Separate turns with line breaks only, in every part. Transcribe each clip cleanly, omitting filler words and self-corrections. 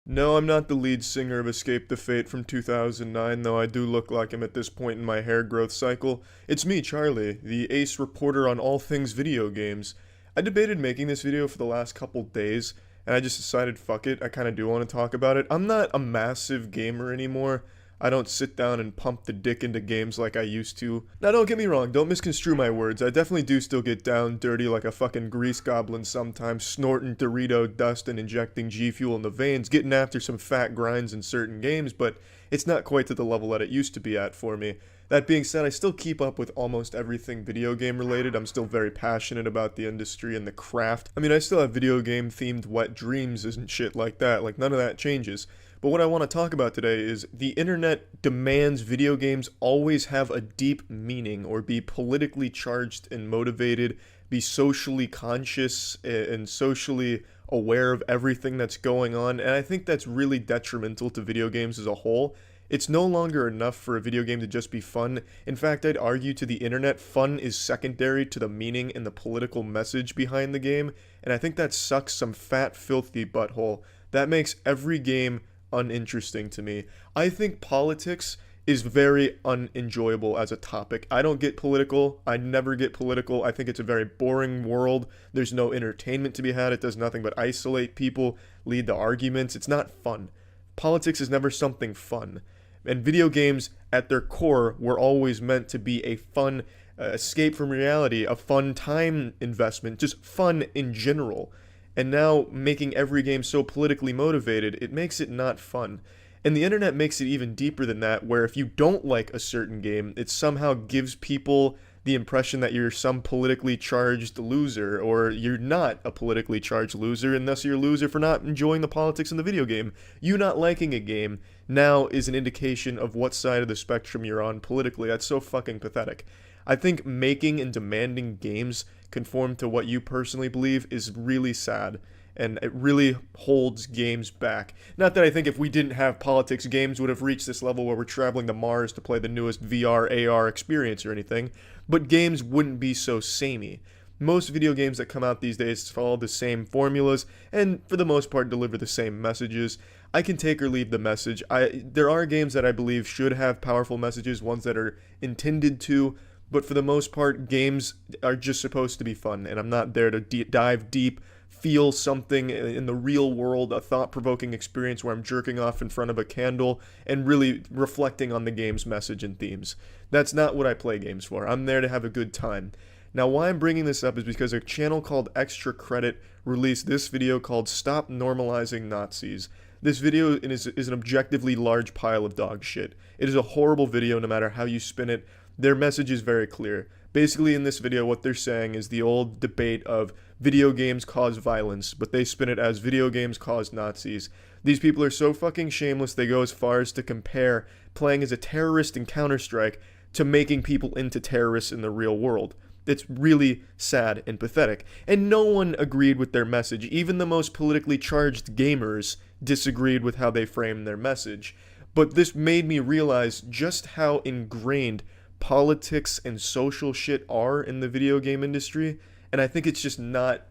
No, I'm not the lead singer of Escape the Fate from 2009, though I do look like him at this point in my hair growth cycle. It's me, Charlie, the ace reporter on all things video games. I debated making this video for the last couple days, and I just decided fuck it, I kinda do want to talk about it. I'm not a massive gamer anymore. I don't sit down and pump the dick into games like I used to. Now don't get me wrong, don't misconstrue my words. I definitely do still get down dirty like a fucking grease goblin sometimes, snorting Dorito dust and injecting G Fuel in the veins, getting after some fat grinds in certain games, but it's not quite to the level that it used to be at for me. That being said, I still keep up with almost everything video game related. I'm still very passionate about the industry and the craft. I mean, I still have video game themed wet dreams and shit like that. Like, none of that changes. But what I want to talk about today is the internet demands video games always have a deep meaning or be politically charged and motivated, be socially conscious and socially aware of everything that's going on, and I think that's really detrimental to video games as a whole. It's no longer enough for a video game to just be fun. In fact, I'd argue to the internet, fun is secondary to the meaning and the political message behind the game, and I think that sucks some fat, filthy butthole. That makes every game uninteresting to me. I think politics is very unenjoyable as a topic. I don't get political. I never get political. I think it's a very boring world. There's no entertainment to be had. It does nothing but isolate people, lead to arguments. It's not fun. Politics is never something fun. And video games, at their core, were always meant to be a fun escape from reality, a fun time investment, just fun in general. And now, making every game so politically motivated, it makes it not fun. And the internet makes it even deeper than that, where if you don't like a certain game, it somehow gives people the impression that you're some politically charged loser, or you're not a politically charged loser, and thus you're a loser for not enjoying the politics in the video game. You not liking a game now is an indication of what side of the spectrum you're on politically. That's so fucking pathetic. I think making and demanding games conform to what you personally believe is really sad, and it really holds games back. Not that I think if we didn't have politics, games would have reached this level where we're traveling to Mars to play the newest VR, AR experience or anything, but games wouldn't be so samey. Most video games that come out these days follow the same formulas, and for the most part deliver the same messages. I can take or leave the message. There are games that I believe should have powerful messages, ones that are intended to, but for the most part, games are just supposed to be fun, and I'm not there to dive deep, feel something in the real world, a thought-provoking experience where I'm jerking off in front of a candle and really reflecting on the game's message and themes. That's not what I play games for. I'm there to have a good time. Now, why I'm bringing this up is because a channel called Extra Credit released this video called Stop Normalizing Nazis. This video is an objectively large pile of dog shit. It is a horrible video no matter how you spin it. Their message is very clear. Basically, in this video, what they're saying is the old debate of video games cause violence, but they spin it as video games cause Nazis. These people are so fucking shameless, they go as far as to compare playing as a terrorist in Counter-Strike to making people into terrorists in the real world. It's really sad and pathetic. And no one agreed with their message. Even the most politically charged gamers disagreed with how they framed their message. But this made me realize just how ingrained politics and social shit are in the video game industry, and I think it's just not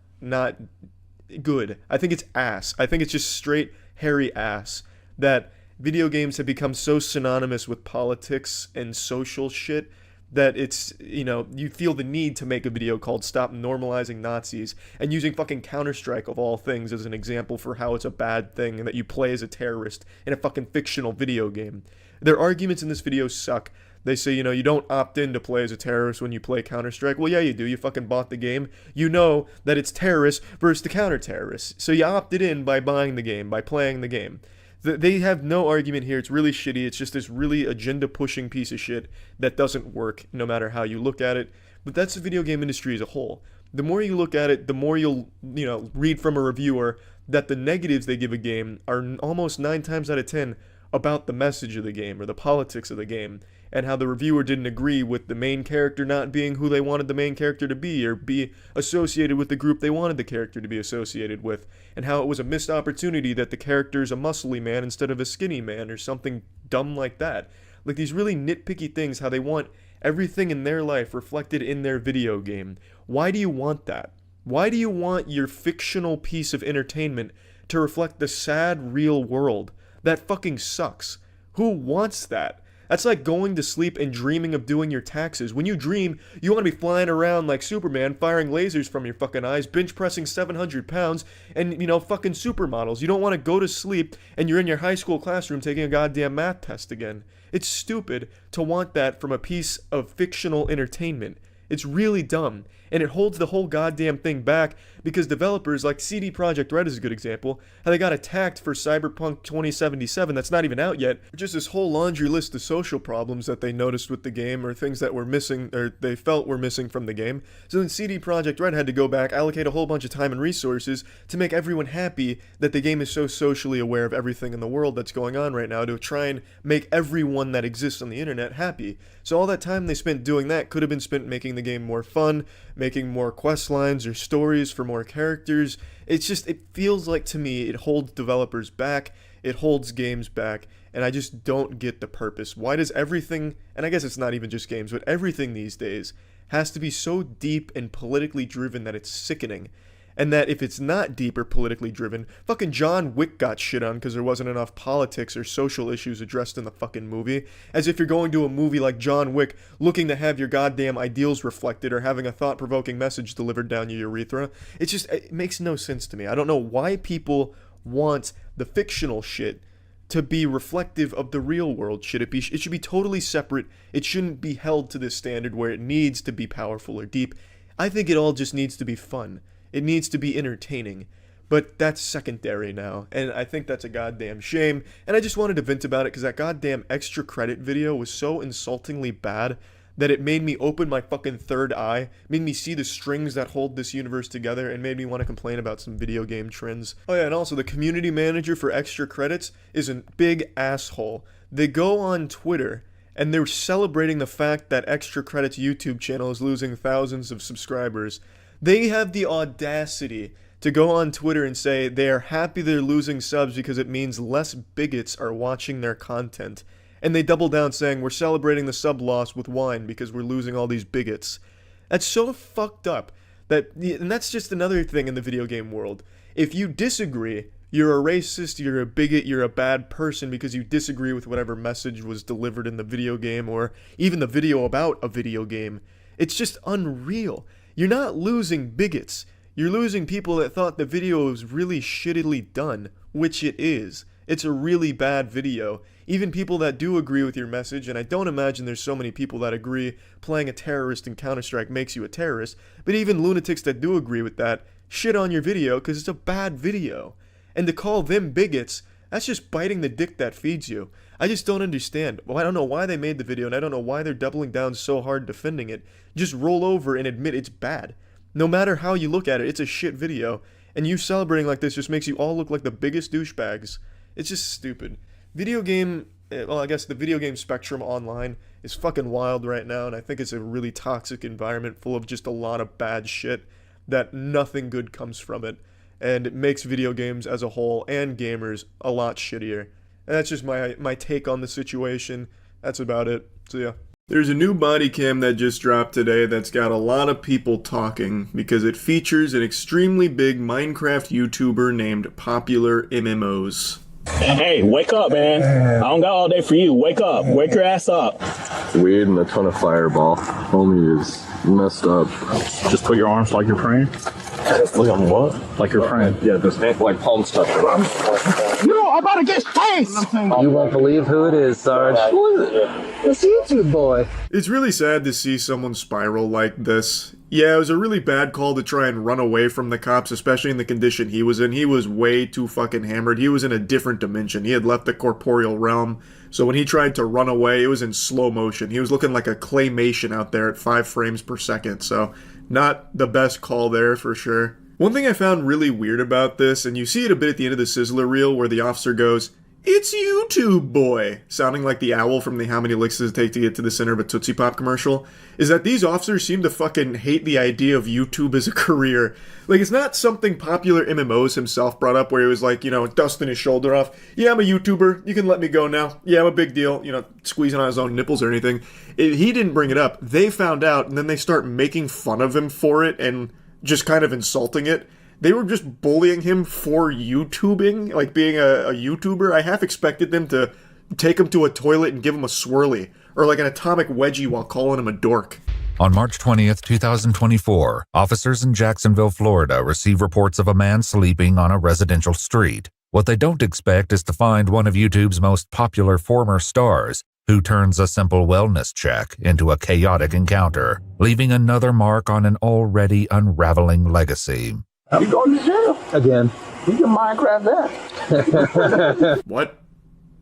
good. I think it's ass. I think it's just straight hairy ass that video games have become so synonymous with politics and social shit that it's, you feel the need to make a video called Stop Normalizing Nazis and using fucking Counter-Strike of all things as an example for how it's a bad thing and that you play as a terrorist in a fucking fictional video game. Their arguments in this video suck. They say, you don't opt in to play as a terrorist when you play Counter-Strike. Well, yeah, you do. You fucking bought the game. You know that it's terrorists versus the counter-terrorists. So you opted in by buying the game, by playing the game. They have no argument here. It's really shitty. It's just this really agenda-pushing piece of shit that doesn't work no matter how you look at it. But that's the video game industry as a whole. The more you look at it, the more you'll, read from a reviewer that the negatives they give a game are almost 9 times out of 10 about the message of the game or the politics of the game, and how the reviewer didn't agree with the main character not being who they wanted the main character to be, or be associated with the group they wanted the character to be associated with, and how it was a missed opportunity that the character is a muscly man instead of a skinny man, or something dumb like that. Like these really nitpicky things, how they want everything in their life reflected in their video game. Why do you want that? Why do you want your fictional piece of entertainment to reflect the sad real world. That fucking sucks. Who wants that? That's like going to sleep and dreaming of doing your taxes. When you dream, you want to be flying around like Superman, firing lasers from your fucking eyes, bench pressing 700 pounds, and, fucking supermodels. You don't want to go to sleep and you're in your high school classroom taking a goddamn math test again. It's stupid to want that from a piece of fictional entertainment. It's really dumb, and it holds the whole goddamn thing back because developers like CD Projekt Red is a good example, how they got attacked for Cyberpunk 2077 that's not even out yet, just this whole laundry list of social problems that they noticed with the game or things that were missing or they felt were missing from the game. So then CD Projekt Red had to go back, allocate a whole bunch of time and resources to make everyone happy that the game is so socially aware of everything in the world that's going on right now to try and make everyone that exists on the internet happy. So all that time they spent doing that could have been spent making the game more fun, making more quest lines or stories for more characters. It feels like to me it holds developers back, it holds games back, and I just don't get the purpose. Why does everything, and I guess it's not even just games, but everything these days has to be so deep and politically driven that it's sickening? And that if it's not deep or politically driven, fucking John Wick got shit on because there wasn't enough politics or social issues addressed in the fucking movie. As if you're going to a movie like John Wick looking to have your goddamn ideals reflected or having a thought-provoking message delivered down your urethra. It makes no sense to me. I don't know why people want the fictional shit to be reflective of the real world. It should be totally separate. It shouldn't be held to this standard where it needs to be powerful or deep. I think it all just needs to be fun. It needs to be entertaining, but that's secondary now, and I think that's a goddamn shame, and I just wanted to vent about it because that goddamn extra credit video was so insultingly bad that it made me open my fucking third eye, made me see the strings that hold this universe together, and made me want to complain about some video game trends. Oh yeah, and also the community manager for extra credits is a big asshole. They go on Twitter and they're celebrating the fact that Extra Credits YouTube channel is losing thousands of subscribers. They have the audacity to go on Twitter and say they are happy they're losing subs because it means less bigots are watching their content. And they double down saying we're celebrating the sub loss with wine because we're losing all these bigots. That's so fucked up. And that's just another thing in the video game world. If you disagree, you're a racist, you're a bigot, you're a bad person because you disagree with whatever message was delivered in the video game or even the video about a video game. It's just unreal. You're not losing bigots. You're losing people that thought the video was really shittily done, which it is. It's a really bad video. Even people that do agree with your message, and I don't imagine there's so many people that agree playing a terrorist in Counter-Strike makes you a terrorist, but even lunatics that do agree with that shit on your video because it's a bad video. And to call them bigots, that's just biting the dick that feeds you. I just don't understand. Well, I don't know why they made the video, and I don't know why they're doubling down so hard defending it. Just roll over and admit it's bad. No matter how you look at it, it's a shit video, and you celebrating like this just makes you all look like the biggest douchebags. It's just stupid. I guess the video game spectrum online is fucking wild right now, and I think it's a really toxic environment full of just a lot of bad shit that nothing good comes from it. And it makes video games as a whole and gamers a lot shittier. And that's just my take on the situation. That's about it. So yeah. There's a new body cam that just dropped today that's got a lot of people talking because it features an extremely big Minecraft YouTuber named Popular MMOs.
Hey, wake up, man. I don't got all day for you. Wake up. Wake your ass up.
Weed and a ton of fireball. Homie is messed up.
Just put your arms like you're praying.
Look on what?
Like you're praying.
Yeah, this like palm stuff.
No, I'm about to get chased!
You won't believe who it is, Sarge. It's YouTube boy.
It's really sad to see someone spiral like this. Yeah, it was a really bad call to try and run away from the cops, especially in the condition he was in. He was way too fucking hammered. He was in a different dimension. He had left the corporeal realm. So when he tried to run away, it was in slow motion. He was looking like a claymation out there at 5 frames per second. So not the best call there for sure. One thing I found really weird about this, and you see it a bit at the end of the Sizzler reel where the officer goes, "It's YouTube boy," sounding like the owl from the How Many Licks Does It Take to Get to the Center of a Tootsie Pop commercial, is that these officers seem to fucking hate the idea of YouTube as a career. Like, it's not something Popular MMOs himself brought up where he was like, dusting his shoulder off. "Yeah, I'm a YouTuber. You can let me go now. Yeah, I'm a big deal." Squeezing on his own nipples or anything. He didn't bring it up. They found out, and then they start making fun of him for it and just kind of insulting it. they were just bullying him for YouTubing, like being a YouTuber. I half expected them to take him to a toilet and give him a swirly, or like an atomic wedgie while calling him a dork.
On March 20th, 2024, officers in Jacksonville, Florida receive reports of a man sleeping on a residential street. What they don't expect is to find one of YouTube's most popular former stars, who turns a simple wellness check into a chaotic encounter, leaving another mark on an already unraveling legacy.
You going to jail
Again.
You can Minecraft that.
What?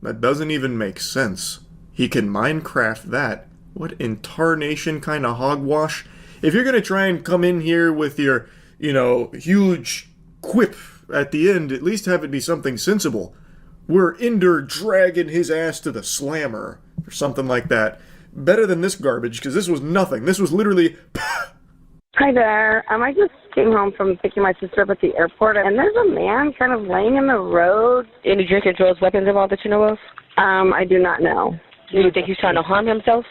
That doesn't even make sense. He can Minecraft that. What intarnation kind of hogwash? If you're gonna try and come in here with your, huge quip at the end, at least have it be something sensible. We're Ender dragging his ass to the slammer, or something like that. Better than this garbage, because this was nothing. This was literally...
Hi there. I just came home from picking my sister up at the airport, and there's a man kind of laying in the road.
Any drink or drugs, weapons involved that you know of?
I do not know.
Do you think he's trying to harm himself?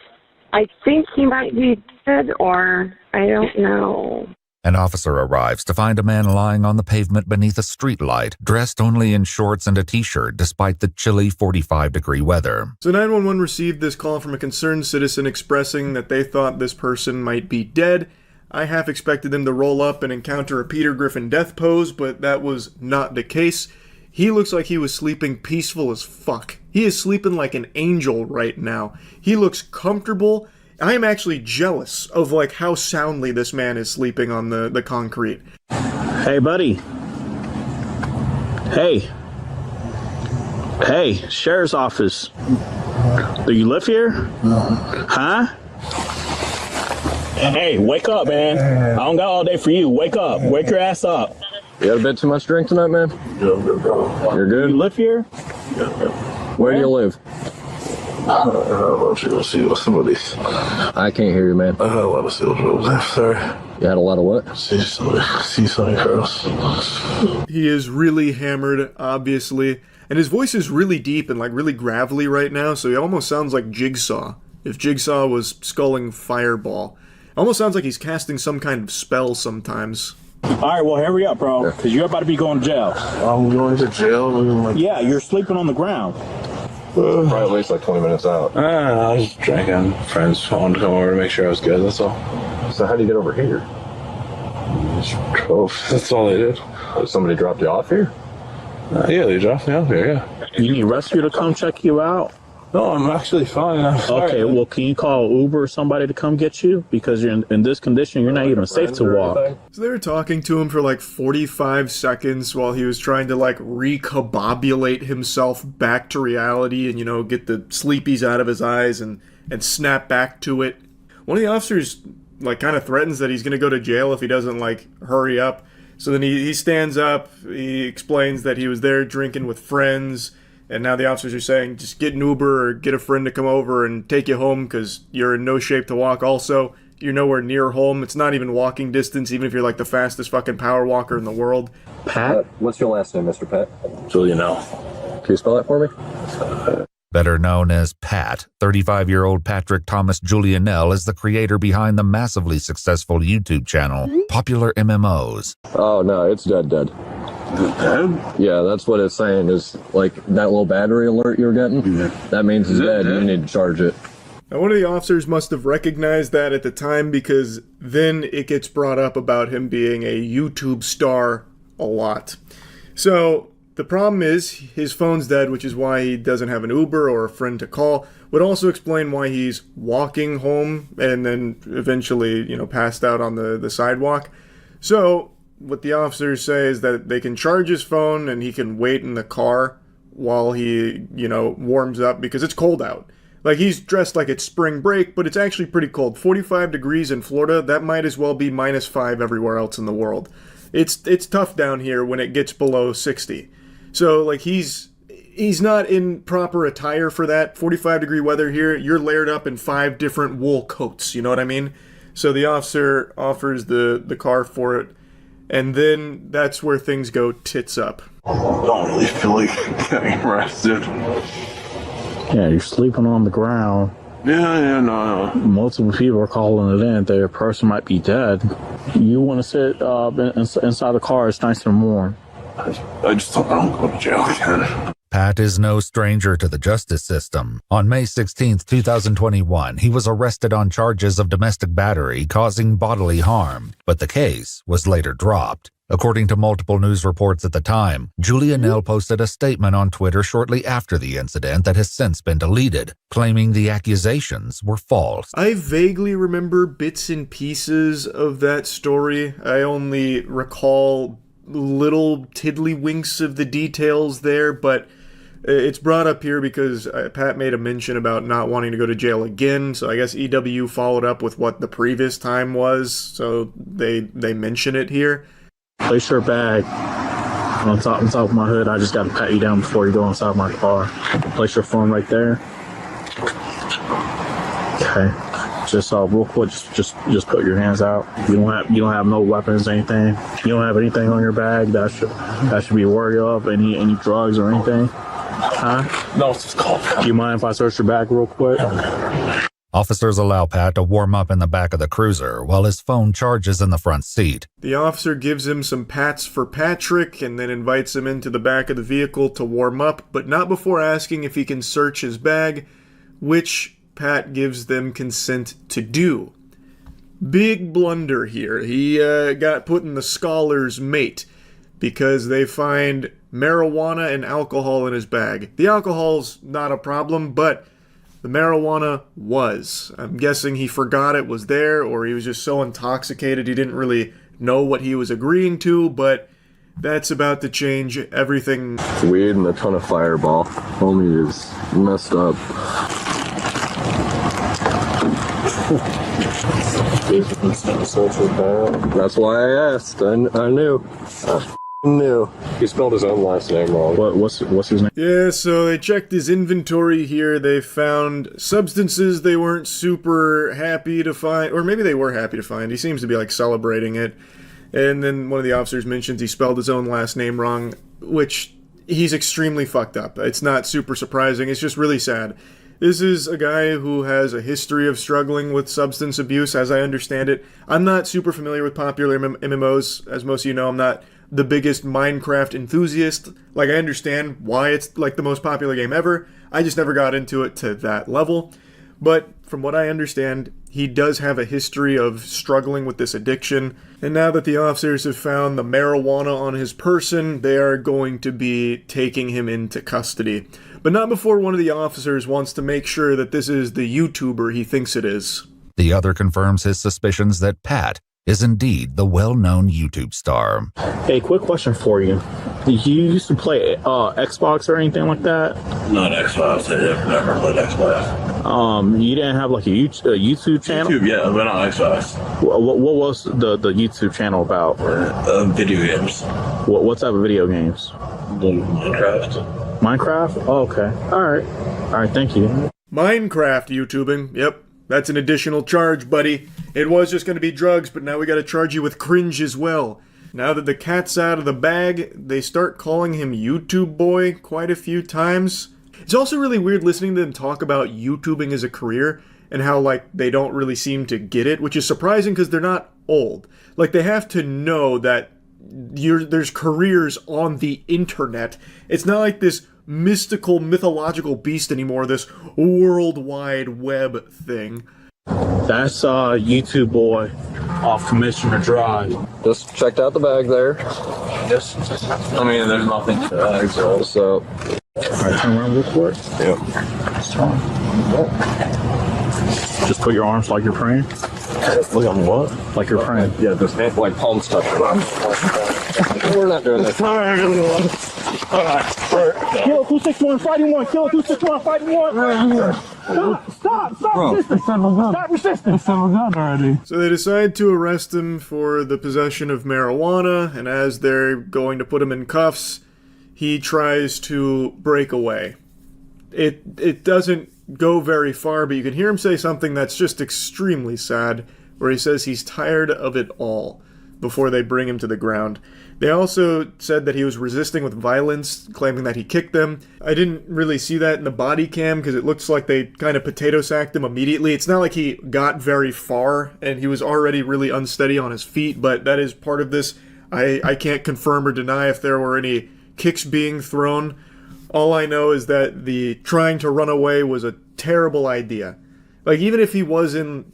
I think he might be dead, or I don't know.
An officer arrives to find a man lying on the pavement beneath a streetlight, dressed only in shorts and a t-shirt despite the chilly 45-degree weather.
So 911 received this call from a concerned citizen expressing that they thought this person might be dead. I half expected them to roll up and encounter a Peter Griffin death pose, but that was not the case. He looks like he was sleeping peaceful as fuck. He is sleeping like an angel right now. He looks comfortable. I am actually jealous of how soundly this man is sleeping on the concrete.
Hey, buddy. Hey, sheriff's office. Do you live here? Huh? Hey, wake up, man. I don't got all day for you. Wake up. Wake your ass up.
You had a bit too much drink tonight, man? You're good?
You live here?
Where do you live?
Let's see what some of these.
I can't hear you, man.
I had a lot of sales roles. Sorry.
You had a lot of what?
See something else.
He is really hammered, obviously, and his voice is really deep and really gravelly right now, so he almost sounds like Jigsaw. If Jigsaw was sculling Fireball. It almost sounds like he's casting some kind of spell sometimes.
All right, well, hurry up, bro, because you're about to be going to jail.
I'm going to jail?
Yeah, you're sleeping on the ground.
Probably at least 20 minutes out.
I was drinking. Friends wanted to come over to make sure I was good, that's all.
So how do you get over here?
That's all they did.
Somebody dropped you off here?
Yeah, they dropped me off here, yeah.
You need rescue to come check you out?
No, I'm actually fine. I'm sorry.
Okay, well, can you call Uber or somebody to come get you? Because you're in this condition, you're not even safe to walk.
So they were talking to him for 45 seconds while he was trying to recombobulate himself back to reality and, get the sleepies out of his eyes and snap back to it. One of the officers kind of threatens that he's going to go to jail if he doesn't hurry up. So then he stands up, he explains that he was there drinking with friends. And now the officers are saying, just get an Uber or get a friend to come over and take you home because you're in no shape to walk. Also, you're nowhere near home. It's not even walking distance, even if you're the fastest fucking power walker in the world.
Pat?
What's your last name, Mr. Pat?
Julian, no.
Can you spell that for me?
Better known as Pat, 35-year-old Patrick Thomas Julianell is the creator behind the massively successful YouTube channel, Popular MMOs.
Oh, no, it's dead.
Dead?
Yeah, that's what it's saying is, that little battery alert you were getting?
Yeah.
That means it's dead. You need to charge it.
Now, one of the officers must have recognized that at the time because then it gets brought up about him being a YouTube star a lot. So the problem is his phone's dead, which is why he doesn't have an Uber or a friend to call. Would also explain why he's walking home and then eventually, passed out on the sidewalk. So what the officers say is that they can charge his phone and he can wait in the car while he, warms up because it's cold out. He's dressed like it's spring break, but it's actually pretty cold. 45 degrees in Florida, that might as well be -5 everywhere else in the world. It's tough down here when it gets below 60. So, he's not in proper attire for that. 45-degree weather here, you're layered up in 5 different wool coats, you know what I mean? So the officer offers the car for it, and then that's where things go tits up.
I don't really feel like getting arrested.
Yeah, you're sleeping on the ground.
Yeah, no.
Multiple people are calling it in. Their person might be dead. You want to sit inside the car? It's nice and warm.
I just thought I don't go to jail again.
Pat is no stranger to the justice system. On May 16, 2021, he was arrested on charges of domestic battery causing bodily harm, but the case was later dropped. According to multiple news reports at the time, Julia Nell posted a statement on Twitter shortly after the incident that has since been deleted, claiming the accusations were false.
I vaguely remember bits and pieces of that story. I only recall little tiddlywinks of the details there, but it's brought up here because Pat made a mention about not wanting to go to jail again, so I guess EW followed up with what the previous time was, so they mention it here.
Place your bag on top of my hood. I just got to pat you down before you go inside my car. Place your phone right there. Okay. Just real quick, just put your hands out. You don't have no weapons or anything. You don't have anything on your bag that should be worried of. Any drugs or anything? Huh?
No, it's just called.
Do you mind if I search your bag real quick?
Officers allow Pat to warm up in the back of the cruiser while his phone charges in the front seat.
The officer gives him some pats for Patrick and then invites him into the back of the vehicle to warm up, but not before asking if he can search his bag, which Pat gives them consent to do. Big blunder here. He got put in the scholar's mate because they find marijuana and alcohol in his bag. The alcohol's not a problem, but the marijuana was. I'm guessing he forgot it was there, or he was just so intoxicated he didn't really know what he was agreeing to, but that's about to change everything.
Weed and a ton of Fireball. Homie is messed up. That's why I asked. I knew. knew. He spelled his own last name wrong.
What's his name?
Yeah, so they checked his inventory here. They found substances they weren't super happy to find, or maybe they were happy to find. He seems to be like celebrating it. And then one of the officers mentions he spelled his own last name wrong, which he's extremely fucked up. It's not super surprising. It's just really sad. This is a guy who has a history of struggling with substance abuse, as I understand it. I'm not super familiar with popular MMOs. As most of you know, I'm not the biggest Minecraft enthusiast. Like, I understand why it's like the most popular game ever. I just never got into it to that level. But from what I understand, he does have a history of struggling with this addiction. And now that the officers have found the marijuana on his person, they are going to be taking him into custody. But not before one of the officers wants to make sure that this is the YouTuber he thinks it is.
The other confirms his suspicions that Pat is indeed the well-known YouTube star.
Hey, quick question for you. Did you used to play Xbox or anything like that?
Not Xbox. I never played Xbox.
You didn't have like a YouTube channel?
YouTube, yeah, but not Xbox.
What was the YouTube channel about?
Video games.
What type of video games?
Minecraft.
Minecraft? Oh, okay. All right, thank you.
Minecraft YouTubing. Yep, that's an additional charge, buddy. It was just going to be drugs, but now we got to charge you with cringe as well. Now that the cat's out of the bag, they start calling him YouTube Boy quite a few times. It's also really weird listening to them talk about YouTubing as a career and how, like, they don't really seem to get it, which is surprising because they're not old. Like, they have to know that there's careers on the internet. It's not like this mystical, mythological beast anymore, this World Wide Web thing.
That's YouTube Boy off Commissioner Drive.
Just checked out the bag there.
Yes. I mean, there's nothing to that.
So,
Alright, turn around real quick.
yeah.
Just put your arms like you're praying.
Look on what?
Like you're praying.
Yeah, just like palms touching. We're not doing this.
Kill 261 fighting one. Kill 261 fighting one. Stop resisting. Stop resisting.
So they decide to arrest him for the possession of marijuana, and as they're going to put him in cuffs, he tries to break away. It doesn't go very far, but you can hear him say something that's just extremely sad, where he says he's tired of it all. before they bring him to the ground. They also said that he was resisting with violence, claiming that he kicked them. I didn't really see that in the body cam because it looks like they kind of potato sacked him immediately. It's not like he got very far and he was already really unsteady on his feet, but that is part of this. I can't confirm or deny if there were any kicks being thrown. All I know is that the trying to run away was a terrible idea. Like, even if he was in,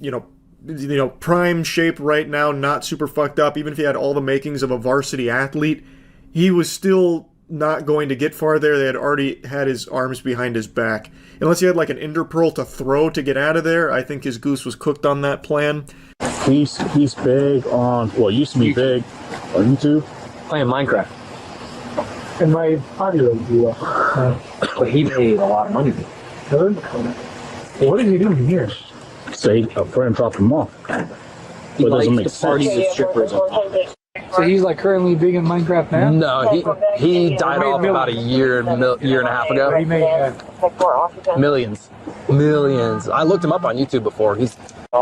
prime shape right now, not super fucked up, even if he had all the makings of a varsity athlete, he was still not going to get far there. They had already had his arms behind his back. Unless he had like an interpearl to throw to get out of there, I think his goose was cooked on that plan.
He's big on, well, used to be big on YouTube.
Playing Minecraft.
And my party would do
But he made a lot of money.
What did he do here? Say a friend dropped him off.
He
But it doesn't
likes
make
to party
sense.
with strippers.
So he's like currently big in Minecraft now?
No, he died off about a year and a half ago.
He made,
Millions. I looked him up on YouTube before.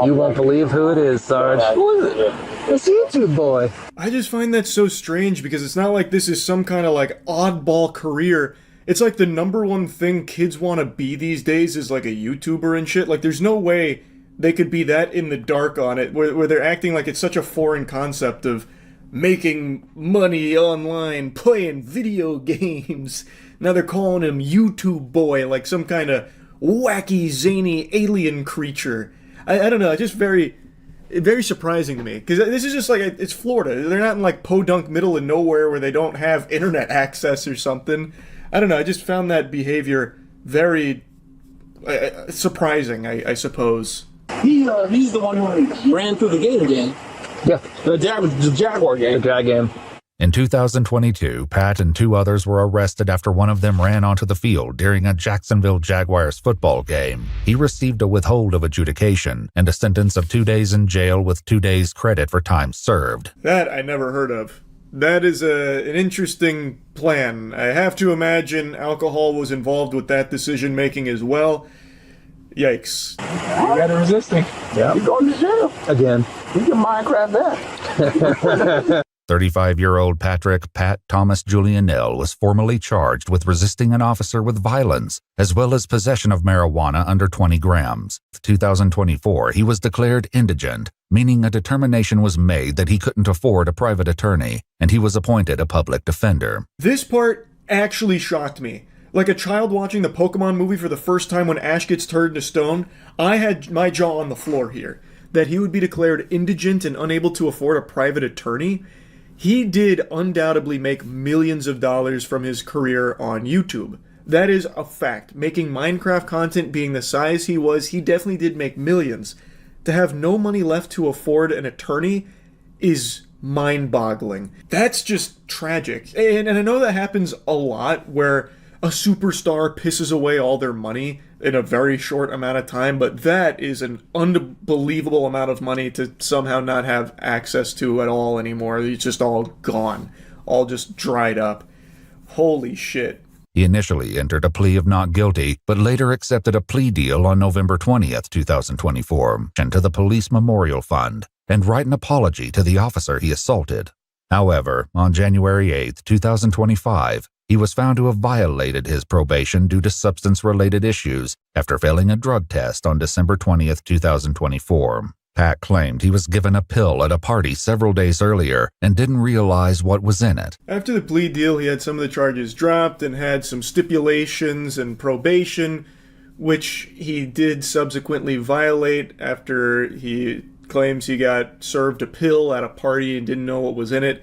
You won't believe who it is, Sarge. Who is it? It's YouTube boy.
I just find that so strange because it's not like this is some kind of like oddball career. It's like the number one thing kids want to be these days is like a YouTuber and shit. Like, there's no way they could be that in the dark on it, where they're acting like it's such a foreign concept of making money online, playing video games. Now they're calling him YouTube boy, like some kind of wacky, zany alien creature. I don't know, just very surprising to me. Because this is just like, it's Florida. They're not in like podunk middle of nowhere where they don't have internet access or something. I don't know, I just found that behavior very surprising, I suppose.
He's the one who ran through the gate again.
Yeah.
The Jaguar game.
The Jag game.
In 2022, Pat and 2 others were arrested after one of them ran onto the field during a Jacksonville Jaguars football game. He received a withhold of adjudication and a sentence of 2 days in jail with 2 days credit for time served.
That I never heard of. That is an interesting plan. I have to imagine alcohol was involved with that decision making as well. Yikes.
you got resisting.
Yeah. You're going to jail.
Again.
You can Minecraft that.
35-year-old Pat Thomas Julianell was formally charged with resisting an officer with violence, as well as possession of marijuana under 20 grams. In 2024, he was declared indigent, meaning a determination was made that he couldn't afford a private attorney, and he was appointed a public defender.
This part actually shocked me. Like a child watching the Pokemon movie for the first time when Ash gets turned to stone, I had my jaw on the floor here. That he would be declared indigent and unable to afford a private attorney. He did undoubtedly make millions of dollars from his career on YouTube. That is a fact. Making Minecraft content being the size he was, he definitely did make millions. To have no money left to afford an attorney is mind-boggling. That's just tragic. And I know that happens a lot where a superstar pisses away all their money in a very short amount of time, but that is an unbelievable amount of money to somehow not have access to at all anymore. It's just all gone. All just dried up. Holy shit.
He initially entered a plea of not guilty, but later accepted a plea deal on November 20th, 2024, to the Police Memorial Fund, and write an apology to the officer he assaulted. However, on January 8th, 2025, he was found to have violated his probation due to substance-related issues after failing a drug test on December 20th, 2024. Pat claimed he was given a pill at a party several days earlier and didn't realize what was in it.
After the plea deal, he had some of the charges dropped and had some stipulations and probation, which he did subsequently violate after he claims he got served a pill at a party and didn't know what was in it.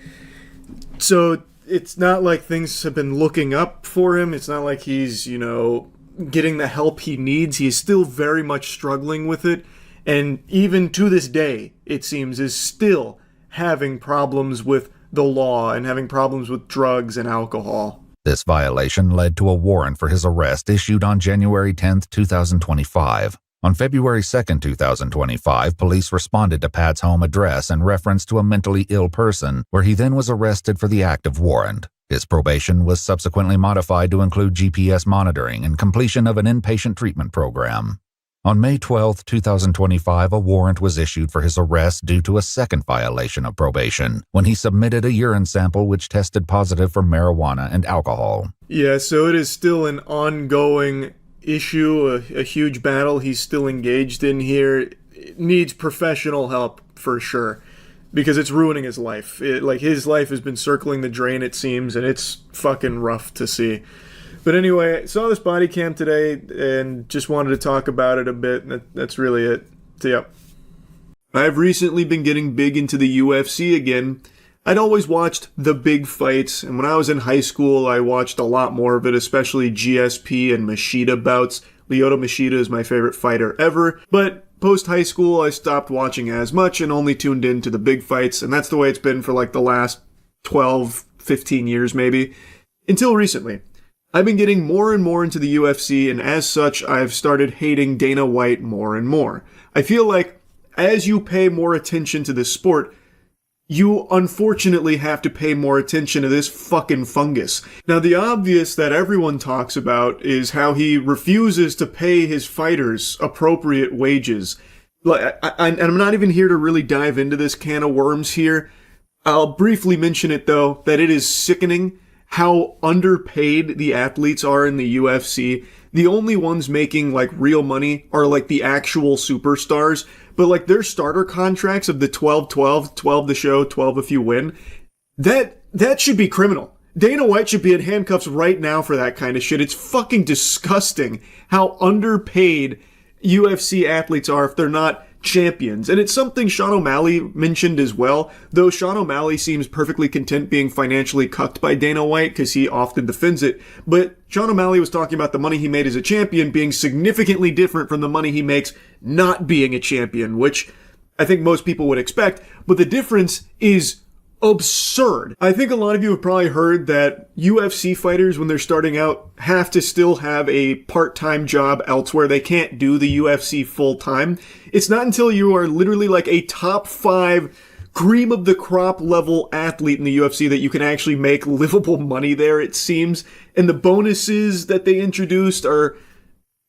So it's not like things have been looking up for him. It's not like he's, getting the help he needs. He is still very much struggling with it. And even to this day, it seems, is still having problems with the law and having problems with drugs and alcohol.
This violation led to a warrant for his arrest issued on January 10, 2025. On February 2, 2025, police responded to Pat's home address in reference to a mentally ill person, where he then was arrested for the active warrant. His probation was subsequently modified to include GPS monitoring and completion of an inpatient treatment program. On May 12, 2025, a warrant was issued for his arrest due to a second violation of probation, when he submitted a urine sample which tested positive for marijuana and alcohol.
Yeah, so it is still an ongoing issue, a huge battle he's still engaged in here. It needs professional help for sure, because it's ruining his life. His life has been circling the drain, it seems, and it's fucking rough to see. But anyway, I saw this body cam today and just wanted to talk about it a bit. That's really it. So, yeah. I've recently been getting big into the UFC again. I'd always watched the big fights, and when I was in high school, I watched a lot more of it, especially GSP and Machida bouts. Lyoto Machida is my favorite fighter ever, but post-high school, I stopped watching as much and only tuned in to the big fights, and that's the way it's been for like the last 12, 15 years maybe, until recently. I've been getting more and more into the UFC, and as such, I've started hating Dana White more and more. I feel like as you pay more attention to this sport, you unfortunately have to pay more attention to this fucking fungus. Now, the obvious that everyone talks about is how he refuses to pay his fighters appropriate wages. And I'm not even here to really dive into this can of worms here. I'll briefly mention it, though, that it is sickening how underpaid the athletes are in the UFC. The only ones making like real money are like the actual superstars, but like their starter contracts of the 12-12, 12 the show, 12 if you win, that should be criminal. Dana White should be in handcuffs right now for that kind of shit. It's fucking disgusting how underpaid UFC athletes are if they're not champions. And it's something Sean O'Malley mentioned as well, though Sean O'Malley seems perfectly content being financially cucked by Dana White because he often defends it. But Sean O'Malley was talking about the money he made as a champion being significantly different from the money he makes not being a champion, which I think most people would expect. But the difference is absurd. I think a lot of you have probably heard that UFC fighters, when they're starting out, have to still have a part-time job elsewhere. They can't do the UFC full-time. It's not until you are literally like a top 5 cream of the crop level athlete in the UFC that you can actually make livable money there, it seems. And the bonuses that they introduced are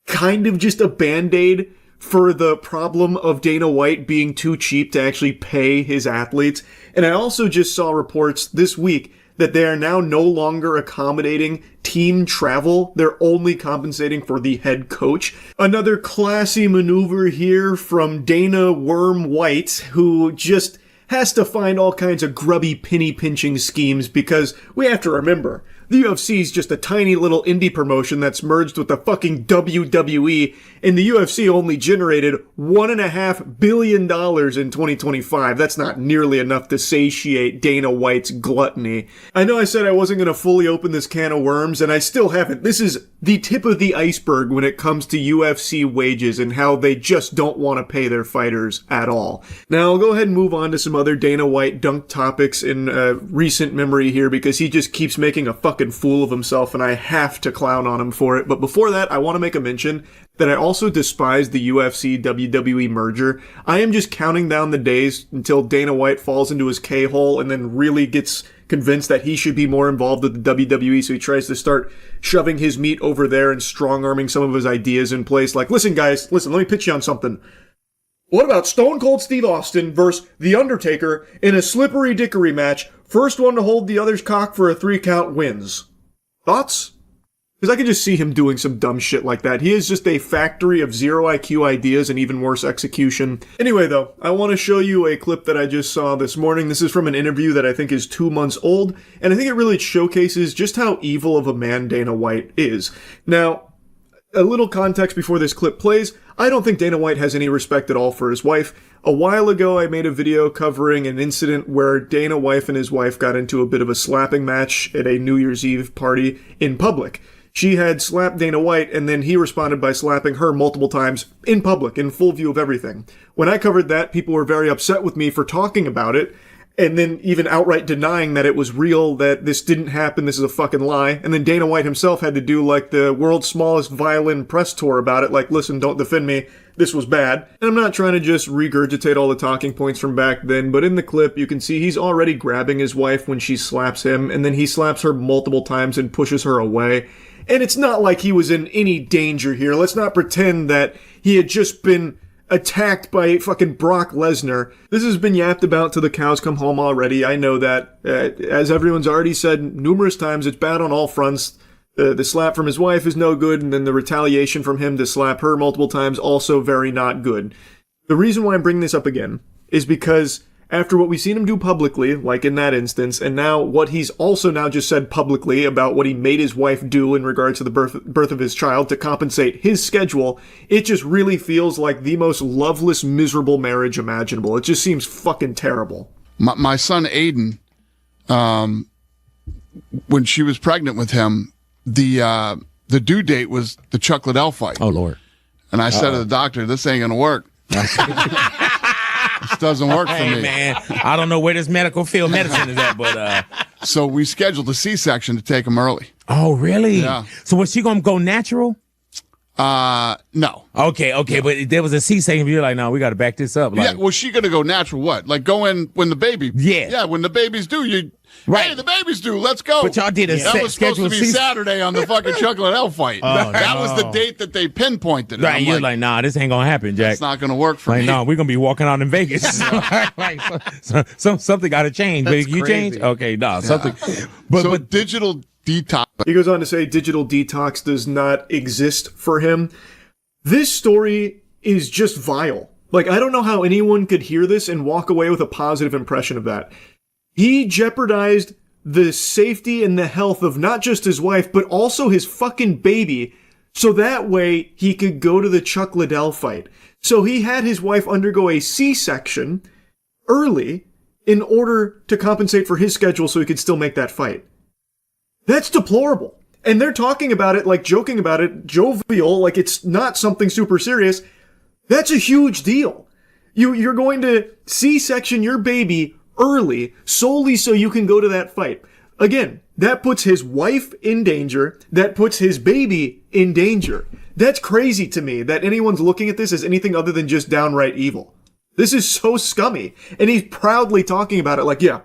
kind of just a band-aid for the problem of Dana White being too cheap to actually pay his athletes. And I also just saw reports this week that they are now no longer accommodating team travel. They're only compensating for the head coach. Another classy maneuver here from Dana Worm White, who just has to find all kinds of grubby penny-pinching schemes, because we have to remember, the UFC is just a tiny little indie promotion that's merged with the fucking WWE, and the UFC only generated $1.5 billion in 2025. That's not nearly enough to satiate Dana White's gluttony. I know I said I wasn't going to fully open this can of worms, and I still haven't. This is the tip of the iceberg when it comes to UFC wages and how they just don't want to pay their fighters at all. Now, I'll go ahead and move on to some other Dana White dunk topics in recent memory here, because he just keeps making a fucking fool of himself, and I have to clown on him for it. But before that, I want to make a mention that I also despise the UFC WWE merger. I am just counting down the days until Dana White falls into his K-hole and then really gets convinced that he should be more involved with the WWE, so he tries to start shoving his meat over there and strong-arming some of his ideas in place. Like, listen guys, let me pitch you on something. What about Stone Cold Steve Austin versus The Undertaker in a slippery dickory match? First one to hold the other's cock for a 3 count wins. Thoughts? Because I could just see him doing some dumb shit like that. He is just a factory of zero IQ ideas and even worse execution. Anyway, though, I want to show you a clip that I just saw this morning. This is from an interview that I think is 2 months old, and I think it really showcases just how evil of a man Dana White is. Now, a little context before this clip plays. I don't think Dana White has any respect at all for his wife. A while ago, I made a video covering an incident where Dana White and his wife got into a bit of a slapping match at a New Year's Eve party in public. She had slapped Dana White, and then he responded by slapping her multiple times in public, in full view of everything. When I covered that, people were very upset with me for talking about it, and then even outright denying that it was real, that this didn't happen, this is a fucking lie. And then Dana White himself had to do like the world's smallest violin press tour about it, like, listen, don't defend me, this was bad. And I'm not trying to just regurgitate all the talking points from back then, but in the clip you can see he's already grabbing his wife when she slaps him, and then he slaps her multiple times and pushes her away. And it's not like he was in any danger here. Let's not pretend that he had just been attacked by fucking Brock Lesnar. This has been yapped about till the cows come home already. I know that. As everyone's already said numerous times, it's bad on all fronts. The slap from his wife is no good, and then the retaliation from him to slap her multiple times, also very not good. The reason why I'm bringing this up again is because after what we've seen him do publicly, like in that instance, and now what he's also now just said publicly about what he made his wife do in regards to the birth of his child to compensate his schedule, it just really feels like the most loveless, miserable marriage imaginable. It just seems fucking terrible.
My son Aiden, when she was pregnant with him, the due date was the Chuck Liddell fight.
Oh, Lord.
And I said to the doctor, this ain't going to work. This doesn't work for me.
Man, I don't know where this medical field medicine is at, but
so we scheduled a C-section to take him early.
Oh, really?
Yeah.
So was she gonna go natural?
No.
Okay, no. But there was a C-section. You're like, no, we got to back this up. Like,
yeah, was she gonna go natural? What? Like go in when the baby? Yeah, when the baby's due, you. Right. Hey, the baby's due. Let's go.
But y'all did
that was supposed to be Saturday on the fucking Chuck Liddell fight. That was the date that they pinpointed.
Right. You're like, nah, this ain't gonna happen, Jack.
It's not gonna work for me.
No, we're gonna be walking out in Vegas. Something got to change. But you change, okay, something.
But digital detox.
He goes on to say digital detox does not exist for him. This story is just vile. Like, I don't know how anyone could hear this and walk away with a positive impression of that. He jeopardized the safety and the health of not just his wife, but also his fucking baby, so that way he could go to the Chuck Liddell fight. So he had his wife undergo a C-section early in order to compensate for his schedule so he could still make that fight. That's deplorable. And they're talking about it, like joking about it, jovial, like it's not something super serious. That's a huge deal. You're going to C-section your baby early solely so you can go to that fight. Again, that puts his wife in danger. That puts his baby in danger. That's crazy to me that anyone's looking at this as anything other than just downright evil. This is so scummy. And he's proudly talking about it like, yeah,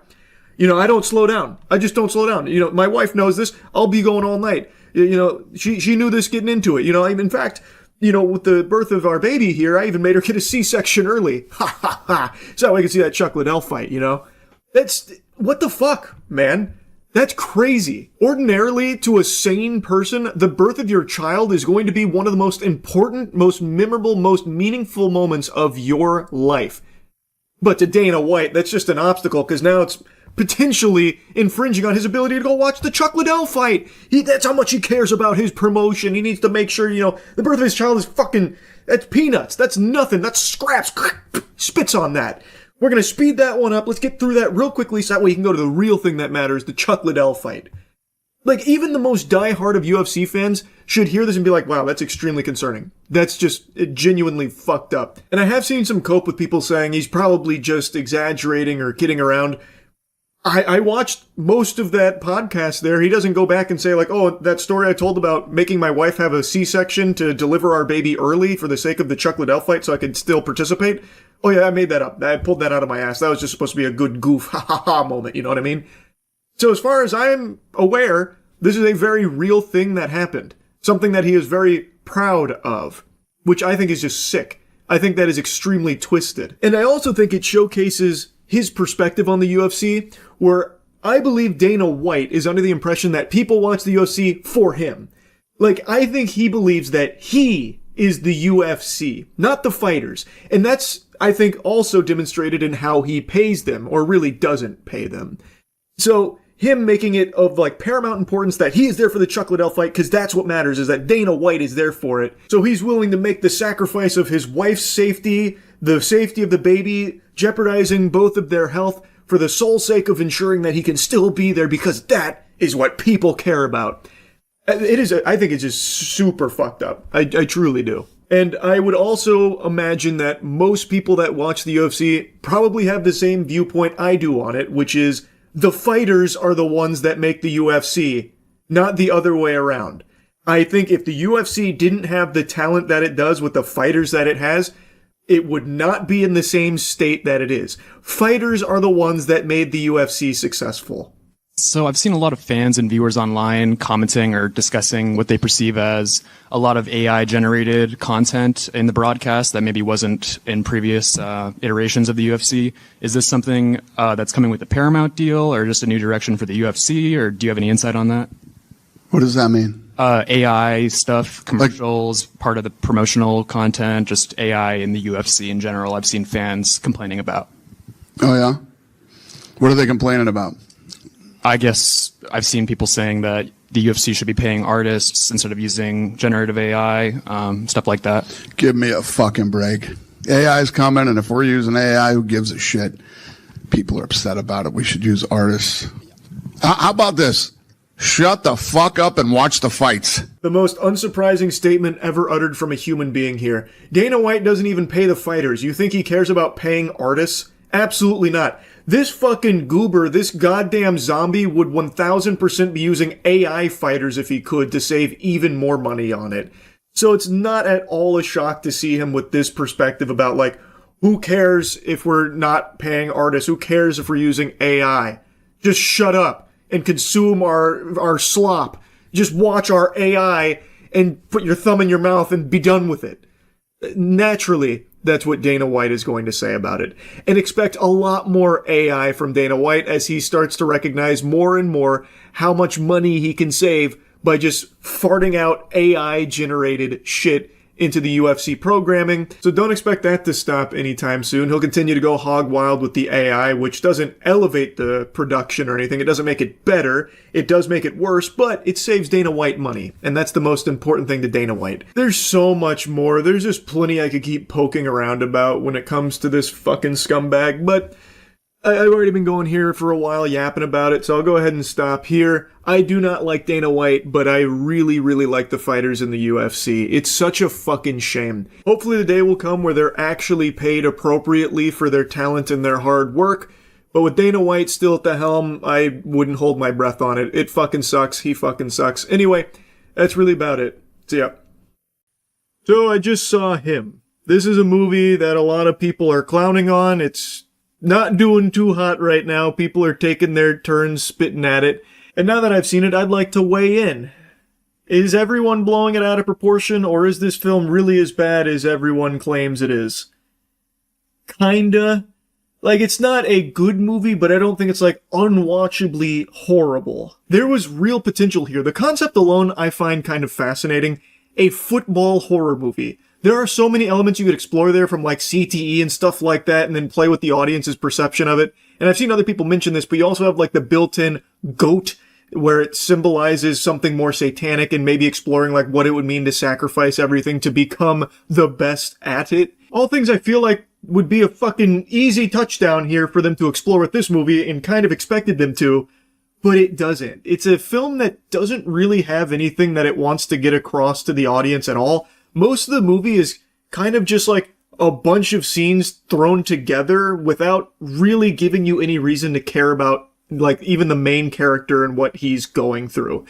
I don't slow down. I just don't slow down. My wife knows this. I'll be going all night. She knew this getting into it. In fact, with the birth of our baby here, I even made her get a C-section early. Ha ha ha. So I can see that Chuck Liddell fight, That's, what the fuck, man? That's crazy. Ordinarily, to a sane person, the birth of your child is going to be one of the most important, most memorable, most meaningful moments of your life. But to Dana White, that's just an obstacle, because now it's potentially infringing on his ability to go watch the Chuck Liddell fight. That's how much he cares about his promotion. He needs to make sure, the birth of his child is fucking, that's peanuts. That's nothing. That's scraps. Spits on that. We're going to speed that one up. Let's get through that real quickly so that way you can go to the real thing that matters, the Chuck Liddell fight. Like, even the most diehard of UFC fans should hear this and be like, wow, that's extremely concerning. That's just genuinely fucked up. And I have seen some cope with people saying he's probably just exaggerating or kidding around. I watched most of that podcast there. He doesn't go back and say like, oh, that story I told about making my wife have a C-section to deliver our baby early for the sake of the Chuck Liddell fight so I could still participate. Oh yeah, I made that up. I pulled that out of my ass. That was just supposed to be a good goof, ha ha ha moment, you know what I mean? So as far as I'm aware, this is a very real thing that happened. Something that he is very proud of, which I think is just sick. I think that is extremely twisted. And I also think it showcases his perspective on the UFC, where I believe Dana White is under the impression that people watch the UFC for him. Like, I think he believes that he is the UFC, not the fighters. And that's, I think, also demonstrated in how he pays them, or really doesn't pay them. So, him making it of, like, paramount importance that he is there for the Chuck Liddell fight, because that's what matters, is that Dana White is there for it. So he's willing to make the sacrifice of his wife's safety, the safety of the baby, jeopardizing both of their health for the sole sake of ensuring that he can still be there, because that is what people care about. I think it's just super fucked up. I truly do. And I would also imagine that most people that watch the UFC probably have the same viewpoint I do on it, which is the fighters are the ones that make the UFC, not the other way around. I think if the UFC didn't have the talent that it does with the fighters that it has, it would not be in the same state that it is. Fighters are the ones that made the UFC successful.
So I've seen a lot of fans and viewers online commenting or discussing what they perceive as a lot of AI generated content in the broadcast that maybe wasn't in previous iterations of the UFC. Is this something that's coming with the Paramount deal, or just a new direction for the UFC, or do you have any insight on that?
What does that mean?
AI stuff, commercials, part of the promotional content, just AI in the UFC in general. I've seen fans complaining about.
Oh, yeah? What are they complaining about?
I guess I've seen people saying that the UFC should be paying artists instead of using generative AI, stuff like that.
Give me a fucking break. AI is coming, and if we're using AI, who gives a shit? People are upset about it. We should use artists. How about this? Shut the fuck up and watch the fights.
The most unsurprising statement ever uttered from a human being here. Dana White doesn't even pay the fighters. You think he cares about paying artists? Absolutely not. This fucking goober, this goddamn zombie would 1000% be using AI fighters if he could to save even more money on it. So it's not at all a shock to see him with this perspective about, like, who cares if we're not paying artists? Who cares if we're using AI? Just shut up and consume our slop. Just watch our AI and put your thumb in your mouth and be done with it. Naturally, that's what Dana White is going to say about it. And expect a lot more AI from Dana White as he starts to recognize more and more how much money he can save by just farting out AI-generated shit into the UFC programming. So don't expect that to stop anytime soon. He'll continue to go hog wild with the AI, which doesn't elevate the production or anything. It doesn't make it better. It does make it worse, but it saves Dana White money. And that's the most important thing to Dana White. There's so much more. There's just plenty I could keep poking around about when it comes to this fucking scumbag, but I've already been going here for a while yapping about it, so I'll go ahead and stop here. I do not like Dana White, but I really, really like the fighters in the UFC. It's such a fucking shame. Hopefully the day will come where they're actually paid appropriately for their talent and their hard work, but with Dana White still at the helm, I wouldn't hold my breath on it. It fucking sucks. He fucking sucks. Anyway, that's really about it. See ya. So I just saw Him. This is a movie that a lot of people are clowning on. It's not doing too hot right now. People are taking their turns spitting at it. And now that I've seen it, I'd like to weigh in. Is everyone blowing it out of proportion, or is this film really as bad as everyone claims it is? Kinda. Like, it's not a good movie, but I don't think it's, like, unwatchably horrible. There was real potential here. The concept alone I find kind of fascinating. A football horror movie. There are so many elements you could explore there, from like CTE and stuff like that, and then play with the audience's perception of it. And I've seen other people mention this, but you also have like the built-in goat, where it symbolizes something more satanic, and maybe exploring like what it would mean to sacrifice everything to become the best at it. All things I feel like would be a fucking easy touchdown here for them to explore with this movie, and kind of expected them to, but it doesn't. It's a film that doesn't really have anything that it wants to get across to the audience at all. Most of the movie is kind of just like a bunch of scenes thrown together without really giving you any reason to care about, like, even the main character and what he's going through.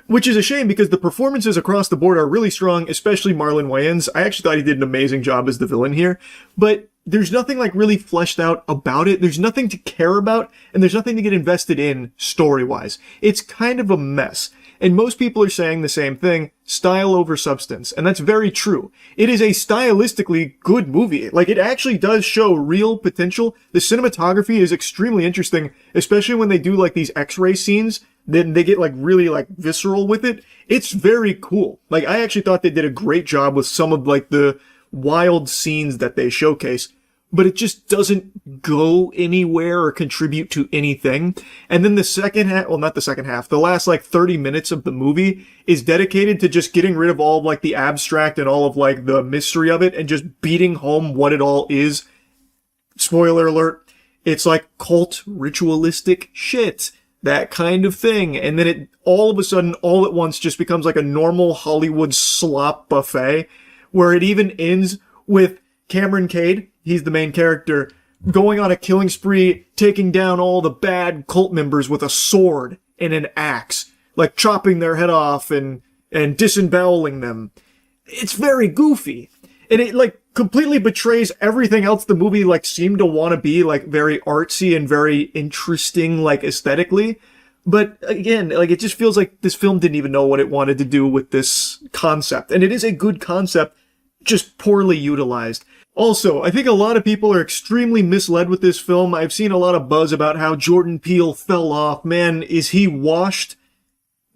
Which is a shame, because the performances across the board are really strong, especially Marlon Wayans. I actually thought he did an amazing job as the villain here, but there's nothing like really fleshed out about it. There's nothing to care about, and there's nothing to get invested in story-wise. It's kind of a mess. And most people are saying the same thing, style over substance. And that's very true. It is a stylistically good movie. Like, it actually does show real potential. The cinematography is extremely interesting, especially when they do like these X-ray scenes. Then they get like really like visceral with it. It's very cool. Like, I actually thought they did a great job with some of like the wild scenes that they showcase. But it just doesn't go anywhere or contribute to anything. And then the second half, well, not the second half, the last like 30 minutes of the movie is dedicated to just getting rid of all of like the abstract and all of like the mystery of it, and just beating home what it all is. Spoiler alert, it's like cult ritualistic shit. That kind of thing. And then it all of a sudden, all at once, just becomes like a normal Hollywood slop buffet, where it even ends with Cameron Cade, he's the main character, going on a killing spree, taking down all the bad cult members with a sword and an axe, like chopping their head off and disemboweling them. It's very goofy. And it like completely betrays everything else the movie like seemed to want to be, like very artsy and very interesting, like aesthetically.
But again, like, it just feels like this film didn't even know what it wanted to do with this concept. And it is a good concept, just poorly utilized. Also, I think a lot of people are extremely misled with this film. I've seen a lot of buzz about how Jordan Peele fell off. Man, is he washed?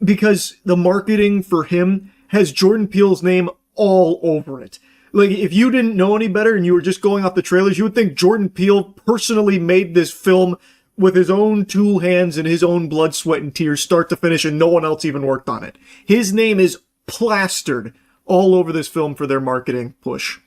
Because the marketing for him has Jordan Peele's name all over it. Like, if you didn't know any better and you were just going off the trailers, you would think Jordan Peele personally made this film with his own two hands and his own blood, sweat, and tears, start to finish, and no one else even worked on it. His name is plastered all over this film for their marketing push.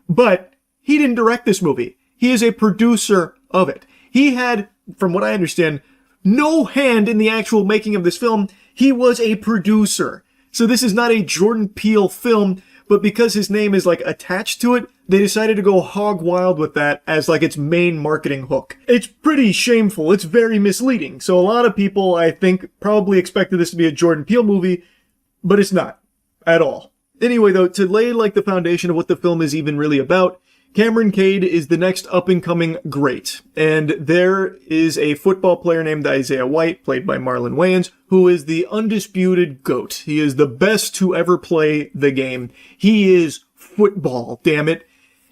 But he didn't direct this movie. He is a producer of it. He had, from what I understand, no hand in the actual making of this film. He was a producer. So this is not a Jordan Peele film, but because his name is, like, attached to it, they decided to go hog wild with that as, like, its main marketing hook. It's pretty shameful. It's very misleading. So a lot of people, I think, probably expected this to be a Jordan Peele movie, but it's not. At all. Anyway, though, to lay, like, the foundation of what the film is even really about, Cameron Cade is the next up-and-coming great. And there is a football player named Isaiah White, played by Marlon Wayans, who is the undisputed GOAT. He is the best to ever play the game. He is football, damn it.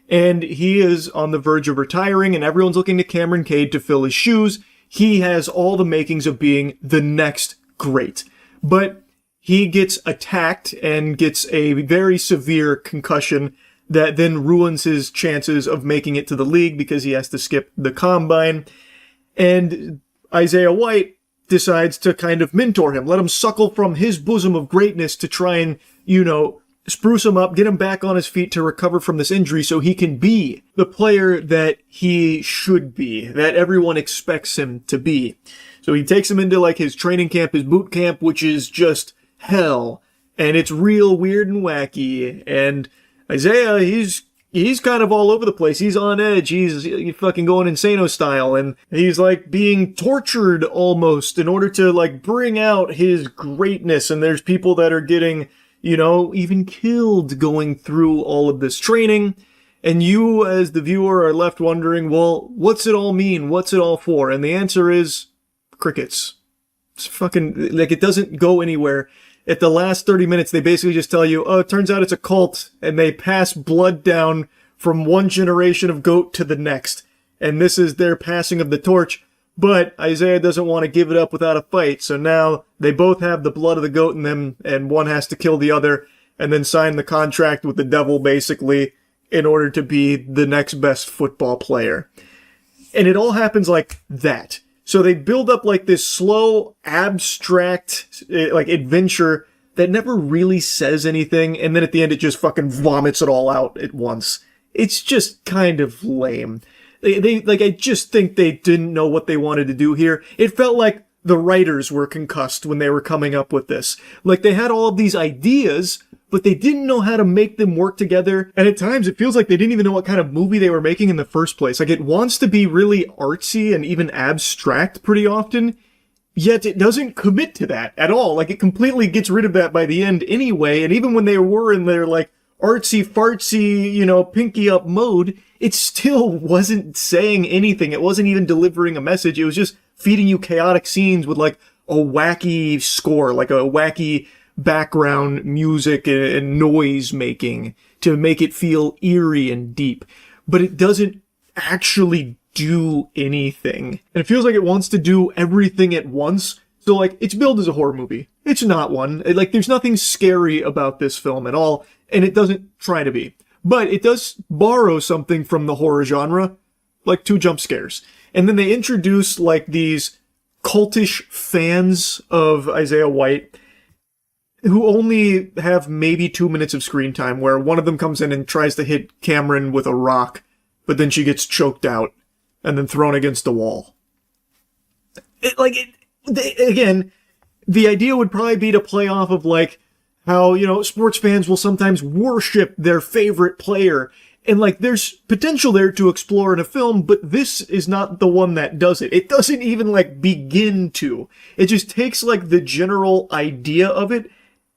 And he is on the verge of retiring, and everyone's looking to Cameron Cade to fill his shoes. He has all the makings of being the next great. But he gets attacked and gets a very severe concussion that then ruins his chances of making it to the league because he has to skip the combine. And Isaiah White decides to kind of mentor him, let him suckle from his bosom of greatness to try and, spruce him up, get him back on his feet to recover from this injury so he can be the player that he should be, that everyone expects him to be. So he takes him into, like, his training camp, his boot camp, which is just hell. And it's real weird and wacky. And Isaiah, he's kind of all over the place. He's on edge. He's fucking going Insano style. And he's, like, being tortured almost in order to, like, bring out his greatness. And there's people that are getting, even killed going through all of this training. And you, as the viewer, are left wondering, well, what's it all mean? What's it all for? And the answer is crickets. It's fucking, like, it doesn't go anywhere. At the last 30 minutes, they basically just tell you, oh, it turns out it's a cult, and they pass blood down from one generation of GOAT to the next. And this is their passing of the torch. But Isaiah doesn't want to give it up without a fight, so now they both have the blood of the GOAT in them, and one has to kill the other, and then sign the contract with the devil, basically, in order to be the next best football player. And it all happens like that. So they build up, like, this slow, abstract, like, adventure that never really says anything, and then at the end it just fucking vomits it all out at once. It's just kind of lame. I just think they didn't know what they wanted to do here. It felt like the writers were concussed when they were coming up with this. Like, they had all of these ideas, but they didn't know how to make them work together. And at times, it feels like they didn't even know what kind of movie they were making in the first place. Like, it wants to be really artsy and even abstract pretty often, yet it doesn't commit to that at all. Like, it completely gets rid of that by the end anyway. And even when they were in their, like, artsy-fartsy, pinky up mode, it still wasn't saying anything. It wasn't even delivering a message. It was just feeding you chaotic scenes with, like, a wacky score, like a wacky background music and noise making to make it feel eerie and deep. But it doesn't actually do anything. And it feels like it wants to do everything at once. So, like, it's billed as a horror movie. It's not one. Like, there's nothing scary about this film at all, and it doesn't try to be. But it does borrow something from the horror genre, like 2 jump scares. And then they introduce, like, these cultish fans of Isaiah White who only have maybe 2 minutes of screen time, where one of them comes in and tries to hit Cameron with a rock, but then she gets choked out and then thrown against the wall. Again, the idea would probably be to play off of, like, how, sports fans will sometimes worship their favorite player. And, like, there's potential there to explore in a film, but this is not the one that does it. It doesn't even, like, begin to. It just takes, like, the general idea of it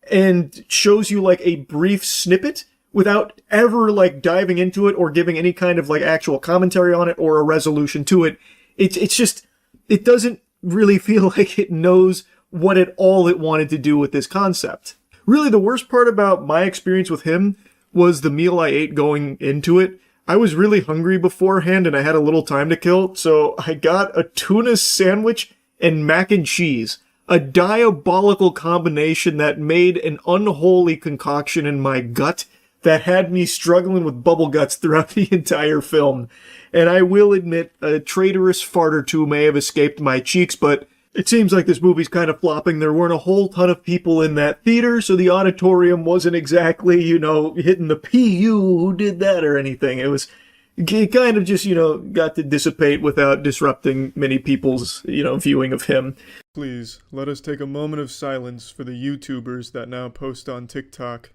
and shows you, like, a brief snippet without ever, like, diving into it or giving any kind of, like, actual commentary on it or a resolution to it. It's just, it doesn't really feel like it knows what it wanted to do with this concept. Really, the worst part about my experience with him was the meal I ate going into it. I was really hungry beforehand and I had a little time to kill, so I got a tuna sandwich and mac and cheese. A diabolical combination that made an unholy concoction in my gut that had me struggling with bubble guts throughout the entire film. And I will admit, a traitorous fart or two may have escaped my cheeks, but it seems like this movie's kind of flopping. There weren't a whole ton of people in that theater, so the auditorium wasn't exactly, hitting the PU who did that or anything. It kind of just, got to dissipate without disrupting many people's, viewing of him.
Please, let us take a moment of silence for the YouTubers that now post on TikTok.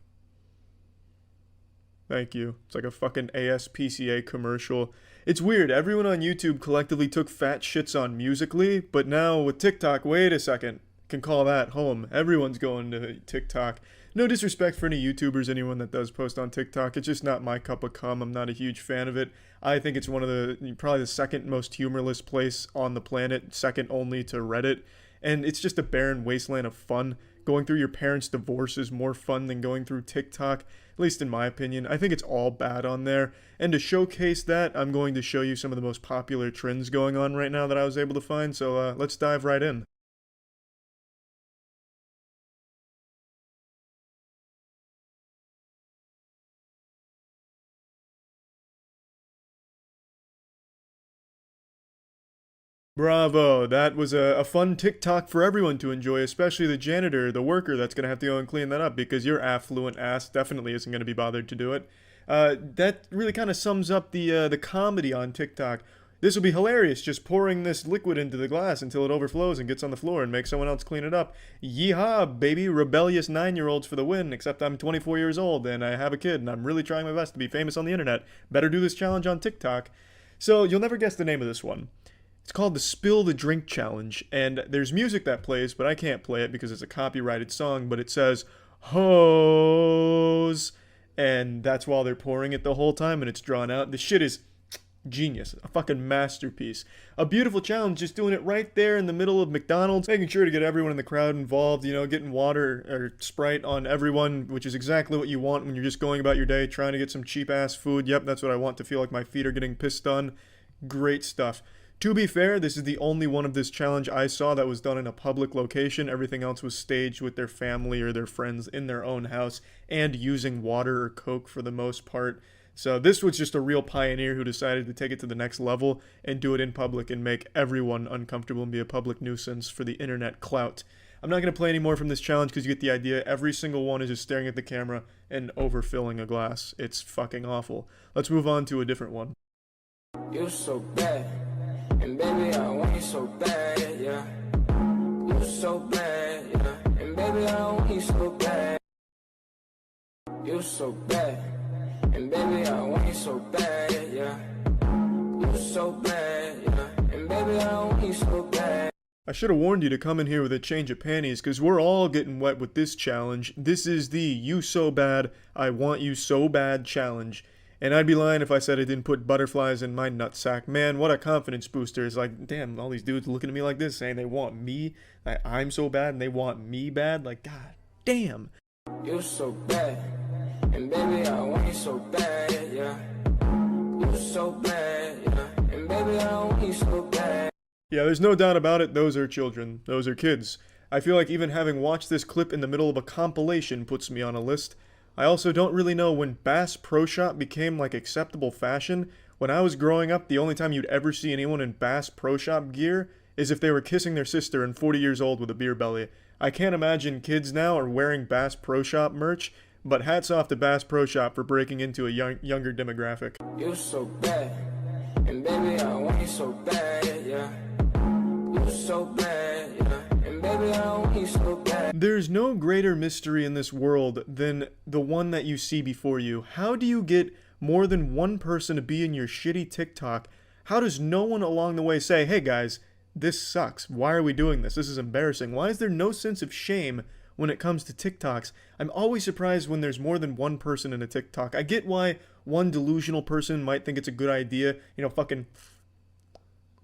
Thank you. It's like a fucking ASPCA commercial. It's weird, everyone on YouTube collectively took fat shits on Musical.ly, but now with TikTok, wait a second, can call that home. Everyone's going to TikTok. No disrespect for any YouTubers, anyone that does post on TikTok, it's just not my cup of cum. I'm not a huge fan of it. I think it's probably the second most humorless place on the planet, second only to Reddit, and it's just a barren wasteland of fun. Going through your parents' divorce is more fun than going through TikTok, at least in my opinion. I think it's all bad on there. And to showcase that, I'm going to show you some of the most popular trends going on right now that I was able to find, so let's dive right in. Bravo, that was a fun TikTok for everyone to enjoy, especially the janitor, the worker that's going to have to go and clean that up because your affluent ass definitely isn't going to be bothered to do it. That really kind of sums up the comedy on TikTok. This will be hilarious, just pouring this liquid into the glass until it overflows and gets on the floor and makes someone else clean it up. Yeehaw, baby, rebellious 9-year-olds for the win, except I'm 24 years old and I have a kid and I'm really trying my best to be famous on the internet. Better do this challenge on TikTok. So you'll never guess the name of this one. It's called the Spill the Drink Challenge, and there's music that plays, but I can't play it because it's a copyrighted song, but it says, hose, and that's while they're pouring it the whole time, and it's drawn out. The shit is genius, a fucking masterpiece. A beautiful challenge, just doing it right there in the middle of McDonald's, making sure to get everyone in the crowd involved, getting water or Sprite on everyone, which is exactly what you want when you're just going about your day, trying to get some cheap-ass food. Yep, that's what I want, to feel like my feet are getting pissed on. Great stuff. To be fair, this is the only one of this challenge I saw that was done in a public location. Everything else was staged with their family or their friends in their own house and using water or Coke for the most part. So this was just a real pioneer who decided to take it to the next level and do it in public and make everyone uncomfortable and be a public nuisance for the internet clout. I'm not going to play any more from this challenge because you get the idea. Every single one is just staring at the camera and overfilling a glass. It's fucking awful. Let's move on to a different one.
You're so bad. And baby, I want you so bad, yeah. You're so bad, yeah. And baby, I want you so bad. You're so bad. And baby, I want you so bad, yeah. You're so bad, yeah. And baby, I want you so bad.
I should have warned you to come in here with a change of panties, because we're all getting wet with this challenge. This is the You So Bad, I Want You So Bad challenge. And I'd be lying if I said I didn't put butterflies in my nutsack. Man, what a confidence booster. It's like, damn, all these dudes looking at me like this, saying they want me, like I'm so bad, and they want me bad. Like, god damn.
You're so bad. And baby, I want you so bad, yeah. You're so bad, yeah. And baby, I want you so bad.
Yeah, there's no doubt about it, those are children. Those are kids. I feel like even having watched this clip in the middle of a compilation puts me on a list. I also don't really know when Bass Pro Shop became like acceptable fashion. When I was growing up, the only time you'd ever see anyone in Bass Pro Shop gear is if they were kissing their sister and 40 years old with a beer belly. I can't imagine kids now are wearing Bass Pro Shop merch, but hats off to Bass Pro Shop for breaking into a younger demographic.
You're so bad. And baby, I want you so bad, yeah. You're so bad, yeah. And baby, I want you so bad.
There's no greater mystery in this world than the one that you see before you. How do you get more than one person to be in your shitty TikTok? How does no one along the way say, hey guys, this sucks. Why are we doing this? This is embarrassing. Why is there no sense of shame when it comes to TikToks? I'm always surprised when there's more than one person in a TikTok. I get why one delusional person might think it's a good idea, fucking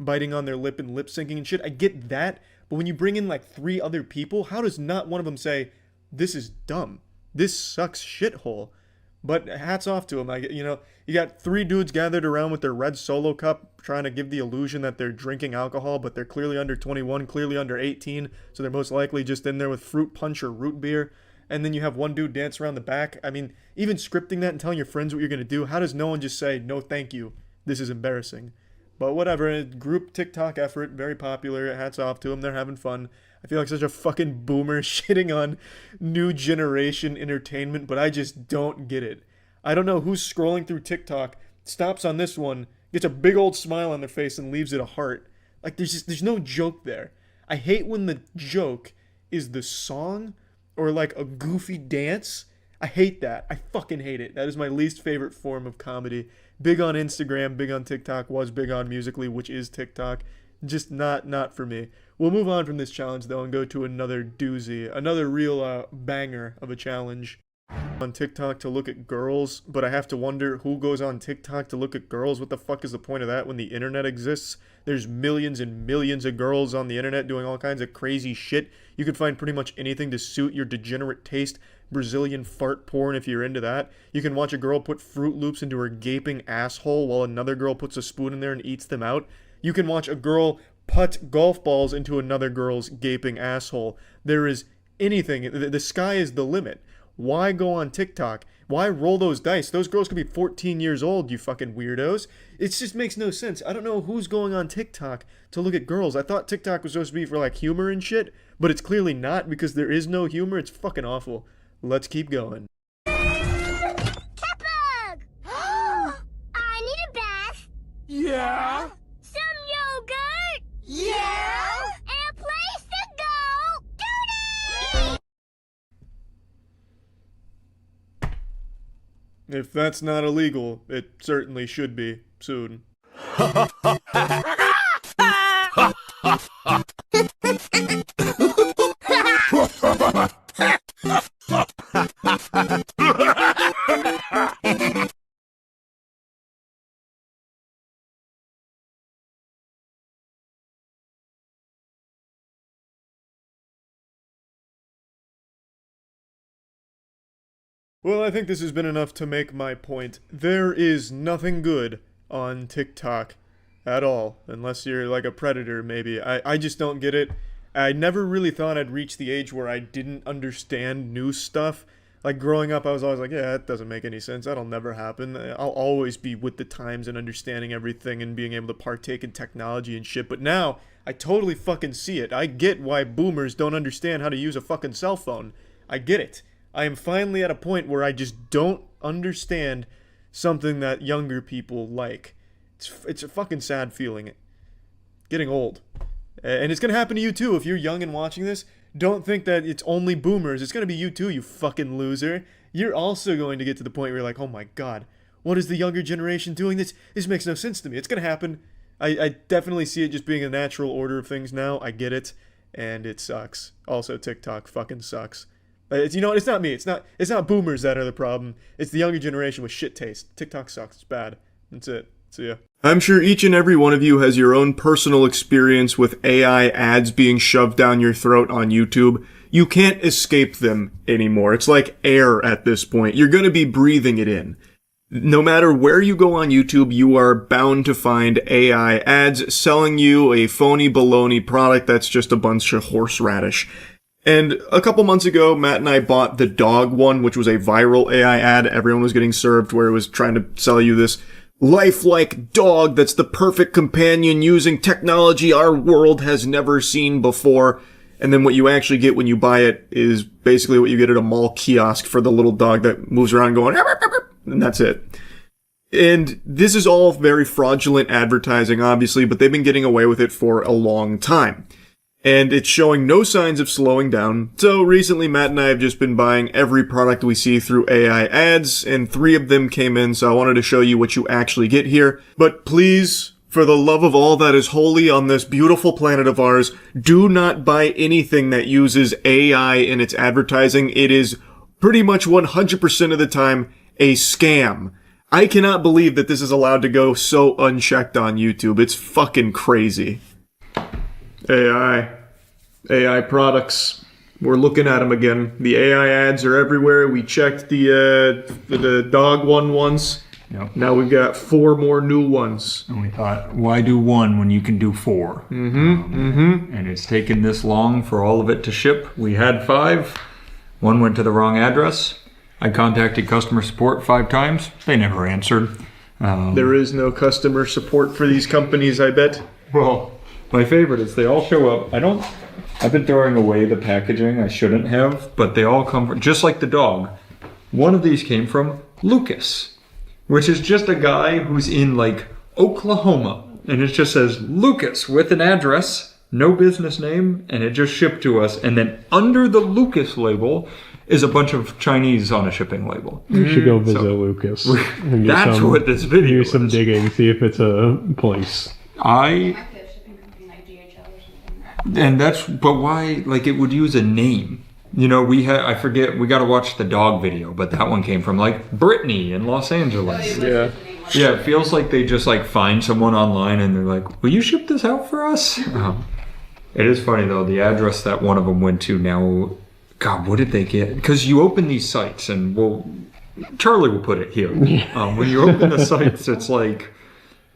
biting on their lip and lip syncing and shit. I get that. But when you bring in like 3 other people, how does not one of them say, this is dumb? This sucks shithole. But hats off to them. You got 3 dudes gathered around with their red Solo cup trying to give the illusion that they're drinking alcohol, but they're clearly under 21, clearly under 18, so they're most likely just in there with fruit punch or root beer. And then you have one dude dance around the back. I mean, even scripting that and telling your friends what you're going to do, how does no one just say, no thank you, this is embarrassing? But whatever, group TikTok effort, very popular, hats off to them, they're having fun. I feel like such a fucking boomer shitting on new generation entertainment, but I just don't get it. I don't know who's scrolling through TikTok, stops on this one, gets a big old smile on their face and leaves it a heart. Like, there's no joke there. I hate when the joke is the song or like a goofy dance. I hate that. I fucking hate it. That is my least favorite form of comedy. Big on Instagram, big on TikTok, was big on Musical.ly, which is TikTok. Just not for me. We'll move on from this challenge, though, and go to another doozy. Another real banger of a challenge. On TikTok to look at girls, but I have to wonder who goes on TikTok to look at girls. What the fuck is the point of that when the internet exists? There's millions and millions of girls on the internet doing all kinds of crazy shit. You can find pretty much anything to suit your degenerate taste. Brazilian fart porn if you're into that. You can watch a girl put Fruit Loops into her gaping asshole while another girl puts a spoon in there and eats them out. You can watch a girl putt golf balls into another girl's gaping asshole. There is anything. The sky is the limit. Why go on TikTok? Why roll those dice? Those girls could be 14 years old, you fucking weirdos. It just makes no sense. I don't know who's going on TikTok to look at girls. I thought TikTok was supposed to be for like humor and shit, but it's clearly not because there is no humor. It's fucking awful. Let's keep going.
Catbug! I need a bath.
Yeah?
Some yogurt.
Yeah?
And a place to go. Duty!
If that's not illegal, it certainly should be soon. Well, I think this has been enough to make my point. There is nothing good on TikTok at all, unless you're like a predator, maybe. I just don't get it. I never really thought I'd reach the age where I didn't understand new stuff. Like, growing up, I was always like, yeah, that doesn't make any sense. That'll never happen. I'll always be with the times and understanding everything and being able to partake in technology and shit. But now, I totally fucking see it. I get why boomers don't understand how to use a fucking cell phone. I get it. I am finally at a point where I just don't understand something that younger people like. It's a fucking sad feeling. Getting old. And it's gonna happen to you too if you're young and watching this. Don't think that it's only boomers. It's gonna be you too, you fucking loser. You're also going to get to the point where you're like, oh my god, what is the younger generation doing? This makes no sense to me. It's gonna happen. I definitely see it just being a natural order of things now. I get it. And it sucks. Also, TikTok fucking sucks. It's not me. It's not boomers that are the problem. It's the younger generation with shit taste. TikTok sucks. It's bad. That's it. See ya. I'm sure each and every one of you has your own personal experience with AI ads being shoved down your throat on YouTube. You can't escape them anymore. It's like air at this point. You're going to be breathing it in. No matter where you go on YouTube, you are bound to find AI ads selling you a phony baloney product that's just a bunch of horseradish. And a couple months ago, Matt and I bought the dog one, which was a viral AI ad everyone was getting served, where it was trying to sell you this lifelike dog that's the perfect companion using technology our world has never seen before. And then what you actually get when you buy it is basically what you get at a mall kiosk for the little dog that moves around going, and that's it. And this is all very fraudulent advertising, obviously, but they've been getting away with it for a long time. And it's showing no signs of slowing down. So recently, Matt and I have just been buying every product we see through AI ads, and 3 of them came in, so I wanted to show you what you actually get here. But please, for the love of all that is holy on this beautiful planet of ours, do not buy anything that uses AI in its advertising. It is pretty much 100% of the time a scam.
I cannot believe that this is allowed to go so unchecked on YouTube. It's fucking crazy. AI products. We're looking at them again. The AI ads are everywhere. We checked the dog one once.
Yep.
Now we've got 4 more new ones.
And we thought, why do 1 when you can do 4? And it's taken this long for all of it to ship. We had 5. 1 went to the wrong address. I contacted customer support 5 times. They never answered.
There is no customer support for these companies, I bet.
Well, my favorite is they all show up. I've been throwing away the packaging. I shouldn't have, but they all come from, just like the dog. One of these came from Lucas, which is just a guy who's in like Oklahoma. And it just says Lucas with an address, no business name, and it just shipped to us. And then under the Lucas label is a bunch of Chinese on a shipping label.
You should go visit Lucas. And
That's what this video
do some digging, see if it's a place.
But why, like, it would use a name. You know, I forget, we got to watch the dog video, but that one came from, like, Brittany in Los Angeles.
Yeah.
Yeah, it feels like they just, like, find someone online and they're like, will you ship this out for us? It is funny, though, the address that one of them went to now, God, what did they get? Because you open these sites, and Charlie will put it here. When you open the sites, it's like,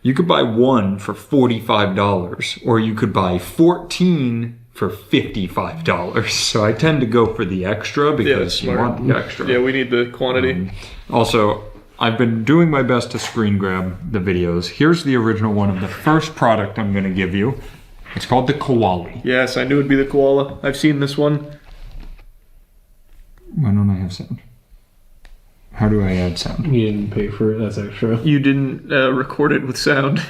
you could buy 1 for $45, or you could buy 14 for $55. So I tend to go for the extra because you want the extra.
Yeah, we need the quantity.
Also, I've been doing my best to screen grab the videos. Here's the original one of the first product I'm going to give you. It's called the Koala.
Yes, I knew it'd be the koala. I've seen this one.
Why don't I have sound? How do I add sound?
You didn't pay for it, that's extra.
You didn't record it with sound.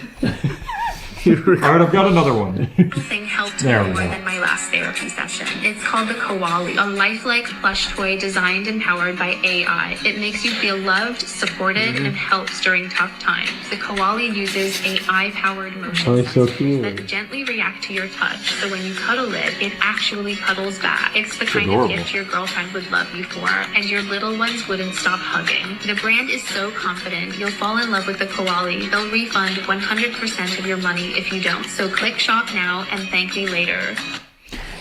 Alright, I've got another one.
Thing helped me more than my last therapy session. It's called the Koala, a lifelike plush toy designed and powered by AI. It makes you feel loved, supported, and helps during tough times. The Koala uses AI-powered motion sensors that gently react to your touch, so when you cuddle it, it actually cuddles back. It's the kind of gift your girlfriend would love you for, and your little ones wouldn't stop hugging. The brand is so confident you'll fall in love with the Koala. They'll refund 100% of your money if you don't. So click shop now and thank me later.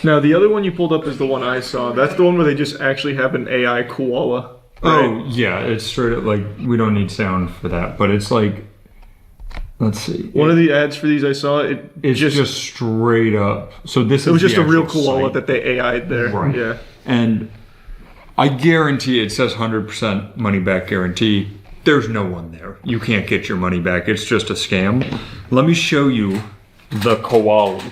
Now, the other one you pulled up is the one I saw. That's the one where they just actually have an AI koala. Right?
Oh, yeah, it's straight up like, we don't need sound for that, but it's like, let's see.
One of the ads for these I saw,
it's just straight up. So this
it was
is
just a real koala
site.
that they AI'd there.
Right.
Yeah.
And I guarantee it says 100% money back guarantee. There's no one there. You can't get your money back. It's just a scam. Let me show you the koala.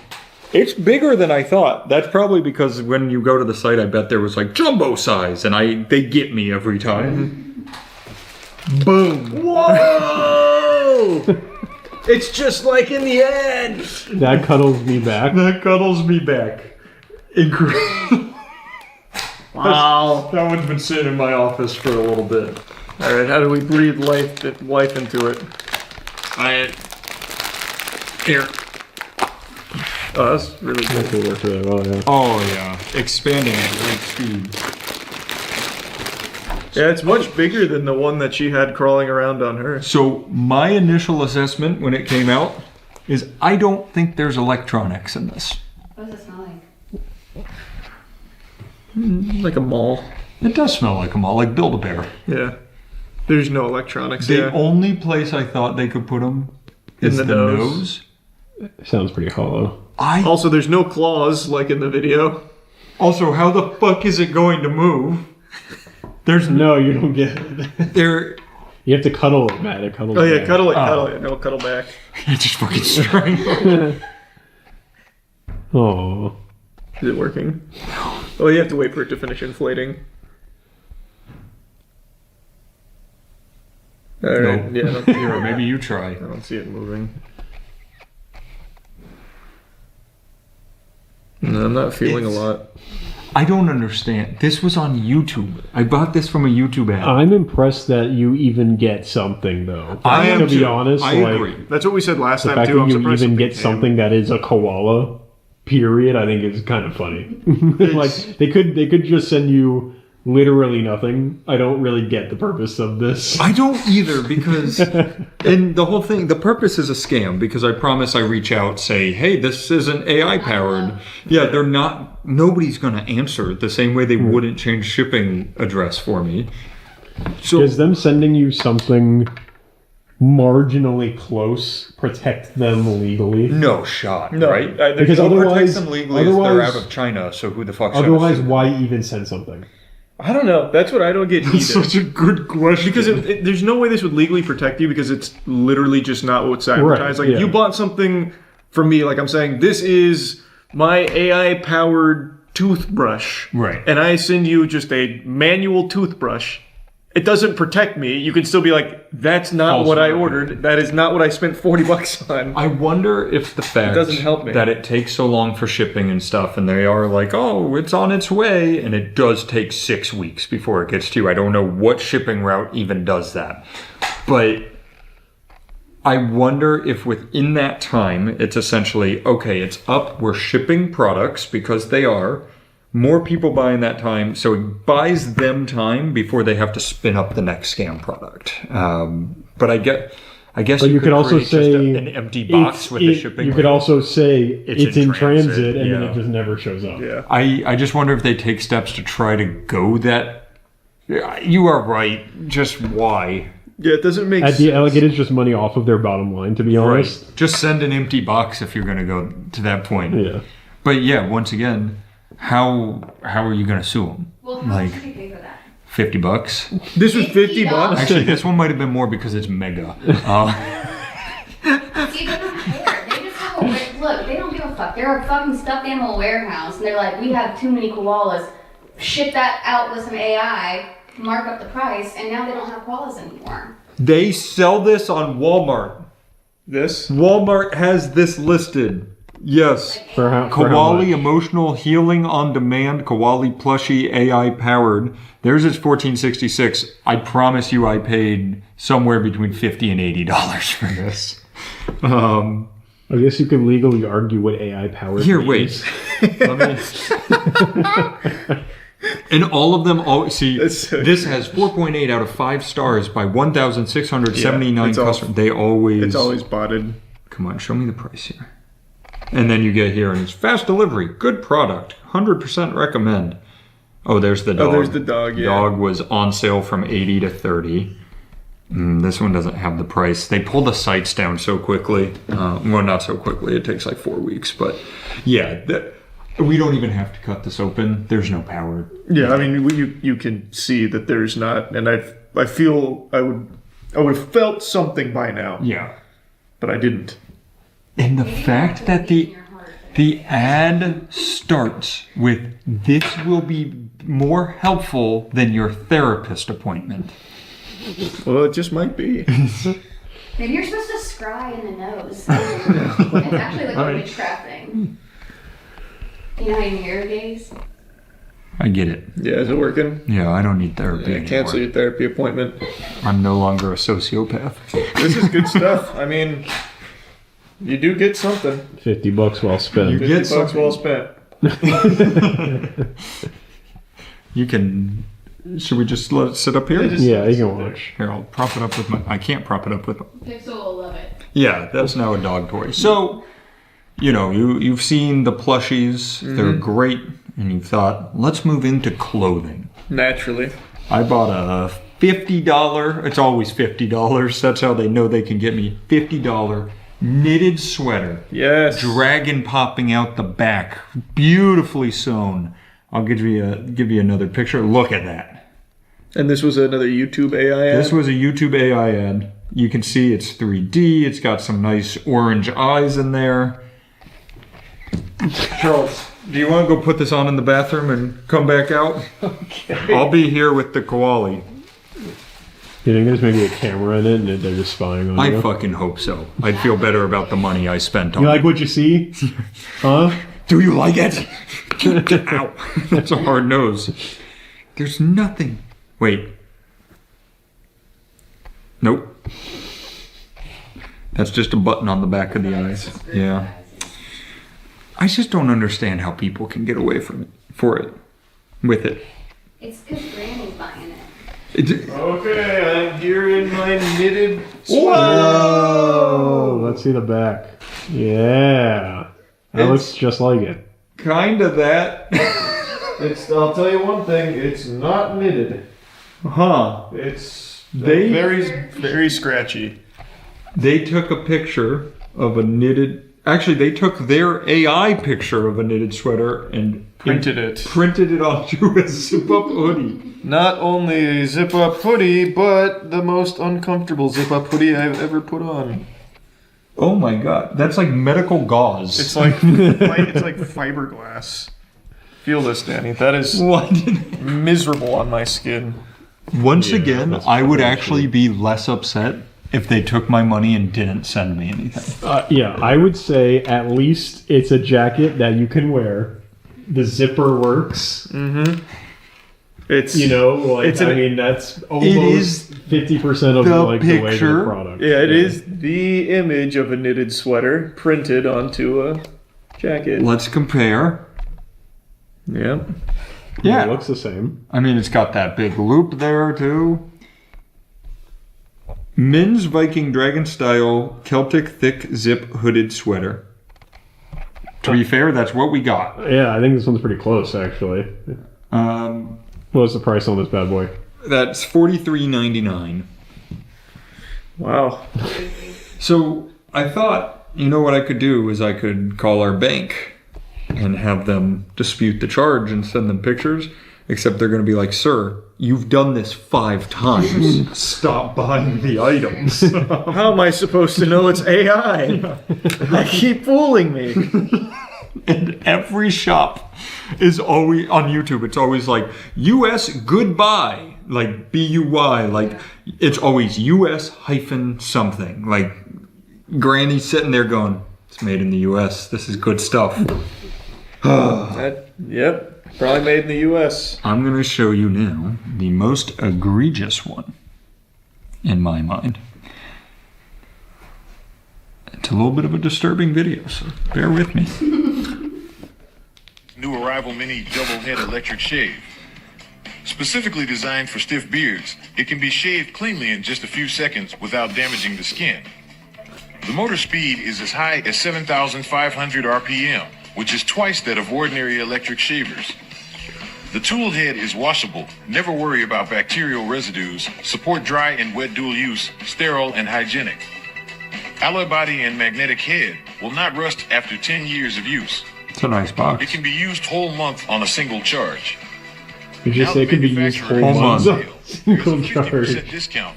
It's bigger than I thought. That's probably because when you go to the site, I bet there was like jumbo size, and they get me every time.
Boom. Whoa! It's just like in the ad.
That cuddles me back.
That cuddles me back. Incredible. Wow. That one's been sitting in my office for a little bit.
Alright, how do we breathe life into it?
Here.
Oh, that's really good.
That worked really well, yeah.
Oh, yeah. Expanding at great speed.
Yeah, it's much bigger than the one that she had crawling around on her.
So, my initial assessment when it came out is I don't think there's electronics in this.
What does it smell like?
Like a mall.
It does smell like a mall, like Build-A-Bear.
Yeah. There's no electronics.
The only place I thought they could put them is the nose.
Sounds pretty hollow.
Also, there's no claws like in the video.
Also, how the fuck is it going to move? There's
no, you don't get it. You have to cuddle it, Matt. It cuddles
Oh yeah,
back.
cuddle it. No, cuddle back.
Just fucking strangle.
Oh.
Is it working? Oh, you have to wait for it to finish inflating. Alright,
No.
yeah.
Here, maybe you try.
I don't see it moving. No, I'm not feeling a lot.
I don't understand. This was on YouTube. I bought this from a YouTube ad.
I'm impressed that you even get something, though.
I am
to be
too.
honest.
I
like,
agree.
That's what we said last
the
time
fact
too.
that
I'm
you
surprised
even
something
get something that is a koala, period, I think is kind of funny. Like they could just send you literally nothing. I don't really get the purpose of this.
I don't either, because and the whole thing, the purpose is a scam, because I promise I reach out, say, hey, this isn't AI powered. Yeah, they're not, nobody's going to answer the same way they wouldn't change shipping address for me. So
Does them sending you something marginally close protect them legally?
No shot,
No,
right?
Because
what
otherwise,
protects them legally is they're out of China, so who the fuck's gonna
otherwise,
sue them?
why even send something?
I don't know. That's what I don't get either.
That's such a good question.
Because there's no way this would legally protect you, because it's literally just not what's advertised.
Right,
Like,
yeah.
you bought something from me, like I'm saying, this is my AI-powered toothbrush.
Right.
And I send you just a manual toothbrush. It doesn't protect me. You can still be like, that's not
False
what I
market.
ordered. That is not what I spent $40 on.
I wonder if the fact
doesn't help me.
that it takes so long for shipping and stuff, and they are like, oh, it's on its way, and it does take 6 weeks before it gets to you. I don't know what shipping route even does that. But I wonder if within that time, it's essentially, okay, it's up, we're shipping products, because they are. More people buy in that time, so it buys them time before they have to spin up the next scam product. But I guess
But you could also
create just
say
an empty box with the shipping.
You could also say it's in transit, and
yeah.
then it just never shows up.
Yeah.
I just wonder if they take steps to try to go that. You are right. Just why?
Yeah, it doesn't make
At
sense.
the like, it is just money off of their bottom line, to be honest.
Right. Just send an empty box if you're going to go to that point.
Yeah.
But yeah, once again, how are you going to sue them?
Well, how much did you pay for that?
$50.
This was $50?
Actually, this one might have been more because it's mega.
See, they don't care. They just have a look. They don't give a fuck. They're a fucking stuffed animal warehouse, and they're like, we have too many koalas. Ship that out with some AI, mark up the price, and now they don't have koalas anymore.
They sell this on Walmart.
This?
Walmart has this listed. Yes.
For how
Koali
much?
Emotional Healing on Demand, Koali Plushie AI powered. Theirs is $14.66. I promise you I paid somewhere between $50 and $80 for this.
I guess you could legally argue what AI powered.
Here,
means.
wait. And all of them, this has 4.8 out of 5 stars by 1,679 customers.
It's always botted.
Come on, show me the price here. And then you get here, and it's fast delivery, good product, 100% recommend. Oh, there's the dog.
Oh, there's the dog, yeah.
Dog was on sale from 80 to 30. This one doesn't have the price. They pull the sites down so quickly. Well, not so quickly. It takes like 4 weeks. But yeah, we don't even have to cut this open. There's no power.
Yeah, I mean, you can see that there's not, and I feel I would have felt something by now.
Yeah.
But I didn't.
And the fact that the ad starts with, this will be more helpful than your therapist appointment.
Well, it just might be.
Maybe you're supposed to scry in the nose. It's actually like a witchcraft thing. You know how you hear gaze?
I get it.
Yeah, is it working?
Yeah, I don't need therapy anymore.
Cancel your therapy appointment.
I'm no longer a sociopath.
This is good stuff. I mean, you do get something.
$50 well spent.
You get $50 well spent.
You can. Should we just let it sit up here?
Yeah, you can watch.
Here, I'll prop it up with my. I can't prop it up with.
Pixel will love it.
Yeah, that's now a dog toy. So, you've seen the plushies. They're great, and you thought, let's move into clothing.
Naturally.
I bought a $50. It's always $50. That's how they know they can get me. $50 knitted sweater.
Yes.
Dragon popping out the back, beautifully sewn. I'll give you another picture. Look at that.
And this was another YouTube AI ad?
This was a YouTube AI ad. You can see it's 3D. It's got some nice orange eyes in there. Charles, do you want to go put this on in the bathroom and come back out?
Okay.
I'll be here with the koali.
You think there's maybe a camera in it and they're just spying on you?
I fucking hope so. I'd feel better about the money I spent on
You
it.
like what you see? Huh?
Do you like it? Ow. That's a hard nose. There's nothing. Wait. Nope. That's just a button on the back of the eyes. Yeah. I just don't understand how people can get away from it, with it.
It's because
Okay, I'm here in my knitted sweater.
Whoa! Let's see the back. Yeah. That looks just like it.
Kinda that.
I'll tell you one thing, it's not knitted.
Huh.
It's very scratchy.
They took a picture of a knitted... Actually, they took their AI picture of a knitted sweater and...
Printed it
onto a zip-up hoodie.
Not only a zip-up hoodie, but the most uncomfortable zip-up hoodie I've ever put on.
Oh my god, that's like medical gauze.
It's like fiberglass. Feel this, Danny. That is miserable on my skin.
Once again, I would actually be less upset if they took my money and didn't send me anything.
Yeah, I would say at least it's a jacket that you can wear. The zipper works.
Mm-hmm. It's
that's almost 50% of the way the product.
Yeah, it is the image of a knitted sweater printed onto a jacket.
Let's compare.
Yeah.
Yeah.
It looks the same.
I mean, it's got that big loop there too. Men's Viking Dragon style Celtic thick zip hooded sweater. To be fair, that's what we got.
Yeah, I think this one's pretty close, actually. What's the price on this bad boy?
That's $43.99.
Wow.
So I thought, you know what I could do is I could call our bank and have them dispute the charge and send them pictures. Except they're going to be like, sir, you've done this 5 times. Stop buying the items.
How am I supposed to know it's AI? I keep fooling me.
And every shop is always on YouTube. It's always like US goodbye, like BUY, like it's always US hyphen something. Like Granny's sitting there going, "It's made in the US. This is good stuff."
Yep. Probably made in the U.S.
I'm going to show you now the most egregious one, in my mind. It's a little bit of a disturbing video, so bear with me.
New Arrival Mini Double Head Electric Shave. Specifically designed for stiff beards, it can be shaved cleanly in just a few seconds without damaging the skin. The motor speed is as high as 7,500 RPM, which is twice that of ordinary electric shavers. The tool head is washable, never worry about bacterial residues, support dry and wet dual use, sterile and hygienic. Alloy body and magnetic head will not rust after 10 years of use.
It's a nice box.
It can be used whole month on a single charge.
You just say it can be used whole month. Single charge.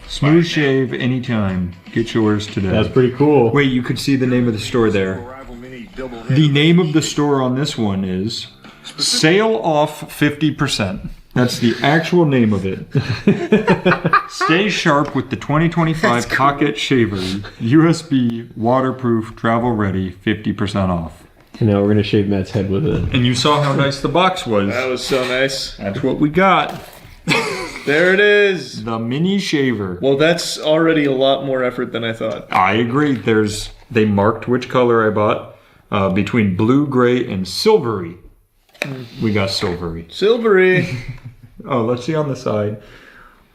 Smooth shave anytime. Get yours today.
That's pretty cool.
Wait, you could see the name of the store there. The name of the store on this one is Sale Off 50%. That's the actual name of it. Stay sharp with the 2025 Pocket Shaver. USB, waterproof, travel ready, 50% off.
And now we're going to shave Matt's head with it.
And you saw how nice the box was.
That was so nice.
That's what we got.
There it is.
The mini shaver.
Well, that's already a lot more effort than I thought.
I agree. They marked which color I bought. Between blue, gray, and silvery. We got silvery.
Silvery.
Oh, let's see on the side.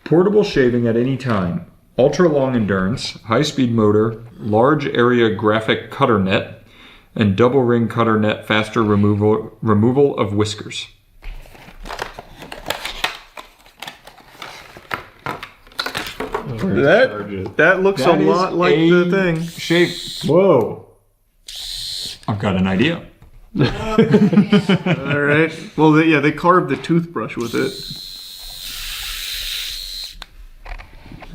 Portable shaving at any time. Ultra long endurance. High-speed motor. Large area graphic cutter net. And double ring cutter net faster removal of whiskers.
That looks a lot like the thing.
Shave.
Whoa.
I've got an idea.
All right. Well, they carved the toothbrush with it.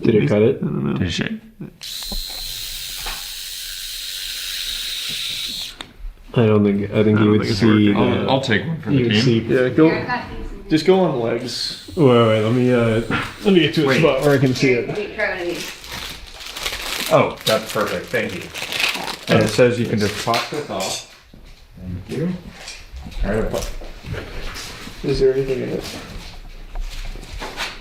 Did it cut it?
I don't know.
Did it shave?
I think you would see.
I'll take one for the team.
See,
yeah, just go on legs.
Wait, let me get to a spot where I can see it.
Oh, that's perfect. Thank you. And it says you can just pop this off. Thank you. All right.
Is there anything in it?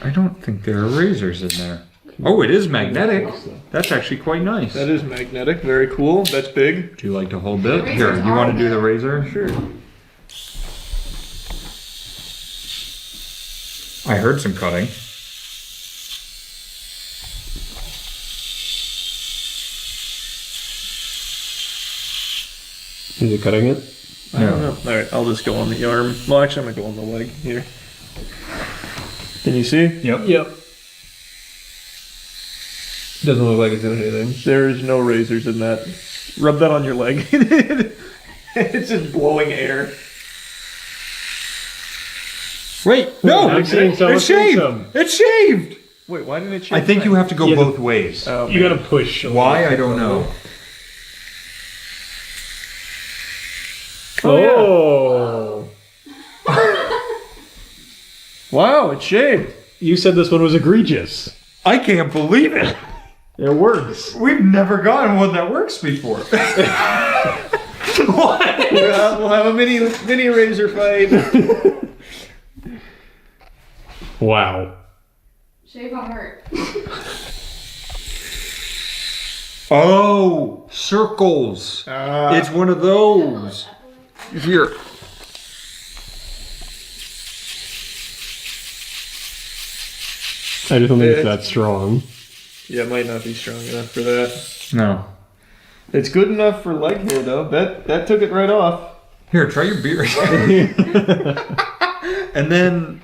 I don't think there are razors in there. Oh, it is magnetic. That's actually quite nice.
That is magnetic. Very cool. That's big.
Would you like to hold it? Here, you want to do the razor?
Sure.
I heard some cutting.
Is it cutting it?
I don't know. All right, I'll just go on the arm. Well, actually, I'm gonna go on the leg here. Can you see?
Yep. Doesn't look like it's doing anything.
There's no razors in that. Rub that on your leg. It's just blowing air.
Wait, no!
I'm seeing some.
It's shaved! It's shaved!
Wait, why didn't it shave?
I think you have to go
Yeah,
both ways.
You gotta push.
Why? I don't know.
Oh.
Wow, it's shaved.
You said this one was egregious.
I can't believe it.
It works.
We've never gotten one that works before. What?
We'll have a mini razor fight.
Wow.
Shave on hurt.
Oh, circles. It's one of those. Here.
I just don't think it's that strong.
Yeah, it might not be strong enough for that.
No.
It's good enough for leg hair, though. That took it right off.
Here, try your beard. And then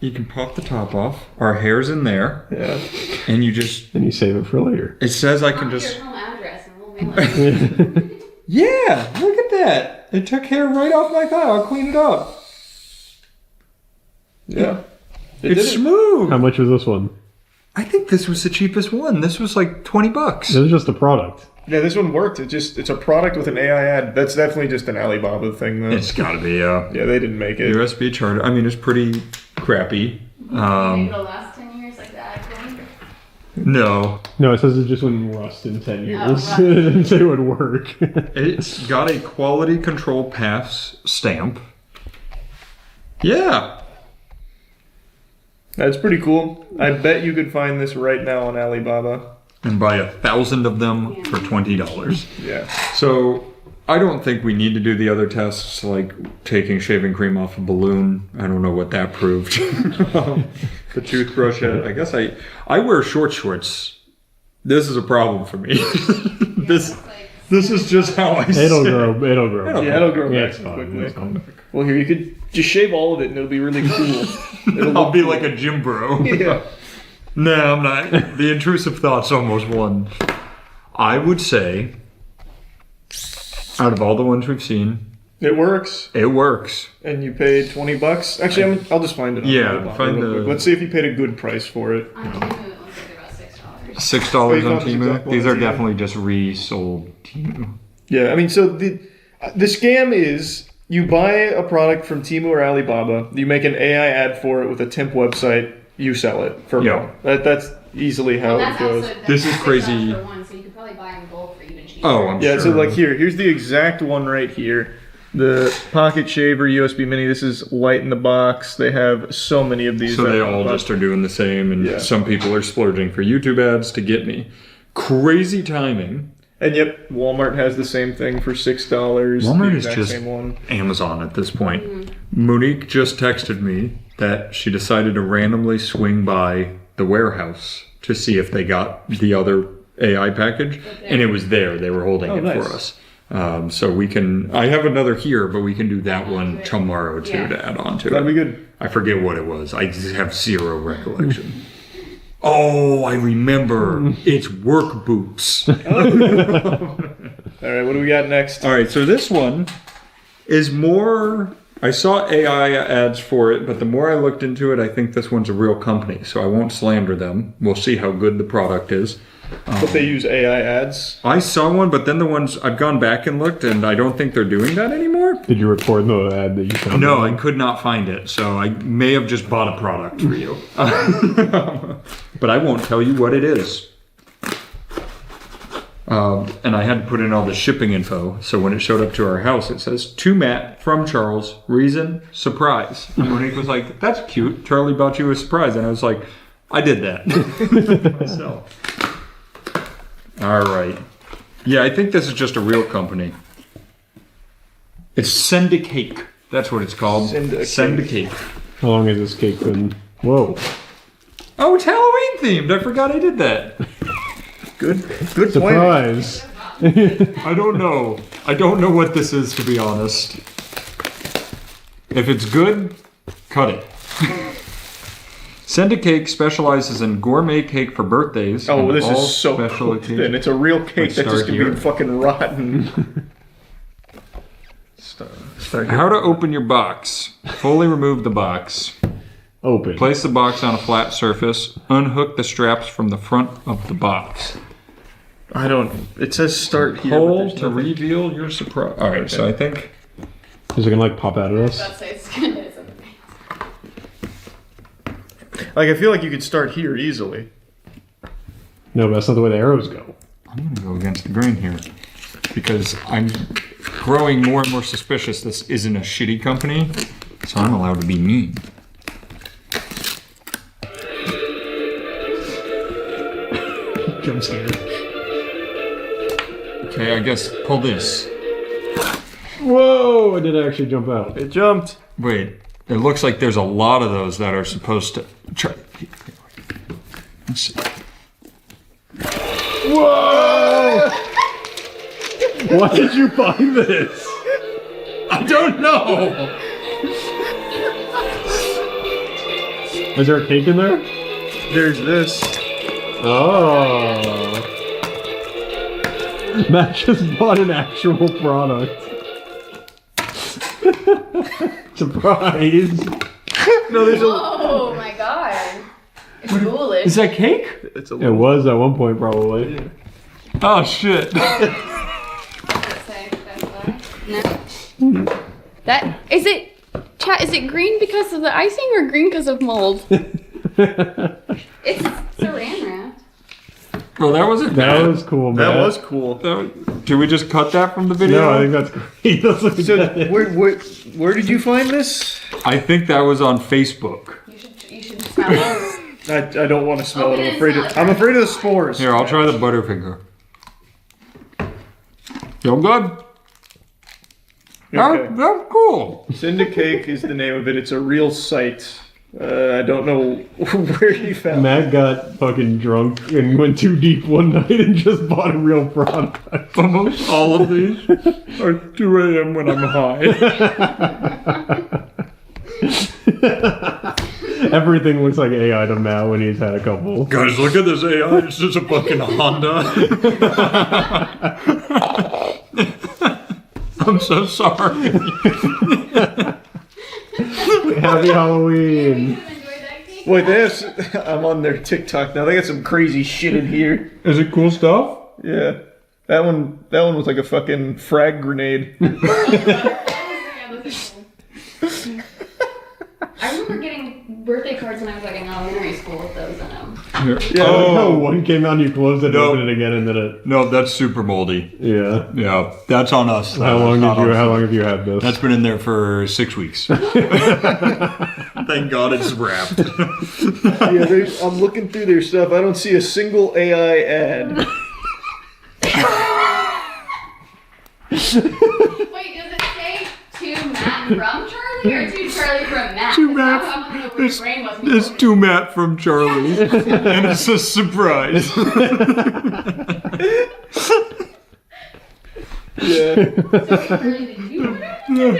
you can pop the top off. Our hair's in there.
Yeah.
And you just...
And you save it for later.
It says I can just...
Your home address and we'll mail it.
Yeah, look at that. It took hair right off my thigh. I'll clean it up.
Yeah.
It's smooth.
How much was this one?
I think this was the cheapest one. This was like $20.
This is just a product.
Yeah, this one worked. It's a product with an AI ad. That's definitely just an Alibaba thing, though.
It's gotta be, yeah.
Yeah, they didn't make it.
USB charger. I mean, it's pretty crappy.
Maybe it'll last 10 years like that.
No.
No, it says it just wouldn't rust in 10 years.
right.
It didn't say it would work.
It's got a quality control pass stamp. Yeah.
That's pretty cool. I bet you could find this right now on Alibaba.
And buy 1,000 of them for $20.
Yeah.
So I don't think we need to do the other tests, like taking shaving cream off a balloon. I don't know what that proved. The toothbrush. I guess I wear shorts. This is a problem for me. This is just how I sit.
It'll grow.
Yeah, it'll grow
Yeah,
back
it's fine.
quickly.
It's fine.
Well, here, you could just shave all of it and it'll be really cool.
I'll be like a gym bro.
Yeah.
No, I'm not. The intrusive thoughts almost won. I would say, out of all the ones we've seen,
It works.
it works.
And you paid $20. Actually, I'll just find it. On
Yeah,
Alibaba
find
real
the-
quick. Let's see if you paid a good price for it.
On Temu, it looks like about $6.
$6
Oh, you
on
found the
Temu.
exact one
These
on
are
Temu.
definitely just resold Temu.
Yeah, I mean, so the scam is you buy a product from Temu or Alibaba, you make an AI ad for it with a temp website, you sell it for
Yeah.
more. That's easily how it goes.
This is crazy.
For one, so you could probably buy in bulk for even cheaper.
Oh, I'm
Yeah,
sure.
so like here's the exact one right here. The pocket shaver USB mini. This is white in the box. They have so many of these.
So they
right
all
now.
just are doing the same, and
Yeah.
some people are splurging for YouTube ads to get me. Crazy timing.
And yep, Walmart has the same thing for $6.
Walmart
the
is
exact
just
same one.
Amazon at this point. Monique just texted me that she decided to randomly swing by the warehouse to see if they got the other AI package, and it was there. They were holding it
nice.
for us. So we can, I have another here, but we can do that one tomorrow too to add on to it.
That'd be good.
I forget what it was. I just have zero recollection. Oh, I remember. It's work boots.
All right, what do we got next?
All right, so this one is more. I saw AI ads for it, but the more I looked into it, I think this one's a real company, so I won't slander them. We'll see how good the product is.
But they use AI ads.
I saw one, but then the ones I've gone back and looked, and I don't think they're doing that anymore.
Did you record the ad that you found?
No, I could not find it, so I may have just bought a product for you. But I won't tell you what it is. And I had to put in all the shipping info, so when it showed up to our house, it says, "To Matt, from Charles, reason, surprise." And Monique was like, "That's cute. Charlie bought you a surprise." And I was like, "I did that." So, all right. Yeah, I think this is just a real company. It's Send a Cake. That's what it's called. Send a Cake.
How long has this cake been? Whoa.
Oh, it's Halloween themed. I forgot I did that.
Good
Surprise.
I don't know. I don't know what this is, to be honest. If it's good, cut it. Send a Cake specializes in gourmet cake for birthdays.
Oh,
and
this
all
is so
special
cool.
occasions.
And it's a real cake
Let's
that's just
start
gonna be
here.
fucking rotten. Start
How to open your box. Fully remove the box.
Open.
Place the box on a flat surface. Unhook the straps from the front of the box.
I don't. It says start here.
Hold to reveal your surprise. All right, so I think.
Is it gonna like pop out at us?
Like I feel like you could start here easily.
No, but that's not the way the arrows go.
I'm gonna go against the grain here because I'm growing more and more suspicious this isn't a shitty company, so I'm allowed to be mean.
Jump scare.
Okay, I guess pull this.
Whoa! It did actually jump out.
It jumped.
Wait, it looks like there's a lot of those that are supposed to. Let's see.
Whoa! Why did you find this?
I don't know.
Is there a cake in there?
There's this.
Oh. Matt just bought an actual product. Surprise.
No, there's a.
Oh my god. It's foolish.
Is that cake?
It's a
It was at one point, probably.
Yeah.
Oh shit.
No. That is it. Chat. Is it green because of the icing or green because of mold? It's saran wrap.
Well, that wasn't
That
bad.
was cool, man.
That was cool.
Did we just cut that from the video?
No, I think that's great. That's like
So where did you find this?
I think that was on Facebook.
You should smell it.
I don't want to smell
Open
it.
it
I'm
and
afraid.
smell
Of,
it
I'm
first.
afraid of the spores.
Here, I'll try the Butterfinger. Feel good?
Okay.
That's cool.
Send a Cake is the name of it. It's a real site. I don't know where he found it.
Matt got fucking drunk and went too deep one night and just bought a real product.
Almost all of these are 2 a.m. when I'm high.
Everything looks like AI to Matt when he's had a couple.
Guys, look at this AI. It's just a fucking Honda. I'm so sorry.
Happy Halloween.
Wait, I'm on their TikTok now. They got some crazy shit in here.
Is it cool stuff?
Yeah. That one was like a fucking frag grenade.
I remember getting birthday cards when I was like in elementary school with those in them.
Yeah, oh, one came out and you closed it,
No.
opened it again, and then it.
No, that's super moldy.
Yeah.
Yeah, that's on us.
How long have you had this?
That's been in there for 6 weeks. Thank God it's wrapped.
Yeah, I'm looking through their stuff. I don't see a single AI ad.
Wait, does it say to Matt from Charlie or to Charlie from Matt?
To
'Cause
Matt.
now I want to know where your brain was
It's
before.
to Matt from Charlie. And it's a surprise.
Yeah.
No,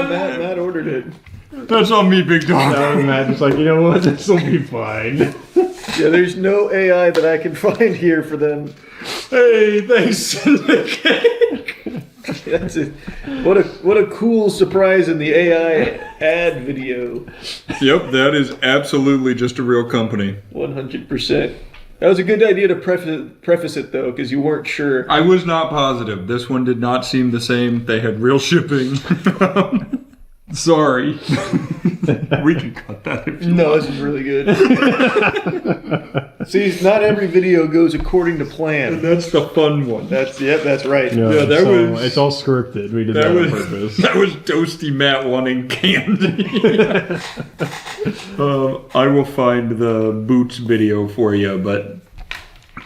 Matt ordered it.
That's on me, big dog.
Matt just like, you know what? This will be fine.
Yeah, there's no AI that I can find here for them.
Hey, thanks to the cake.
That's it. What a cool surprise in the AI ad video.
Yep, that is absolutely just a real company.
100%. That was a good idea to preface it though, because you weren't sure.
I was not positive. This one did not seem the same. They had real shipping. Sorry. We can cut that if you
No,
want.
this is really good. See, not every video goes according to plan.
That's the fun one.
That's right.
No,
Yeah, that
so
was-
it's all scripted. We did that, on purpose.
That was Toasty Matt wanting candy. I will find the boots video for you, but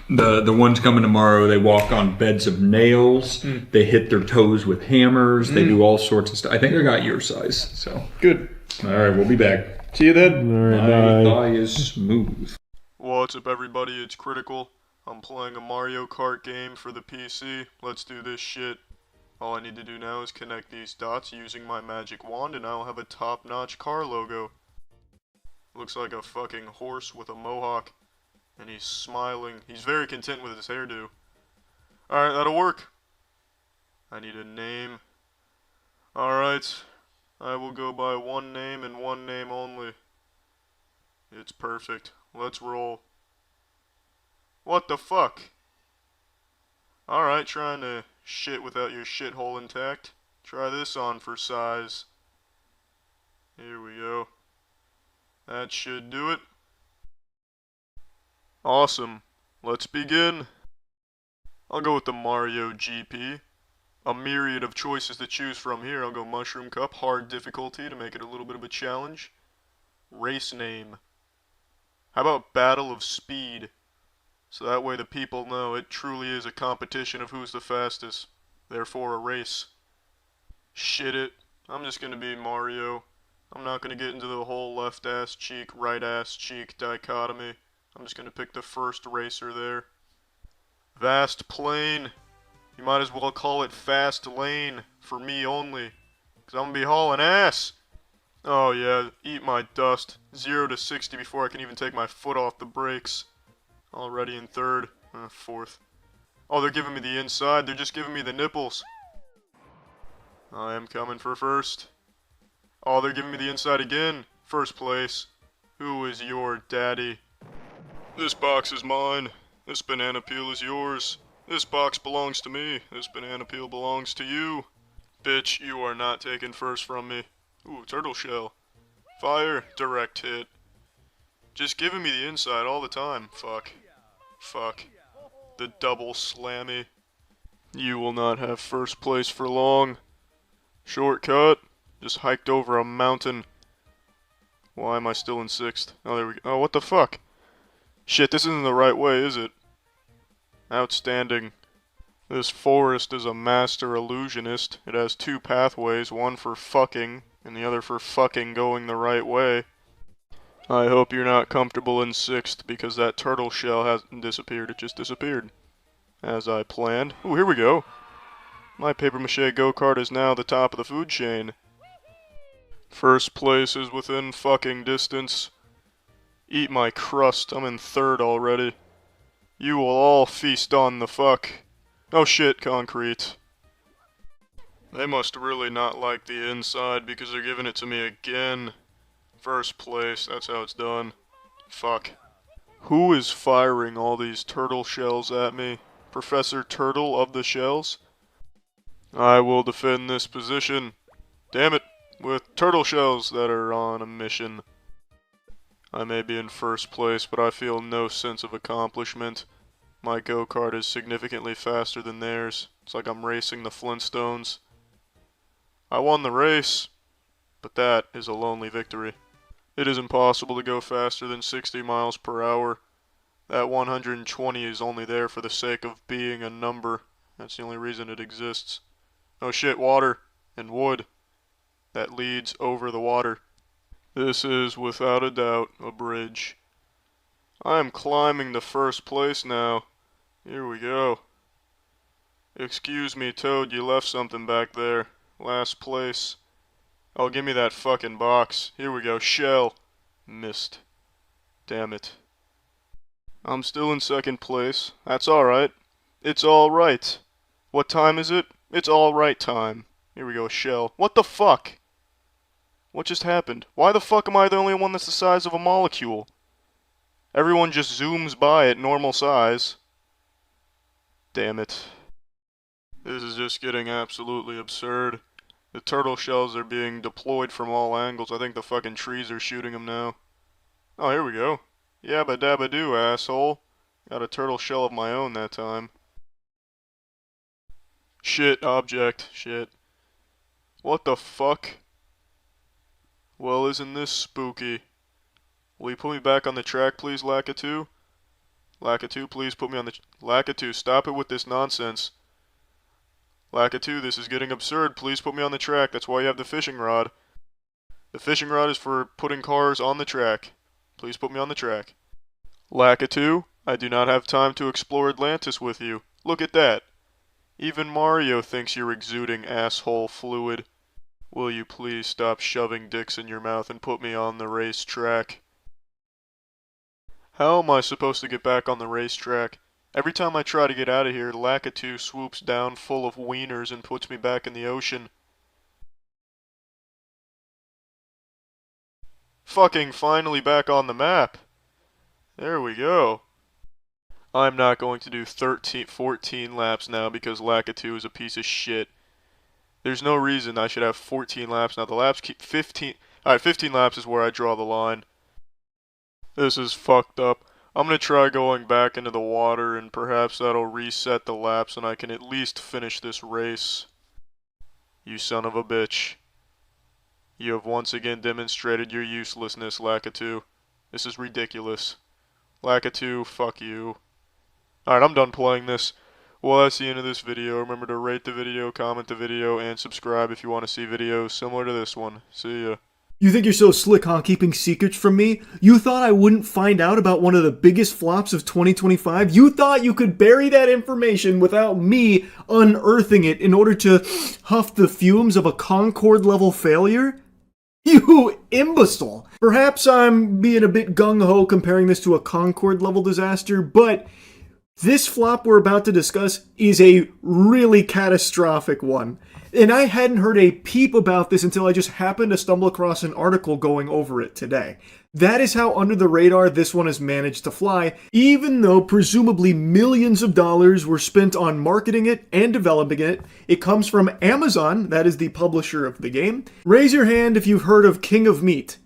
the ones coming tomorrow, they walk on beds of nails. They hit their toes with hammers. They do all sorts of stuff. I think I got your size. So
Good.
all right, we'll be back.
See you then.
All right,
My
bye.
thigh is smooth.
What's up, everybody? It's Critical. I'm playing a Mario Kart game for the PC. Let's do this shit. All I need to do now is connect these dots using my magic wand, and I'll have a top-notch car logo. Looks like a fucking horse with a mohawk, and he's smiling. He's very content with his hairdo. Alright, that'll work. I need a name. Alright, I will go by one name and one name only. It's perfect. Let's roll. What the fuck? Alright, trying to shit without your shithole intact. Try this on for size. Here we go. That should do it. Awesome. Let's begin. I'll go with the Mario GP. A myriad of choices to choose from here. I'll go Mushroom Cup, hard difficulty to make it a little bit of a challenge. Race name. How about Battle of Speed? So that way the people know it truly is a competition of who's the fastest. Therefore a race. Shit it. I'm just gonna be Mario. I'm not gonna get into the whole left ass cheek, right ass cheek dichotomy. I'm just gonna pick the first racer there. Vast plain. You might as well call it fast lane for me only. Cause I'm gonna be hauling ass. Oh yeah, eat my dust. 0 to 60 before I can even take my foot off the brakes. Already in third. Fourth. Oh, they're giving me the inside. They're just giving me the nipples. I am coming for first. Oh, they're giving me the inside again. First place. Who is your daddy? This box is mine. This banana peel is yours. This box belongs to me. This banana peel belongs to you. Bitch, you are not taking first from me. Ooh, turtle shell. Fire. Direct hit. Just giving me the inside all the time. Fuck. Fuck. The double slammy. You will not have first place for long. Shortcut. Just hiked over a mountain. Why am I still in sixth? Oh, there we go. Oh, what the fuck? Shit, this isn't the right way, is it? Outstanding. This forest is a master illusionist. It has two pathways, one for fucking, and the other for fucking going the right way. I hope you're not comfortable in sixth, because that turtle shell hasn't disappeared, it just disappeared. As I planned. Ooh, here we go. My papier-mâché go-kart is now the top of the food chain. First place is within fucking distance. Eat my crust, I'm in third already. You will all feast on the fuck. Oh shit, concrete. They must really not like the inside because they're giving it to me again. First place, that's how it's done. Fuck. Who is firing all these turtle shells at me? Professor Turtle of the Shells? I will defend this position. Damn it, with turtle shells that are on a mission. I may be in first place, but I feel no sense of accomplishment. My go-kart is significantly faster than theirs. It's like I'm racing the Flintstones. I won the race, but that is a lonely victory. It is impossible to go faster than 60 miles per hour. That 120 is only there for the sake of being a number. That's the only reason it exists. Oh shit, water and wood. That leads over the water. This is, without a doubt, a bridge. I am climbing to first place now. Here we go. Excuse me, Toad, you left something back there. Last place. Oh, give me that fucking box. Here we go, shell. Missed. Damn it. I'm still in second place. That's alright. It's alright. What time is it? It's alright time. Here we go, shell. What the fuck? What just happened? Why the fuck am I the only one that's the size of a molecule? Everyone just zooms by at normal size. Damn it. This is just getting absolutely absurd. The turtle shells are being deployed from all angles. I think the fucking trees are shooting them now. Oh, here we go. Yabba dabba doo, asshole. Got a turtle shell of my own that time. Shit, object. Shit. What the fuck? Well, isn't this spooky? Will you put me back on the track, please, Lakitu? Lakitu, please put me on the... Lakitu, stop it with this nonsense. Lakitu, this is getting absurd. Please put me on the track. That's why you have the fishing rod. The fishing rod is for putting cars on the track. Please put me on the track. Lakitu, I do not have time to explore Atlantis with you. Look at that. Even Mario thinks you're exuding asshole fluid. Will you please stop shoving dicks in your mouth and put me on the racetrack? How am I supposed to get back on the racetrack? Every time I try to get out of here, Lakitu swoops down full of wieners and puts me back in the ocean. Fucking finally back on the map. There we go. I'm not going to do 14 laps now because Lakitu is a piece of shit. There's no reason I should have 14 laps now. The laps keep 15. Alright, 15 laps is where I draw the line. This is fucked up. I'm gonna try going back into the water and perhaps that'll reset the laps and I can at least finish this race. You son of a bitch. You have once again demonstrated your uselessness, Lakitu. This is ridiculous. Lakitu, fuck you. Alright, I'm done playing this. Well, that's the end of this video. Remember to rate the video, comment the video, and subscribe if you want to see videos similar to this one. See ya.
You think you're so slick, huh, keeping secrets from me? You thought I wouldn't find out about one of the biggest flops of 2025? You thought you could bury that information without me unearthing it in order to huff the fumes of a Concorde-level failure? You imbecile! Perhaps I'm being a bit gung-ho comparing this to a Concorde-level disaster, but this flop we're about to discuss is a really catastrophic one. And I hadn't heard a peep about this until I just happened to stumble across an article going over it today. That is how under the radar this one has managed to fly, even though presumably millions of dollars were spent on marketing it and developing it. It comes from Amazon, that is the publisher of the game. Raise your hand if you've heard of King of Meat.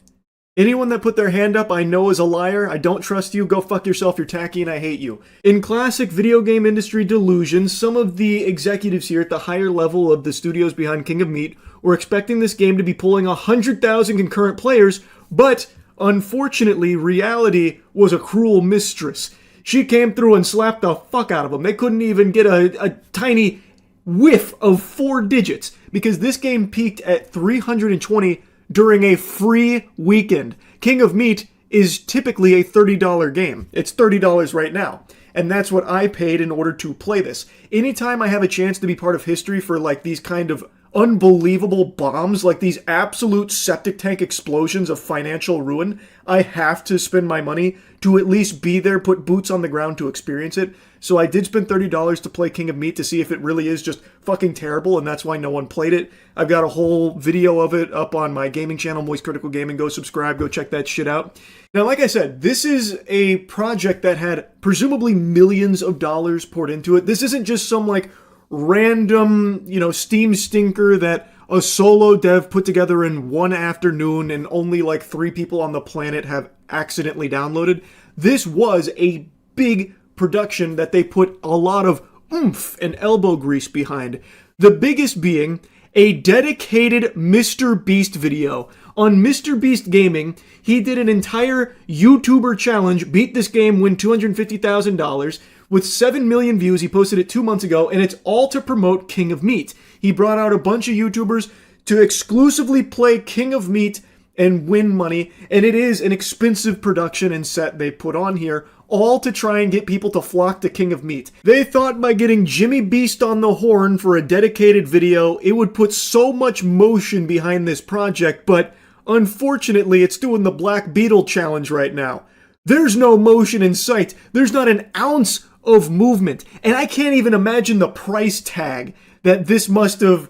Anyone that put their hand up I know is a liar. I don't trust you. Go fuck yourself. You're tacky and I hate you. In classic video game industry delusion, some of the executives here at the higher level of the studios behind King of Meat were expecting this game to be pulling 100,000 concurrent players, but unfortunately, reality was a cruel mistress. She came through and slapped the fuck out of them. They couldn't even get a tiny whiff of 4 digits because this game peaked at 320 during a free weekend. King of Meat is typically a $30 game. It's $30 right now. And that's what I paid in order to play this. Anytime I have a chance to be part of history for like these kind of unbelievable bombs, like these absolute septic tank explosions of financial ruin, I have to spend my money to at least be there, put boots on the ground to experience it. So I did spend $30 to play King of Meat to see if it really is just fucking terrible, and that's why no one played it. I've got a whole video of it up on my gaming channel, Moist Critical Gaming. Go subscribe, go check that shit out. Now, like I said, this is a project that had presumably millions of dollars poured into it. This isn't just some like random, Steam stinker that a solo dev put together in one afternoon and only like 3 people on the planet have accidentally downloaded. This was a big production that they put a lot of oomph and elbow grease behind. The biggest being a dedicated Mr. Beast video. On Mr. Beast Gaming, he did an entire YouTuber challenge, beat this game, win $250,000. With 7 million views, he posted it 2 months ago, and it's all to promote King of Meat. He brought out a bunch of YouTubers to exclusively play King of Meat and win money, and it is an expensive production and set they put on here, all to try and get people to flock to King of Meat. They thought by getting Jimmy Beast on the horn for a dedicated video, it would put so much motion behind this project, but unfortunately, it's doing the Black Beetle challenge right now. There's no motion in sight. There's not an ounce of movement. And I can't even imagine the price tag that this must have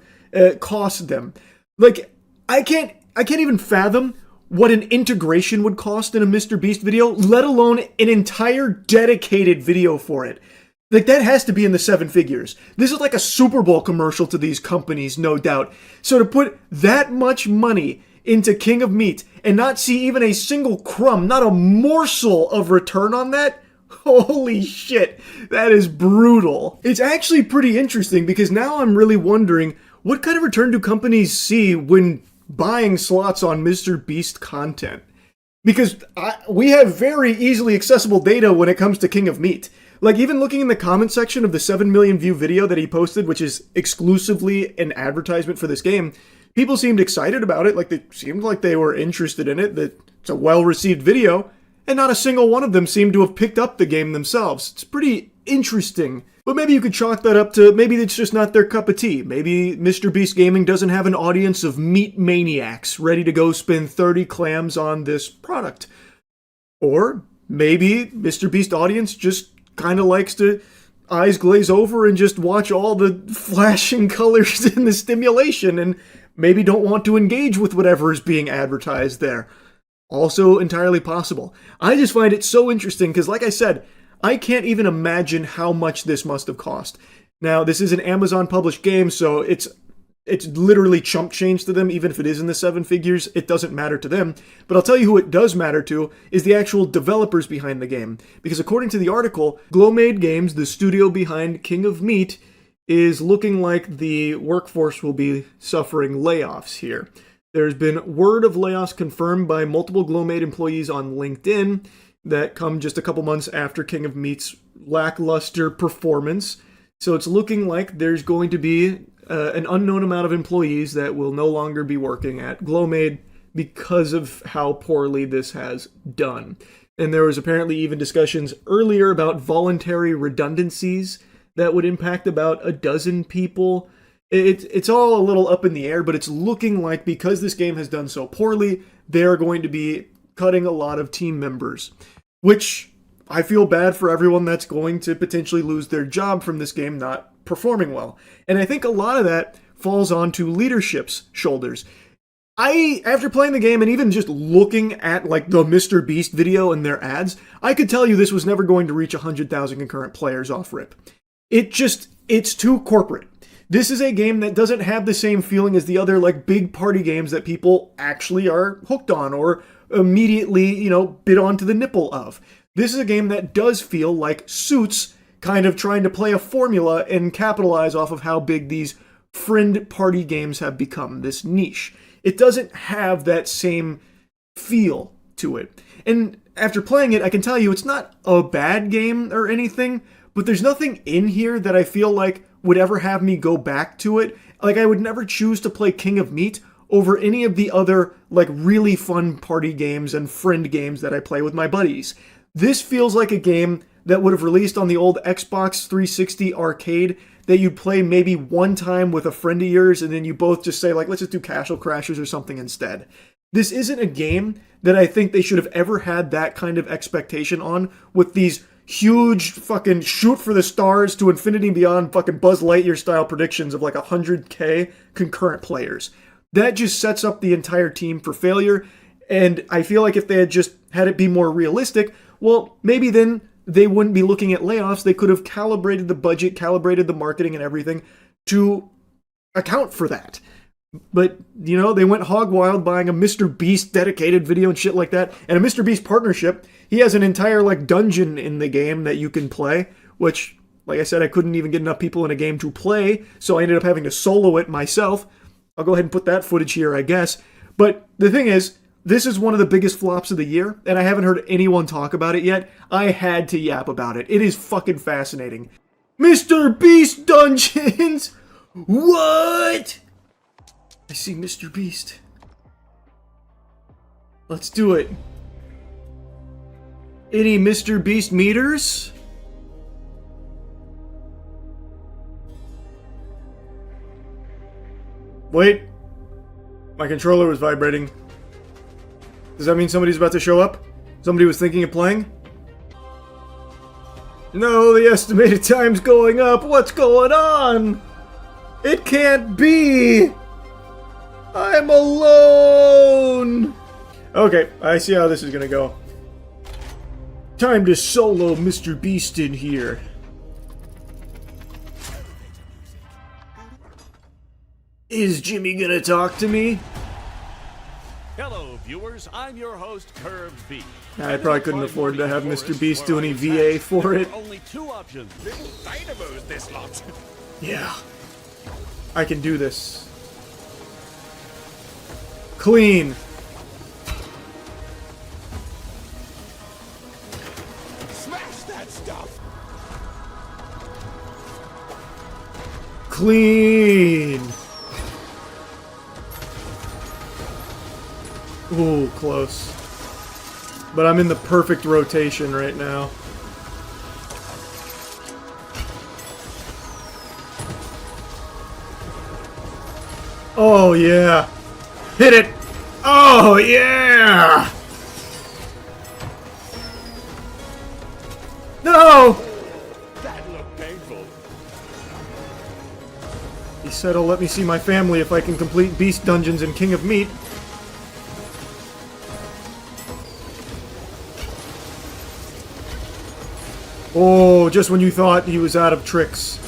cost them. Like, I can't even fathom what an integration would cost in a Mr. Beast video, let alone an entire dedicated video for it. Like, that has to be in the 7 figures. This is like a Super Bowl commercial to these companies, no doubt. So to put that much money into King of Meat and not see even a single crumb, not a morsel of return on that, holy shit, that is brutal. It's actually pretty interesting because now I'm really wondering, what kind of return do companies see when buying slots on Mr. Beast content? Because we have very easily accessible data when it comes to King of Meat. Like, even looking in the comment section of the 7 million view video that he posted, which is exclusively an advertisement for this game, people seemed excited about it. Like, they seemed like they were interested in it, that it's a well-received video. and not a single one of them seem to have picked up the game themselves. It's pretty interesting. But maybe you could chalk that up to maybe it's just not their cup of tea. Maybe Mr. Beast Gaming doesn't have an audience of meat maniacs ready to go spend 30 clams on this product. Or maybe Mr. Beast audience just kind of likes to eyes glaze over and just watch all the flashing colors in the stimulation and maybe don't want to engage with whatever is being advertised there. Also entirely possible. I just find it so interesting because, like I said, I can't even imagine how much this must have cost. Now, this is an Amazon published game, so it's literally chump change to them, even if it is in the 7 figures, it doesn't matter to them. But I'll tell you who it does matter to is the actual developers behind the game. Because according to the article, Glowmade Games, the studio behind King of Meat, is looking like the workforce will be suffering layoffs here. There's been word of layoffs confirmed by multiple Glowmade employees on LinkedIn that come just a couple months after King of Meat's lackluster performance. So it's looking like there's going to be an unknown amount of employees that will no longer be working at Glowmade because of how poorly this has done. And there was apparently even discussions earlier about voluntary redundancies that would impact about a dozen people. It's all a little up in the air, but it's looking like because this game has done so poorly, they're going to be cutting a lot of team members, which I feel bad for everyone that's going to potentially lose their job from this game not performing well. And I think a lot of that falls onto leadership's shoulders. After playing the game and even just looking at like the Mr. Beast video and their ads, I could tell you this was never going to reach 100,000 concurrent players off rip. It's too corporate. This is a game that doesn't have the same feeling as the other like big party games that people actually are hooked on or immediately, bit onto the nipple of. This is a game that does feel like Suits kind of trying to play a formula and capitalize off of how big these friend party games have become, this niche. It doesn't have that same feel to it. And after playing it, I can tell you it's not a bad game or anything, but there's nothing in here that I feel like would ever have me go back to it. Like, I would never choose to play King of Meat over any of the other, like, really fun party games and friend games that I play with my buddies. This feels like a game that would have released on the old Xbox 360 arcade that you'd play maybe one time with a friend of yours and then you both just say, like, let's just do Castle Crashers or something instead. This isn't a game that I think they should have ever had that kind of expectation on with these huge fucking shoot for the stars to infinity and beyond fucking Buzz Lightyear style predictions of like 100k concurrent players. That just sets up the entire team for failure, and I feel like if they had just had it be more realistic, well, maybe then they wouldn't be looking at layoffs. They could have calibrated the budget, calibrated the marketing and everything to account for that. But, they went hog wild buying a Mr. Beast dedicated video and shit like that. And a Mr. Beast partnership. He has an entire, dungeon in the game that you can play, which, like I said, I couldn't even get enough people in a game to play, so I ended up having to solo it myself. I'll go ahead and put that footage here, I guess. But the thing is, this is one of the biggest flops of the year, and I haven't heard anyone talk about it yet. I had to yap about it. It is fucking fascinating. Mr. Beast Dungeons! What? I see Mr. Beast. Let's do it. Any Mr. Beast meters? Wait. My controller was vibrating. Does that mean somebody's about to show up? Somebody was thinking of playing? No, the estimated time's going up. What's going on? It can't be. I'm alone! Okay, I see how this is gonna go. Time to solo Mr. Beast in here. Is Jimmy gonna talk to me?
Hello, viewers. I'm your host, Curved B.
I probably couldn't afford to have Mr. Beast do any VA for it.
Only 2 options. Little dynamos, this lot.
Yeah. I can do this. Clean.
Smash that stuff.
Clean. Ooh, close. But I'm in the perfect rotation right now. Oh yeah! Hit it! Oh yeah! No!
That looked painful.
He said he'll let me see my family if I can complete Beast Dungeons and King of Meat. Oh, just when you thought he was out of tricks.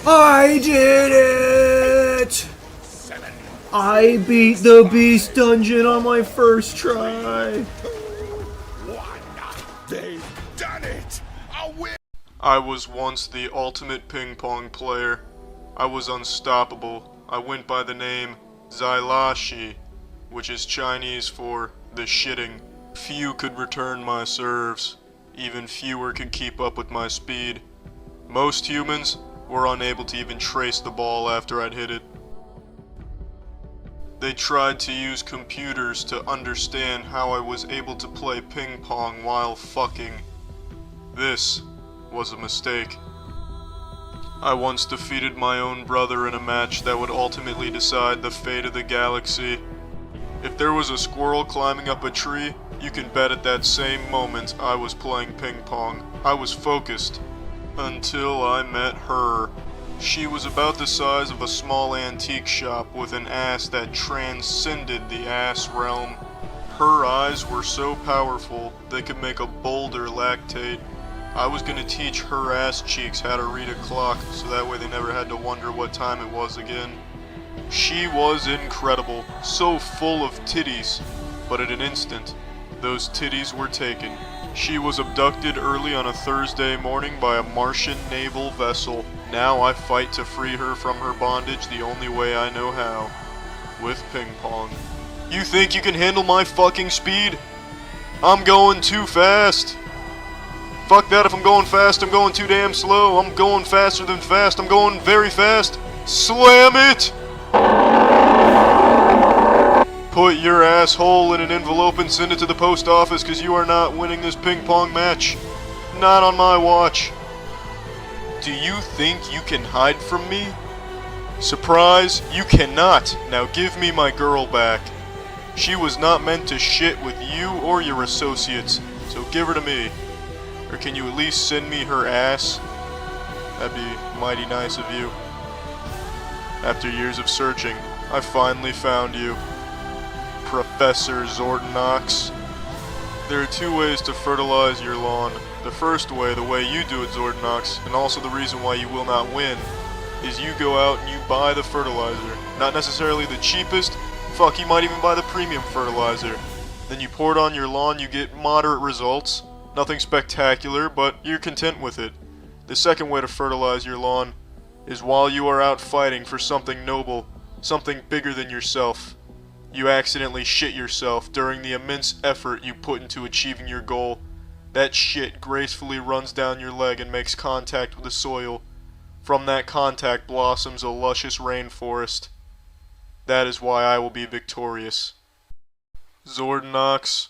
I did it! I beat the Beast Dungeon on my first try.
They've done it! I was once the ultimate ping pong player. I was unstoppable. I went by the name Zailashi, which is Chinese for the shitting. Few could return my serves. Even fewer could keep up with my speed. Most humans were unable to even trace the ball after I'd hit it. They tried to use computers to understand how I was able to play ping pong while fucking. This was a mistake. I once defeated my own brother in a match that would ultimately decide the fate of the galaxy. If there was a squirrel climbing up a tree, you can bet at that same moment I was playing ping pong. I was focused. Until I met her. She was about the size of a small antique shop with an ass that transcended the ass realm. Her eyes were so powerful, they could make a boulder lactate. I was gonna teach her ass cheeks how to read a clock, so that way they never had to wonder what time it was again. She was incredible, so full of titties, but in an instant, those titties were taken. She was abducted early on a Thursday morning by a Martian naval vessel. Now I fight to free her from her bondage the only way I know how. With ping pong. You think you can handle my fucking speed? I'm going too fast. Fuck that, if I'm going fast, I'm going too damn slow. I'm going faster than fast, I'm going very fast. Slam it! Put your asshole in an envelope and send it to the post office, because you are not winning this ping pong match. Not on my watch. Do you think you can hide from me? Surprise, you cannot. Now give me my girl back. She was not meant to shit with you or your associates, so give her to me. Or can you at least send me her ass? That'd be mighty nice of you. After years of searching, I finally found you. Professor Zordonox. There are two ways to fertilize your lawn. The first way, the way you do it, Zordonox, and also the reason why you will not win, is you go out and you buy the fertilizer. Not necessarily the cheapest, fuck, you might even buy the premium fertilizer. Then you pour it on your lawn, you get moderate results. Nothing spectacular, but you're content with it. The second way to fertilize your lawn is while you are out fighting for something noble, something bigger than yourself. You accidentally shit yourself during the immense effort you put into achieving your goal. That shit gracefully runs down your leg and makes contact with the soil. From that contact blossoms a luscious rainforest. That is why I will be victorious. Zordonox,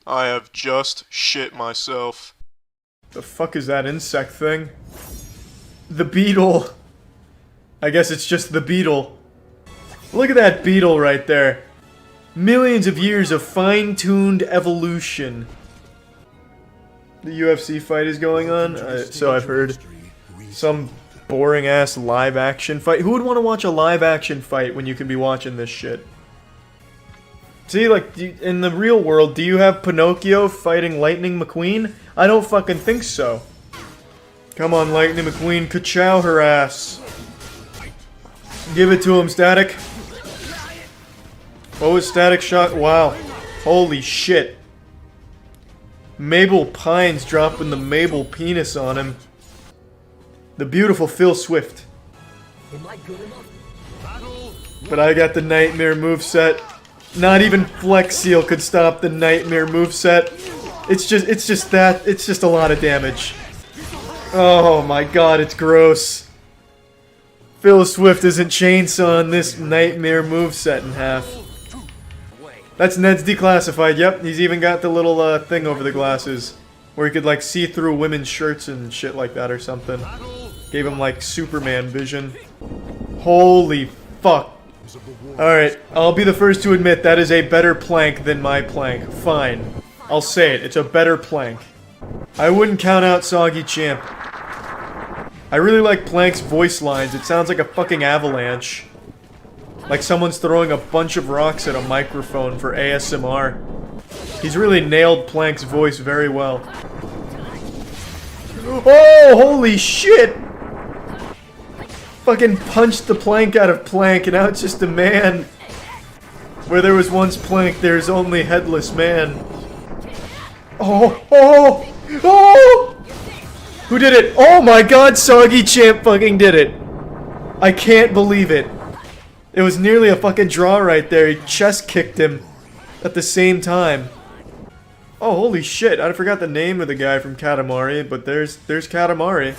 I have just shit myself.
The fuck is that insect thing? The beetle. I guess it's just the beetle. Look at that beetle right there. Millions of years of fine-tuned evolution. The UFC fight is going on, so I've heard. Some boring-ass live-action fight. Who would want to watch a live-action fight when you could be watching this shit? See, like, in the real world, do you have Pinocchio fighting Lightning McQueen? I don't fucking think so. Come on, Lightning McQueen, ka-chow her ass. Give it to him, Static. What was Static shot? Wow. Holy shit. Mabel Pines dropping the Mabel penis on him. The beautiful Phil Swift. But I got the Nightmare moveset. Not even Flex Seal could stop the Nightmare moveset. It's just a lot of damage. Oh my god, it's gross.
Phil Swift isn't chainsawing this nightmare moveset in half. That's Ned's Declassified. Yep, he's even got the little thing over the glasses where he could like see through women's shirts and shit like that or something. Gave him like Superman vision. Holy fuck. Alright, I'll be the first to admit that is a better plank than my plank. Fine. I'll say it, it's a better plank. I wouldn't count out Soggy Champ. I really like Plank's voice lines. It sounds like a fucking avalanche. Like someone's throwing a bunch of rocks at a microphone for ASMR. He's really nailed Plank's voice very well. Oh, holy shit! Fucking punched the plank out of Plank and now it's just a man. Where there was once Plank, there's only Headless Man. Oh, oh, oh! Who did it? Oh my god, Soggy Champ fucking did it. I can't believe it. It was nearly a fucking draw right there. He chest kicked him at the same time. Oh, holy shit. I forgot the name of the guy from Katamari, but there's Katamari.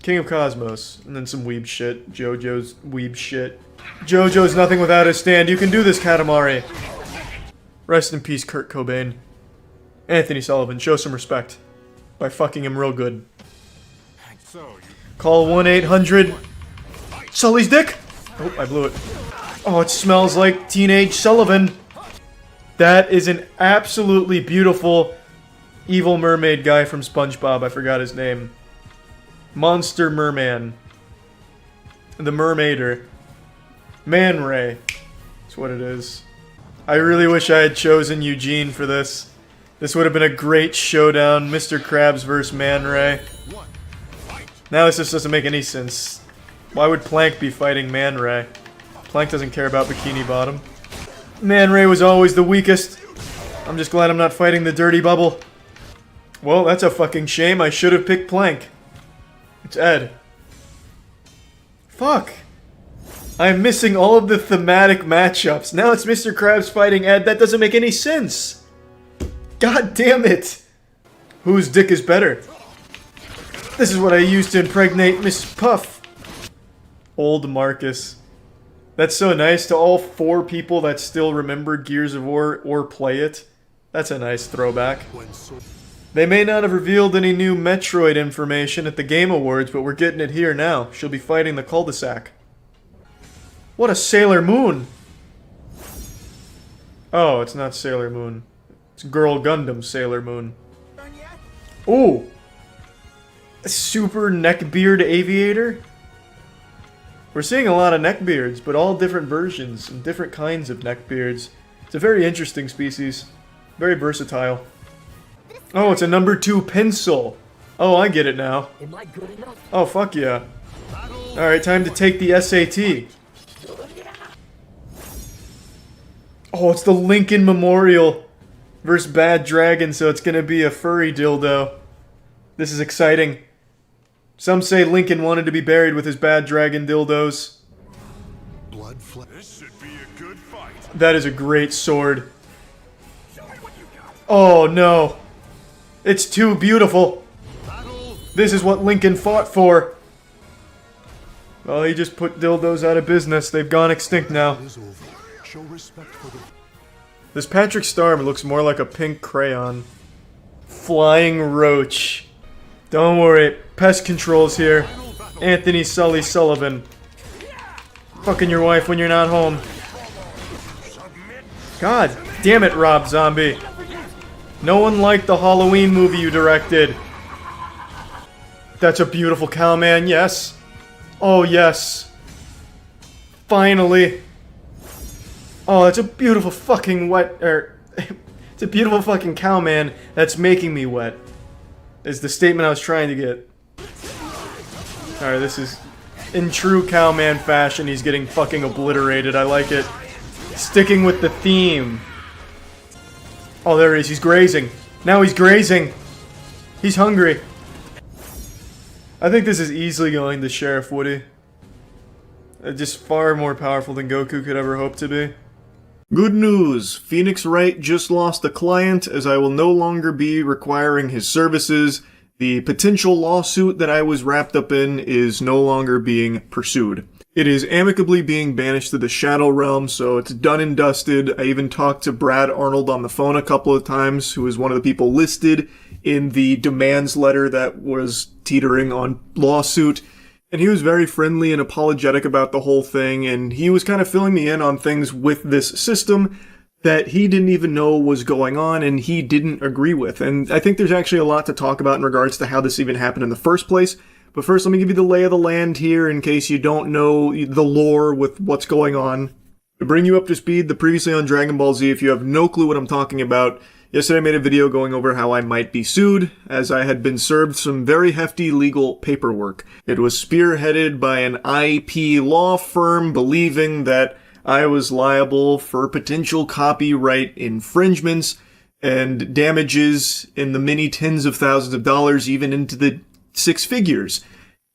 King of Cosmos. And then some weeb shit. JoJo's weeb shit. JoJo's nothing without his stand. You can do this, Katamari. Rest in peace, Kurt Cobain. Anthony Sullivan, show some respect. By fucking him real good. Call 1-800... Sully's dick? Oh, I blew it. Oh, it smells like Teenage Sullivan. That is an absolutely beautiful evil mermaid guy from SpongeBob. I forgot his name. Monster Merman. The Mermaider. Man Ray. That's what it is. I really wish I had chosen Eugene for this. This would have been a great showdown. Mr. Krabs versus Man Ray. Now this just doesn't make any sense. Why would Plank be fighting Man Ray? Plank doesn't care about Bikini Bottom. Man Ray was always the weakest. I'm just glad I'm not fighting the Dirty Bubble. Well, that's a fucking shame. I should have picked Plank. It's Ed. Fuck. I'm missing all of the thematic matchups. Now it's Mr. Krabs fighting Ed. That doesn't make any sense. God damn it. Whose dick is better? This is what I used to impregnate Mrs. Puff. Old Marcus. That's so nice to all 4 people that still remember Gears of War or play it. That's a nice throwback. They may not have revealed any new Metroid information at the Game Awards, but we're getting it here now. She'll be fighting the cul-de-sac. What a Sailor Moon! Oh, it's not Sailor Moon. It's Girl Gundam Sailor Moon. Ooh! A super neckbeard aviator? We're seeing a lot of neckbeards, but all different versions and different kinds of neckbeards. It's a very interesting species. Very versatile. Oh, it's a number 2 pencil. Oh, I get it now. Oh, fuck yeah. Alright, time to take the SAT. Oh, it's the Lincoln Memorial versus Bad Dragon, so it's gonna be a furry dildo. This is exciting. Some say Lincoln wanted to be buried with his Bad Dragon dildos. This should be a good fight. That is a great sword. Oh no. It's too beautiful. This is what Lincoln fought for. Well, he just put dildos out of business. They've gone extinct now. This Patrick Star looks more like a pink crayon. Flying Roach. Don't worry, pest control's here. Anthony Sully Sullivan. Fucking your wife when you're not home. God damn it, Rob Zombie. No one liked the Halloween movie you directed. That's a beautiful cow, man, yes. Oh, yes. Finally. Oh, that's a beautiful fucking it's a beautiful fucking cow, man. That's making me wet. Is the statement I was trying to get. Alright, this is... In true cowman fashion, he's getting fucking obliterated. I like it. Sticking with the theme. Oh, there he is. He's grazing. Now he's grazing. He's hungry. I think this is easily going to Sheriff Woody. Just far more powerful than Goku could ever hope to be. Good news! Phoenix Wright just lost a client, as I will no longer be requiring his services.
The potential lawsuit that I was wrapped up in is no longer being pursued. It is amicably being banished to the Shadow Realm, so it's done and dusted. I even talked to Brad Arnold on the phone a couple of times, who was one of the people listed in the demands letter that was teetering on lawsuit. And he was very friendly and apologetic about the whole thing, and he was kind of filling me in on things with this system that he didn't even know was going on and he didn't agree with. And I think there's actually a lot to talk about in regards to how this even happened in the first place. But first, let me give you the lay of the land here in case you don't know the lore with what's going on. To bring you up to speed, the previously on Dragon Ball Z, if you have no clue what I'm talking about, yesterday I made a video going over how I might be sued, as I had been served some very hefty legal paperwork. It was spearheaded by an IP law firm believing that I was liable for potential copyright infringements and damages in the many tens of thousands of dollars, even into the six figures.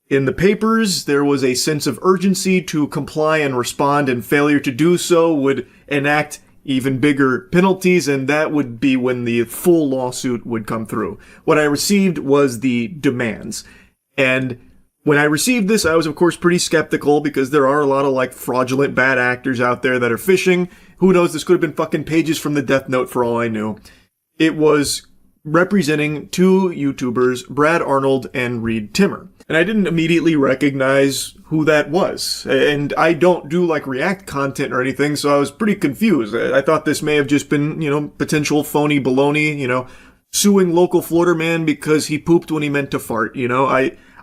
In the papers, there was a sense of urgency to comply and respond, and failure to do so would enact even bigger penalties, and that would be when the full lawsuit would come through. What I received was the demands. And when I received this, I was of course pretty skeptical because there are a lot of like fraudulent bad actors out there that are phishing. Who knows, this could have been fucking pages from the Death Note for all I knew. It was representing two YouTubers, Brad Arnold and Reed Timmer. And I didn't immediately recognize who that was. And I don't do like React content or anything, so I was pretty confused. I thought this may have just been, potential phony baloney, suing local Florida man because he pooped when he meant to fart,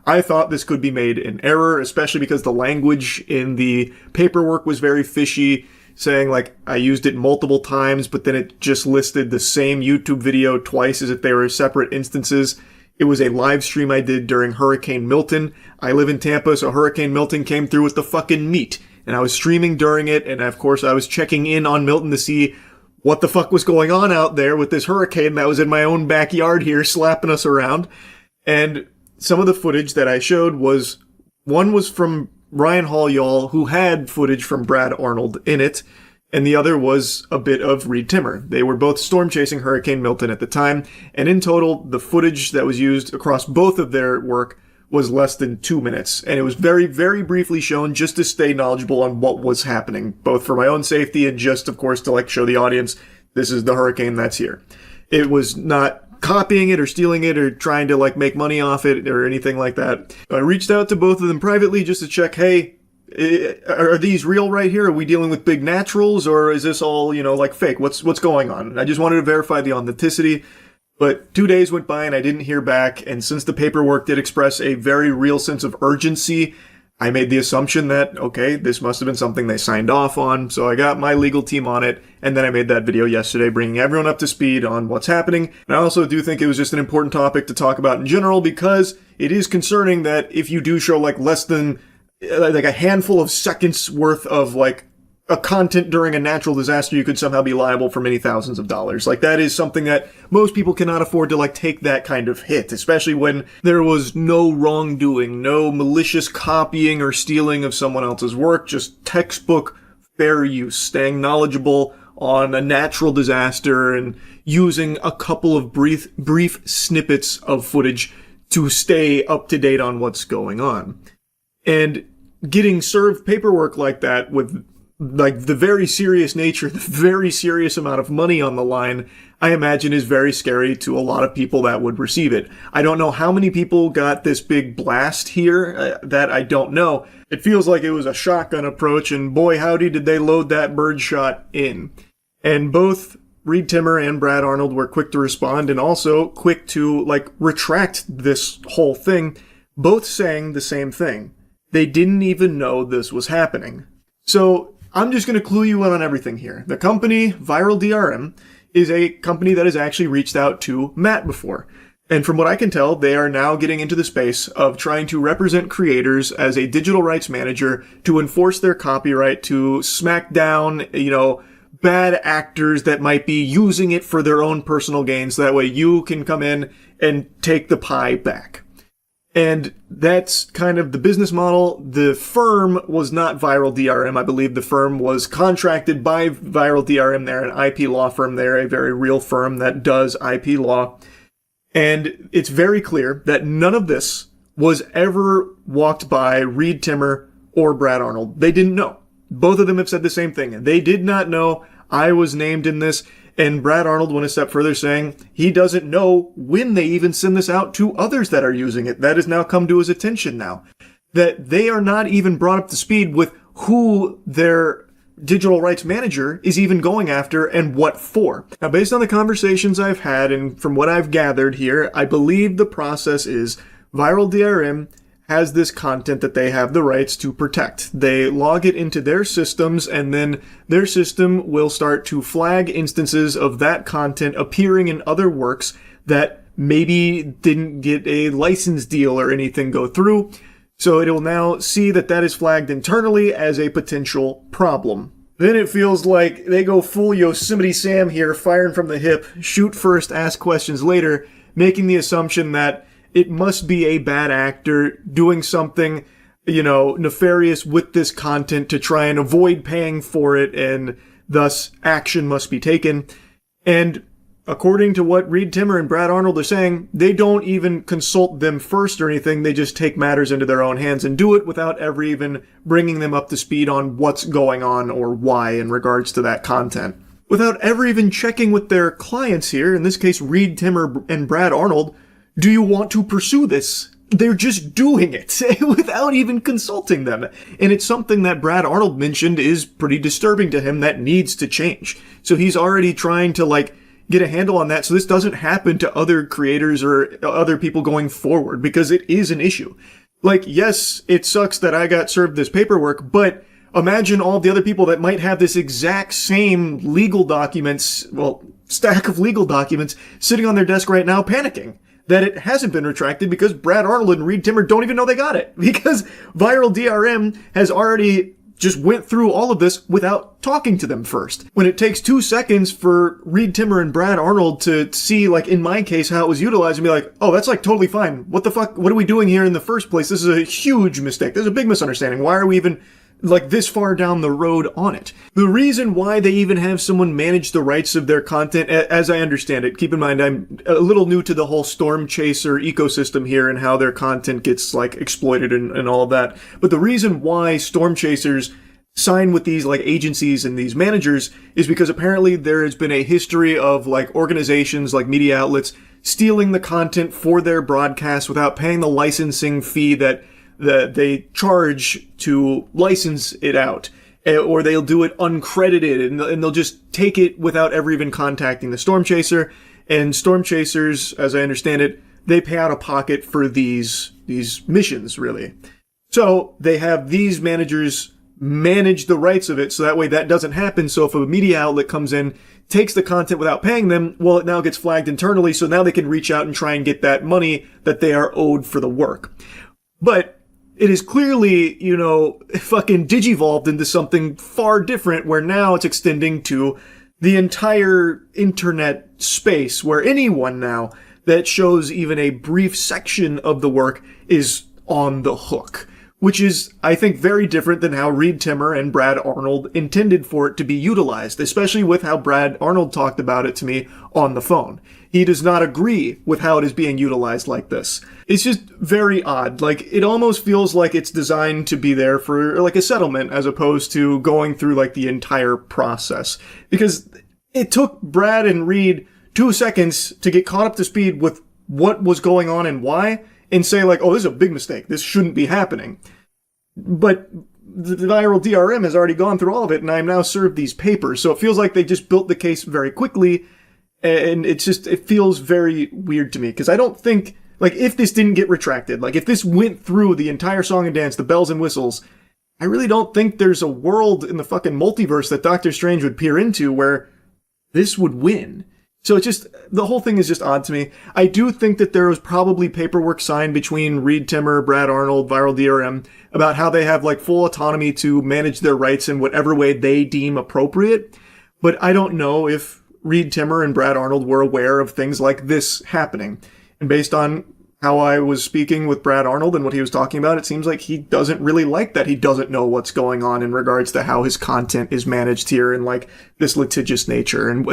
I thought this could be made in error, especially because the language in the paperwork was very fishy, saying like I used it multiple times, but then it just listed the same YouTube video twice as if they were separate instances. It was a live stream I did during Hurricane Milton. I live in Tampa, so Hurricane Milton came through with the fucking meat. And I was streaming during it, and of course I was checking in on Milton to see what the fuck was going on out there with this hurricane that was in my own backyard here slapping us around. And some of the footage that I showed one was from Ryan Hall, y'all, who had footage from Brad Arnold in it, and the other was a bit of Reed Timmer. They were both storm chasing Hurricane Milton at the time, and in total, the footage that was used across both of their work was less than 2 minutes, and it was very, very briefly shown just to stay knowledgeable on what was happening, both for my own safety and just, of course, to like show the audience, this is the hurricane that's here. It was not copying it or stealing it or trying to like make money off it or anything like that. I reached out to both of them privately just to check, hey, are these real right here? Are we dealing with big naturals or is this all, like fake? What's going on? I just wanted to verify the authenticity, but 2 days went by and I didn't hear back. And since the paperwork did express a very real sense of urgency, I made the assumption that, okay, this must have been something they signed off on, so I got my legal team on it, and then I made that video yesterday bringing everyone up to speed on what's happening. And I also do think it was just an important topic to talk about in general because it is concerning that if you do show like less than like a handful of seconds worth of like a content during a natural disaster, you could somehow be liable for many thousands of dollars. Like that is something that most people cannot afford to like take that kind of hit, especially when there was no wrongdoing, no malicious copying or stealing of someone else's work, just textbook fair use, staying knowledgeable on a natural disaster and using a couple of brief snippets of footage to stay up to date on what's going on. And getting served paperwork like that with like the very serious nature, the very serious amount of money on the line, I imagine is very scary to a lot of people that would receive it. I don't know how many people got this big blast here, that I don't know. It feels like it was a shotgun approach, and boy howdy did they load that birdshot in. And both Reed Timmer and Brad Arnold were quick to respond and also quick to like retract this whole thing, both saying the same thing. They didn't even know this was happening. So I'm just going to clue you in on everything here. The company, Viral DRM, is a company that has actually reached out to Matt before. And from what I can tell, they are now getting into the space of trying to represent creators as a digital rights manager to enforce their copyright, to smack down, bad actors that might be using it for their own personal gains. That way you can come in and take the pie back. And that's kind of the business model. The firm was not Viral DRM. I believe the firm was contracted by Viral DRM. They're an IP law firm. They're a very real firm that does IP law. And it's very clear that none of this was ever walked by Reed Timmer or Brad Arnold. They didn't know. Both of them have said the same thing. They did not know I was named in this. And Brad Arnold went a step further, saying he doesn't know when they even send this out to others that are using it. That has now come to his attention now. That they are not even brought up to speed with who their digital rights manager is even going after and what for. Now, based on the conversations I've had and from what I've gathered here, I believe the process is Viral DRM has this content that they have the rights to protect. They log it into their systems, and then their system will start to flag instances of that content appearing in other works that maybe didn't get a license deal or anything go through. So it will now see that that is flagged internally as a potential problem. Then it feels like they go full Yosemite Sam here, firing from the hip, shoot first, ask questions later, making the assumption that it must be a bad actor doing something, nefarious with this content to try and avoid paying for it, and thus action must be taken. And according to what Reed Timmer and Brad Arnold are saying, they don't even consult them first or anything. They just take matters into their own hands and do it without ever even bringing them up to speed on what's going on or why in regards to that content. Without ever even checking with their clients here, in this case Reed Timmer and Brad Arnold, do you want to pursue this? They're just doing it without even consulting them. And it's something that Brad Arnold mentioned is pretty disturbing to him that needs to change. So he's already trying to get a handle on that so this doesn't happen to other creators or other people going forward, because it is an issue. Yes, it sucks that I got served this paperwork, but imagine all the other people that might have this exact same stack of legal documents sitting on their desk right now panicking that it hasn't been retracted because Brad Arnold and Reed Timmer don't even know they got it, because Viral DRM has already just went through all of this without talking to them first. When it takes 2 seconds for Reed Timmer and Brad Arnold to see, in my case, how it was utilized and be like, oh, that's totally fine. What the fuck? What are we doing here in the first place? This is a huge mistake. There's a big misunderstanding. Why are we even this far down the road on it? The reason why they even have someone manage the rights of their content, as I understand it, keep in mind I'm a little new to the whole Storm Chaser ecosystem here and how their content gets exploited and all of that. But the reason why Storm Chasers sign with these agencies and these managers is because apparently there has been a history of organizations media outlets stealing the content for their broadcasts without paying the licensing fee that they charge to license it out, or they'll do it uncredited, and they'll just take it without ever even contacting the Storm Chaser. And Storm Chasers, as I understand it, they pay out of pocket for these missions, really. So they have these managers manage the rights of it, so that way that doesn't happen. So if a media outlet comes in, takes the content without paying them, well, it now gets flagged internally, so now they can reach out and try and get that money that they are owed for the work. But it is clearly, fucking digivolved into something far different, where now it's extending to the entire internet space, where anyone now that shows even a brief section of the work is on the hook. Which is, I think, very different than how Reed Timmer and Brad Arnold intended for it to be utilized, especially with how Brad Arnold talked about it to me on the phone. He does not agree with how it is being utilized like this. It's just very odd. It almost feels like it's designed to be there for, a settlement, as opposed to going through, the entire process. Because it took Brad and Reed 2 seconds to get caught up to speed with what was going on and why, and say oh, this is a big mistake. This shouldn't be happening. But the Viral DRM has already gone through all of it, and I'm now served these papers. So it feels like they just built the case very quickly, and it feels very weird to me, because I don't think, if this didn't get retracted, if this went through the entire song and dance, the bells and whistles, I really don't think there's a world in the fucking multiverse that Doctor Strange would peer into where this would win. So the whole thing is just odd to me. I do think that there was probably paperwork signed between Reed Timmer, Brad Arnold, Viral DRM, about how they have full autonomy to manage their rights in whatever way they deem appropriate. But I don't know if Reed Timmer and Brad Arnold were aware of things like this happening. And based on how I was speaking with Brad Arnold and what he was talking about, it seems like he doesn't really like that. He doesn't know what's going on in regards to how his content is managed here and this litigious nature. And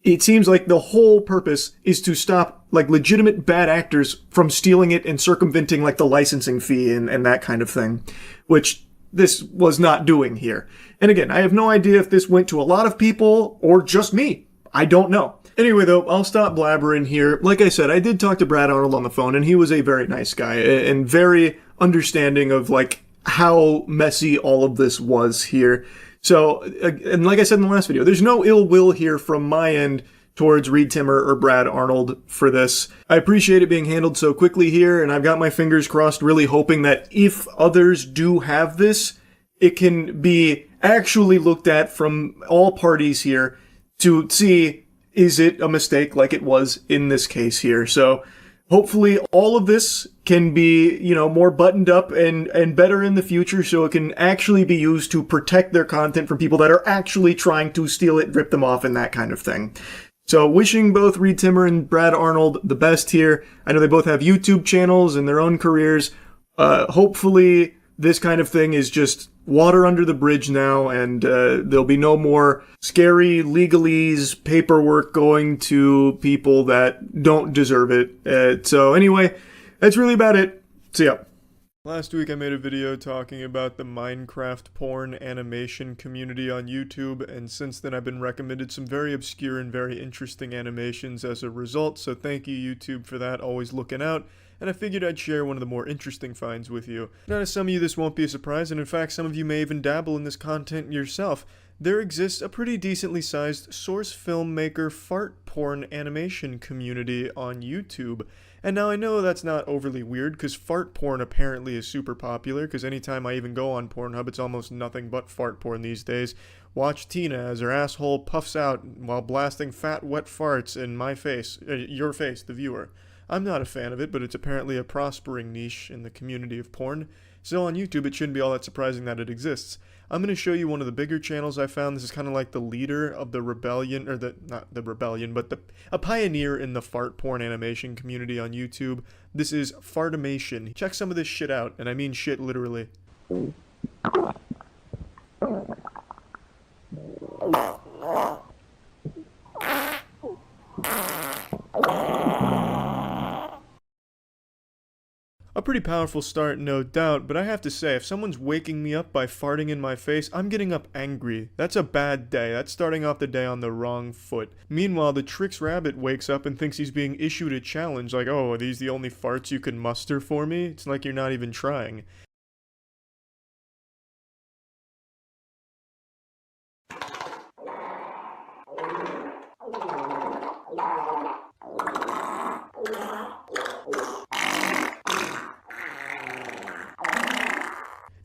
it seems like the whole purpose is to stop like legitimate bad actors from stealing it and circumventing like the licensing fee and that kind of thing, which this was not doing here. And again, I have no idea if this went to a lot of people or just me. I don't know. Anyway, though, I'll stop blabbering here. Like I said, I did talk to Brad Arnold on the phone, and he was a very nice guy and very understanding of like how messy all of this was here. So, and like I said in the last video, there's no ill will here from my end towards Reed Timmer or Brad Arnold for this. I appreciate it being handled so quickly here, and I've got my fingers crossed, really hoping that if others do have this, it can be actually looked at from all parties here to see, is it a mistake like it was in this case here? So hopefully all of this can be, you know, more buttoned up and better in the future, so it can actually be used to protect their content from people that are actually trying to steal it, rip them off, and that kind of thing. So wishing both Reed Timmer and Brad Arnold the best here. I know they both have YouTube channels and their own careers. Hopefully this kind of thing is just water under the bridge now, and there'll be no more scary legalese paperwork going to people that don't deserve it. So anyway, that's really about it. See ya.
Last week I made a video talking about the Minecraft porn animation community on YouTube, and since then I've been recommended some very obscure and very interesting animations as a result, so thank you YouTube for that, always looking out. And I figured I'd share one of the more interesting finds with you. Now to some of you this won't be a surprise, and in fact some of you may even dabble in this content yourself. There exists a pretty decently sized source filmmaker fart porn animation community on YouTube. And now I know that's not overly weird, because fart porn apparently is super popular, because anytime I even go on Pornhub it's almost nothing but fart porn these days. Watch Tina as her asshole puffs out while blasting fat wet farts in my face, your face, the viewer. I'm not a fan of it, but it's apparently a prospering niche in the community of porn. So on YouTube, it shouldn't be all that surprising that it exists. I'm going to show you one of the bigger channels I found. This is kind of like the leader of the rebellion, or not the rebellion, but a pioneer in the fart porn animation community on YouTube. This is Fartimation. Check some of this shit out, and I mean shit literally. A pretty powerful start, no doubt, but I have to say, if someone's waking me up by farting in my face, I'm getting up angry. That's a bad day. That's starting off the day on the wrong foot. Meanwhile, the Trix Rabbit wakes up and thinks he's being issued a challenge, like, oh, are these the only farts you can muster for me? It's like you're not even trying.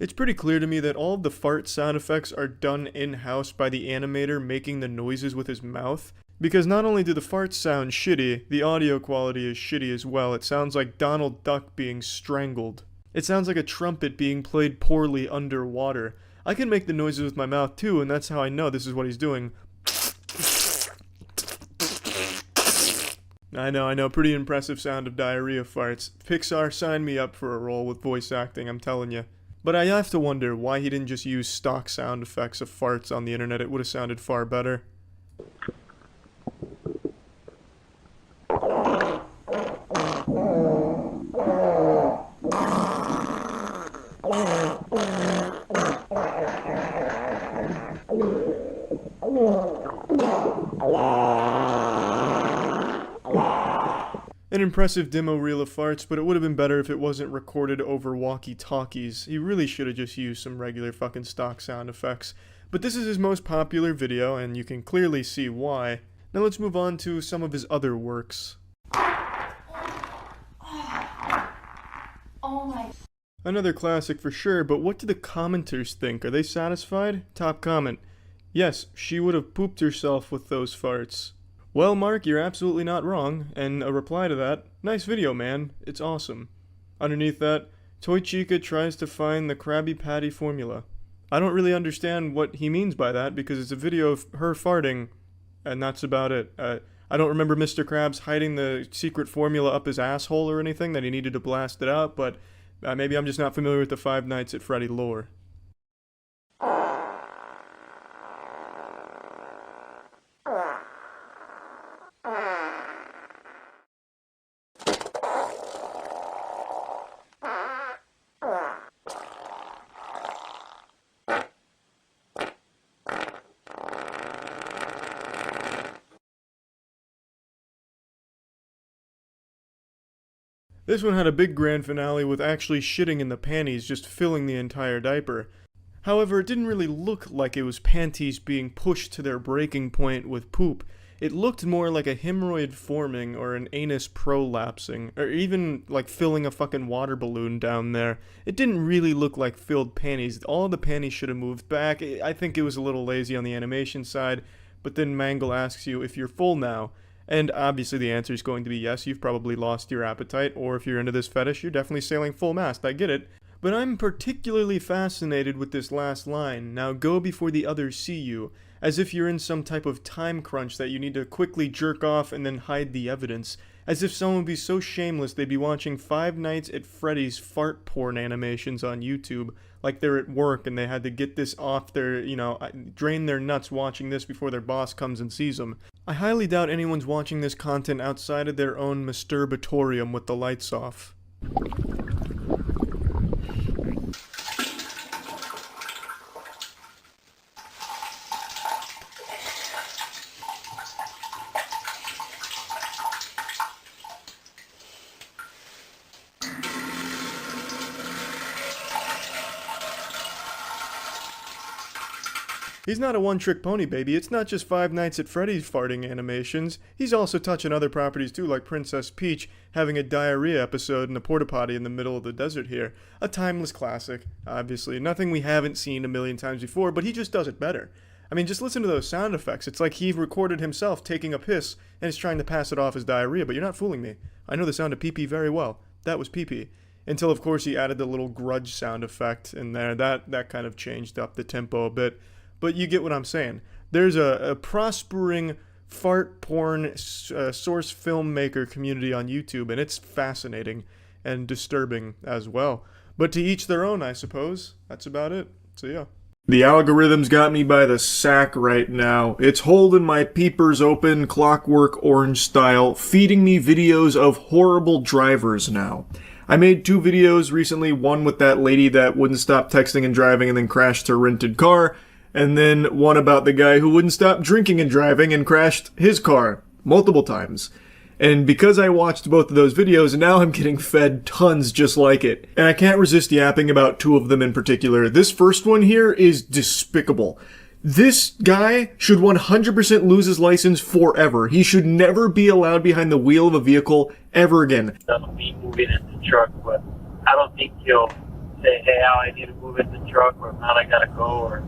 It's pretty clear to me that all of the fart sound effects are done in-house by the animator making the noises with his mouth. Because not only do the farts sound shitty, the audio quality is shitty as well. It sounds like Donald Duck being strangled. It sounds like a trumpet being played poorly underwater. I can make the noises with my mouth too, and that's how I know this is what he's doing. I know, pretty impressive sound of diarrhea farts. Pixar, sign me up for a role with voice acting, I'm telling you. But I have to wonder why he didn't just use stock sound effects of farts on the internet. It would have sounded far better. An impressive demo reel of farts, but it would have been better if it wasn't recorded over walkie-talkies. He really should have just used some regular fucking stock sound effects. But this is his most popular video, and you can clearly see why. Now let's move on to some of his other works.
Oh my...
Another classic for sure, but what do the commenters think? Are they satisfied? Top comment. Yes, she would have pooped herself with those farts. Well, Mark, you're absolutely not wrong, and a reply to that, nice video, man, it's awesome. Underneath that, Toy Chica tries to find the Krabby Patty formula. I don't really understand what he means by that, because it's a video of her farting, and that's about it. I don't remember Mr. Krabs hiding the secret formula up his asshole or anything, that he needed to blast it out, but maybe I'm just not familiar with the Five Nights at Freddy lore. This one had a big grand finale with actually shitting in the panties, just filling the entire diaper. However, it didn't really look like it was panties being pushed to their breaking point with poop. It looked more like a hemorrhoid forming or an anus prolapsing, or even like filling a fucking water balloon down there. It didn't really look like filled panties. All the panties should have moved back. I think it was a little lazy on the animation side, but then Mangle asks you if you're full now. And obviously the answer is going to be yes, you've probably lost your appetite, or if you're into this fetish, you're definitely sailing full mast, I get it. But I'm particularly fascinated with this last line, now go before the others see you, as if you're in some type of time crunch that you need to quickly jerk off and then hide the evidence, as if someone would be so shameless they'd be watching Five Nights at Freddy's fart porn animations on YouTube, like they're at work and they had to get this off their, drain their nuts watching this before their boss comes and sees them. I highly doubt anyone's watching this content outside of their own masturbatorium with the lights off. He's not a one-trick pony, baby. It's not just Five Nights at Freddy's farting animations. He's also touching other properties too, like Princess Peach having a diarrhea episode in a porta potty in the middle of the desert here. A timeless classic, obviously. Nothing we haven't seen a million times before, but he just does it better. I mean, just listen to those sound effects. It's like he recorded himself taking a piss and is trying to pass it off as diarrhea, but you're not fooling me. I know the sound of pee-pee very well. That was pee-pee. Until, of course, he added the little grudge sound effect in there. That kind of changed up the tempo a bit. But you get what I'm saying. There's a prospering fart porn source filmmaker community on YouTube, and it's fascinating and disturbing as well. But to each their own, I suppose. That's about it. So yeah. The algorithm's got me by the sack right now. It's holding my peepers open, Clockwork Orange style, feeding me videos of horrible drivers now. I made 2 videos recently, one with that lady that wouldn't stop texting and driving and then crashed her rented car, and then one about the guy who wouldn't stop drinking and driving and crashed his car multiple times. And because I watched both of those videos, now I'm getting fed tons just like it. And I can't resist yapping about 2 of them in particular. This first one here is despicable. This guy should 100% lose his license forever. He should never be allowed behind the wheel of a vehicle ever again.
Doesn't mean moving in the truck, but I don't think he'll say, hey, Al, I need to move in the truck, or if not, I gotta go, or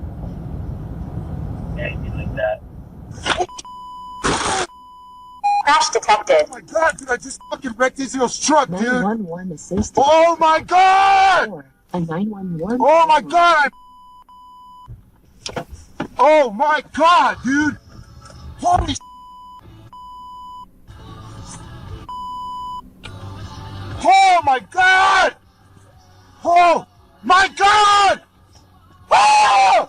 anything like that.
Crash detected.
Oh my god, dude, I just fucking wrecked Israel's truck, dude.
911 assist.
Oh my god!
A 911.
Oh my god! Oh my god, dude! Holy Oh my god! Oh my god! Oh!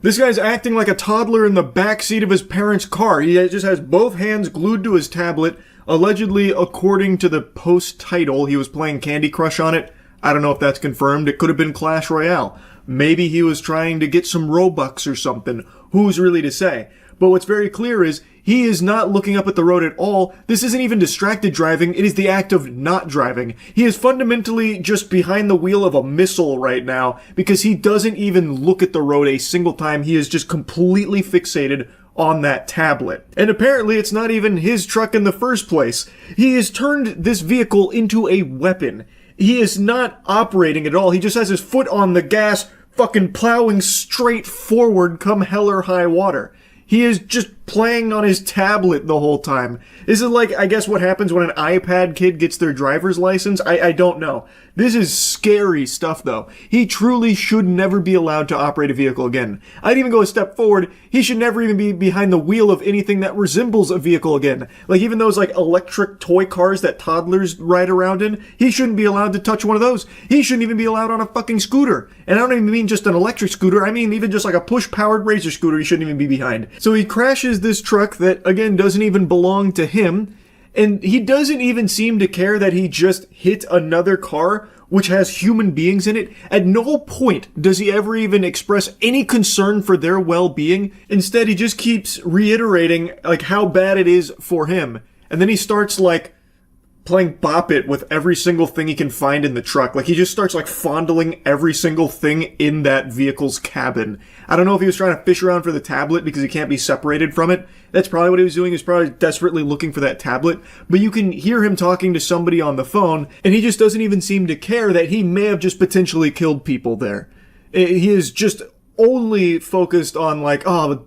This guy's acting like a toddler in the backseat of his parents' car. He just has both hands glued to his tablet. Allegedly, according to the post title, he was playing Candy Crush on it. I don't know if that's confirmed. It could have been Clash Royale. Maybe he was trying to get some Robux or something. Who's really to say? But what's very clear is he is not looking up at the road at all. This isn't even distracted driving. It is the act of not driving. He is fundamentally just behind the wheel of a missile right now because he doesn't even look at the road a single time. He is just completely fixated on that tablet. And apparently it's not even his truck in the first place. He has turned this vehicle into a weapon. He is not operating at all. He just has his foot on the gas, fucking plowing straight forward come hell or high water. He is just playing on his tablet the whole time. This is like, I guess, what happens when an iPad kid gets their driver's license? I don't know. This is scary stuff, though. He truly should never be allowed to operate a vehicle again. I'd even go a step forward. He should never even be behind the wheel of anything that resembles a vehicle again. Like, even those, like, electric toy cars that toddlers ride around in, he shouldn't be allowed to touch one of those. He shouldn't even be allowed on a fucking scooter. And I don't even mean just an electric scooter. I mean even just like a push-powered razor scooter he shouldn't even be behind. So he crashes this truck that, again, doesn't even belong to him. And he doesn't even seem to care that he just hit another car, which has human beings in it. At no point does he ever even express any concern for their well-being. Instead, he just keeps reiterating, like, how bad it is for him.
and then he starts, like, playing Bop It with every single thing he can find in the truck. Like, he just starts, like, fondling every single thing in that vehicle's cabin. I don't know if he was trying to fish around for the tablet because he can't be separated from it. That's probably what he was doing. He was probably desperately looking for that tablet. But you can hear him talking to somebody on the phone, and he just doesn't even seem to care that he may have just potentially killed people there. He is just only focused on, like, oh,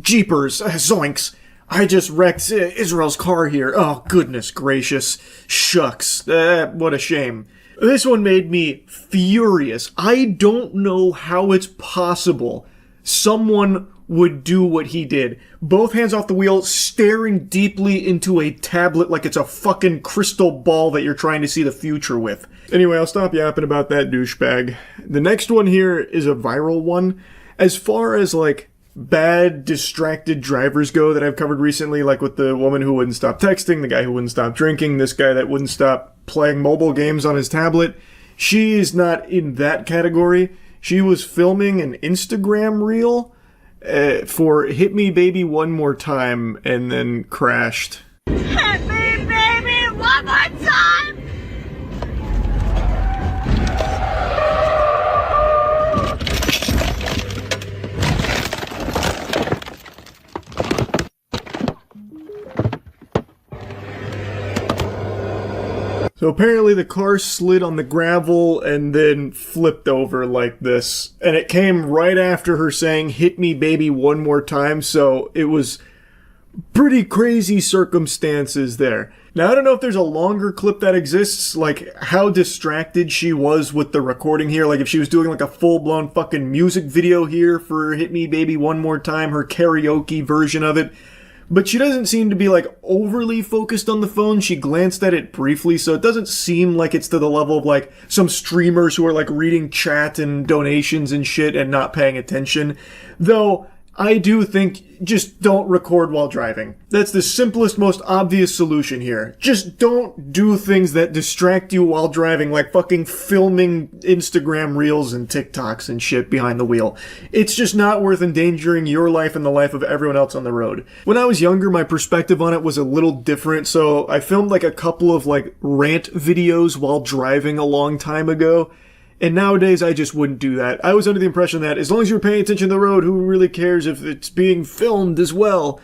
jeepers, zoinks. I just wrecked Israel's car here. Oh, goodness gracious. Shucks. What a shame. This one made me furious. I don't know how it's possible someone would do what he did. Both hands off the wheel, staring deeply into a tablet like it's a fucking crystal ball that you're trying to see the future with. Anyway, I'll stop yapping about that douchebag. The next one here is a viral one. As far as, like, bad, distracted drivers go that I've covered recently, like with the woman who wouldn't stop texting, the guy who wouldn't stop drinking, this guy that wouldn't stop playing mobile games on his tablet, she is not in that category. She was filming an Instagram reel for Hit Me Baby One More Time and then crashed.
Hit me, baby, one more time!
So apparently the car slid on the gravel and then flipped over like this. And it came right after her saying, "Hit me, baby, one more time." So it was pretty crazy circumstances there. Now, I don't know if there's a longer clip that exists, like how distracted she was with the recording here. Like if she was doing like a full-blown fucking music video here for Hit Me Baby One More Time, her karaoke version of it. But she doesn't seem to be, like, overly focused on the phone. She glanced at it briefly, so it doesn't seem like it's to the level of, like, some streamers who are, like, reading chat and donations and shit and not paying attention. Though, I do think just don't record while driving. That's the simplest, most obvious solution here. Just don't do things that distract you while driving, like fucking filming Instagram reels and TikToks and shit behind the wheel. It's just not worth endangering your life and the life of everyone else on the road. When I was younger, my perspective on it was a little different, so I filmed like a couple of like rant videos while driving a long time ago. And nowadays, I just wouldn't do that. I was under the impression that as long as you're paying attention to the road, who really cares if it's being filmed as well?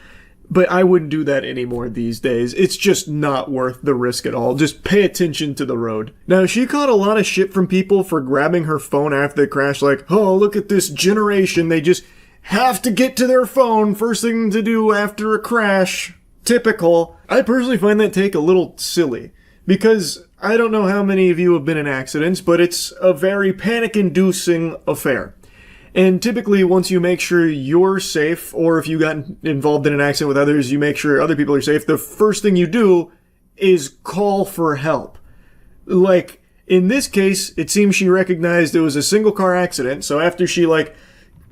But I wouldn't do that anymore these days. It's just not worth the risk at all. Just pay attention to the road. Now, she caught a lot of shit from people for grabbing her phone after they crashed, like, oh, look at this generation. They just have to get to their phone first thing to do after a crash. Typical. I personally find that take a little silly. Because I don't know how many of you have been in accidents, but it's a very panic-inducing affair. And typically, once you make sure you're safe, or if you got involved in an accident with others, you make sure other people are safe, the first thing you do is call for help. Like, in this case, it seems she recognized it was a single-car accident, so after she, like,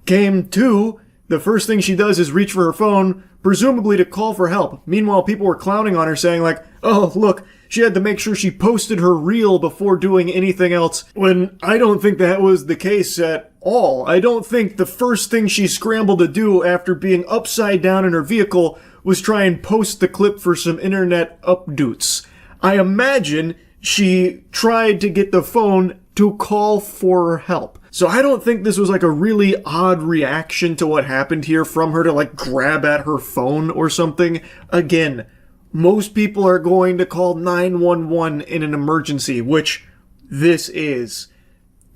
came to, the first thing she does is reach for her phone, presumably to call for help. Meanwhile, people were clowning on her, saying like, oh, look, she had to make sure she posted her reel before doing anything else, when I don't think that was the case at all. I don't think the first thing she scrambled to do after being upside down in her vehicle was try and post the clip for some internet updates. I imagine she tried to get the phone to call for help. So I don't think this was like a really odd reaction to what happened here from her to like grab at her phone or something. Again, most people are going to call 911 in an emergency, which this is.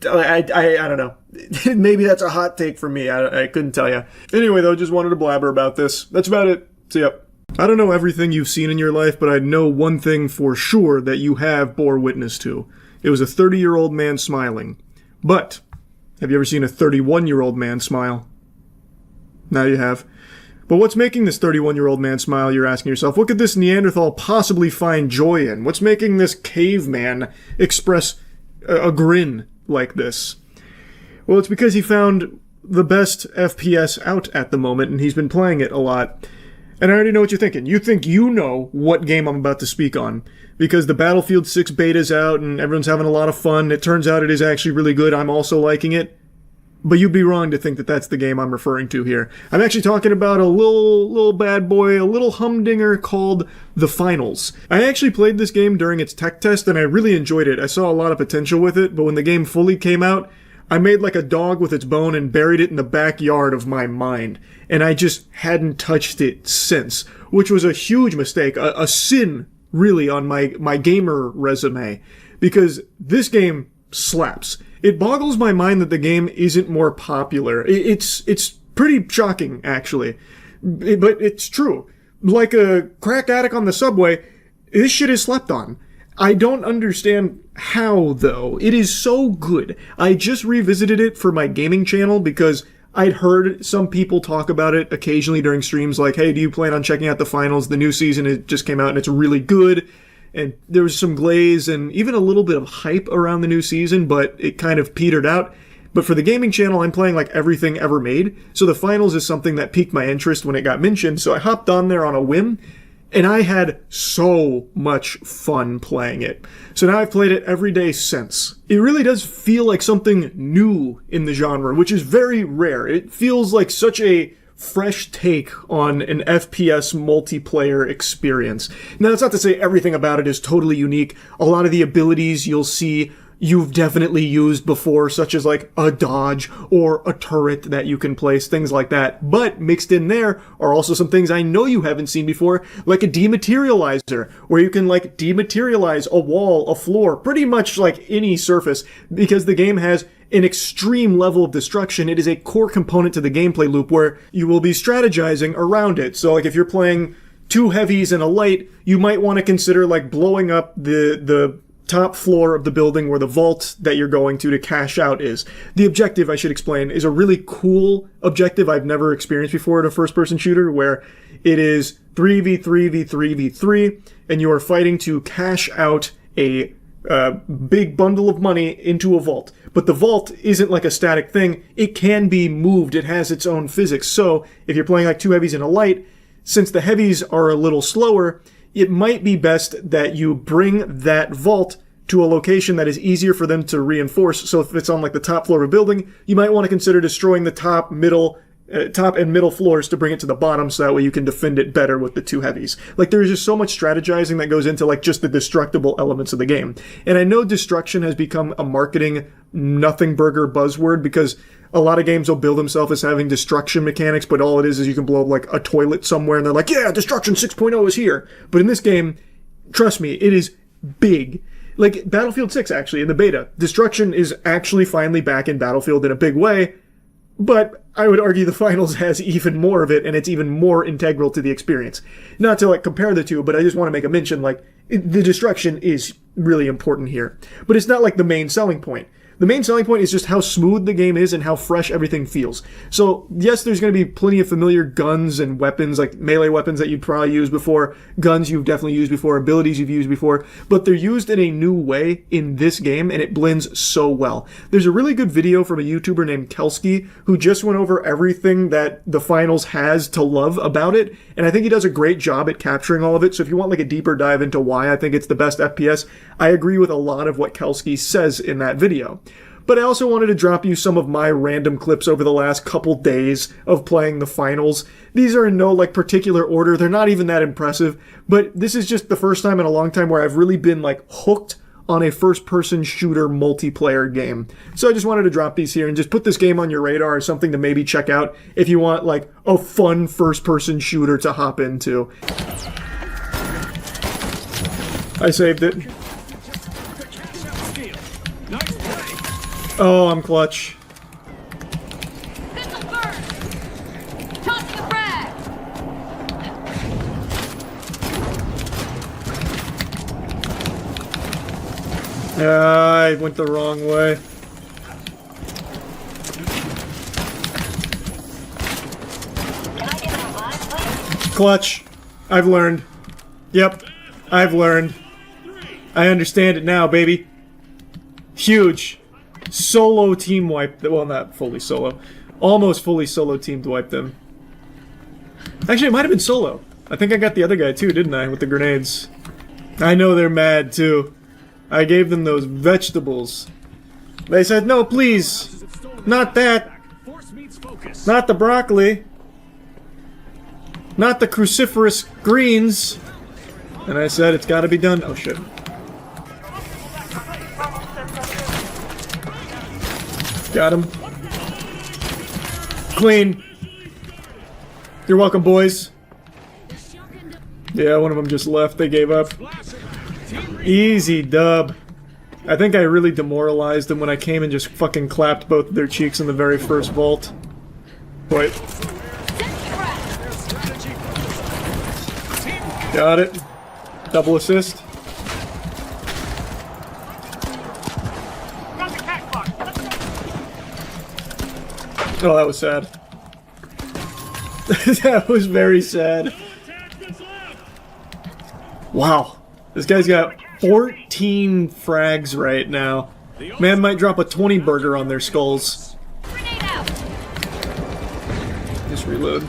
I don't know. Maybe that's a hot take for me. I couldn't tell you. Anyway, though, just wanted to blabber about this. That's about it. See ya. I don't know everything you've seen in your life, but I know one thing for sure that you have bore witness to. It was a 30-year-old man smiling. But have you ever seen a 31-year-old man smile? Now you have. But what's making this 31-year-old man smile, you're asking yourself? What could this Neanderthal possibly find joy in? What's making this caveman express a grin like this? Well, it's because he found the best FPS out at the moment, and he's been playing it a lot. And I already know what you're thinking. You think you know what game I'm about to speak on. Because the Battlefield 6 beta's out, and everyone's having a lot of fun. It turns out it is actually really good. I'm also liking it. But you'd be wrong to think that that's the game I'm referring to here. I'm actually talking about a little bad boy, a little humdinger called The Finals. I actually played this game during its tech test, and I really enjoyed it. I saw a lot of potential with it, but when the game fully came out, I made like a dog with its bone and buried it in the backyard of my mind. And I just hadn't touched it since, which was a huge mistake, a sin, really, on my gamer resume. Because this game slaps. It boggles my mind that the game isn't more popular. It's pretty shocking, actually. But it's true. Like a crack addict on the subway, this shit is slept on. I don't understand how, though. It is so good. I just revisited it for my gaming channel because I'd heard some people talk about it occasionally during streams like, hey, do you plan on checking out the finals? The new season, it just came out and it's really good. And there was some glaze and even a little bit of hype around the new season, but it kind of petered out. But for the gaming channel, I'm playing like everything ever made. So the finals is something that piqued my interest when it got mentioned. So I hopped on there on a whim, and I had so much fun playing it. So now I've played it every day since. It really does feel like something new in the genre, which is very rare. It feels like such a fresh take on an FPS multiplayer experience. Now, that's not to say everything about it is totally unique. A lot of the abilities you'll see you've definitely used before, such as like a dodge or a turret that you can place, things like that. But mixed in there are also some things I know you haven't seen before, like a dematerializer, where you can like dematerialize a wall, a floor, pretty much like any surface, because the game has an extreme level of destruction. It is a core component to the gameplay loop where you will be strategizing around it. So like if you're playing 2 heavies and a light, you might want to consider like blowing up the top floor of the building where the vault that you're going to cash out is. The objective, I should explain, is a really cool objective I've never experienced before in a first-person shooter, where it is 3v3v3v3, and you are fighting to cash out a big bundle of money into a vault. But the vault isn't like a static thing. It can be moved. It has its own physics. So if you're playing like 2 heavies and a light, since the heavies are a little slower, it might be best that you bring that vault to a location that is easier for them to reinforce. So if it's on like the top floor of a building, you might want to consider destroying the top and middle floors to bring it to the bottom, so that way you can defend it better with the 2 heavies. Like, there's just so much strategizing that goes into like just the destructible elements of the game. And I know destruction has become a marketing nothing burger buzzword, because a lot of games will bill themselves as having destruction mechanics, but all it is you can blow up like a toilet somewhere and they're like, yeah, Destruction 6.0 is here. But in this game, trust me, it is big. Like Battlefield 6, actually, in the beta, destruction is actually finally back in Battlefield in a big way, but I would argue the finals has even more of it, and it's even more integral to the experience. Not to like compare the two, but I just want to make a mention, like, the destruction is really important here. But it's not like the main selling point. The main selling point is just how smooth the game is and how fresh everything feels. So, yes, there's going to be plenty of familiar guns and weapons, like melee weapons that you'd probably used before, guns you've definitely used before, abilities you've used before, but they're used in a new way in this game, and it blends so well. There's a really good video from a YouTuber named Kelsky, who just went over everything that the finals has to love about it, and I think he does a great job at capturing all of it. So if you want like a deeper dive into why I think it's the best FPS, I agree with a lot of what Kelsky says in that video. But I also wanted to drop you some of my random clips over the last couple days of playing the finals. These are in no like particular order. They're not even that impressive, but this is just the first time in a long time where I've really been like hooked on a first-person shooter multiplayer game. So I just wanted to drop these here and just put this game on your radar as something to maybe check out if you want like a fun first-person shooter to hop into. I saved it. Oh, I'm clutch. I went the wrong way. Clutch. I've learned. Yep. I've learned. I understand it now, baby. Huge. Solo team wipe. Well, not fully solo. Almost fully solo teamed wipe them. Actually, it might have been solo. I think I got the other guy too, didn't I? With the grenades. I know they're mad too. I gave them those vegetables. They said, no, please. Not that. Not the broccoli. Not the cruciferous greens. And I said it's gotta be done. Oh shit. Got him. Clean. You're welcome, boys. Yeah, one of them just left. They gave up. Easy dub. I think I really demoralized them when I came and just fucking clapped both of their cheeks in the very first vault. Wait. Got it. Double assist. Oh, that was sad. That was very sad. Wow. This guy's got 14 frags right now. Man might drop a 20 burger on their skulls. Just reload.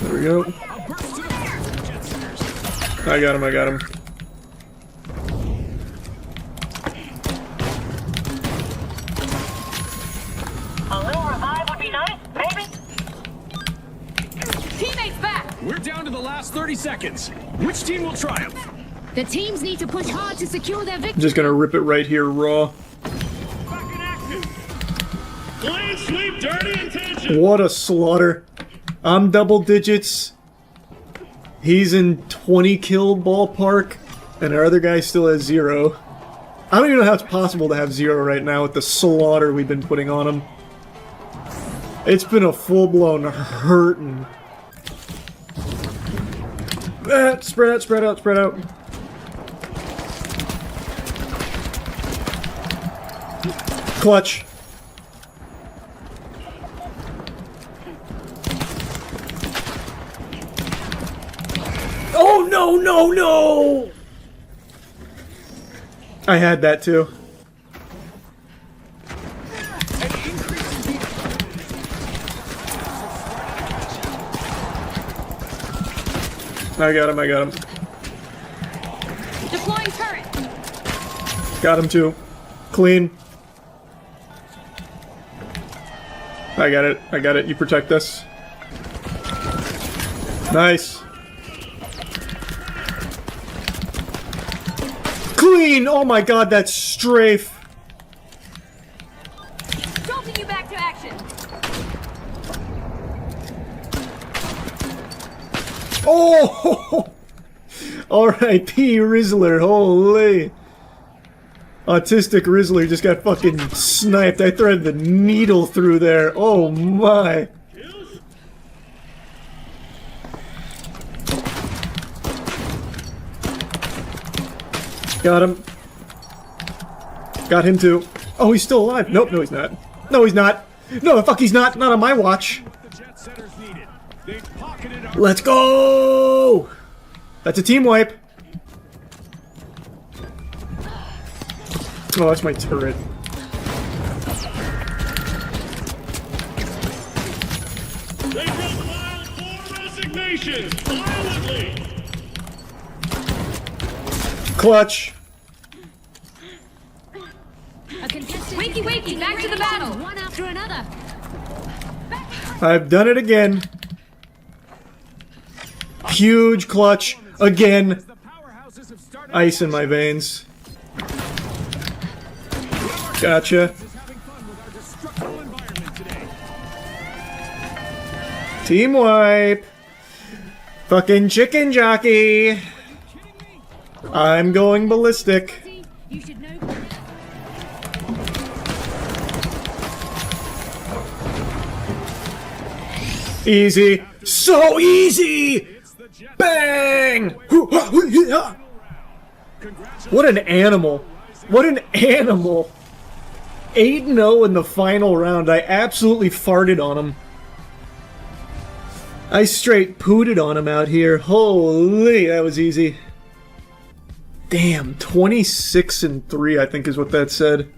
There we go. I got him, I got him.
A little revive would be nice, maybe?
Teammates back! We're down to the last 30 seconds. Which team will triumph?
The teams need to push hard to secure their
I'm
victory.
just gonna rip it right here raw.
Clean sweep, dirty intention!
What a slaughter. I'm double digits. He's in 20 kill ballpark. And our other guy still has 0. I don't even know how it's possible to have 0 right now with the slaughter we've been putting on him. It's been a full-blown hurtin'. Spread out, spread out, spread out. Clutch. Oh, no, no, no! I had that too. I got him, I got him.
Deploying turret.
Got him too. Clean. I got it, I got it. You protect us. Nice. Clean! Oh my god, that's strafe.
Jolting you back to action.
Oh! R.I.P. Rizzler, holy. Autistic Rizzler just got fucking sniped. I threaded the needle through there. Oh my. Got him. Got him too. Oh, he's still alive. Nope, no he's not. No, he's not. No, the fuck he's not. Not on my watch. Let's go! That's a team wipe. Oh, that's my turret.
They run wild for resignation! Violently!
Clutch.
Wakey, wakey, back to the battle. One after another.
I've done it again. Huge clutch. Again. Ice in my veins. Gotcha. Team wipe. Fucking chicken jockey. I'm going ballistic. Easy. So easy! Bang! What an animal. What an animal. 8-0 in the final round. I absolutely farted on him. I straight pooted on him out here. Holy, that was easy. Damn, 26-3 I think is what that said.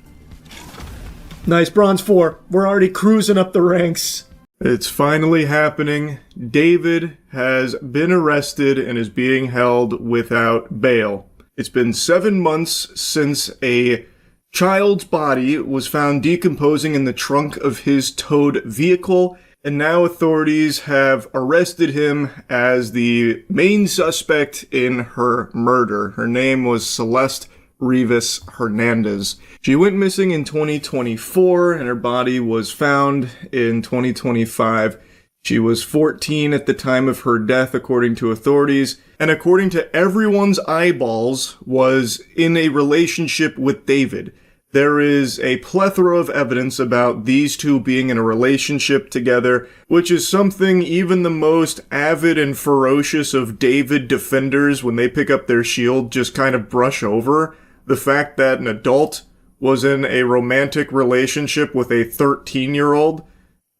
Nice, bronze 4. We're already cruising up the ranks. It's finally happening. David has been arrested and is being held without bail.
It's been 7 months since a child's body was found decomposing in the trunk of his towed vehicle, and now authorities have arrested him as the main suspect in her murder. Her name was Celeste Rivas Hernandez. She went missing in 2024, and her body was found in 2025. She was 14 at the time of her death, according to authorities, and according to everyone's eyeballs, was in a relationship with David. There is a plethora of evidence about these two being in a relationship together, which is something even the most avid and ferocious of David defenders, when they pick up their shield, just kind of brush over. The fact that an adult was in a romantic relationship with a 13-year-old.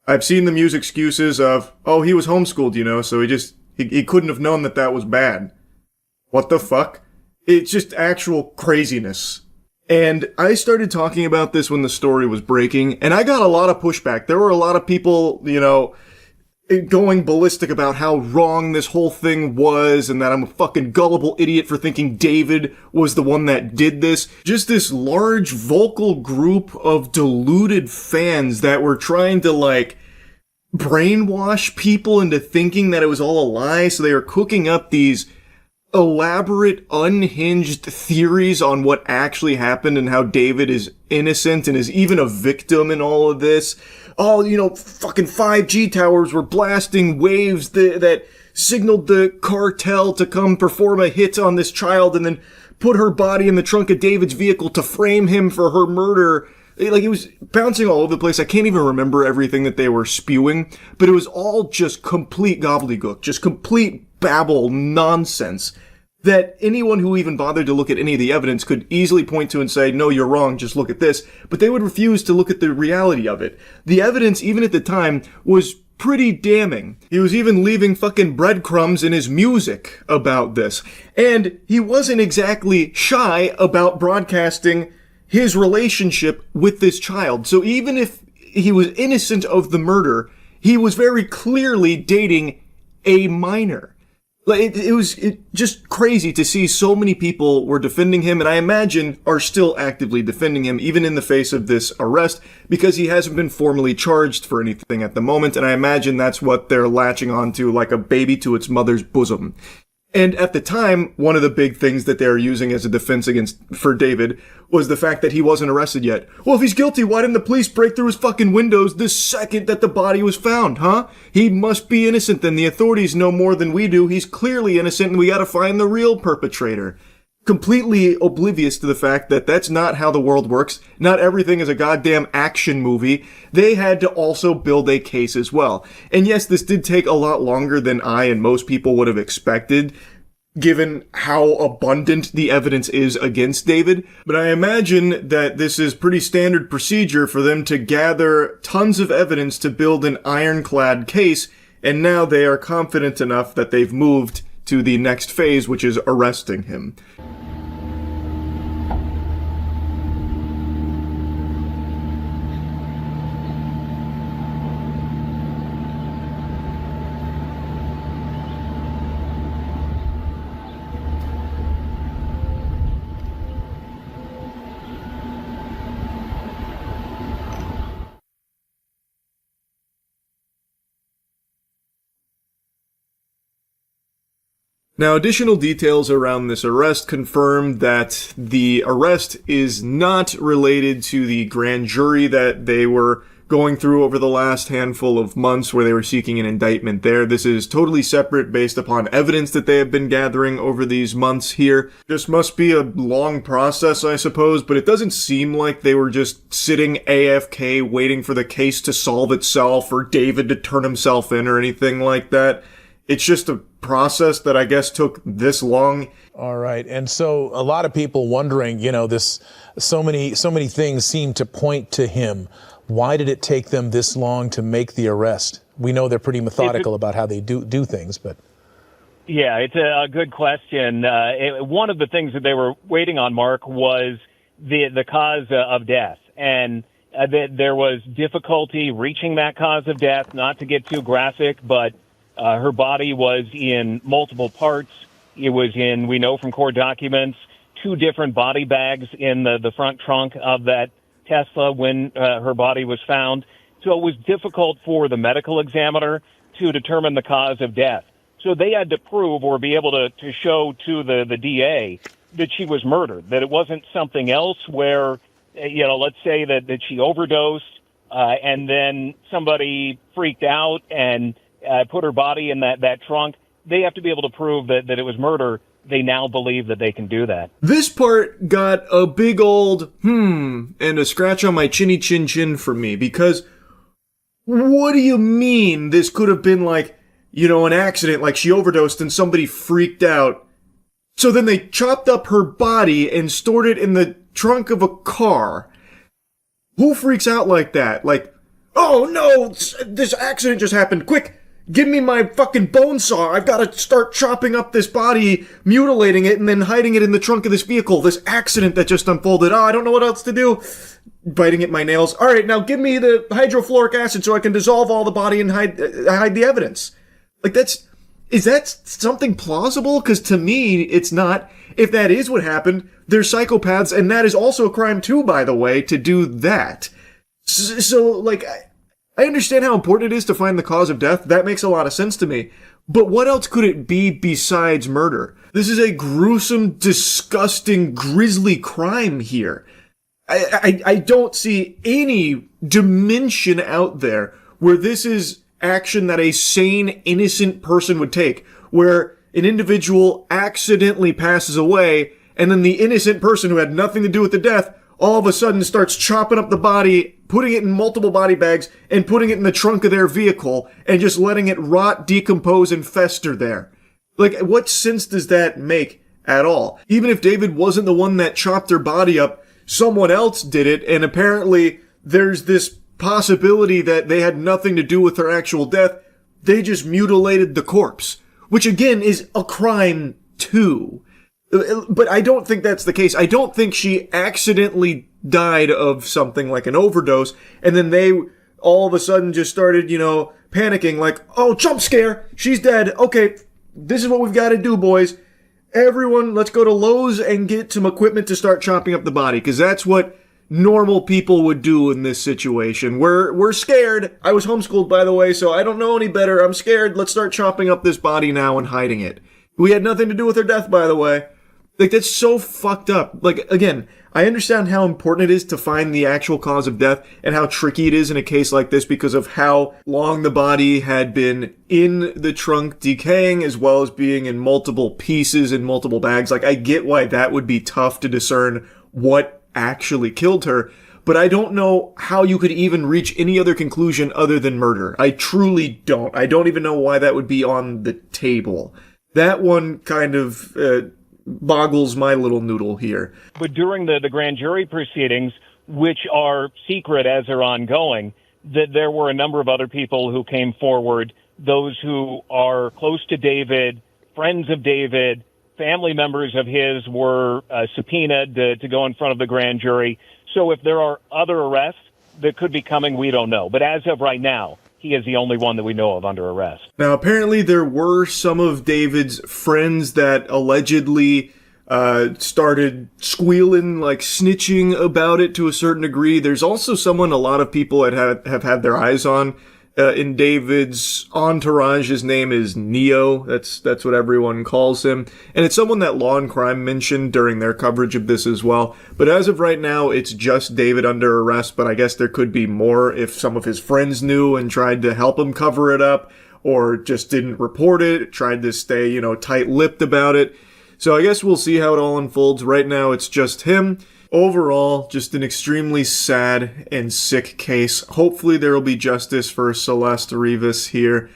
I've seen them use excuses of, oh, he was homeschooled, you know, so he couldn't have known that that was bad. What the fuck? It's just actual craziness. And I started talking about this when the story was breaking, and I got a lot of pushback. There were a lot of people, you know, going ballistic about how wrong this whole thing was, and that I'm a fucking gullible idiot for thinking David was the one that did this. Just this large vocal group of deluded fans that were trying to, like, brainwash people into thinking that it was all a lie, so they were cooking up these elaborate, unhinged theories on what actually happened and how David is innocent and is even a victim in all of this. Oh, you know, fucking 5G towers were blasting waves that signaled the cartel to come perform a hit on this child and then put her body in the trunk of David's vehicle to frame him for her murder. Like, it was bouncing all over the place. I can't even remember everything that they were spewing, but it was all just complete gobbledygook, just complete babble nonsense that anyone who even bothered to look at any of the evidence could easily point to and say, no, you're wrong, just look at this. But they would refuse to look at the reality of it. The evidence, even at the time, was pretty damning. He was even leaving fucking breadcrumbs in his music about this. And he wasn't exactly shy about broadcasting his relationship with this child. So even if he was innocent of the murder, he was very clearly dating a minor. Like, it was just crazy to see so many people were defending him, and I imagine are still actively defending him, even in the face of this arrest, because he hasn't been formally charged for anything at the moment, and I imagine that's what they're latching onto like a baby to its mother's bosom. And at the time, one of the big things that they were using as a defense for David was the fact that he wasn't arrested yet. Well, if he's guilty, why didn't the police break through his fucking windows the second that the body was found, huh? He must be innocent then. The authorities know more than we do. He's clearly innocent and we gotta find the real perpetrator. Completely oblivious to the fact that that's not how the world works. Not everything is a goddamn action movie. They had to also build a case as well. And yes, this did take a lot longer than I and most people would have expected, given how abundant the evidence is against David. But I imagine that this is pretty standard procedure for them to gather tons of evidence to build an ironclad case, and now they are confident enough that they've moved to the next phase, which is arresting him. Now, additional details around this arrest confirm that the arrest is not related to the grand jury that they were going through over the last handful of months where they were seeking an indictment there. This is totally separate based upon evidence that they have been gathering over these months here. This must be a long process, I suppose, but it doesn't seem like they were just sitting AFK waiting for the case to solve itself or David to turn himself in or anything like that. It's just a process that I guess took this long.
All right. And so a lot of people wondering, you know, so many things seem to point to him. Why did it take them this long to make the arrest? We know they're pretty methodical about how they do things, but.
Yeah, it's a good question. One of the things that they were waiting on, Mark, was the cause of death. And there was difficulty reaching that cause of death, not to get too graphic, but her body was in multiple parts. It was in, we know from court documents, two different body bags in the front trunk of that Tesla when her body was found. So it was difficult for the medical examiner to determine the cause of death. So they had to prove or be able to show to the DA that she was murdered, that it wasn't something else where, let's say that she overdosed and then somebody freaked out and put her body in that trunk. They have to be able to prove that it was murder. They now believe that they can do that.
This part got a big old and a scratch on my chinny chin chin for me, because what do you mean this could have been like, an accident, like she overdosed and somebody freaked out? So then they chopped up her body and stored it in the trunk of a car. Who freaks out like that? Like, oh no, this accident just happened. Quick, give me my fucking bone saw. I've got to start chopping up this body, mutilating it, and then hiding it in the trunk of this vehicle. This accident that just unfolded. Oh, I don't know what else to do. Biting at my nails. All right, now give me the hydrofluoric acid so I can dissolve all the body and hide the evidence. Like, is that something plausible? Because to me, it's not. If that is what happened, they're psychopaths, and that is also a crime too, by the way, to do that. So I understand how important it is to find the cause of death. That makes a lot of sense to me. But what else could it be besides murder? This is a gruesome, disgusting, grisly crime here. I don't see any dimension out there where this is action that a sane, innocent person would take, where an individual accidentally passes away, and then the innocent person who had nothing to do with the death all of a sudden starts chopping up the body, putting it in multiple body bags, and putting it in the trunk of their vehicle, and just letting it rot, decompose, and fester there. Like, what sense does that make at all? Even if David wasn't the one that chopped her body up, someone else did it, and apparently there's this possibility that they had nothing to do with her actual death. They just mutilated the corpse, which again is a crime too. But I don't think that's the case. I don't think she accidentally died of something like an overdose, and then they all of a sudden just started, panicking like, oh, jump scare, she's dead. Okay, this is what we've got to do, boys. Everyone, let's go to Lowe's and get some equipment to start chopping up the body, because that's what normal people would do in this situation. We're scared. I was homeschooled, by the way, so I don't know any better. I'm scared. Let's start chopping up this body now and hiding it. We had nothing to do with her death, by the way. Like, that's so fucked up. Like, again, I understand how important it is to find the actual cause of death and how tricky it is in a case like this because of how long the body had been in the trunk decaying, as well as being in multiple pieces in multiple bags. Like, I get why that would be tough to discern what actually killed her, but I don't know how you could even reach any other conclusion other than murder. I truly don't. I don't even know why that would be on the table. That one kind of boggles my little noodle here.
But during the grand jury proceedings, which are secret as they're ongoing, that there were a number of other people who came forward, those who are close to David, friends of David, family members of his were subpoenaed to go in front of the grand jury. So if there are other arrests that could be coming, we don't know. But as of right now, he is the only one that we know of under arrest.
Now, apparently there were some of David's friends that allegedly started squealing, like snitching about it to a certain degree. There's also someone a lot of people have had their eyes on in David's entourage. His name is Neo. That's what everyone calls him. And it's someone that Law and Crime mentioned during their coverage of this as well. But as of right now, it's just David under arrest, but I guess there could be more if some of his friends knew and tried to help him cover it up, or just didn't report it, tried to stay, tight-lipped about it. So I guess we'll see how it all unfolds. Right now, it's just him. Overall, just an extremely sad and sick case. Hopefully there will be justice for Celeste Rivas here.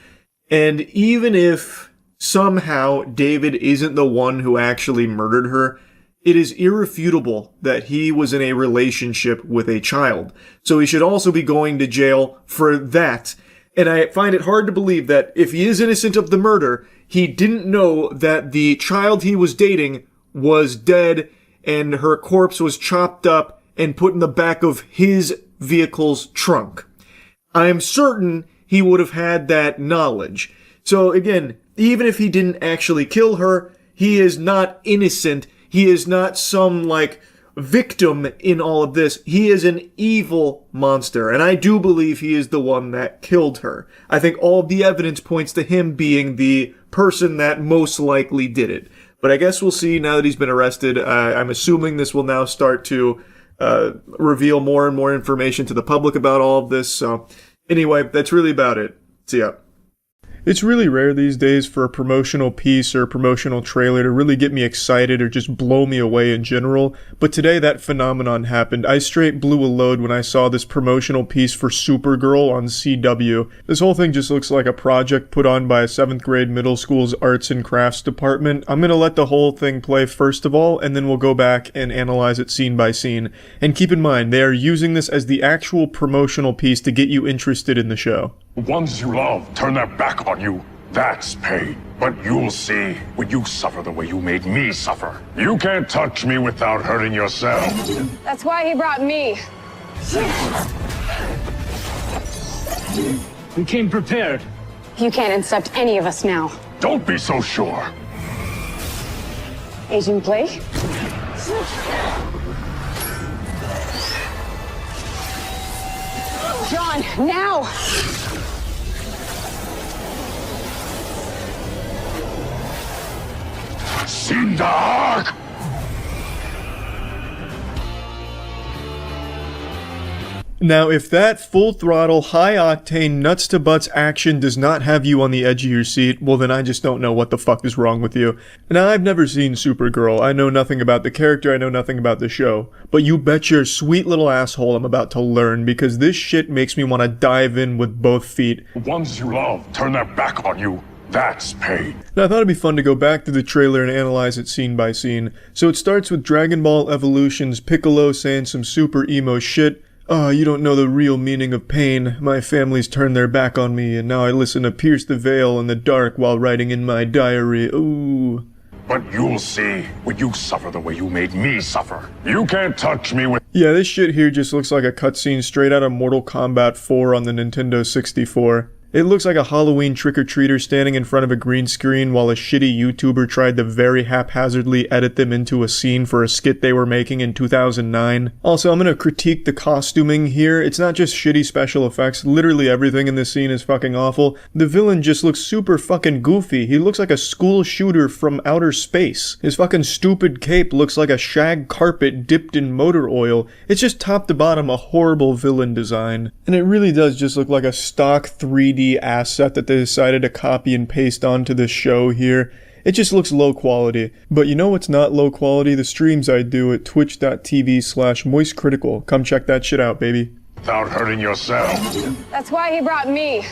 And even if somehow David isn't the one who actually murdered her, it is irrefutable that he was in a relationship with a child. So he should also be going to jail for that. And I find it hard to believe that if he is innocent of the murder, he didn't know that the child he was dating was dead and her corpse was chopped up and put in the back of his vehicle's trunk. I am certain he would have had that knowledge. So again, even if he didn't actually kill her, he is not innocent. He is not some, like, victim in all of this. He is an evil monster, and I do believe he is the one that killed her. I think all of the evidence points to him being the person that most likely did it. But I guess we'll see now that he's been arrested. I'm assuming this will now start to reveal more and more information to the public about all of this. So anyway, that's really about it. See ya.
It's really rare these days for a promotional piece or a promotional trailer to really get me excited or just blow me away in general, but today that phenomenon happened. I straight blew a load when I saw this promotional piece for Supergirl on CW. This whole thing just looks like a project put on by a 7th grade middle school's arts and crafts department. I'm gonna let the whole thing play first of all, and then we'll go back and analyze it scene by scene. And keep in mind, they are using this as the actual promotional piece to get you interested in the show.
The ones you love turn their back on you. That's pain. But you'll see when you suffer the way you made me suffer. You can't touch me without hurting yourself.
That's why he brought me.
We came prepared.
You can't intercept any of us now.
Don't be so sure.
Agent Blake? John, now!
Seen the Ark!
Now, if that full-throttle, high-octane, nuts-to-butts action does not have you on the edge of your seat, well then I just don't know what the fuck is wrong with you. Now, I've never seen Supergirl, I know nothing about the character, I know nothing about the show, but you bet your sweet little asshole I'm about to learn, because this shit makes me want to dive in with both feet.
The ones you love turn their back on you. That's pain.
Now, I thought it'd be fun to go back to the trailer and analyze it scene by scene. So it starts with Dragon Ball Evolution's Piccolo saying some super emo shit. "Oh, you don't know the real meaning of pain. My family's turned their back on me, and now I listen to Pierce the Veil in the dark while writing in my diary. Ooh."
But you'll see when you suffer the way you made me suffer. You can't touch me with...
Yeah, this shit here just looks like a cutscene straight out of Mortal Kombat 4 on the Nintendo 64. It looks like a Halloween trick-or-treater standing in front of a green screen while a shitty YouTuber tried to very haphazardly edit them into a scene for a skit they were making in 2009. Also, I'm gonna critique the costuming here. It's not just shitty special effects, literally everything in this scene is fucking awful. The villain just looks super fucking goofy. He looks like a school shooter from outer space. His fucking stupid cape looks like a shag carpet dipped in motor oil. It's just top to bottom a horrible villain design. And it really does just look like a stock 3D asset that they decided to copy and paste onto this show here. It just looks low quality. But you know what's not low quality? The streams I do at twitch.tv/moistcritical. Come check that shit out, baby.
Without hurting yourself.
That's why he brought me.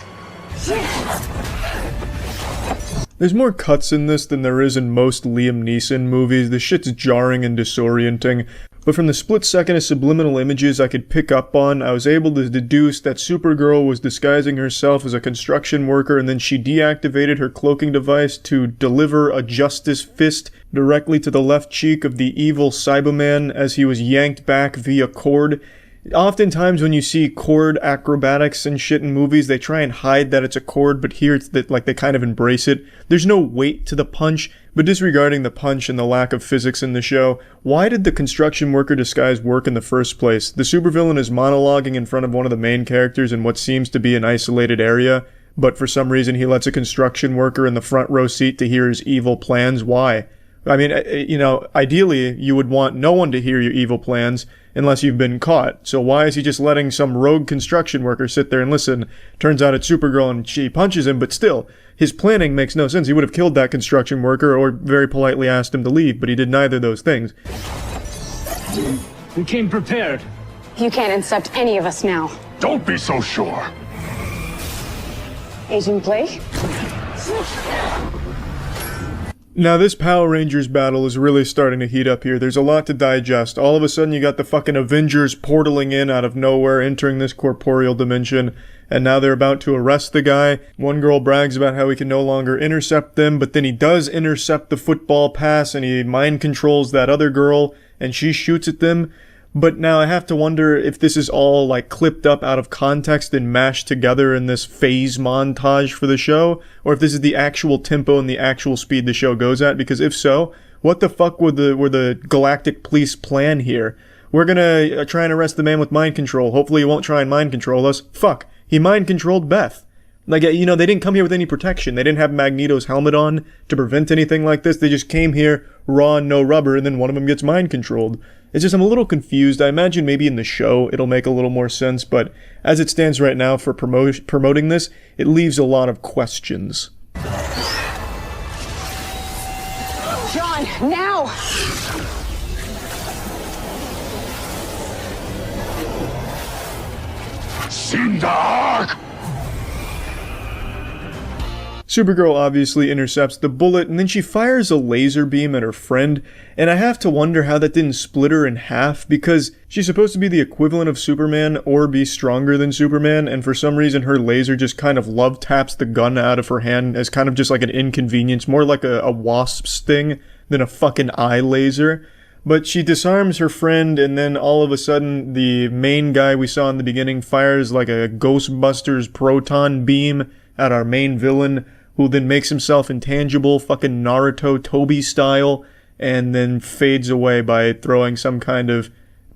There's more cuts in this than there is in most Liam Neeson movies. The shit's jarring and disorienting. But from the split second of subliminal images I could pick up on, I was able to deduce that Supergirl was disguising herself as a construction worker, and then she deactivated her cloaking device to deliver a justice fist directly to the left cheek of the evil Cyberman as he was yanked back via cord. Oftentimes when you see cord acrobatics and shit in movies, they try and hide that it's a cord, but here it's that, like, they kind of embrace it. There's no weight to the punch, but disregarding the punch and the lack of physics in the show, why did the construction worker disguise work in the first place? The supervillain is monologuing in front of one of the main characters in what seems to be an isolated area, but for some reason he lets a construction worker in the front row seat to hear his evil plans. Why? I mean, you know, ideally you would want no one to hear your evil plans unless you've been caught. So why is he just letting some rogue construction worker sit there and listen? Turns out it's Supergirl and she punches him, but still, his planning makes no sense. He would have killed that construction worker or very politely asked him to leave, but he did neither of those things.
We came prepared.
You can't intercept any of us now.
Don't be so sure.
Agent Blake?
Now this Power Rangers battle is really starting to heat up here. There's a lot to digest. All of a sudden you got the fucking Avengers portaling in out of nowhere, entering this corporeal dimension, and now they're about to arrest the guy. One girl brags about how he can no longer intercept them, but then he does intercept the football pass and he mind controls that other girl and she shoots at them. But now I have to wonder if this is all like clipped up out of context and mashed together in this phase montage for the show, or if this is the actual tempo and the actual speed the show goes at, because if so, What the fuck were the Galactic Police plan here? We're gonna try and arrest the man with mind control. Hopefully he won't try and mind control us. Fuck. He mind controlled Beth. Like, they didn't come here with any protection. They didn't have Magneto's helmet on to prevent anything like this. They just came here raw and no rubber, and then one of them gets mind controlled. It's just, I'm a little confused. I imagine maybe in the show it'll make a little more sense, but as it stands right now for promoting this, it leaves a lot of questions.
John, now!
Sindark!
Supergirl obviously intercepts the bullet, and then she fires a laser beam at her friend, and I have to wonder how that didn't split her in half, because she's supposed to be the equivalent of Superman or be stronger than Superman, and for some reason her laser just kind of love taps the gun out of her hand as kind of just like an inconvenience, more like a wasp sting than a fucking eye laser. But she disarms her friend, and then all of a sudden the main guy we saw in the beginning fires like a Ghostbusters proton beam at our main villain, who then makes himself intangible, fucking Naruto Toby style, and then fades away by throwing some kind of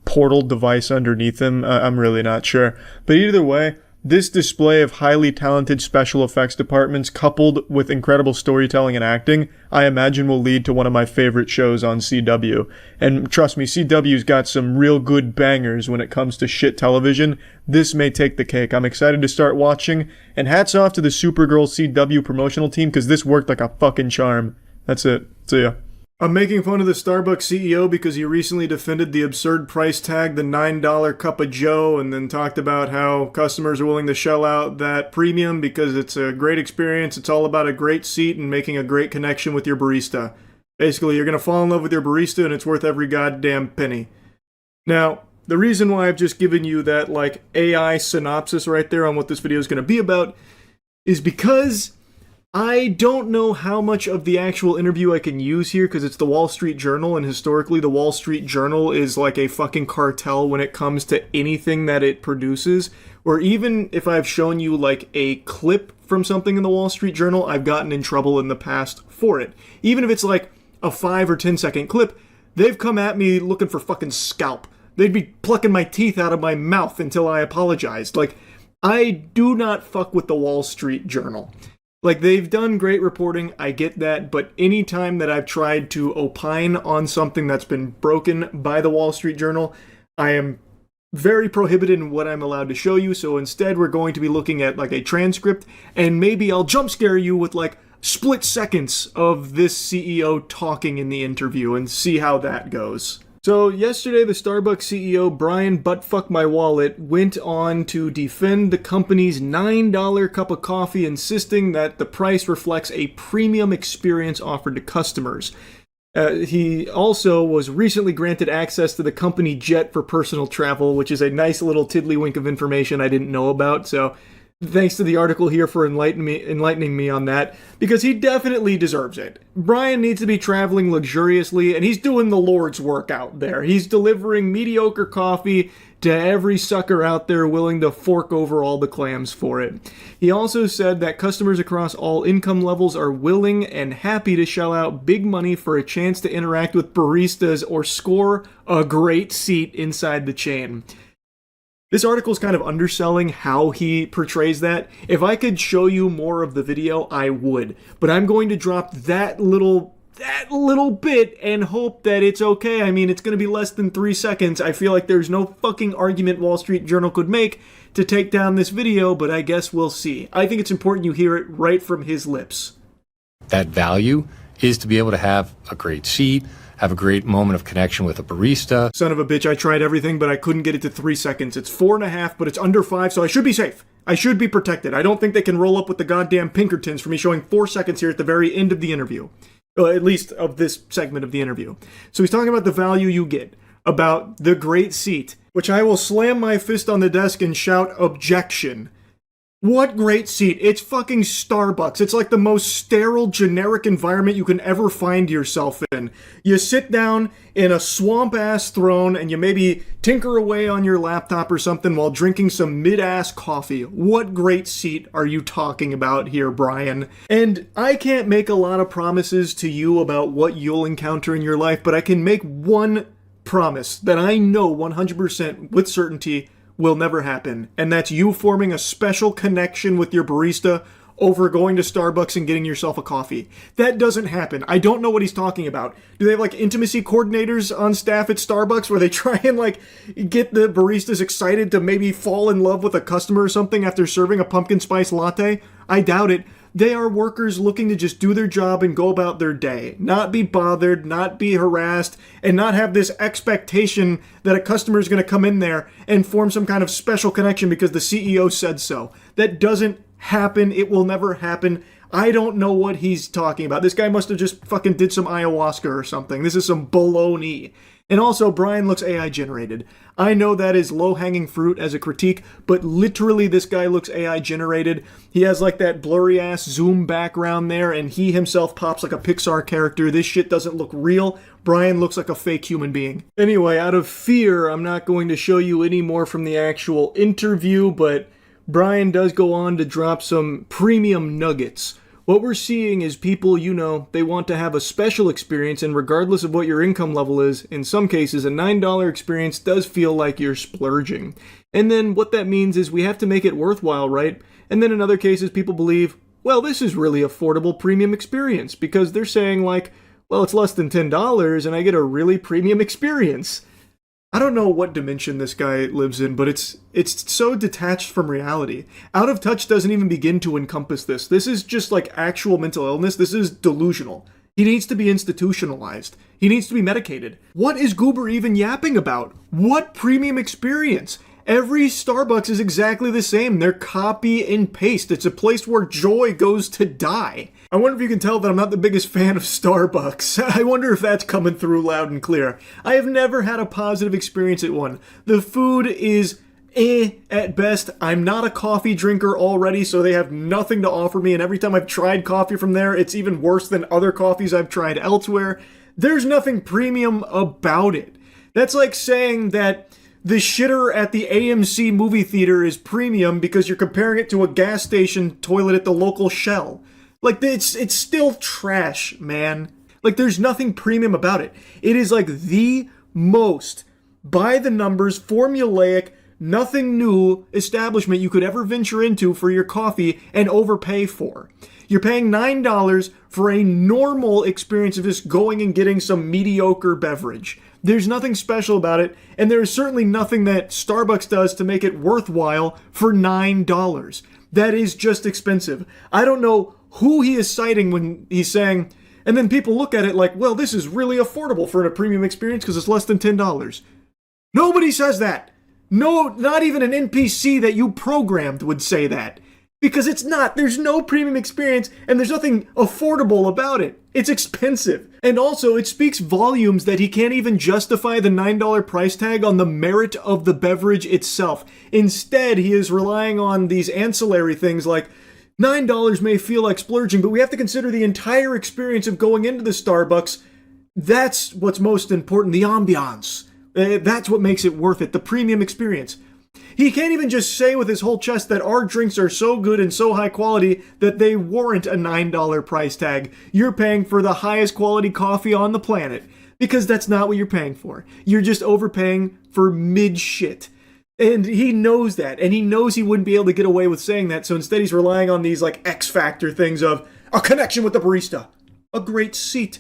portal device underneath him. I'm really not sure. But either way, this display of highly talented special effects departments coupled with incredible storytelling and acting, I imagine will lead to one of my favorite shows on CW. And trust me, CW's got some real good bangers when it comes to shit television. This may take the cake. I'm excited to start watching, and hats off to the Supergirl CW promotional team, because this worked like a fucking charm. That's it. See ya. I'm making fun of the Starbucks CEO because he recently defended the absurd price tag, the $9 cup of joe, and then talked about how customers are willing to shell out that premium because it's a great experience. It's all about a great seat and making a great connection with your barista. Basically, you're going to fall in love with your barista, and it's worth every goddamn penny. Now, the reason why I've just given you that, like, AI synopsis right there on what this video is going to be about is because I don't know how much of the actual interview I can use here, because it's the Wall Street Journal, and historically the Wall Street Journal is like a fucking cartel when it comes to anything that it produces. Or even if I've shown you like a clip from something in the Wall Street Journal, I've gotten in trouble in the past for it. Even if it's like a 5 or 10 second clip, they've come at me looking for fucking scalp. They'd be plucking my teeth out of my mouth until I apologized. Like, I do not fuck with the Wall Street Journal. Like, they've done great reporting, I get that, but any time that I've tried to opine on something that's been broken by the Wall Street Journal, I am very prohibited in what I'm allowed to show you, so instead we're going to be looking at, like, a transcript, and maybe I'll jump scare you with, like, split seconds of this CEO talking in the interview and see how that goes. So yesterday, the Starbucks CEO, Brian Buttfuck My Wallet, went on to defend the company's $9 cup of coffee, insisting that the price reflects a premium experience offered to customers. He also was recently granted access to the company jet for personal travel, which is a nice little tiddlywink of information I didn't know about, so thanks to the article here for enlightening me on that, because he definitely deserves it. Brian needs to be traveling luxuriously, and he's doing the Lord's work out there. He's delivering mediocre coffee to every sucker out there willing to fork over all the clams for it. He also said that customers across all income levels are willing and happy to shell out big money for a chance to interact with baristas or score a great seat inside the chain. This article is kind of underselling how he portrays that. If I could show you more of the video, I would. But I'm going to drop that little bit and hope that it's okay. I mean, it's going to be less than 3 seconds. I feel like there's no fucking argument Wall Street Journal could make to take down this video, but I guess we'll see. I think it's important you hear it right from his lips.
That value is to be able to have a great seat, have a great moment of connection with a barista.
Son of a bitch, I tried everything, but I couldn't get it to 3 seconds. It's 4.5, but it's under 5, so I should be safe. I should be protected. I don't think they can roll up with the goddamn Pinkertons for me showing 4 seconds here at the very end of the interview. At least of this segment of the interview. So he's talking about the value you get, about the great seat, which I will slam my fist on the desk and shout, objection. What great seat. It's fucking Starbucks. It's like the most sterile, generic environment you can ever find yourself in. You sit down in a swamp-ass throne and you maybe tinker away on your laptop or something while drinking some mid-ass coffee. What great seat are you talking about here, Brian? And I can't make a lot of promises to you about what you'll encounter in your life, but I can make one promise that I know 100% with certainty will never happen, and that's you forming a special connection with your barista over going to Starbucks and getting yourself a coffee. That doesn't happen. I don't know what he's talking about. Do they have like intimacy coordinators on staff at Starbucks where they try and like get the baristas excited to maybe fall in love with a customer or something after serving a pumpkin spice latte? I doubt it. They are workers looking to just do their job and go about their day, not be bothered, not be harassed, and not have this expectation that a customer is going to come in there and form some kind of special connection because the CEO said so. That doesn't happen. It will never happen. I don't know what he's talking about. This guy must have just fucking did some ayahuasca or something. This is some baloney. And also, Brian looks AI generated. I know that is low-hanging fruit as a critique, but literally this guy looks AI generated. He has like that blurry-ass zoom background there, and he himself pops like a Pixar character. This shit doesn't look real. Brian looks like a fake human being. Anyway, out of fear, I'm not going to show you any more from the actual interview, but Brian does go on to drop some premium nuggets. What we're seeing is people, they want to have a special experience, and regardless of what your income level is, in some cases, a $9 experience does feel like you're splurging. And then what that means is we have to make it worthwhile, right? And then in other cases, people believe, well, this is really affordable premium experience, because they're saying like, well, it's less than $10 and I get a really premium experience. I don't know what dimension this guy lives in, but it's so detached from reality. Out of touch doesn't even begin to encompass this. This is just like actual mental illness. This is delusional. He needs to be institutionalized. He needs to be medicated. What is Goober even yapping about? What premium experience? Every Starbucks is exactly the same. They're copy and paste. It's a place where joy goes to die. I wonder if you can tell that I'm not the biggest fan of Starbucks. I wonder if that's coming through loud and clear. I have never had a positive experience at one. The food is at best. I'm not a coffee drinker already, so they have nothing to offer me, and every time I've tried coffee from there, it's even worse than other coffees I've tried elsewhere. There's nothing premium about it. That's like saying that the shitter at the AMC movie theater is premium because you're comparing it to a gas station toilet at the local Shell. Like, it's still trash, man. Like, there's nothing premium about it. It is like the most by the numbers, formulaic, nothing new establishment you could ever venture into for your coffee and overpay for. You're paying $9 for a normal experience of just going and getting some mediocre beverage. There's nothing special about it, and there is certainly nothing that Starbucks does to make it worthwhile for $9. That is just expensive. I don't know who he is citing when he's saying, and then people look at it like, well, this is really affordable for a premium experience because it's less than $10. Nobody says that. No, not even an NPC that you programmed would say that. Because it's not. There's no premium experience, and there's nothing affordable about it. It's expensive. And also, it speaks volumes that he can't even justify the $9 price tag on the merit of the beverage itself. Instead, he is relying on these ancillary things like, $9 may feel like splurging, but we have to consider the entire experience of going into the Starbucks. That's what's most important, the ambiance. That's what makes it worth it, the premium experience. He can't even just say with his whole chest that our drinks are so good and so high quality that they warrant a $9 price tag. You're paying for the highest quality coffee on the planet. Because that's not what you're paying for. You're just overpaying for mid-shit. And he knows that, and he knows he wouldn't be able to get away with saying that, so instead he's relying on these like X Factor things of a connection with the barista, a great seat,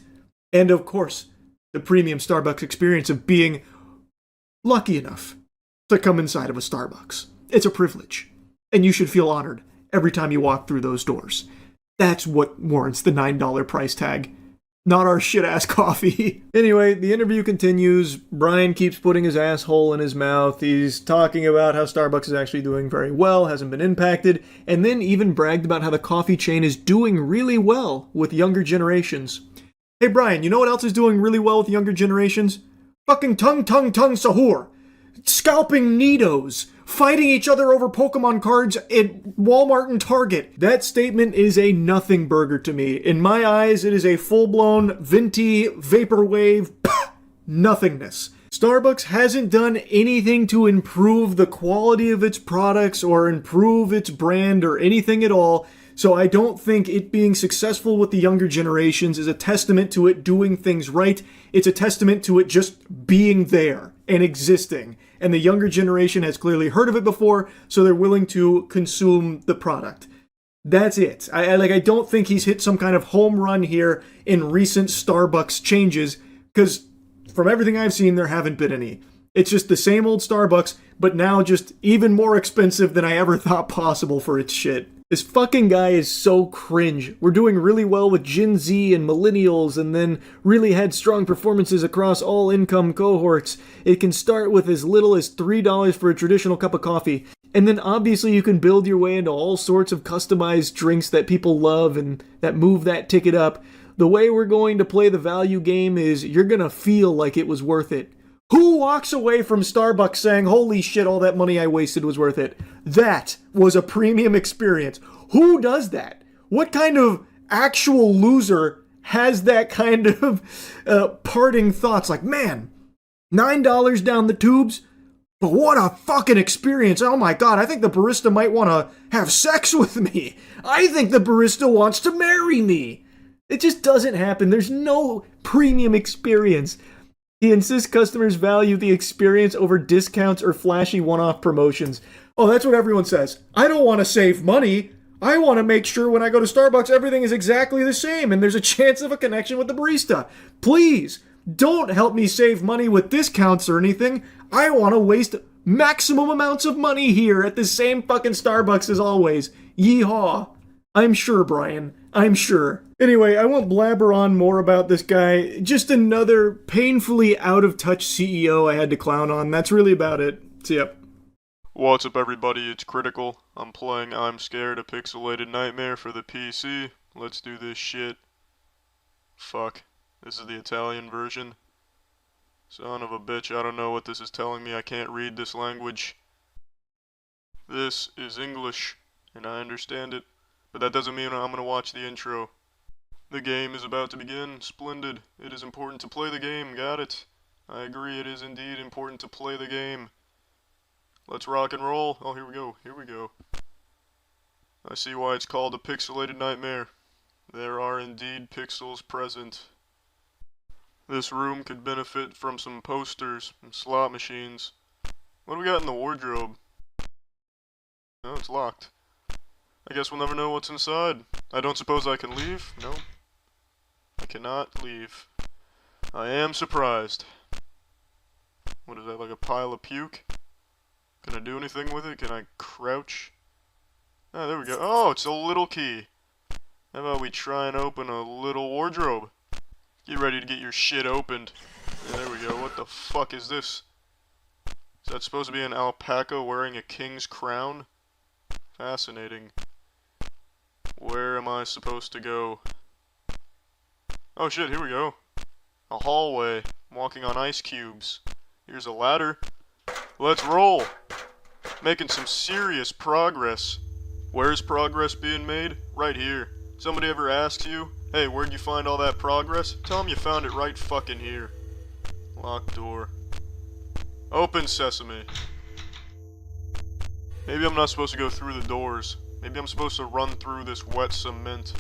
and of course, the premium Starbucks experience of being lucky enough to come inside of a Starbucks. It's a privilege, and you should feel honored every time you walk through those doors. That's what warrants the $9 price tag. Not our shit-ass coffee. Anyway, the interview continues. Brian keeps putting his asshole in his mouth. He's talking about how Starbucks is actually doing very well, hasn't been impacted, and then even bragged about how the coffee chain is doing really well with younger generations. Hey Brian, you know what else is doing really well with younger generations? Fucking tongue sahur. Scalping neatos. fighting each other over Pokemon cards at Walmart and Target. That statement is a nothing burger to me. In my eyes, it is a full-blown venti vaporwave nothingness. Starbucks hasn't done anything to improve the quality of its products or improve its brand or anything at all, so I don't think it being successful with the younger generations is a testament to it doing things right. It's a testament to it just being there and existing. And the younger generation has clearly heard of it before, so they're willing to consume the product. That's it. I don't think he's hit some kind of home run here in recent Starbucks changes, because from everything I've seen, there haven't been any. It's just the same old Starbucks, but now just even more expensive than I ever thought possible for its shit. This fucking guy is so cringe. We're doing really well with Gen Z and millennials, and then really had strong performances across all income cohorts. It can start with as little as $3 for a traditional cup of coffee. And then obviously you can build your way into all sorts of customized drinks that people love and that move that ticket up. The way we're going to play the value game is you're gonna feel like it was worth it. Who walks away from Starbucks saying, holy shit, all that money I wasted was worth it? That was a premium experience. Who does that? What kind of actual loser has that kind of parting thoughts? Like, man, $9 down the tubes? But what a fucking experience. Oh my god, I think the barista might want to have sex with me. I think the barista wants to marry me. It just doesn't happen. There's no premium experience. He insists customers value the experience over discounts or flashy one-off promotions. Oh, that's what everyone says. I don't want to save money. I want to make sure when I go to Starbucks everything is exactly the same and there's a chance of a connection with the barista. Please, don't help me save money with discounts or anything. I want to waste maximum amounts of money here at the same fucking Starbucks as always. Yeehaw. I'm sure, Brian. I'm sure. Anyway, I won't blabber on more about this guy. Just another painfully out-of-touch CEO I had to clown on. That's really about it. See ya.
What's up, everybody? It's Critical. I'm playing I'm Scared, a pixelated nightmare for the PC. Let's do this shit. Fuck. This is the Italian version. Son of a bitch, I don't know what this is telling me. I can't read this language. This is English, and I understand it. But that doesn't mean I'm gonna watch the intro. The game is about to begin. Splendid. It is important to play the game. Got it. I agree, it is indeed important to play the game. Let's rock and roll. Oh, here we go. Here we go. I see why it's called a pixelated nightmare. There are indeed pixels present. This room could benefit from some posters and slot machines. What do we got in the wardrobe? Oh, it's locked. I guess we'll never know what's inside. I don't suppose I can leave? No. I cannot leave. I am surprised. What is that, like a pile of puke? Can I do anything with it? Can I crouch? Ah, there we go. Oh, it's a little key. How about we try and open a little wardrobe? Get ready to get your shit opened. Yeah, there we go. What the fuck is this? Is that supposed to be an alpaca wearing a king's crown? Fascinating. Where am I supposed to go? Oh shit, here we go. A hallway. I'm walking on ice cubes. Here's a ladder. Let's roll! Making some serious progress. Where's progress being made? Right here. Somebody ever asks you, hey, where'd you find all that progress? Tell them you found it right fucking here. Locked door. Open sesame. Maybe I'm not supposed to go through the doors. Maybe I'm supposed to run through this wet cement.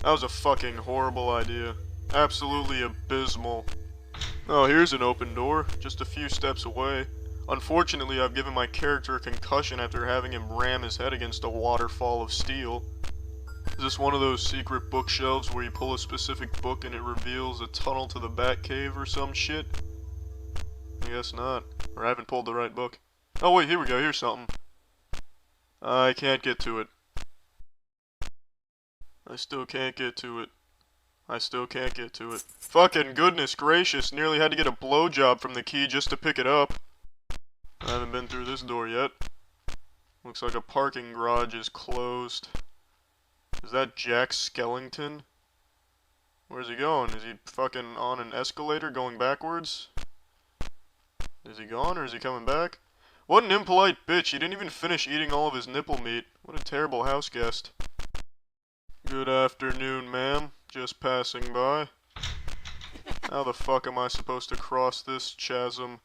That was a fucking horrible idea. Absolutely abysmal. Oh, here's an open door, just a few steps away. Unfortunately, I've given my character a concussion after having him ram his head against a waterfall of steel. Is this one of those secret bookshelves where you pull a specific book and it reveals a tunnel to the Batcave or some shit? I guess not. Or I haven't pulled the right book. Oh wait, here we go, here's something. I can't get to it. I still can't get to it. I still can't get to it. Fucking goodness gracious, nearly had to get a blowjob from the key just to pick it up. I haven't been through this door yet. Looks like a parking garage is closed. Is that Jack Skellington? Where's he going? Is he fucking on an escalator going backwards? Is he gone or is he coming back? What an impolite bitch. He didn't even finish eating all of his nipple meat. What a terrible house guest. Good afternoon, ma'am. Just passing by. How the fuck am I supposed to cross this chasm?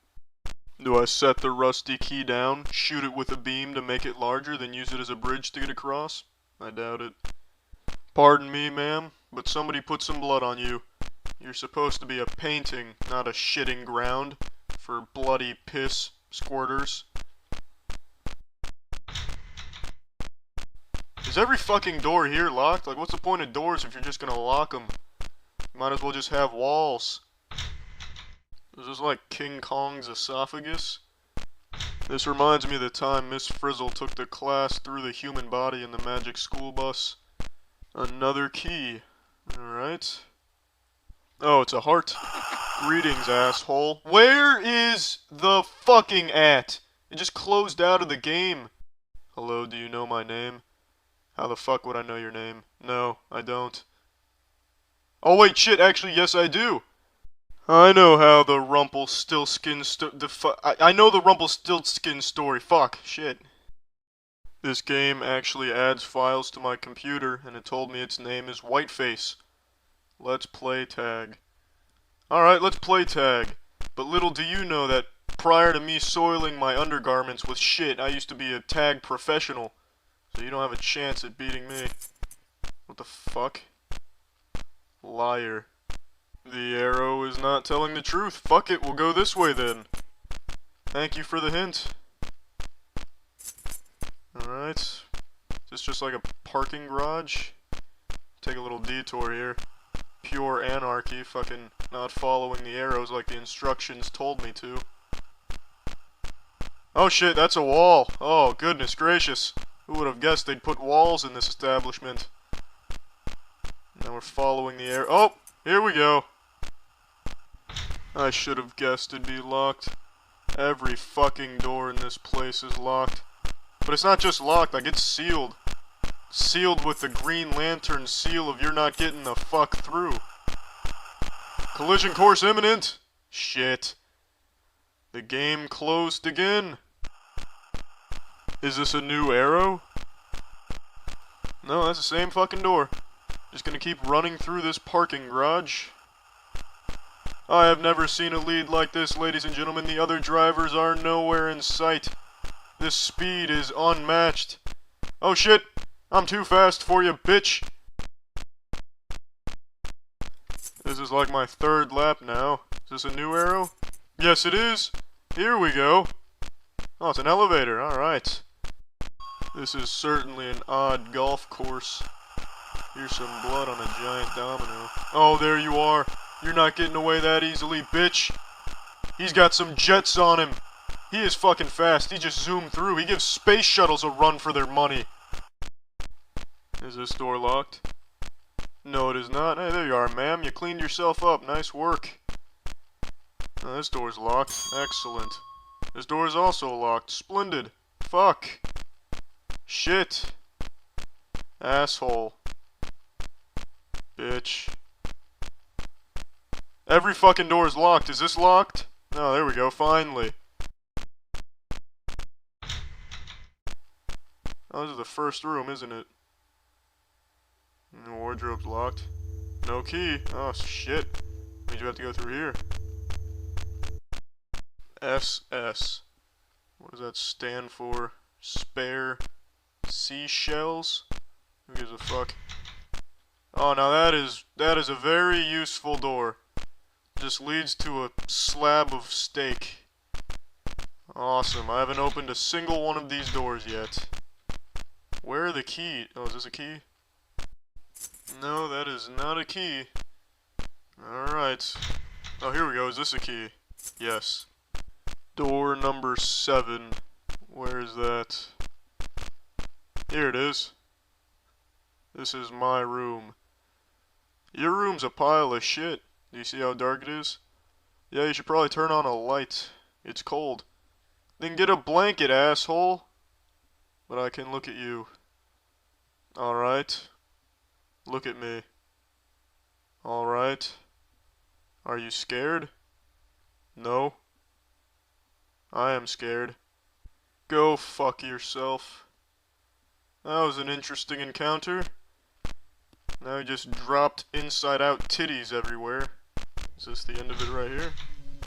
Do I set the rusty key down, shoot it with a beam to make it larger, then use it as a bridge to get across? I doubt it. Pardon me, ma'am, but somebody put some blood on you. You're supposed to be a painting, not a shitting ground for bloody piss squirters. Is every fucking door here locked? Like, what's the point of doors if you're just gonna lock them? Might as well just have walls. Is this like King Kong's esophagus? This reminds me of the time Miss Frizzle took the class through the human body in the magic school bus. Another key. Alright. Oh, it's a heart. Greetings, asshole. Where is the fucking at? It just closed out of the game. Hello, do you know my name? How the fuck would I know your name? No, I don't. Oh wait, shit, actually, yes I do. I know how the Rumpelstiltskin I know the Rumpelstiltskin story. Fuck, shit. This game actually adds files to my computer, and it told me its name is Whiteface. Let's play tag. Alright, let's play tag. But little do you know that prior to me soiling my undergarments with shit, I used to be a tag professional. So you don't have a chance at beating me. What the fuck? Liar. The arrow is not telling the truth. Fuck it, we'll go this way then. Thank you for the hint. Alright. Is this just like a parking garage? Take a little detour here. Pure anarchy, fucking not following the arrows like the instructions told me to. Oh shit, that's a wall. Oh, goodness gracious. Who would have guessed they'd put walls in this establishment? Now we're following the arrow. Oh, here we go. I should have guessed it'd be locked. Every fucking door in this place is locked. But it's not just locked, like it's sealed. Sealed with the Green Lantern seal of you're not getting the fuck through. Collision course imminent. Shit. The game closed again. Is this a new arrow? No, that's the same fucking door. Just gonna keep running through this parking garage. I have never seen a lead like this, ladies and gentlemen. The other drivers are nowhere in sight. This speed is unmatched. Oh shit! I'm too fast for you, bitch! This is like my third lap now. Is this a new arrow? Yes, it is! Here we go! Oh, it's an elevator, alright. This is certainly an odd golf course. Here's some blood on a giant domino. Oh, there you are! You're not getting away that easily, bitch! He's got some jets on him! He is fucking fast, he just zoomed through. He gives space shuttles a run for their money. Is this door locked? No, it is not. Hey, there you are, ma'am. You cleaned yourself up. Nice work. Oh, this door's locked. Excellent. This door is also locked. Splendid. Fuck. Shit. Asshole. Bitch. Every fucking door is locked. Is this locked? Oh, there we go. Finally. Oh, this is the first room, isn't it? The wardrobe's locked. No key. Oh, shit. Means you have to go through here. SS. What does that stand for? Spare seashells? Who gives a fuck? Oh, now that is a very useful door. Just leads to a slab of steak. Awesome. I haven't opened a single one of these doors yet. Where are the keys? Oh, is this a key? No, that is not a key. Alright. Oh, here we go. Is this a key? Yes. Door number 7. Where is that? Here it is. This is my room. Your room's a pile of shit. Do you see how dark it is? Yeah, you should probably turn on a light. It's cold. Then get a blanket, asshole. But I can look at you. Alright. Look at me. Alright. Are you scared? No? I am scared. Go fuck yourself. That was an interesting encounter. Now he just dropped inside out titties everywhere. Is this the end of it right here?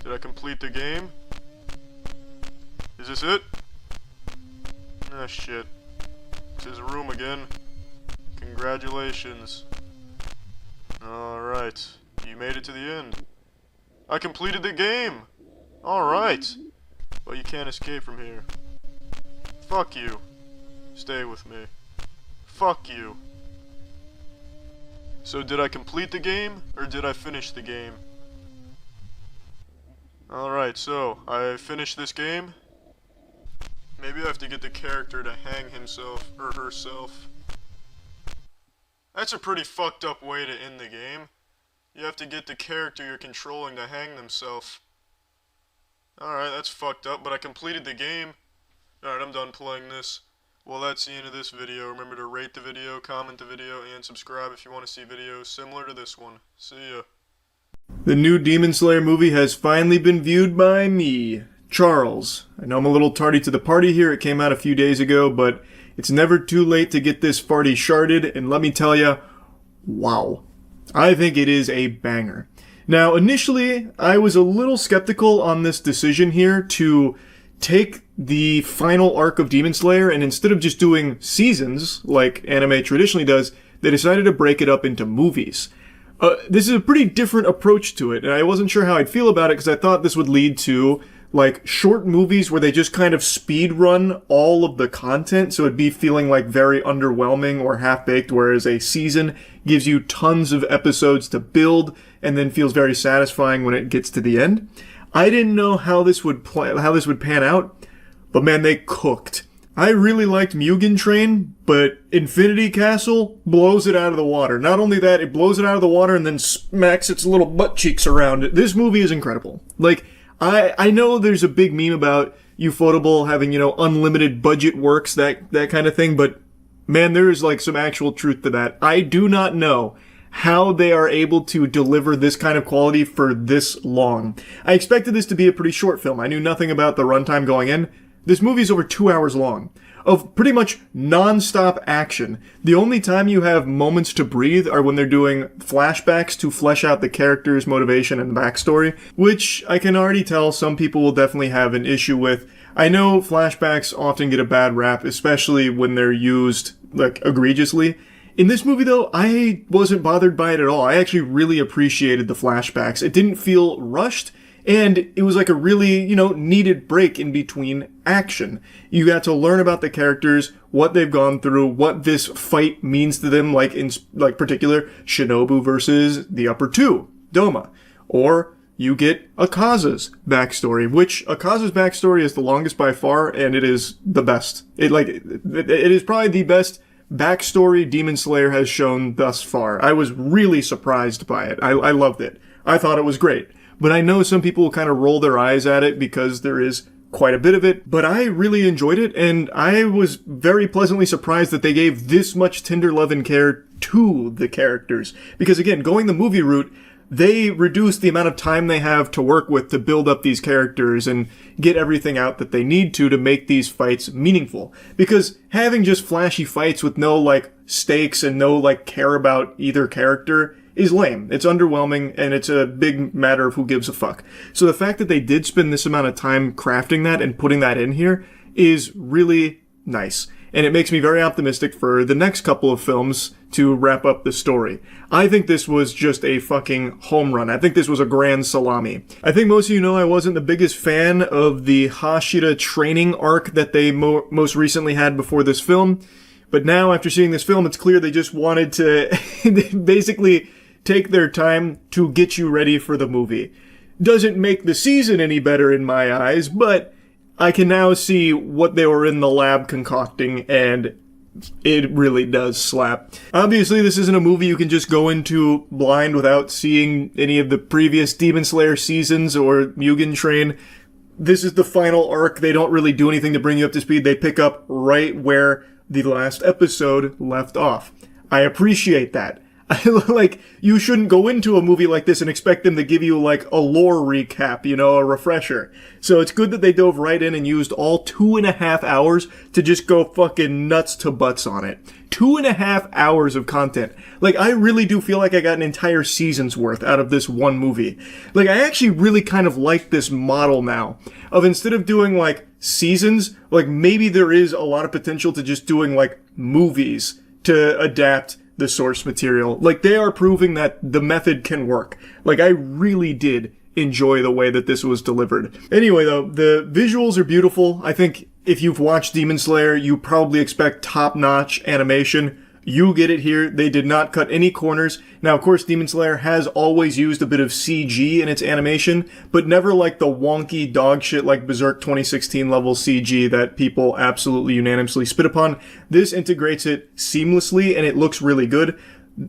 Did I complete the game? Is this it? Ah, shit. It's his room again. Congratulations. Alright. You made it to the end. I completed the game! Alright. But you can't escape from here. Fuck you. Stay with me. Fuck you. So did I complete the game, or did I finish the game? Alright, so, I finished this game. Maybe I have to get the character to hang himself, or herself. That's a pretty fucked up way to end the game. You have to get the character you're controlling to hang themselves. Alright, that's fucked up, but I completed the game. Alright, I'm done playing this. Well, that's the end of this video. Remember to rate the video, comment the video, and subscribe if you want to see videos similar to this one. See ya.
The new Demon Slayer movie has finally been viewed by me, Charles. I know I'm a little tardy to the party here. It came out a few days ago, but it's never too late to get this farty sharded, and let me tell ya, wow. I think it is a banger. Now, initially, I was a little skeptical on this decision here to take the final arc of Demon Slayer, and instead of just doing seasons, like anime traditionally does, they decided to break it up into movies. This is a pretty different approach to it, and I wasn't sure how I'd feel about it, because I thought this would lead to, like, short movies where they just kind of speed run all of the content, so it'd be feeling like very underwhelming or half-baked, whereas a season gives you tons of episodes to build, and then feels very satisfying when it gets to the end. I didn't know how this would pan out, but man, they cooked. I really liked Mugen Train, but Infinity Castle blows it out of the water. Not only that, it blows it out of the water and then smacks its little butt cheeks around it. This movie is incredible. Like, I know there's a big meme about Ufotable having, unlimited budget works, that kind of thing, but man, there is like some actual truth to that. I do not know how they are able to deliver this kind of quality for this long. I expected this to be a pretty short film. I knew nothing about the runtime going in. This movie is over 2 hours long, of pretty much non-stop action. The only time you have moments to breathe are when they're doing flashbacks to flesh out the character's motivation and backstory, which I can already tell some people will definitely have an issue with. I know flashbacks often get a bad rap, especially when they're used, like, egregiously. In this movie, though, I wasn't bothered by it at all. I actually really appreciated the flashbacks. It didn't feel rushed, and it was like a really, needed break in between action. You got to learn about the characters, what they've gone through, what this fight means to them, like in particular, Shinobu versus the Upper Two, Doma. Or you get Akaza's backstory, which Akaza's backstory is the longest by far, and it is the best. It is probably the best backstory Demon Slayer has shown thus far. I was really surprised by it. I loved it. I thought it was great. But I know some people will kind of roll their eyes at it because there is quite a bit of it, but I really enjoyed it, and I was very pleasantly surprised that they gave this much tender love and care to the characters. Because again, going the movie route, they reduce the amount of time they have to work with to build up these characters and get everything out that they need to make these fights meaningful. Because having just flashy fights with no, stakes and no, care about either character is lame. It's underwhelming, and it's a big matter of who gives a fuck. So the fact that they did spend this amount of time crafting that and putting that in here is really nice. And it makes me very optimistic for the next couple of films to wrap up the story. I think this was just a fucking home run. I think this was a grand salami. I think most of you know I wasn't the biggest fan of the Hashira training arc that they most recently had before this film. But now, after seeing this film, it's clear they just wanted to basically take their time to get you ready for the movie. Doesn't make the season any better in my eyes, but I can now see what they were in the lab concocting, and it really does slap. Obviously, this isn't a movie you can just go into blind without seeing any of the previous Demon Slayer seasons or Mugen Train. This is the final arc. They don't really do anything to bring you up to speed. They pick up right where the last episode left off. I appreciate that. Like, you shouldn't go into a movie like this and expect them to give you, like, a lore recap, you know, a refresher. So it's good that they dove right in and used all 2.5 hours to just go fucking nuts to butts on it. 2.5 hours of content. Like, I really do feel like I got an entire season's worth out of this one movie. Like, I actually really kind of like this model now of, instead of doing, like, seasons, like, maybe there is a lot of potential to just doing, like, movies to adapt the source material. Like, they are proving that the method can work. Like, I really did enjoy the way that this was delivered. Anyway, though, the visuals are beautiful. I think if you've watched Demon Slayer, you probably expect top-notch animation. You get it here. They did not cut any corners. Now, of course, Demon Slayer has always used a bit of CG in its animation, but never like the wonky dog shit like Berserk 2016 level CG that people absolutely unanimously spit upon. This integrates it seamlessly, and it looks really good.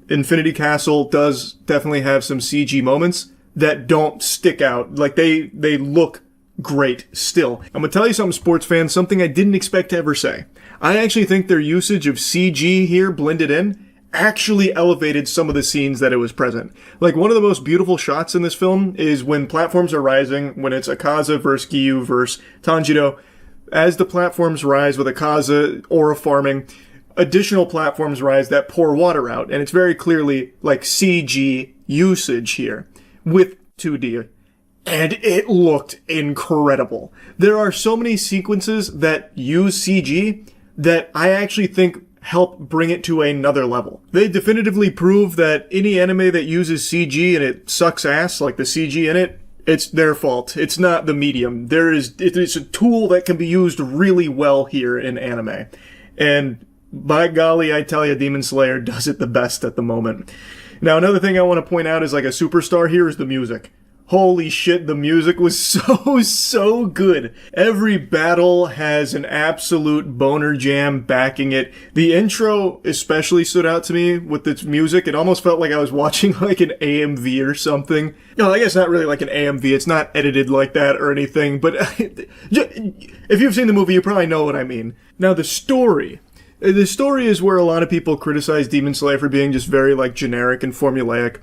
Infinity Castle does definitely have some CG moments that don't stick out. Like, they look great still. I'm gonna tell you something, sports fans, something I didn't expect to ever say. I actually think their usage of CG here blended in actually elevated some of the scenes that it was present. Like, one of the most beautiful shots in this film is when platforms are rising, when it's Akaza versus Giyu versus Tanjiro. As the platforms rise with Akaza aura farming, additional platforms rise that pour water out, and it's very clearly like CG usage here with 2D. And it looked incredible. There are so many sequences that use CG that I actually think help bring it to another level. They definitively prove that any anime that uses CG and it sucks ass, like the CG in it, it's their fault. It's not the medium. It's a tool that can be used really well here in anime. And by golly, I tell you, Demon Slayer does it the best at the moment. Now, another thing I want to point out is like a superstar here is the music. Holy shit, the music was so good. Every battle has an absolute boner jam backing it. The intro especially stood out to me with its music. It almost felt like I was watching like an AMV or something. No, I guess not really like an AMV. It's not edited like that or anything, but if you've seen the movie, you probably know what I mean. Now, the story. The story is where a lot of people criticize Demon Slayer for being just very like generic and formulaic.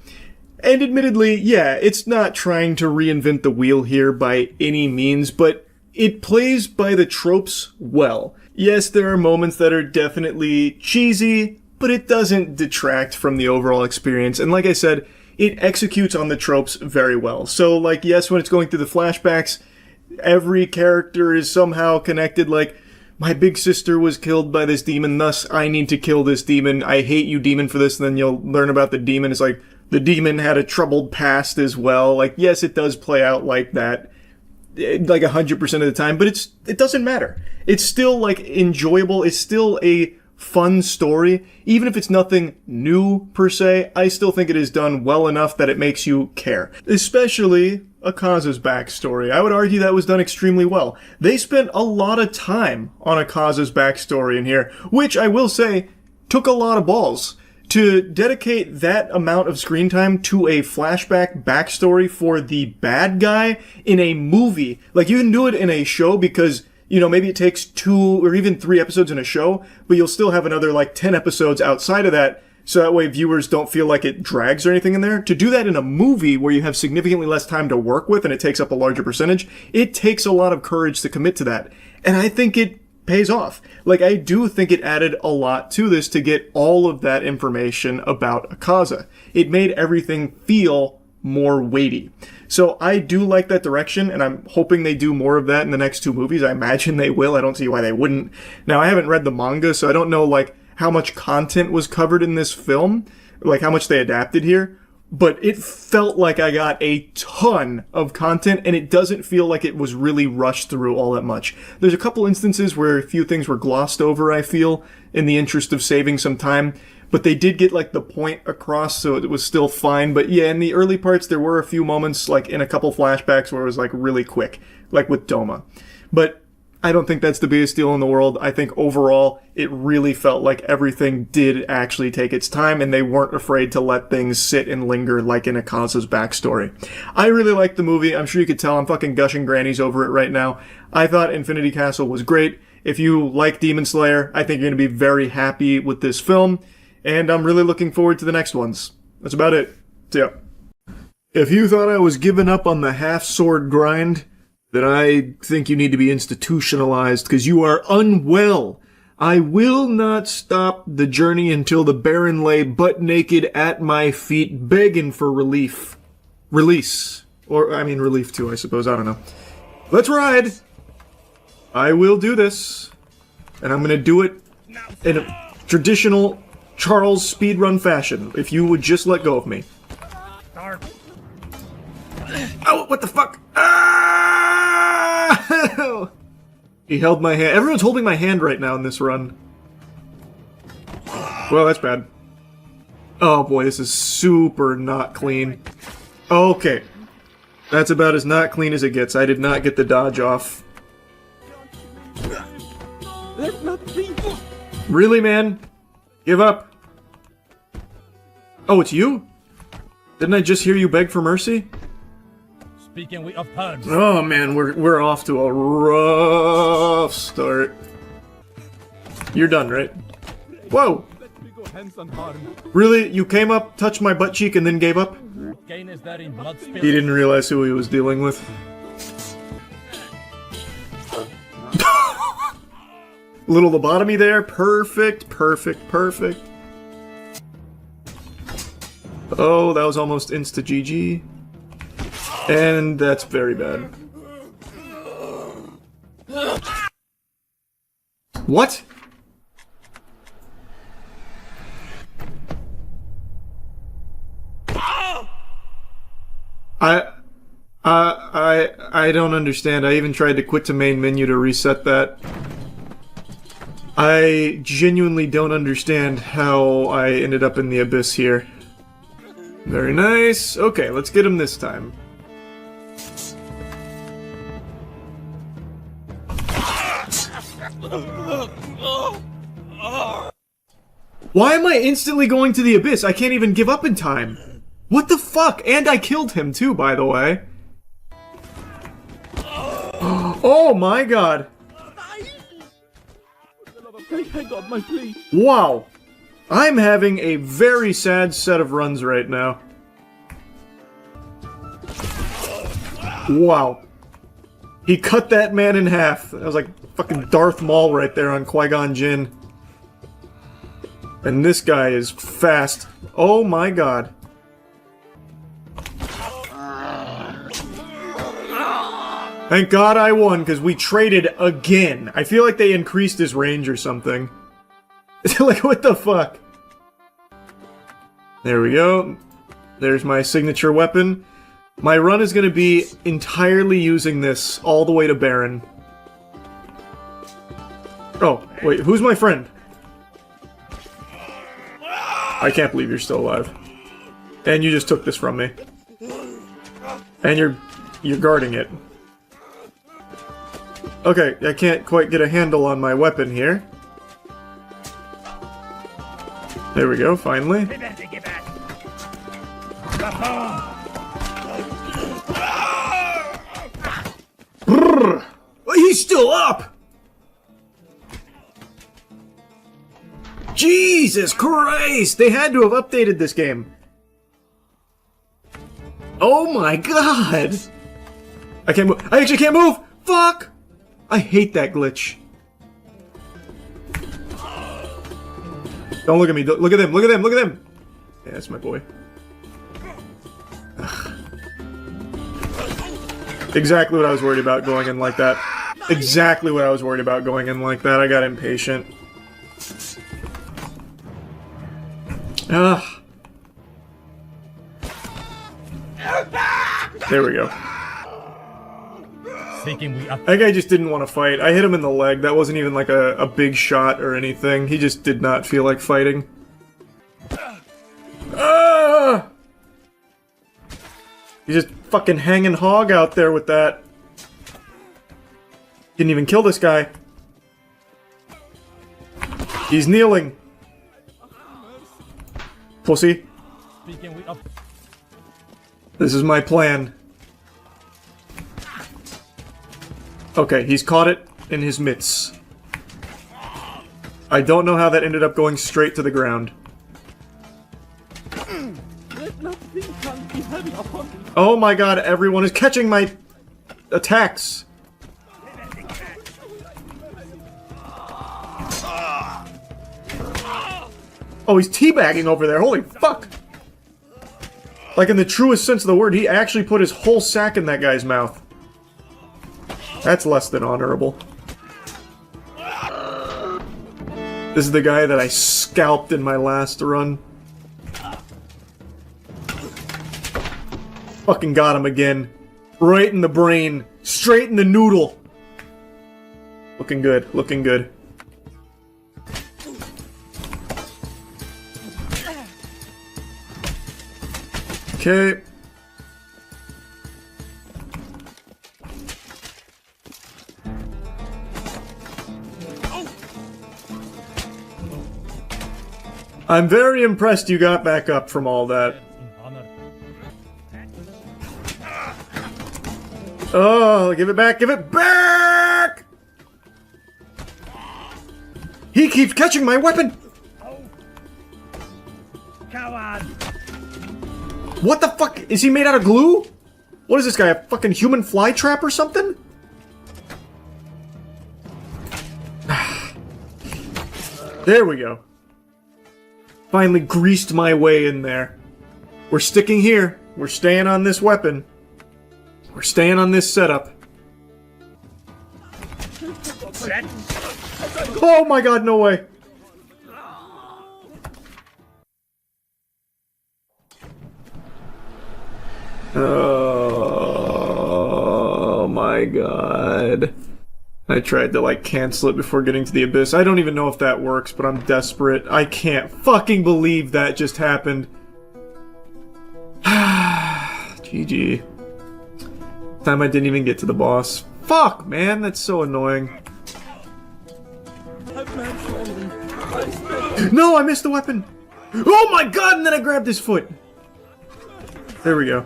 And admittedly, yeah, it's not trying to reinvent the wheel here by any means, but it plays by the tropes well. Yes, there are moments that are definitely cheesy, but it doesn't detract from the overall experience. And like I said, it executes on the tropes very well. So, like, yes, when it's going through the flashbacks, every character is somehow connected, like, my big sister was killed by this demon, thus I need to kill this demon. I hate you, demon, for this. And then you'll learn about the demon. It's like, the demon had a troubled past as well. Like, yes, it does play out like that, like 100% of the time, but it doesn't matter. It's still, like, enjoyable. It's still a fun story. Even if it's nothing new, per se, I still think it is done well enough that it makes you care. Especially Akaza's backstory. I would argue that was done extremely well. They spent a lot of time on Akaza's backstory in here, which I will say took a lot of balls. To dedicate that amount of screen time to a flashback backstory for the bad guy in a movie, like, you can do it in a show because, you know, maybe it takes 2 or even 3 episodes in a show, but you'll still have another, like, 10 episodes outside of that, so that way viewers don't feel like it drags or anything in there. To do that in a movie where you have significantly less time to work with and it takes up a larger percentage, it takes a lot of courage to commit to that. And I think it pays off. Like, I do think it added a lot to this to get all of that information about Akaza. It made everything feel more weighty. So I do like that direction, and I'm hoping they do more of that in the next 2 movies. I imagine they will. I don't see why they wouldn't. Now, I haven't read the manga, so I don't know, like, how much content was covered in this film, like how much they adapted here. But it felt like I got a ton of content, and it doesn't feel like it was really rushed through all that much. There's a couple instances where a few things were glossed over, I feel, in the interest of saving some time. But they did get, like, the point across, so it was still fine. But yeah, in the early parts, there were a few moments, like, in a couple flashbacks where it was, like, really quick. Like with Doma. But I don't think that's the biggest deal in the world. I think overall, it really felt like everything did actually take its time, and they weren't afraid to let things sit and linger like in Akaza's backstory. I really liked the movie. I'm sure you could tell I'm fucking gushing grannies over it right now. I thought Infinity Castle was great. If you like Demon Slayer, I think you're going to be very happy with this film. and I'm really looking forward to the next ones. That's about it. See ya. If you thought I was giving up on the half-sword grind, then I think you need to be institutionalized, because you are unwell. I will not stop the journey until the Baron lay butt naked at my feet, begging for relief. Release. Or, I mean, relief too, I suppose. I don't know. Let's ride! I will do this. And I'm gonna do it in a traditional Charles speedrun fashion, if you would just let go of me. Oh, what the fuck? Ah! He held my hand. Everyone's holding my hand right now in this run. Well, that's bad. Oh boy, this is super not clean. Okay. That's about as not clean as it gets. I did not get the dodge off. Really, man? Give up. Oh, it's you? Didn't I just hear you beg for mercy?
Speaking of puns.
Oh man, we're off to a rough start. You're done, right? Whoa! Really? You came up, touched my butt cheek, and then gave up? He didn't realize who he was dealing with. Little lobotomy there. Perfect, perfect, perfect. Oh, that was almost insta-GG. And that's very bad. What? I don't understand. I even tried to quit to main menu to reset that. I genuinely don't understand how I ended up in the abyss here. Very nice. Okay, let's get him this time. Why am I instantly going to the abyss? I can't even give up in time. What the fuck? And I killed him too, by the way. Oh my god. Wow. I'm having a very sad set of runs right now. Wow. He cut that man in half. That was like fucking Darth Maul right there on Qui-Gon Jinn. And this guy is fast. Oh my god. Thank God I won, because we traded again. I feel like they increased his range or something. Like, what the fuck? There we go. There's my signature weapon. My run is going to be entirely using this all the way to Baron. Oh, wait, who's my friend? I can't believe you're still alive. And you just took this from me. And you're guarding it. Okay, I can't quite get a handle on my weapon here. There we go, finally. Brrr. He's still up! Jesus Christ! They had to have updated this game. Oh my god! I can't move. I actually can't move! Fuck! I hate that glitch. Don't look at me. Look at them. Look at them. Look at them. Yeah, that's my boy. Ugh. Exactly what I was worried about going in like that. Exactly what I was worried about going in like that. I got impatient. Ugh. There we go. That guy just didn't want to fight. I hit him in the leg. That wasn't even like a big shot or anything. He just did not feel like fighting. Ah! He's just fucking hanging hog out there with that. Didn't even kill this guy. He's kneeling. Pussy. This is my plan. Okay, he's caught it in his mitts. I don't know how that ended up going straight to the ground. Oh my god, everyone is catching my attacks. Oh, he's teabagging over there. Holy fuck. Like in the truest sense of the word, he actually put his whole sack in that guy's mouth. That's less than honorable. This is the guy that I scalped in my last run. Fucking got him again. Right in the brain. Straight in the noodle. Looking good. Looking good. Okay. I'm very impressed you got back up from all that. Oh, give it back, give it back! He keeps catching my weapon!
Coward!
What the fuck? Is he made out of glue? What is this guy, a fucking human fly trap or something? There we go. Finally greased my way in there. We're sticking here. We're staying on this weapon. We're staying on this setup. Oh my god, no way. Oh my god. I tried to like cancel it before getting to the abyss. I don't even know if that works, but I'm desperate. I can't fucking believe that just happened. GG. Time I didn't even get to the boss. Fuck, man, that's so annoying. No, I missed the weapon! Oh my god, and then I grabbed his foot! There we go.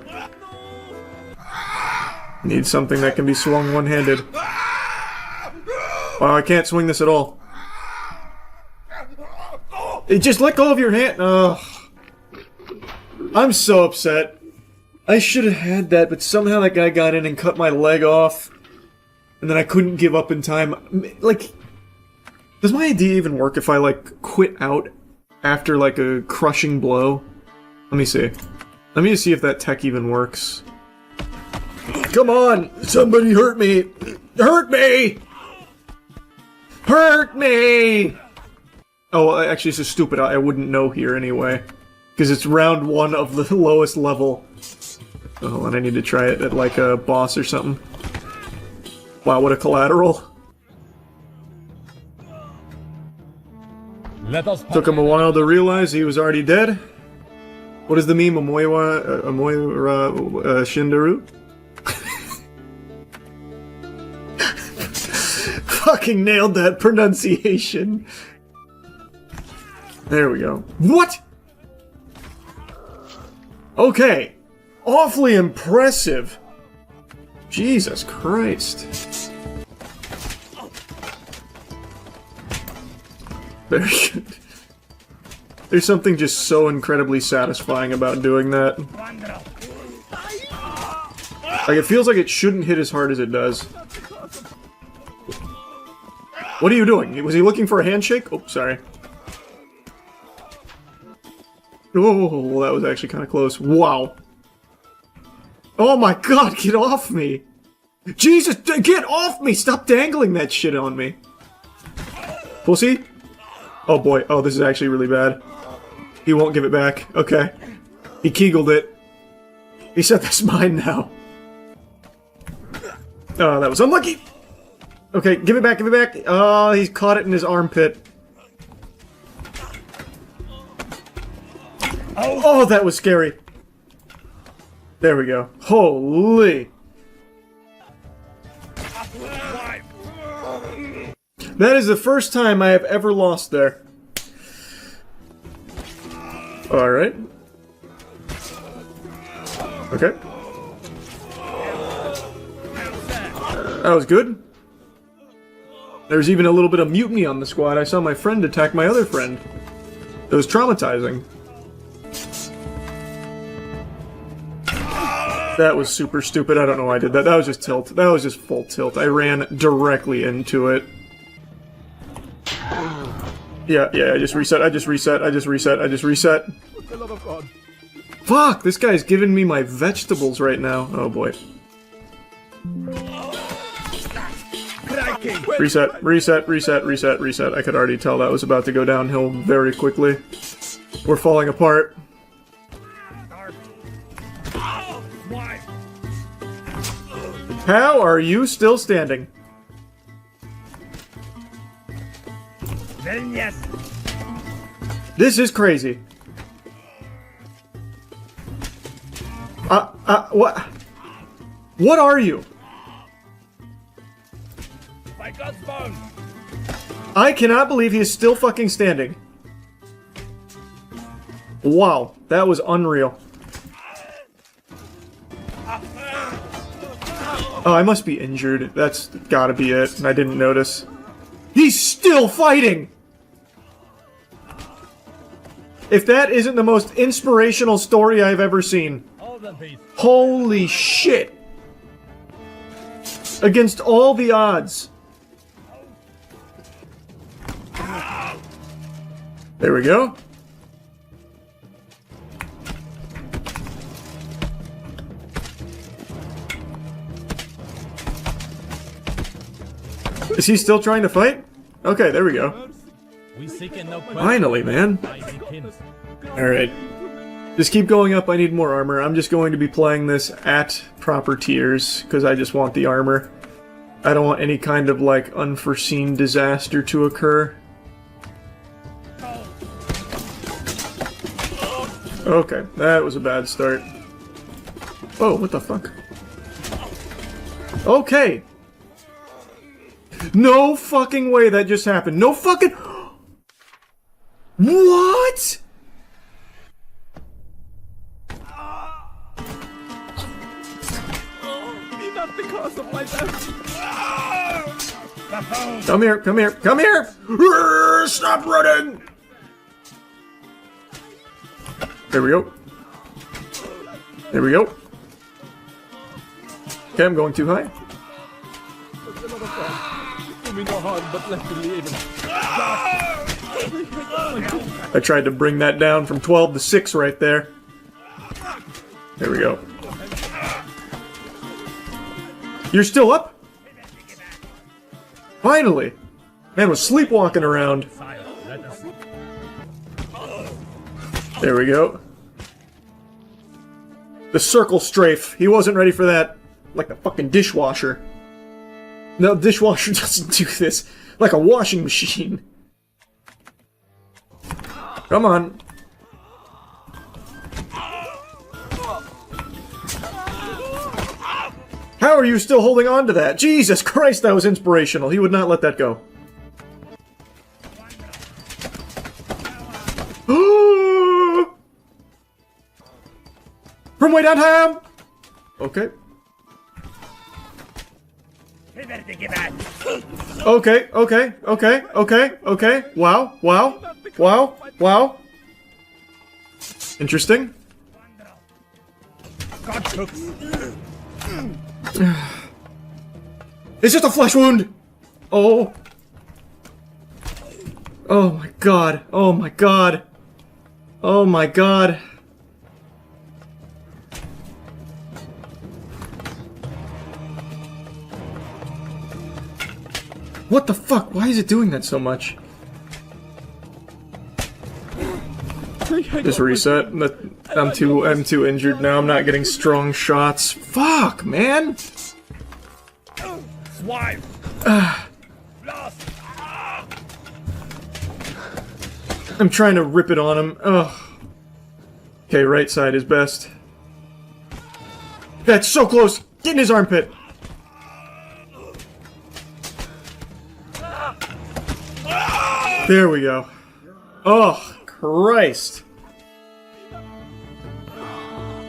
Need something that can be swung one-handed. Oh, I can't swing this at all. Just let go of your hand. Ugh. I'm so upset. I should have had that, but somehow that guy got in and cut my leg off. And then I couldn't give up in time. Like, does my idea even work if I, like, quit out after, like, a crushing blow? Let me see. Let me just see if that tech even works. Come on! Somebody hurt me! Hurt me! Hurt me! Oh, actually, this is stupid. I wouldn't know here anyway. Because it's round 1 of the lowest level. Oh, hold on, I need to try it at, like, a boss or something. Wow, what a collateral. Took him a while to realize he was already dead. What is the meme? Amoira Shindaru? Fucking nailed that pronunciation. There we go. What? Okay. Awfully impressive. Jesus Christ. Very good. There's something just so incredibly satisfying about doing that. Like, it feels like it shouldn't hit as hard as it does. What are you doing? Was he looking for a handshake? Oh, sorry. Oh, that was actually kind of close. Wow. Oh my god, get off me! Jesus, get off me! Stop dangling that shit on me! Pussy? Oh boy, oh, this is actually really bad. He won't give it back. Okay. He kegled it. He said that's mine now. Oh, that was unlucky! Okay, give it back, give it back! Oh, he's caught it in his armpit. Oh, that was scary. There we go. Holy! That is the first time I have ever lost there. Alright. Okay. That was good. There's even a little bit of mutiny on the squad. I saw my friend attack my other friend. It was traumatizing. That was super stupid. I don't know why I did that. That was just tilt. That was just full tilt. I ran directly into it. Yeah, I just reset. I just reset.
For the love of God.
Fuck! This guy's giving me my vegetables right now. Oh boy. Reset. I could already tell that was about to go downhill very quickly. We're falling apart. How are you still standing?
Then yes.
This is crazy. What? What are you?
My God's bone.
I cannot believe he is still fucking standing. Wow, that was unreal. Oh, I must be injured. That's gotta be it, and I didn't notice. He's still fighting! If that isn't the most inspirational story I've ever seen. Holy shit! Against all the odds. There we go. Is he still trying to fight? Okay, there we go. Finally, man. Alright. Just keep going up, I need more armor. I'm just going to be playing this at proper tiers, because I just want the armor. I don't want any kind of, like, unforeseen disaster to occur. Okay, that was a bad start. Oh, what the fuck? Okay! No fucking way that just happened. No fucking... What?!
Not because of my death.
Come here, come here, come here! Stop running! There we go. There we go. Okay, I'm going too high.
Do me no harm, but let me live.
I tried to bring that down from 12 to 6 right there. There we go. You're still up? Finally! Man was sleepwalking around. There we go. The circle strafe. He wasn't ready for that. Like the fucking dishwasher. No, dishwasher doesn't do this. Like a washing machine. Come on. How are you still holding on to that? Jesus Christ, that was inspirational. He would not let that go. From way downtown! Okay. Okay, okay, okay, okay, okay. Wow, wow, wow, wow. Interesting. It's just a flesh wound! Oh. Oh my god. Oh my god. Oh my god. What the fuck? Why is it doing that so much? Just reset. I'm too injured now. I'm not getting strong shots. Fuck, man. I'm trying to rip it on him. Ugh. Okay, right side is best. That's so close. Get in his armpit. There we go. Oh, Christ.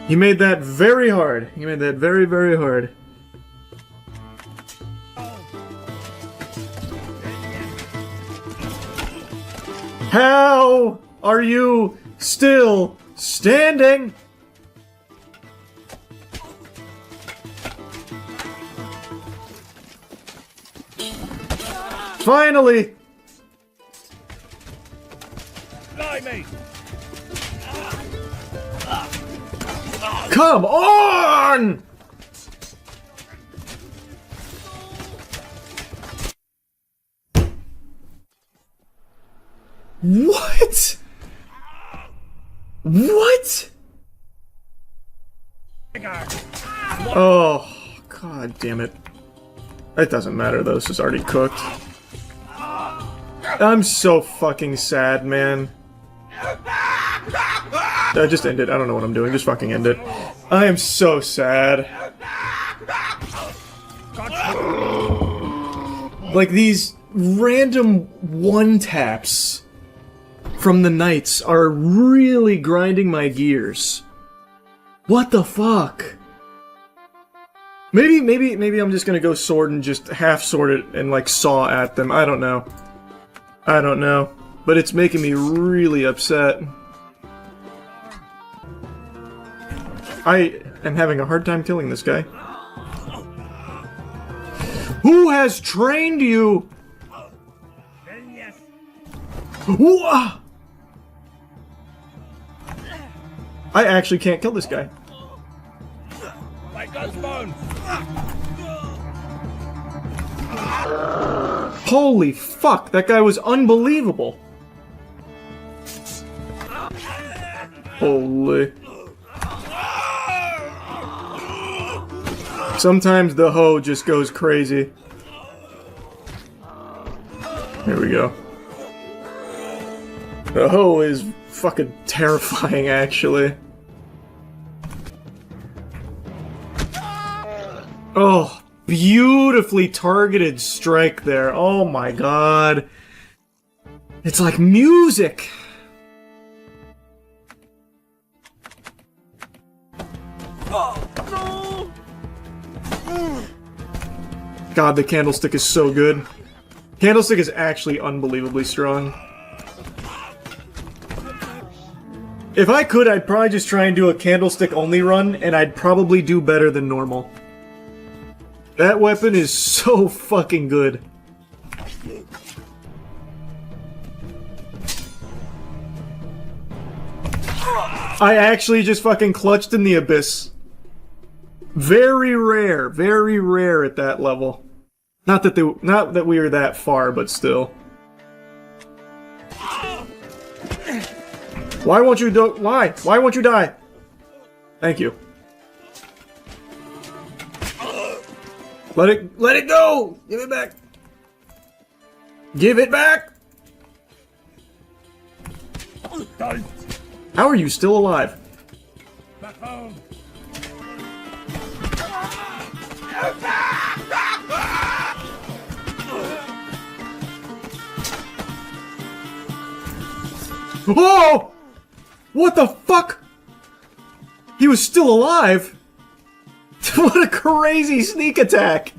He made that very hard. He made that very, very hard. How are you still standing? Finally! Come on! What? What? Oh, god damn it. It doesn't matter though, this is already cooked. I'm so fucking sad, man. Just end it. I don't know what I'm doing. Just fucking end it. I am so sad. Like, these random one-taps from the knights are really grinding my gears. What the fuck? Maybe I'm just gonna go sword and just half-sword it and, like, saw at them. I don't know. I don't know. But it's making me really upset. I am having a hard time killing this guy. Who has trained you? Whoa! I actually can't kill this guy. Holy fuck, that guy was unbelievable. Holy. Sometimes the hoe just goes crazy. Here we go. The hoe is fucking terrifying, actually. Oh, beautifully targeted strike there. Oh my god. It's like music. God, the candlestick is so good. Candlestick is actually unbelievably strong. If I could, I'd probably just try and do a candlestick only run, and I'd probably do better than normal. That weapon is so fucking good. I actually just fucking clutched in the abyss. Very rare at that level. Not that we are that far, but still. Why won't you do- Why? Why won't you die? Thank you. Let it go! Give it back! Give it back! How are you still alive?
Back home.
Whoa! What the fuck? He was still alive? What a crazy sneak attack!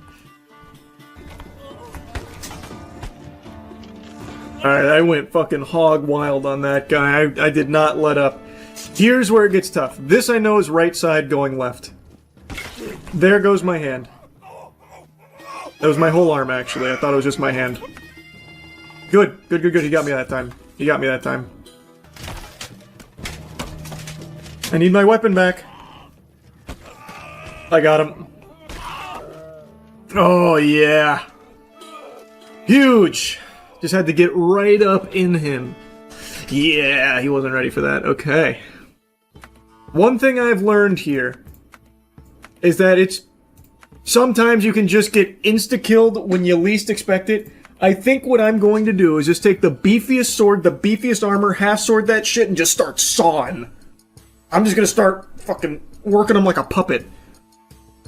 Alright, I went fucking hog wild on that guy. I did not let up. Here's where it gets tough. This I know is right side going left. There goes my hand. That was my whole arm, actually. I thought it was just my hand. Good. Good. He got me that time. He got me that time. I need my weapon back. I got him. Oh, yeah. Huge. Just had to get right up in him. Yeah, he wasn't ready for that. Okay. One thing I've learned here is that it's... sometimes you can just get insta-killed when you least expect it. I think what I'm going to do is just take the beefiest sword, the beefiest armor, half-sword that shit, and just start sawing. I'm just gonna start fucking working him like a puppet.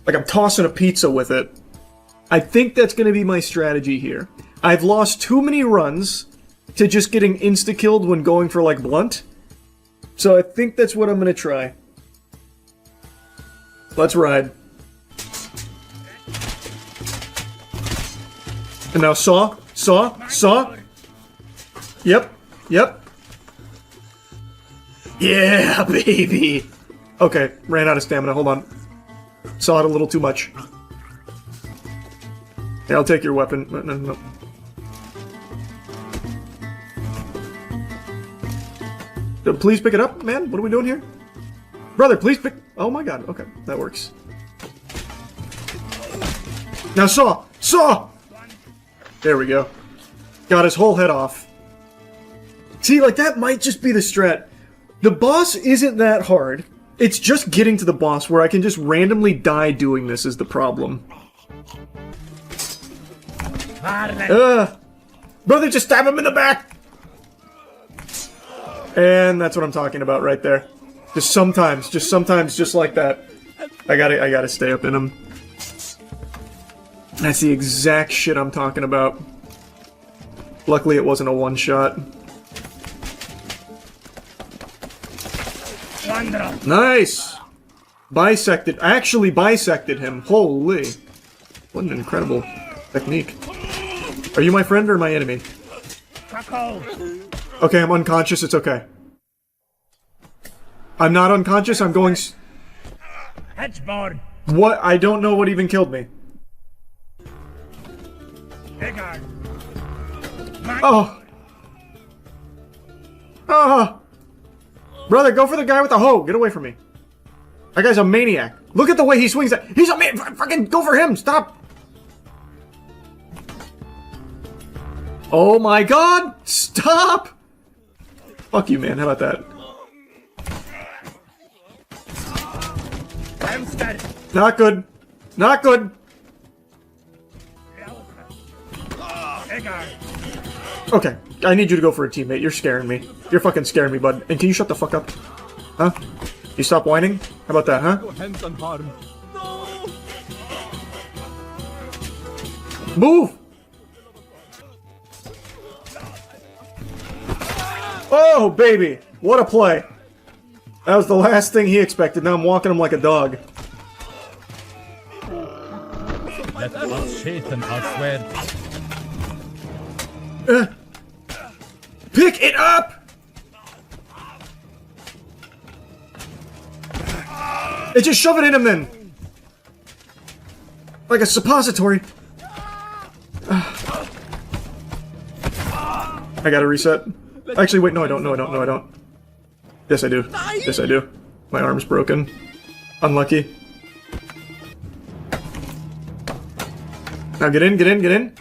Like I'm tossing a pizza with it. I think that's gonna be my strategy here. I've lost too many runs to just getting insta-killed when going for, like, blunt. So I think that's what I'm gonna try. Let's ride. And now saw. Yep. Yeah, baby! Okay, ran out of stamina, hold on. Saw it a little too much. Yeah, I'll take your weapon. No. Please pick it up, man. What are we doing here? Brother, please pick... Oh my god, okay, that works. Now saw! Saw! There we go. Got his whole head off. See, like, that might just be the strat. The boss isn't that hard. It's just getting to the boss where I can just randomly die doing this is the problem. Brother, just stab him in the back! And that's what I'm talking about right there. Just sometimes, just like that. I gotta stay up in him. That's the exact shit I'm talking about. Luckily it wasn't a one-shot. Nice! Bisected. I actually bisected him. Holy. What an incredible technique. Are you my friend or my enemy? Okay, I'm unconscious. It's okay. I'm not unconscious. I'm going... What? I don't know what even killed me. Oh! Oh! Brother, go for the guy with the hoe! Get away from me. That guy's a maniac. Look at the way he swings that. He's a man. Fucking go for him. Stop. Oh my god! Stop! Fuck you, man. How about that? Not good. Not good. Okay, I need you to go for a teammate. You're scaring me. You're fucking scaring me, bud. And can you shut the fuck up? Huh? You stop whining? How about that, huh? Move! Oh, baby! What a play! That was the last thing he expected. Now I'm walking him like a dog.
Let us Satan, I swear.
Pick it up! It just shove it in him then! Like a suppository. I gotta reset. Actually, wait, no I don't, no I don't, no I don't. Yes I do. Yes I do. My arm's broken. Unlucky. Now get in, get in, get in.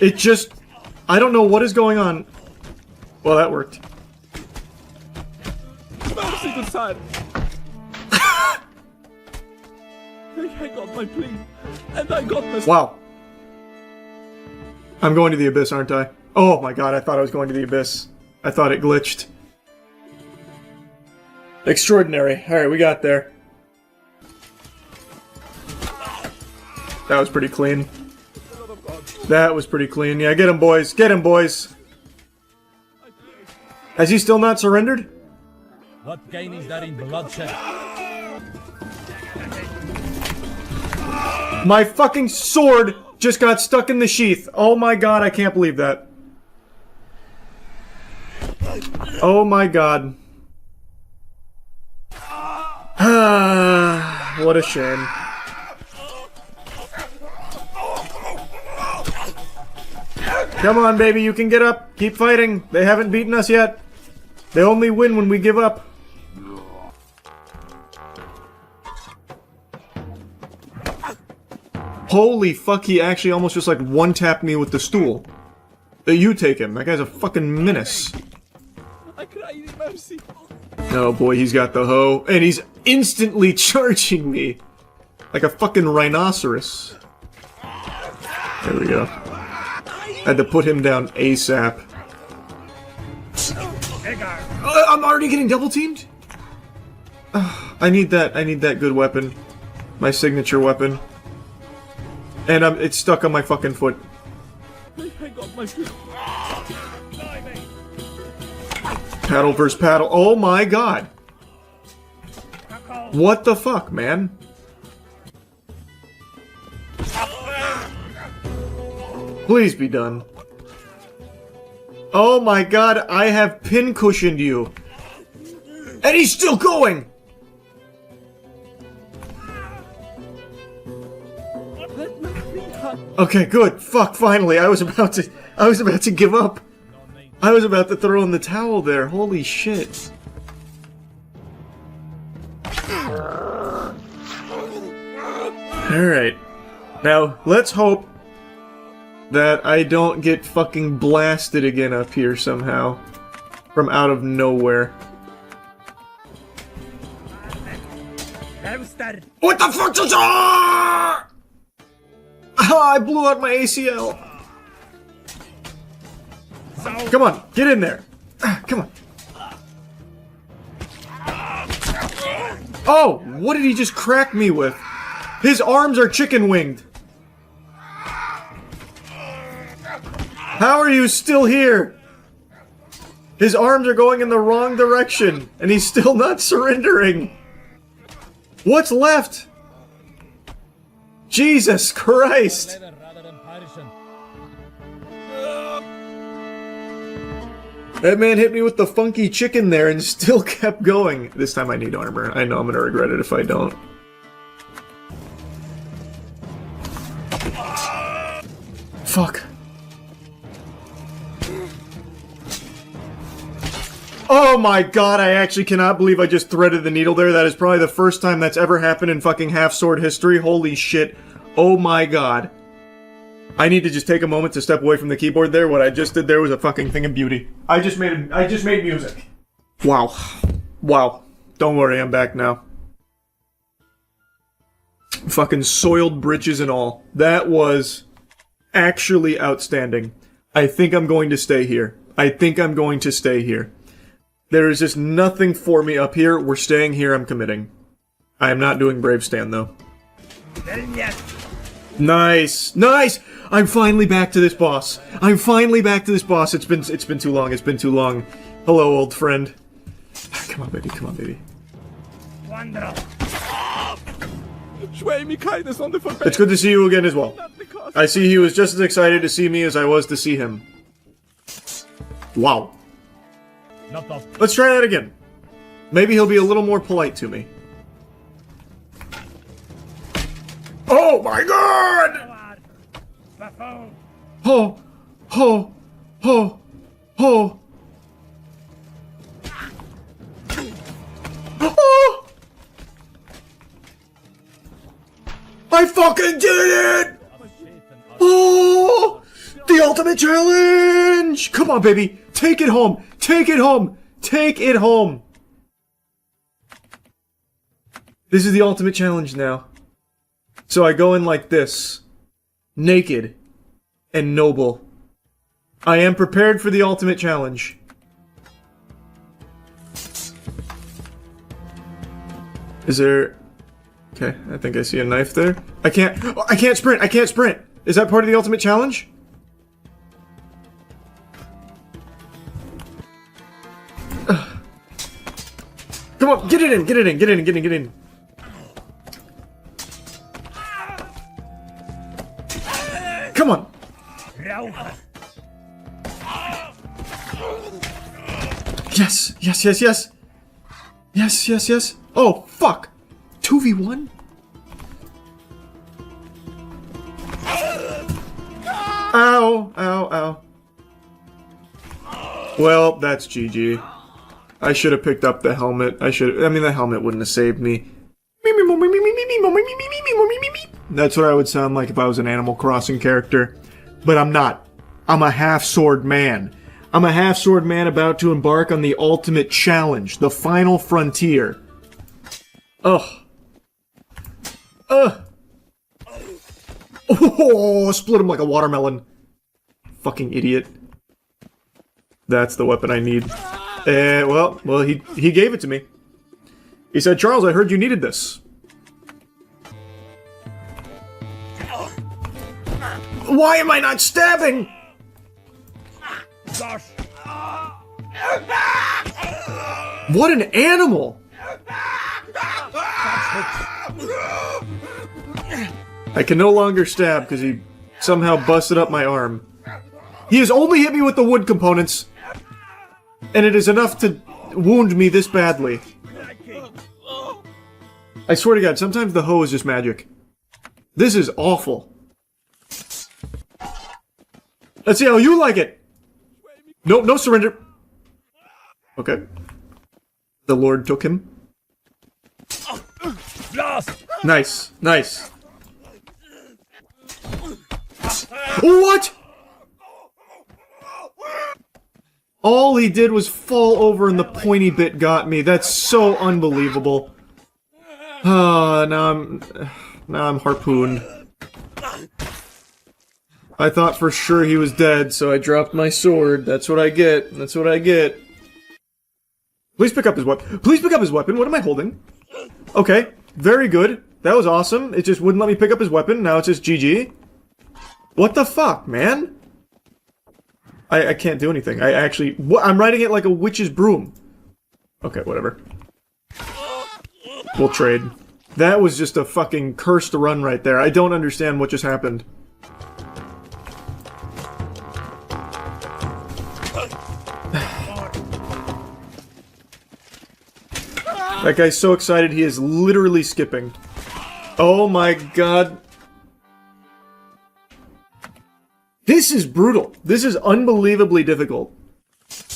It just... I don't know what is going on. Well, that worked.
I got my plea, and I got this.
Wow. I'm going to the abyss, aren't I? Oh my god, I thought I was going to the abyss. I thought it glitched. Extraordinary. Alright, we got there. That was pretty clean. That was pretty clean. Yeah, get him, boys. Get him, boys. Has he still not surrendered?
What gain is there in bloodshed?
My fucking sword just got stuck in the sheath. Oh my god, I can't believe that. Oh my god. What a shame. Come on, baby, you can get up. Keep fighting. They haven't beaten us yet. They only win when we give up. Holy fuck, he actually almost just like one-tapped me with the stool. You take him. That guy's a fucking menace.
I cry in mercy.
Oh boy, he's got the hoe. And he's instantly charging me. Like a fucking rhinoceros. There we go. Had to put him down ASAP. I'm already getting double teamed? I need that good weapon. My signature weapon. And it's stuck on my fucking foot.
I got my foot.
Paddle versus paddle. Oh my god. What the fuck, man? Please be done. Oh my god, I have pin-cushioned you. And he's still going!
Let me free her.
Okay, good. Fuck, finally. I was about to give up. I was about to throw in the towel there. Holy shit. Alright. Now, let's hope that I don't get fucking blasted again up here somehow. From out of nowhere. What the fuck is that? I blew out my ACL. Come on, get in there. Come on. Oh, what did he just crack me with? His arms are chicken winged. How are you still here? His arms are going in the wrong direction, and he's still not surrendering. What's left? Jesus Christ! That man hit me with the funky chicken there and still kept going. This time I need armor. I know I'm gonna regret it if I don't. Fuck. Oh my god, I actually cannot believe I just threaded the needle there. That is probably the first time that's ever happened in fucking half-sword history. Holy shit. Oh my god. I need to just take a moment to step away from the keyboard there. What I just did there was a fucking thing of beauty. I just made music. Wow. Wow. Don't worry, I'm back now. Fucking soiled britches and all. That was actually outstanding. I think I'm going to stay here. I think I'm going to stay here. There is just nothing for me up here. We're staying here. I'm committing. I am not doing Brave Stand, though. Nice! Nice! I'm finally back to this boss. I'm finally back to this boss. It's been too long. It's been too long. Hello, old friend. Come on, baby. Come on, baby. It's good to see you again as well. I see he was just as excited to see me as I was to see him. Wow. Let's try that again. Maybe he'll be a little more polite to me. Oh my god! Ho! Ho! Ho! Ho! Oh! I fucking did it! Oh! The ultimate challenge! Come on, baby! Take it home! Take it home! Take it home! This is the ultimate challenge now. So I go in like this. Naked. And noble. I am prepared for the ultimate challenge. Is there... Okay, I think I see a knife there. I can't sprint! I can't sprint! Is that part of the ultimate challenge? Come on, get it in, get it in, get it in, get it in, get it in. Come on. Yes, yes, yes, yes. Yes, yes, yes. Oh, fuck. 2v1? Ow, ow, ow. Well, that's GG. I should have picked up the helmet. I mean, the helmet wouldn't have saved me. That's what I would sound like if I was an Animal Crossing character. But I'm not. I'm a half-sword man. I'm a half-sword man about to embark on the ultimate challenge. The final frontier. Ugh. Ugh. Oh, split him like a watermelon. Fucking idiot. That's the weapon I need. Well, he gave it to me. He said, Charles, I heard you needed this. Why am I not stabbing? What an animal! I can no longer stab because he somehow busted up my arm. He has only hit me with the wood components, and it is enough to wound me this badly. I swear to God, sometimes the hoe is just magic. This is awful. Let's see how you like it. Nope, no surrender. Okay. The Lord took him. Nice, nice. What? All he did was fall over and the pointy bit got me. That's so unbelievable. Now I'm harpooned. I thought for sure he was dead, so I dropped my sword. That's what I get. That's what I get. Please pick up his weapon. Please pick up his weapon. What am I holding? Okay, very good. That was awesome. It just wouldn't let me pick up his weapon. Now it's just GG. What the fuck, man? I can't do anything. I actually... I'm riding it like a witch's broom. Okay, whatever. We'll trade. That was just a fucking cursed run right there. I don't understand what just happened. That guy's so excited he is literally skipping. Oh my god. This is brutal. This is unbelievably difficult.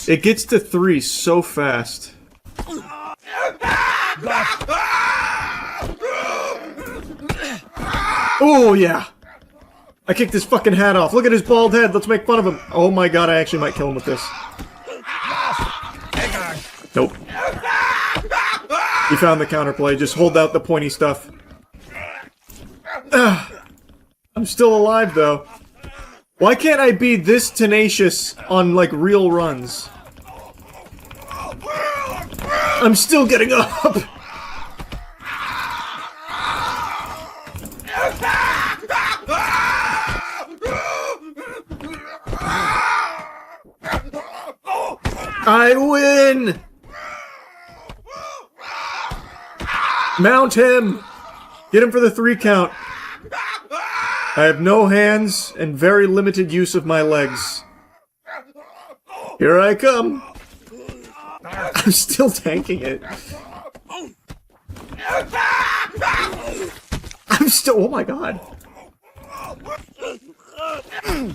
It gets to 3 so fast. Oh yeah! I kicked his fucking hat off. Look at his bald head. Let's make fun of him. Oh my god, I actually might kill him with this. Nope. You found the counterplay. Just hold out the pointy stuff. I'm still alive, though. Why can't I be this tenacious on, like, real runs? I'm still getting up! I win! Mount him! Get him for the 3 count. I have no hands and very limited use of my legs. Here I come. I'm still tanking it. I'm still... Oh my god.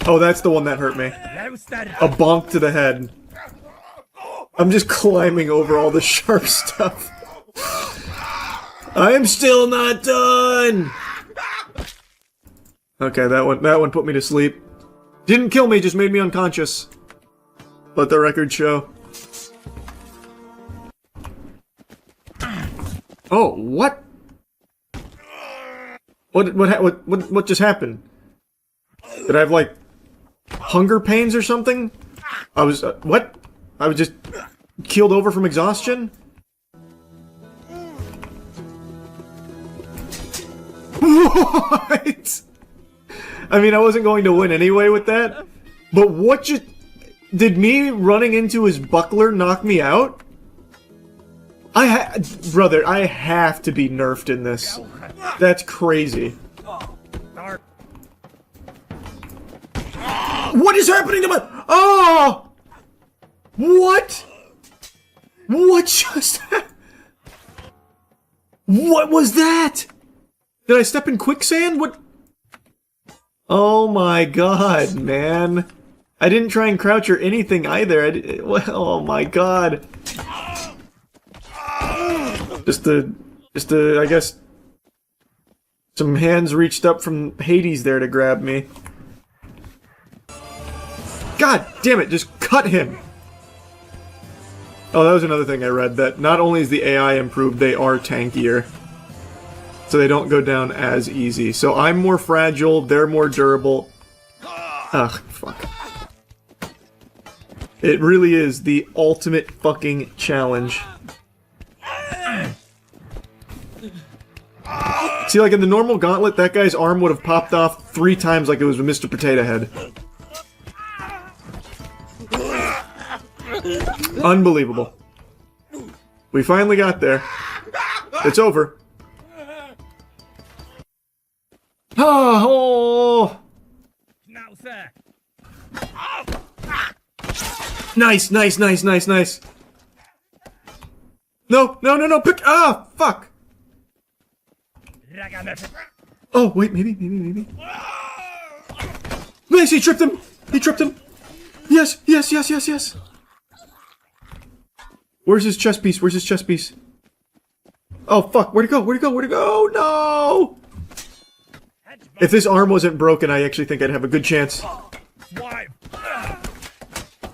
Oh, that's the one that hurt me. A bonk to the head. I'm just climbing over all the sharp stuff. I am still not done! Okay, that one put me to sleep. Didn't kill me, just made me unconscious. Let the record show. Oh, what? What just happened? Did I have, like, hunger pains or something? I was, what? I was just keeled over from exhaustion? What? I mean, I wasn't going to win anyway with that. But what just... Did me running into his buckler knock me out? Brother, I have to be nerfed in this. That's crazy. What is happening to my... Oh! What? What just happened? What was that? Did I step in quicksand? What? Oh my god, man. I didn't try and crouch or anything either. Oh my god. Just I guess, some hands reached up from Hades there to grab me. God damn it, just cut him! Oh, that was another thing I read, that not only is the AI improved, they are tankier. So they don't go down as easy. So I'm more fragile, they're more durable. Ugh, fuck. It really is the ultimate fucking challenge. See, like in the normal gauntlet, that guy's arm would have popped off 3 times like it was a Mr. Potato Head. Unbelievable. We finally got there. It's over. Oh! Nice, nice, nice, nice, nice. No, no, no, no, pick. Ah, fuck. Oh, wait, maybe. Nice, he tripped him. He tripped him. Yes, yes, yes, yes, yes. Where's his chest piece? Where's his chest piece? Oh, fuck. Where'd it go? Where'd it go? Where'd it go? No! If this arm wasn't broken, I actually think I'd have a good chance.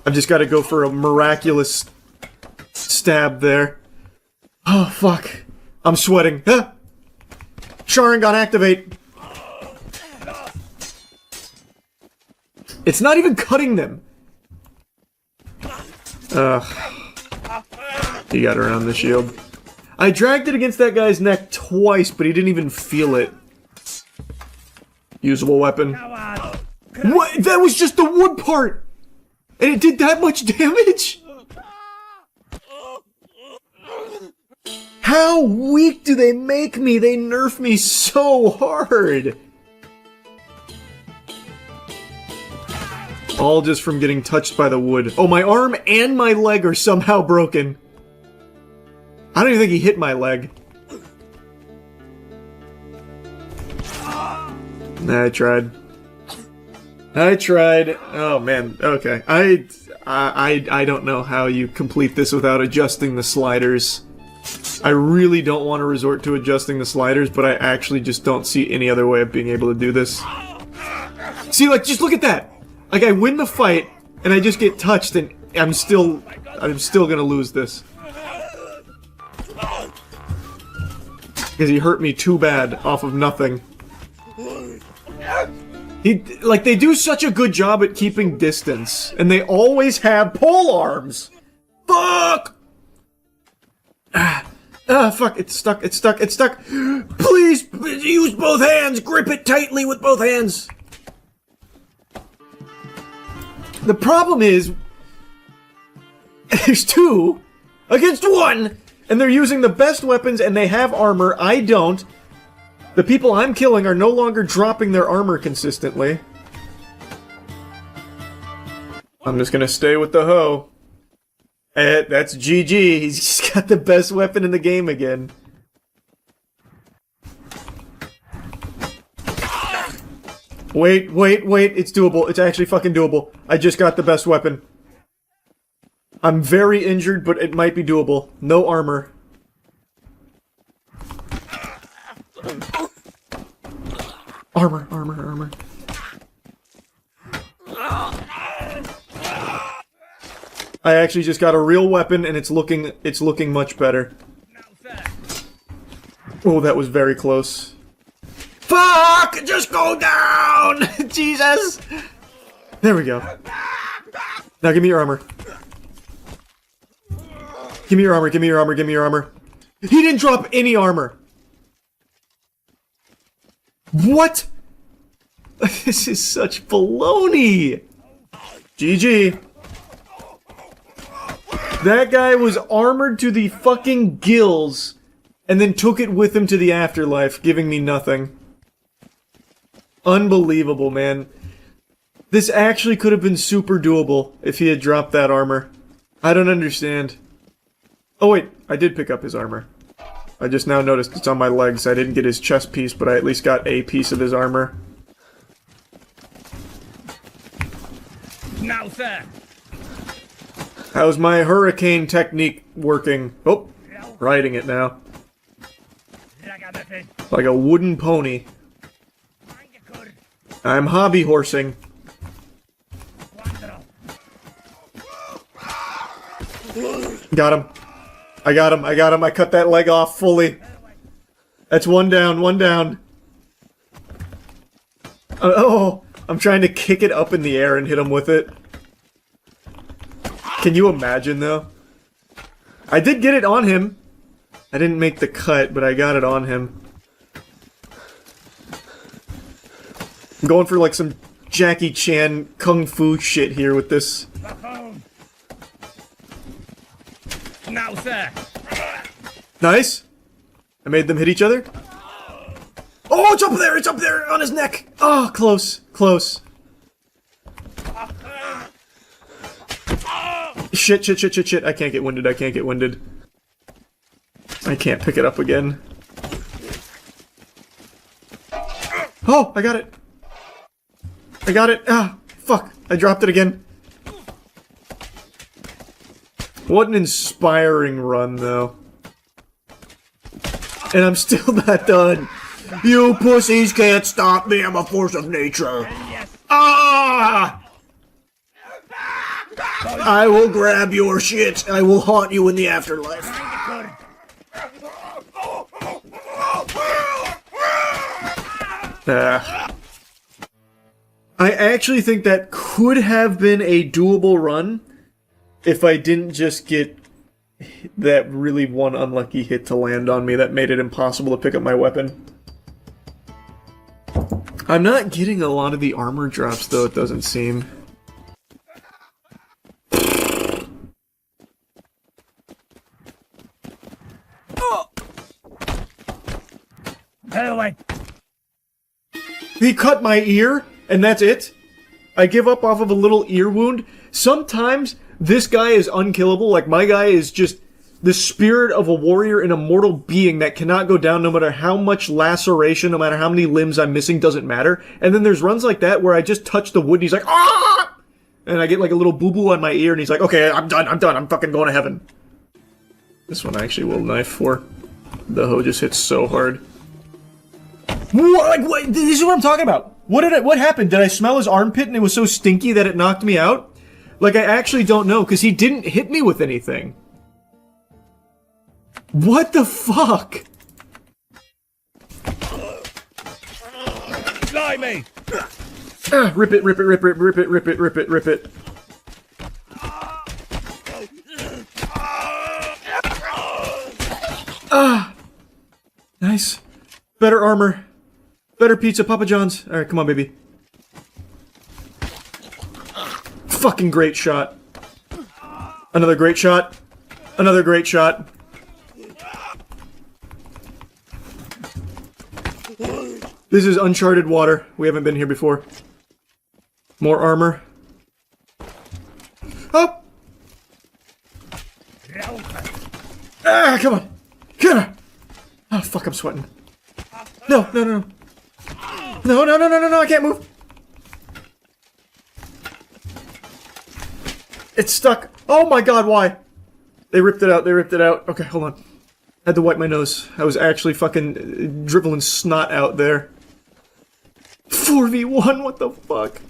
I've just got to go for a miraculous stab there. Oh, fuck. I'm sweating. Ah! Sharingan activate. It's not even cutting them. Ugh. He got around the shield. I dragged it against that guy's neck twice, but he didn't even feel it. Usable weapon. What? That was just the wood part! And it did that much damage? How weak do they make me? They nerf me so hard! All just from getting touched by the wood. Oh, my arm and my leg are somehow broken. I don't even think he hit my leg. I tried. Oh man, okay. I don't know how you complete this without adjusting the sliders. I really don't want to resort to adjusting the sliders, but I actually just don't see any other way of being able to do this. See, like, just look at that! Like, I win the fight, and I just get touched, and I'm still gonna lose this. Because he hurt me too bad off of nothing. Like, they do such a good job at keeping distance, and they always have pole arms! Fuck! Fuck, it's stuck, it's stuck, it's stuck! Please, use both hands! Grip it tightly with both hands! The problem is, there's two against one, and they're using the best weapons and they have armor. I don't. The people I'm killing are no longer dropping their armor consistently. I'm just gonna stay with the hoe. That's GG. He's just got the best weapon in the game again. Wait, it's doable. It's actually fucking doable. I just got the best weapon. I'm very injured, but it might be doable. No armor. Armor. I actually just got a real weapon, and it's looking much better. Oh, that was very close. Fuck! Just go down! Jesus! There we go. Now give me your armor. Give me your armor, give me your armor, give me your armor. He didn't drop any armor! What? This is such baloney! GG. That guy was armored to the fucking gills, and then took it with him to the afterlife, giving me nothing. Unbelievable, man. This actually could have been super doable if he had dropped that armor. I don't understand. Oh wait, I did pick up his armor. I just now noticed it's on my legs. I didn't get his chest piece, but I at least got a piece of his armor.
Now, sir.
How's my hurricane technique working? Oh, riding it now. Like a wooden pony. I'm hobby horsing. Got him. I got him. I cut that leg off fully. That's one down, one down. Oh, I'm trying to kick it up in the air and hit him with it. Can you imagine, though? I did get it on him. I didn't make the cut, but I got it on him. I'm going for like some Jackie Chan kung fu shit here with this.
Now, sir.
Nice. I made them hit each other. Oh, it's up there! It's up there on his neck! Oh, close. Close. Shit. I can't get winded. I can't pick it up again. Oh, I got it. Ah, fuck. I dropped it again. What an inspiring run, though. And I'm still not done. You pussies can't stop me. I'm a force of nature. Ah! I will grab your shit. I will haunt you in the afterlife. I actually think that could have been a doable run if I didn't just get that really one unlucky hit to land on me that made it impossible to pick up my weapon. I'm not getting a lot of the armor drops, though, it doesn't seem. He cut my ear, and that's it? I give up off of a little ear wound? Sometimes this guy is unkillable, like my guy is just the spirit of a warrior and a mortal being that cannot go down no matter how much laceration, no matter how many limbs I'm missing, doesn't matter. And then there's runs like that where I just touch the wood and he's like, ah! And I get like a little boo-boo on my ear and he's like, okay, I'm done, I'm fucking going to heaven. This one I actually will knife for. The hoe just hits so hard. What? This is what I'm talking about. What happened? Did I smell his armpit and it was so stinky that it knocked me out? Like, I actually don't know, because he didn't hit me with anything. What the fuck?
Fly me!
Rip it, rip it, rip it, rip it, rip it, rip it, rip it. Nice. Better armor. Better pizza, Papa John's. Alright, come on, baby. Fucking great shot. Another great shot. Another great shot. This is uncharted water. We haven't been here before. More armor. Oh! Ah, come on! Come on! Oh, fuck, I'm sweating. No, no, no, no. No, no, no, no, no, no, I can't move! It's stuck. Oh my god, why? They ripped it out, they ripped it out. Okay, hold on. I had to wipe my nose. I was actually fucking dribbling snot out there. 4v1, what the fuck?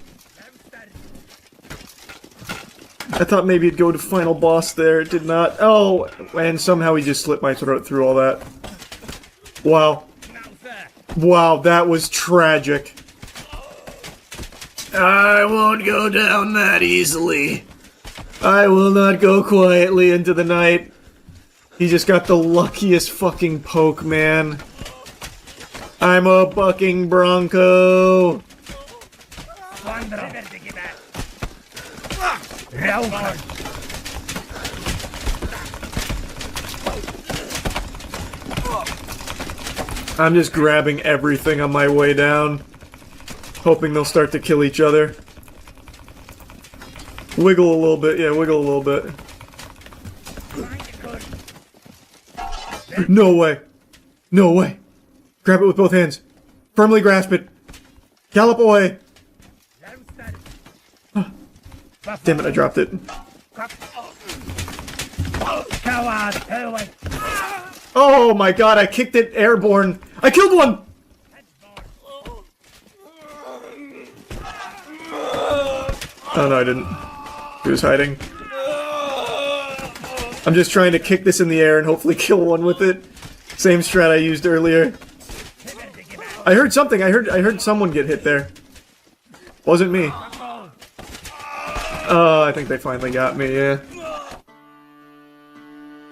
I thought maybe it'd go to final boss there, it did not. Oh, and somehow he just slit my throat through all that. Wow. Wow, that was tragic. I won't go down that easily. I will not go quietly into the night. He just got the luckiest fucking poke, man. I'm a bucking bronco. I'm just grabbing everything on my way down, hoping they'll start to kill each other. Wiggle a little bit, yeah, wiggle a little bit. No way. No way. Grab it with both hands. Firmly grasp it. Gallop away. Oh. Damn it, I dropped it. Oh my god, I kicked it airborne. I killed one! Oh no, I didn't. He was hiding. I'm just trying to kick this in the air and hopefully kill one with it. Same strat I used earlier. I heard something. I heard someone get hit there. Wasn't me. Oh, I think they finally got me, yeah.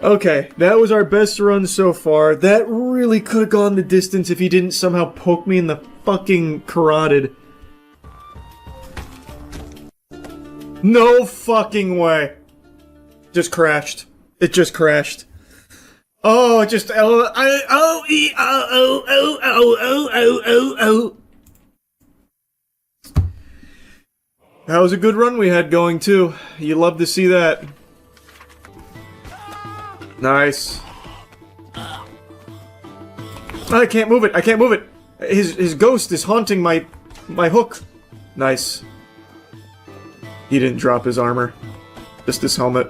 Okay, that was our best run so far. That really could have gone the distance if he didn't somehow poke me in the fucking carotid. No fucking way. Just crashed. It just crashed. Oh, it just That was a good run we had going too. You love to see that. Nice. I can't move it. I can't move it. His ghost is haunting my hook. Nice. He didn't drop his armor. Just his helmet.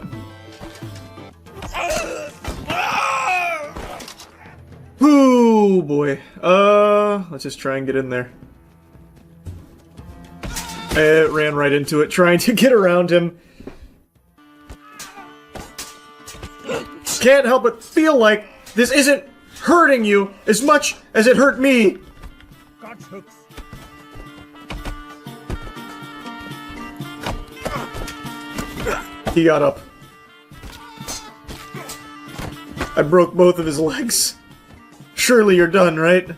Ooh, boy. Let's just try and get in there. It ran right into it, trying to get around him. Can't help but feel like this isn't hurting you as much as it hurt me. He got up. I broke both of his legs. Surely you're done, right?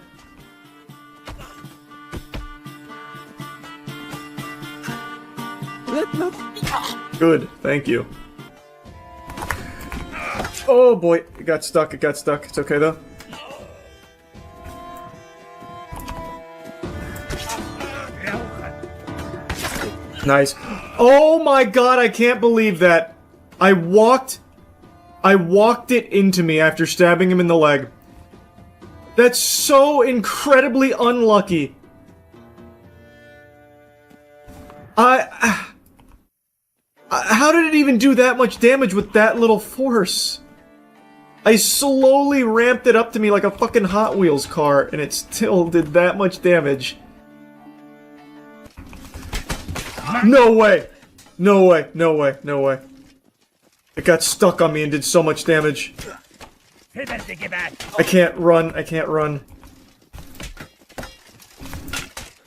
Good, thank you. Oh boy, it got stuck, it got stuck. It's okay though. Nice. Oh my god, I can't believe that. I walked it into me after stabbing him in the leg. That's so incredibly unlucky. How did it even do that much damage with that little force? I slowly ramped it up to me like a fucking Hot Wheels car, and it still did that much damage. No way! No way, no way, no way. It got stuck on me and did so much damage. I can't run, I can't run.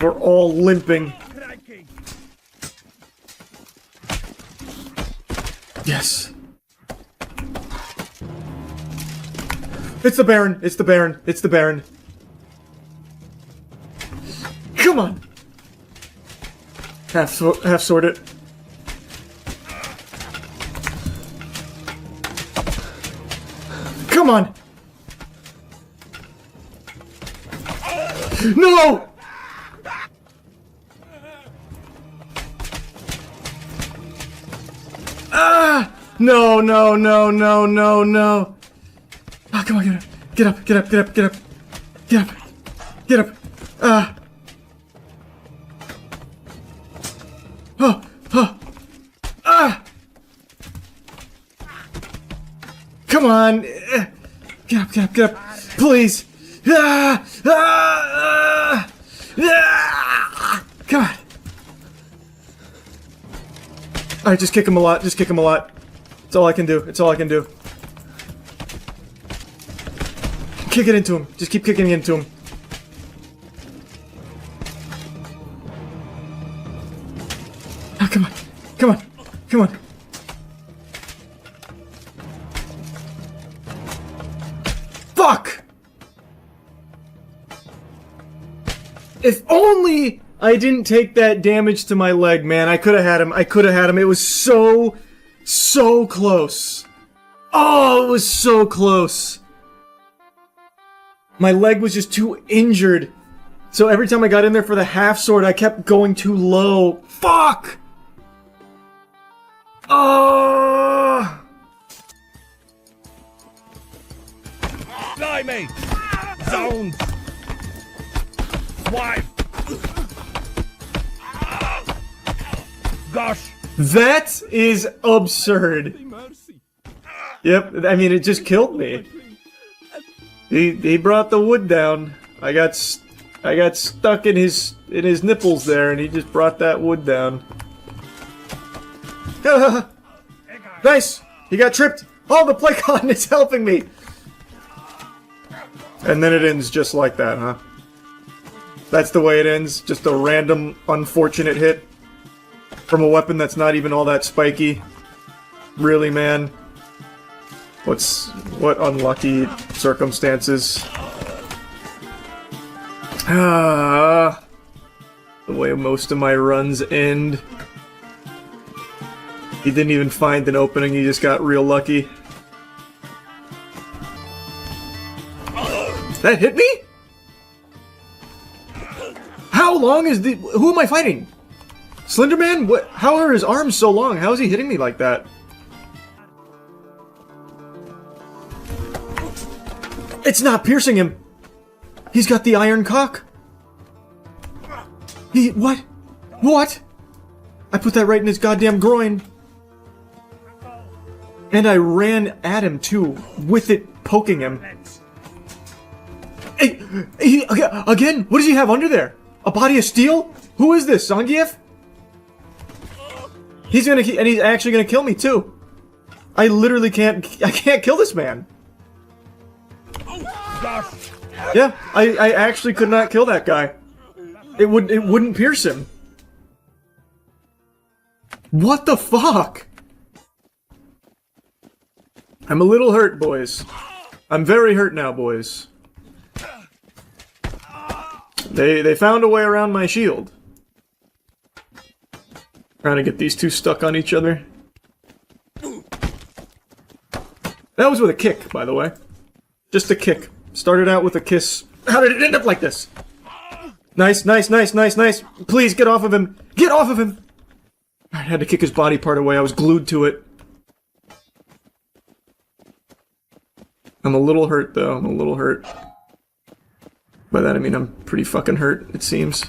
We're all limping. Yes. It's the Baron, it's the Baron, it's the Baron. Come on! Half sword it. Come on! No! Ah! No, no, no, no, no, no. Ah, come on, get up. Get up, get up, get up, get up. Get up. Get up. Ah. Oh, oh. Ah! Come on! Get up, get up, get up! Please! Ah! Ah! Ah! Ah! Come on! Alright, just kick him a lot, just kick him a lot. It's all I can do, it's all I can do. Kick it into him, just keep kicking it into him. Ah, come on, come on, come on. Fuck! If only I didn't take that damage to my leg, man. I could have had him. I could have had him. It was so close. Oh, it was so close. My leg was just too injured. So every time I got in there for the half sword, I kept going too low. Fuck! Oh!
Blimey! Zones! Swipe! Gosh!
That is absurd. Yep, I mean, it just killed me. He brought the wood down. I got stuck in his nipples there, and he just brought that wood down. Nice! He got tripped! Oh, the Playcon is helping me! And then it ends just like that, huh? That's the way it ends? Just a random, unfortunate hit? From a weapon that's not even all that spiky? Really, man? What unlucky circumstances? Ah, the way most of my runs end. He didn't even find an opening, he just got real lucky. That hit me? How long is the... Who am I fighting? Slenderman? What? How are his arms so long? How is he hitting me like that? It's not piercing him! He's got the iron cock! What? What? I put that right in his goddamn groin. And I ran at him, too, with it poking him. Hey, again, what does he have under there? A body of steel? Who is this, Zangief? He's actually gonna kill me, too. I literally can't kill this man. Yeah, I actually could not kill that guy. It wouldn't pierce him. What the fuck? I'm a little hurt, boys. I'm very hurt now, boys. They found a way around my shield. Trying to get these two stuck on each other. That was with a kick, by the way. Just a kick. Started out with a kiss. How did it end up like this? Nice, nice, nice, nice, nice. Please, get off of him. Get off of him! I had to kick his body part away. I was glued to it. I'm a little hurt, though. I'm a little hurt. By that I mean I'm pretty fucking hurt, it seems.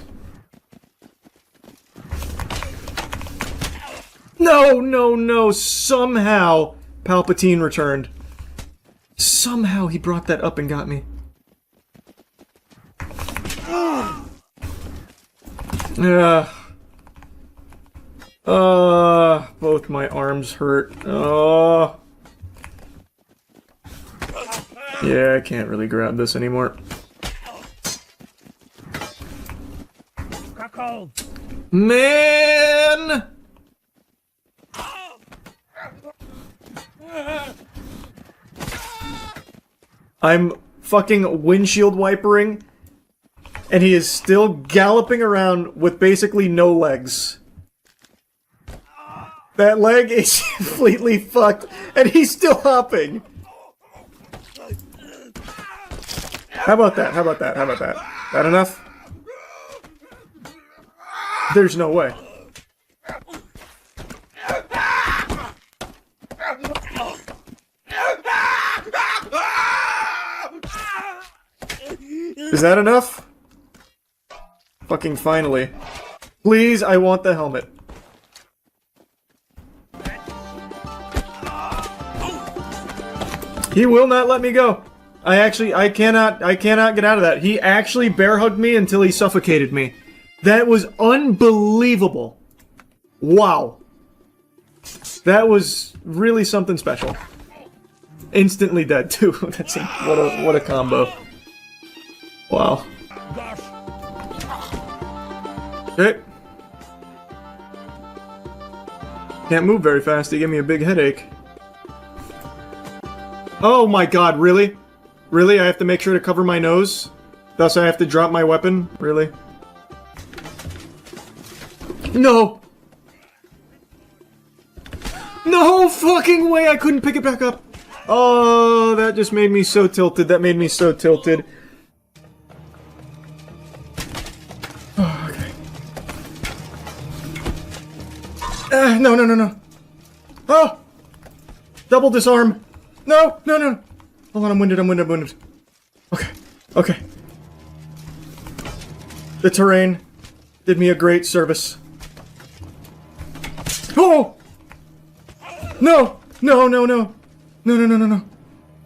No, no, no! Somehow Palpatine returned. Somehow he brought that up and got me. Both my arms hurt. Yeah, I can't really grab this anymore. Man! I'm fucking windshield wipering, and he is still galloping around with basically no legs. That leg is completely fucked, and he's still hopping. How about that? How about that? How about that? That enough? There's no way. Is that enough? Fucking finally. Please, I want the helmet. He will not let me go. I cannot get out of that. He actually bear hugged me until he suffocated me. That was unbelievable. Wow. That was really something special. Instantly dead too. That's what a combo. Wow. Okay. Can't move very fast. They give me a big headache. Oh my god, really? Really? I have to make sure to cover my nose? Thus I have to drop my weapon? Really? No! No fucking way I couldn't pick it back up! Oh, that just made me so tilted. That made me so tilted. Oh, okay. No, no, no, no. Oh! Double disarm! No, no, no! Hold on, I'm winded, I'm winded, I'm winded. Okay, okay. The terrain did me a great service. Oh! No! No, no, no! No, no, no, no, no.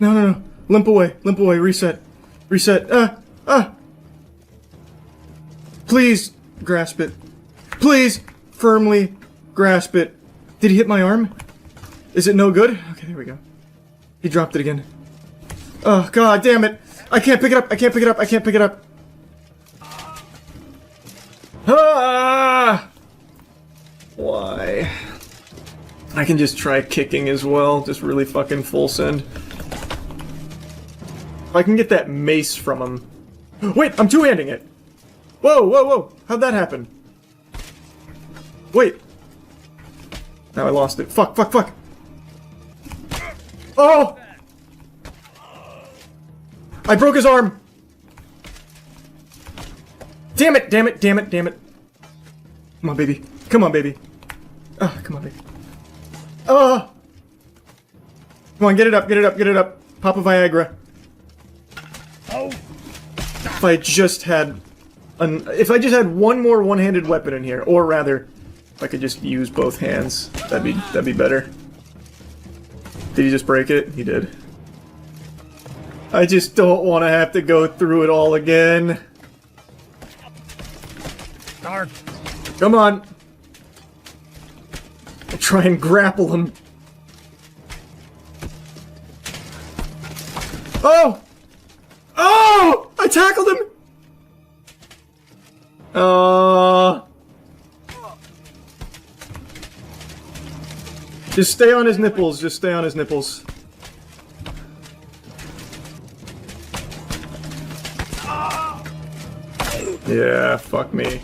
No, no, no. Limp away, reset. Reset. Please grasp it. Please firmly grasp it. Did he hit my arm? Is it no good? Okay, there we go. He dropped it again. Oh, god damn it. I can't pick it up. I can't pick it up. I can't pick it up. Ah! Why? I can just try kicking as well. Just really fucking full send. If I can get that mace from him. Wait, I'm two-handing it. Whoa, whoa, whoa. How'd that happen? Wait. Now I lost it. Fuck, fuck, fuck. Oh! I broke his arm! Damn it, damn it, damn it, damn it. Come on, baby. Come on, baby. Ah, come on, baby. Ah! Come on, get it up, get it up, get it up. Pop a Viagra. Oh. If I just had one more one-handed weapon in here, or rather, if I could just use both hands. That'd be better. Did he just break it? He did. I just don't want to have to go through it all again.
Dark.
Come on. I'll try and grapple him. Oh! Oh! I tackled him! Just stay on his nipples. Just stay on his nipples. Yeah, fuck me.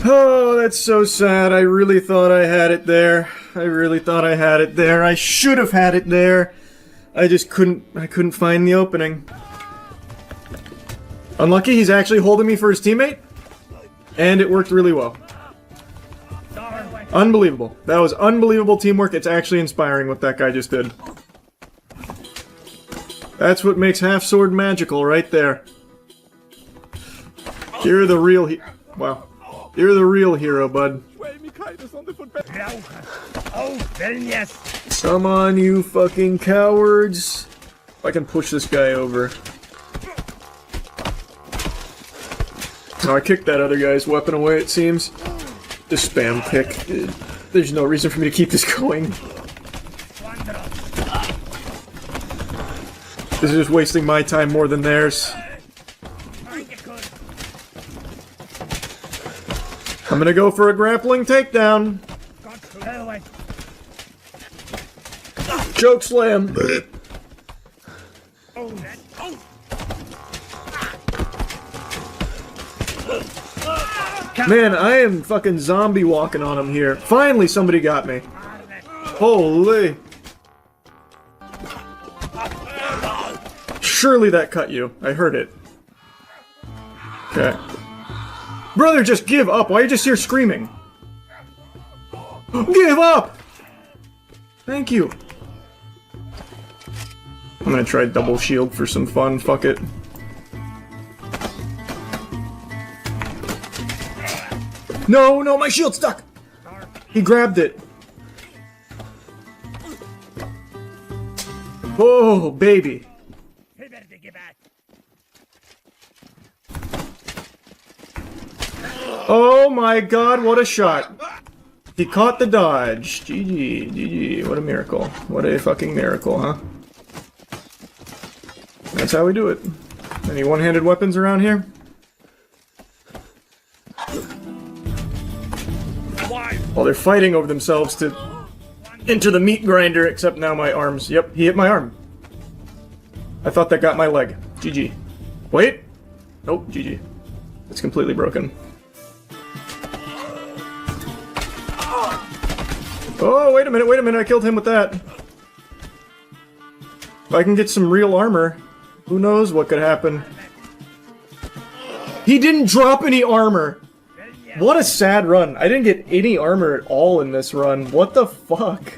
Oh, that's so sad. I really thought I had it there. I really thought I had it there. I should have had it there. I just couldn't find the opening. Unlucky, he's actually holding me for his teammate. And it worked really well. Unbelievable. That was unbelievable teamwork. It's actually inspiring what that guy just did. That's what makes Half Sword magical right there. You're the real wow. You're the real hero, bud. Come on, you fucking cowards. If I can push this guy over. Oh, I kicked that other guy's weapon away, it seems. Just spam kick. There's no reason for me to keep this going. This is just wasting my time more than theirs. I'm gonna go for a grappling takedown. Choke slam. Man, I am fucking zombie walking on him here. Finally, somebody got me. Holy. Surely that cut you. I heard it. Okay. Brother, just give up. Why are you just here screaming? Give up! Thank you. I'm gonna try double shield for some fun. Fuck it. No, no, my shield's stuck! He grabbed it. Oh, baby. Oh my god, what a shot. He caught the dodge. GG, GG. What a miracle. What a fucking miracle, huh? That's how we do it. Any one-handed weapons around here? While they're fighting over themselves to enter the meat grinder, except now my arms. Yep, he hit my arm. I thought that got my leg. GG. Wait. Nope, GG. It's completely broken. Oh, wait a minute, I killed him with that. If I can get some real armor, who knows what could happen. He didn't drop any armor! What a sad run. I didn't get any armor at all in this run. What the fuck?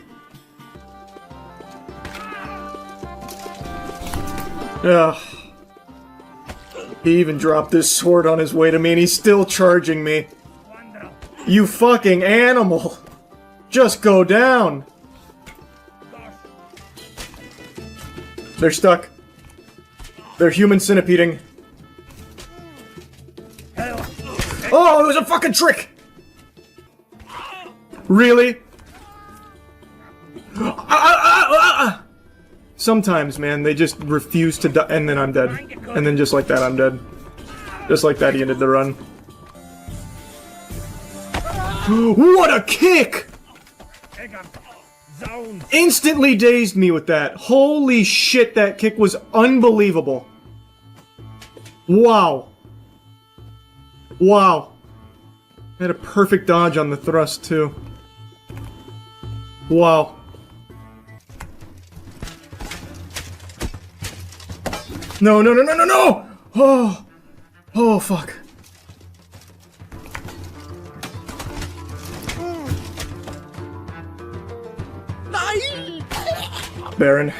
Ugh. He even dropped his sword on his way to me and he's still charging me. You fucking animal! Just go down! They're stuck. They're human centipeding. Oh, it was a fucking trick! Really? Sometimes, man, they just refuse to die, and then I'm dead. And then just like that, I'm dead. Just like that, he ended the run. What a kick! Instantly dazed me with that. Holy shit, that kick was unbelievable. Wow. Wow. I had a perfect dodge on the thrust, too. Wow. No, no, no, no, no, no! Oh! Oh, fuck. Baron.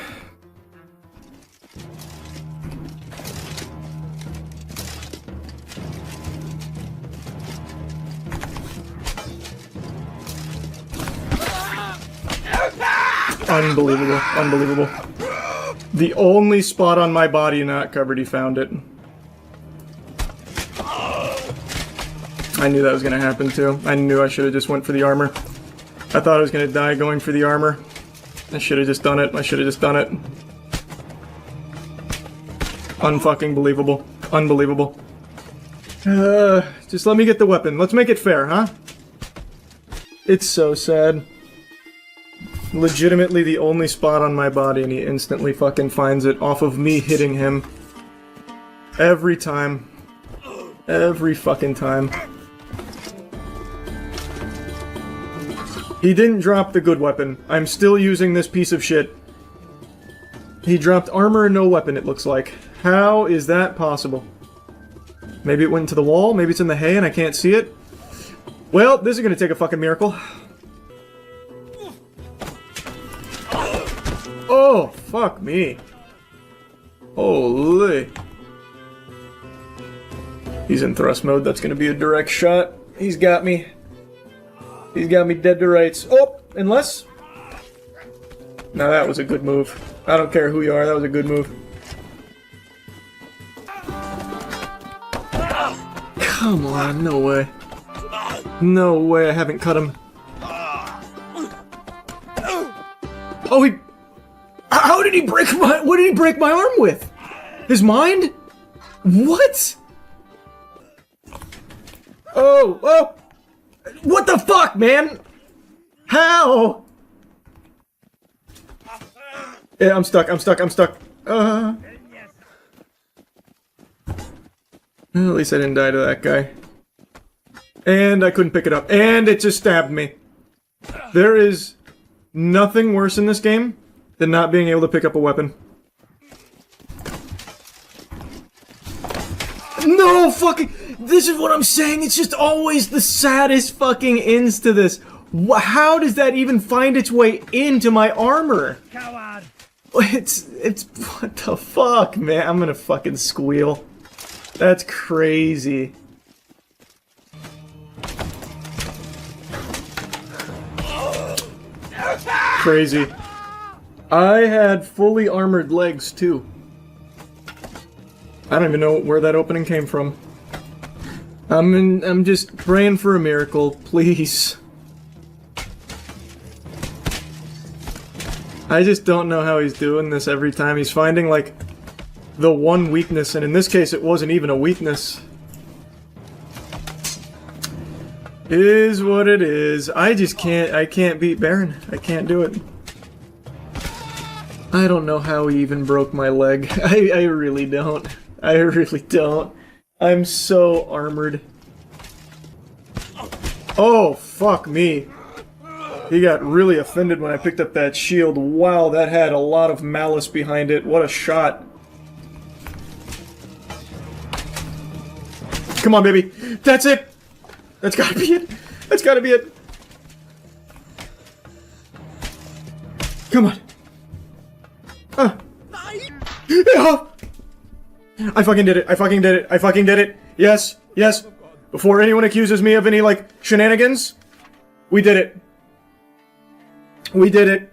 Unbelievable. Unbelievable. The only spot on my body not covered, he found it. I knew that was gonna happen too. I knew I should have just went for the armor. I thought I was gonna die going for the armor. I should have just done it. I should have just done it. Unfucking believable. Unbelievable. Just let me get the weapon. Let's make it fair, huh? It's so sad. Legitimately the only spot on my body and he instantly fucking finds it off of me hitting him. Every time. Every fucking time. He didn't drop the good weapon. I'm still using this piece of shit. He dropped armor and no weapon, it looks like. How is that possible? Maybe it went into the wall, maybe it's in the hay and I can't see it. Well, this is gonna take a fucking miracle. Oh, fuck me. Holy. He's in thrust mode, that's gonna be a direct shot. He's got me. He's got me dead to rights. Oh, unless... Now that was a good move. I don't care who you are, that was a good move. Come on, no way. No way I haven't cut him. Oh, he... How did he break my... What did he break my arm with? His mind? What? Oh, oh! What the fuck, man? How? Yeah, I'm stuck, I'm stuck, I'm stuck. Well, at least I didn't die to that guy. And I couldn't pick it up. And it just stabbed me. There is nothing worse in this game than not being able to pick up a weapon. No fucking... This is what I'm saying, it's just always the saddest fucking ends to this. How does that even find its way into my armor? Coward. It's... What the fuck, man? I'm gonna fucking squeal. That's crazy. Crazy. I had fully armored legs, too. I don't even know where that opening came from. I'm just praying for a miracle, please. I just don't know how he's doing this every time. He's finding, like, the one weakness, and in this case it wasn't even a weakness. Is what it is. I just can't beat Baron. I can't do it. I don't know how he even broke my leg. I really don't. I really don't. I'm so armored. Oh, fuck me. He got really offended when I picked up that shield. Wow, that had a lot of malice behind it. What a shot. Come on, baby. That's it. That's gotta be it. That's gotta be it. Come on. Yeah. I fucking did it. I fucking did it. I fucking did it. Yes. Yes. Before anyone accuses me of any, like, shenanigans, we did it. We did it.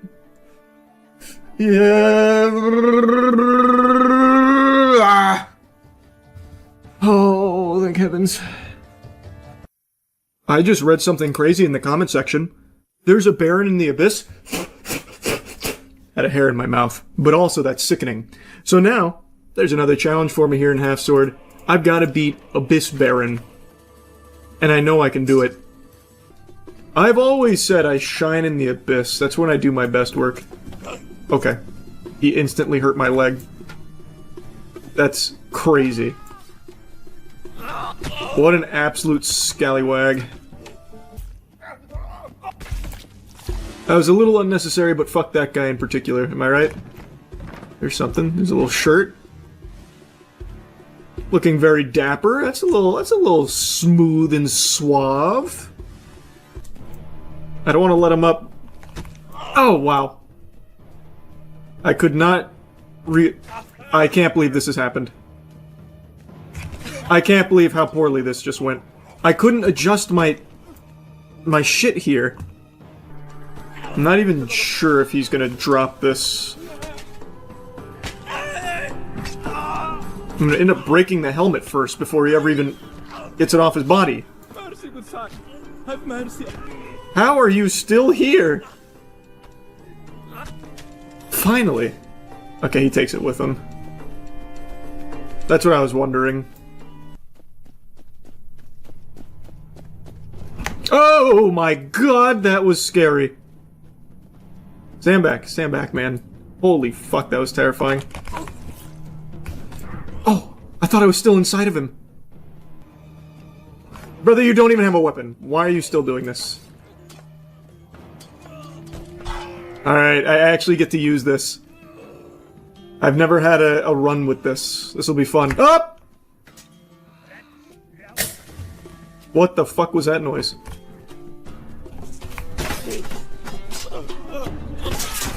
Yeah. Oh, thank heavens. I just read something crazy in the comment section. There's a Baron in the Abyss. Had a hair in my mouth. But also, that's sickening. So now, there's another challenge for me here in Half Sword. I've got to beat Abyss Baron. And I know I can do it. I've always said I shine in the Abyss. That's when I do my best work. Okay. He instantly hurt my leg. That's crazy. What an absolute scallywag. That was a little unnecessary, but fuck that guy in particular. Am I right? There's something. There's a little shirt. Looking very dapper. That's a little smooth and suave. I don't want to let him up. Oh, wow. I could not I can't believe this has happened. I can't believe how poorly this just went. I couldn't adjust my shit here. I'm not even sure if he's gonna drop this. I'm gonna end up breaking the helmet first before he ever even gets it off his body.
Mercy, good son. Have mercy.
How are you still here? Finally. Okay, he takes it with him. That's what I was wondering. Oh my god, that was scary. Stand back, man. Holy fuck, that was terrifying. Oh, I thought I was still inside of him. Brother, you don't even have a weapon. Why are you still doing this? Alright, I actually get to use this. I've never had a run with this. This will be fun. Up! What the fuck was that noise?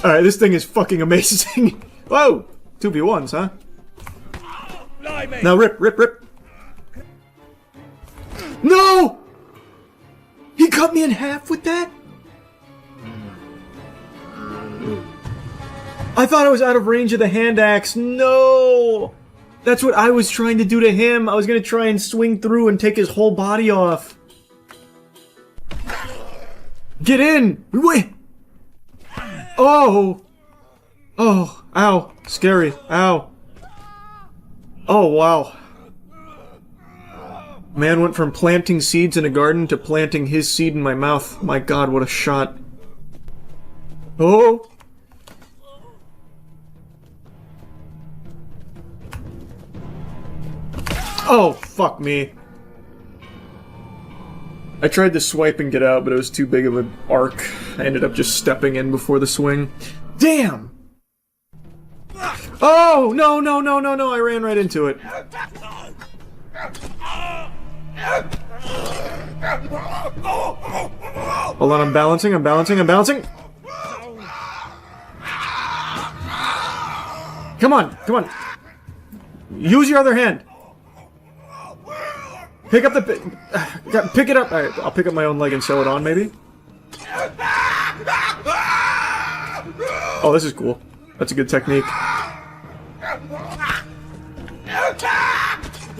Alright, this thing is fucking amazing. Whoa! 2v1s, huh? Now rip, rip, rip. No! He cut me in half with that? I thought I was out of range of the hand axe. No! That's what I was trying to do to him. I was gonna try and swing through and take his whole body off. Get in! Wait! Oh! Oh, ow. Scary. Ow. Oh, wow. Man went from planting seeds in a garden to planting his seed in my mouth. My god, what a shot. Oh! Oh, fuck me. I tried to swipe and get out, but it was too big of an arc. I ended up just stepping in before the swing. Damn! Oh, no, no, no, no, no, I ran right into it. Hold on, I'm balancing, I'm balancing, I'm balancing! Come on, come on! Use your other hand! Pick up the... pick it up! Alright, I'll pick up my own leg and sew it on, maybe? Oh, this is cool. That's a good technique.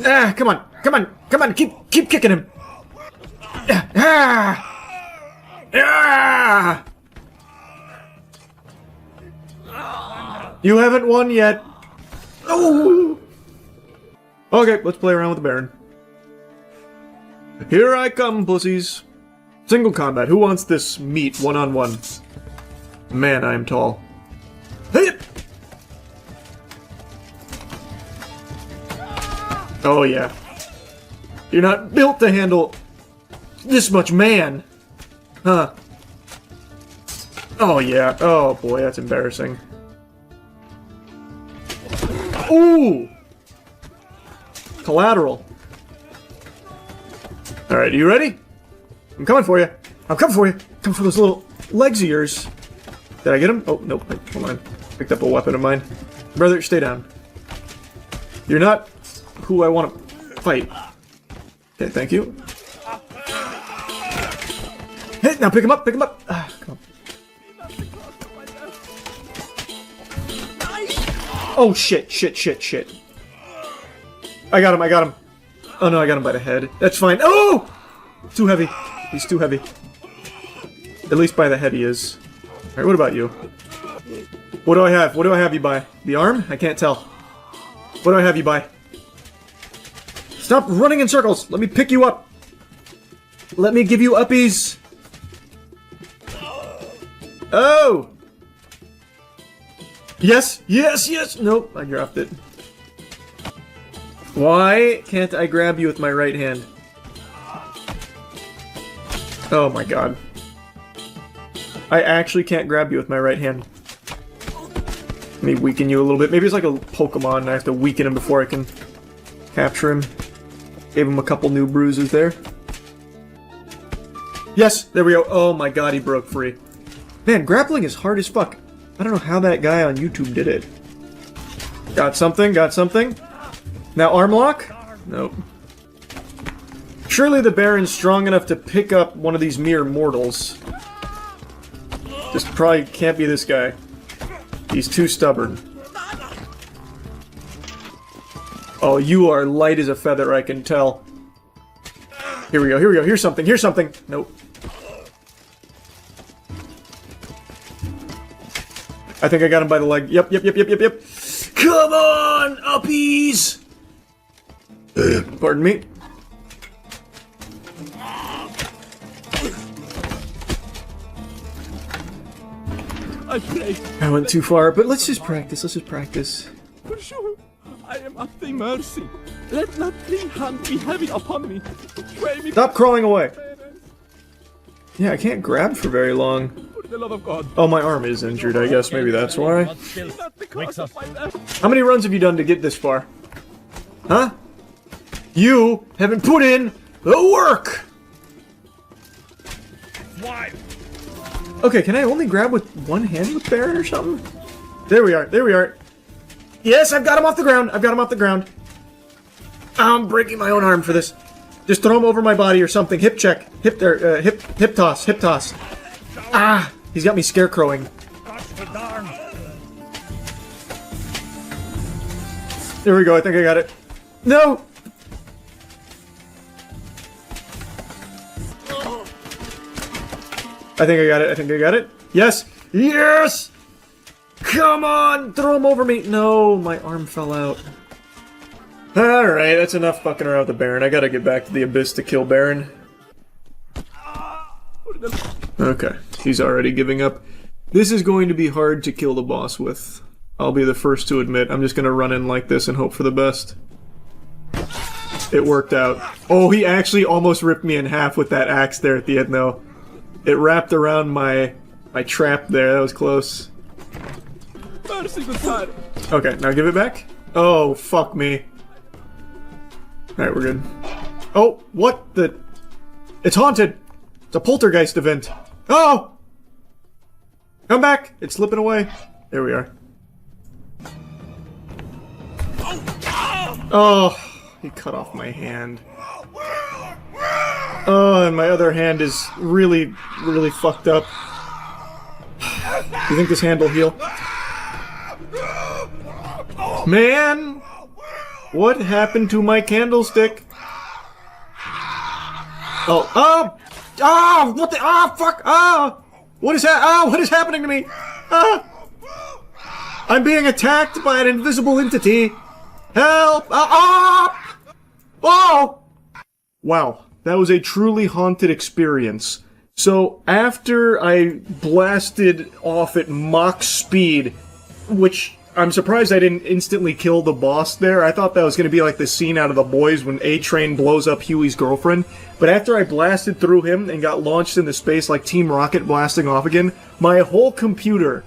Ah, come on! Come on! Come on! Keep kicking him! Ah! Ah! You haven't won yet. Oh! Okay, let's play around with the Baron. Here I come, pussies. Single combat. Who wants this meat one-on-one? Man, I am tall. Hey! Oh, yeah. You're not built to handle this much man. Huh. Oh, yeah. Oh, boy, that's embarrassing. Ooh! Collateral. Alright, are you ready? I'm coming for you. I'm coming for you. Come for those little legs of yours. Did I get him? Oh, nope. Hold on. Picked up a weapon of mine. Brother, stay down. You're not who I want to fight. Okay, thank you. Hey, now pick him up, pick him up. Ah, come on. Oh, shit, shit, shit, shit. I got him, I got him. Oh no, I got him by the head. That's fine. Oh! Too heavy. He's too heavy. At least by the head he is. Alright, what about you? What do I have? What do I have you by? The arm? I can't tell. What do I have you by? Stop running in circles! Let me pick you up! Let me give you uppies! Oh! Yes! Yes! Yes! Nope, I dropped it. Why can't I grab you with my right hand? Oh my god. I actually can't grab you with my right hand. Let me weaken you a little bit. Maybe it's like a Pokemon and I have to weaken him before I can capture him. Gave him a couple new bruises there. Yes! There we go. Oh my god, he broke free. Man, grappling is hard as fuck. I don't know how that guy on YouTube did it. Got something, got something. Now arm lock? Nope. Surely the Baron's strong enough to pick up one of these mere mortals. This probably can't be this guy. He's too stubborn. Oh, you are light as a feather, I can tell. Here we go, here we go. Here's something, here's something. Nope. I think I got him by the leg. Yep. Come on, uppies! Pardon me. I went too far, but let's just practice,
For sure, I am at thy mercy. Let not thy hand be heavy upon me. Betray me.
Stop crawling away. Yeah, I can't grab for very long.
For the love of God.
Oh, my arm is injured, I guess. Maybe that's why. How many runs have you done to get this far? Huh? You haven't put in the work!
Why?
Okay, can I only grab with one hand with Baron or something? There we are, there we are. Yes, I've got him off the ground, I've got him off the ground. I'm breaking my own arm for this. Just throw him over my body or something. Hip check. Hip there, hip toss, hip toss. Ah! He's got me scarecrowing. There we go, I think I got it. No! I think I got it. Yes! Yes! Come on! Throw him over me! No, my arm fell out. Alright, that's enough fucking around with the Baron. I gotta get back to the Abyss to kill Baron. Okay, he's already giving up. This is going to be hard to kill the boss with. I'll be the first to admit. I'm just gonna run in like this and hope for the best. It worked out. Oh, he actually almost ripped me in half with that axe there at the end, though. It wrapped around my trap there. That was close. Okay, now give it back. Oh, fuck me. Alright, we're good. Oh, what the... It's haunted! It's a poltergeist event. Oh! Come back! It's slipping away. There we are. Oh, he cut off my hand. Oh, and my other hand is really, really fucked up. You think this hand will heal? Man! What happened to my candlestick? Oh, oh! Oh! What the? Oh, fuck! Oh! What is that? Oh, what is happening to me? Ah! I'm being attacked by an invisible entity. Help! Oh! Oh! Wow. That was a truly haunted experience. So, after I blasted off at Mach speed, which I'm surprised I didn't instantly kill the boss there. I thought that was going to be like the scene out of The Boys when A-Train blows up Huey's girlfriend. But after I blasted through him and got launched into space like Team Rocket blasting off again, my whole computer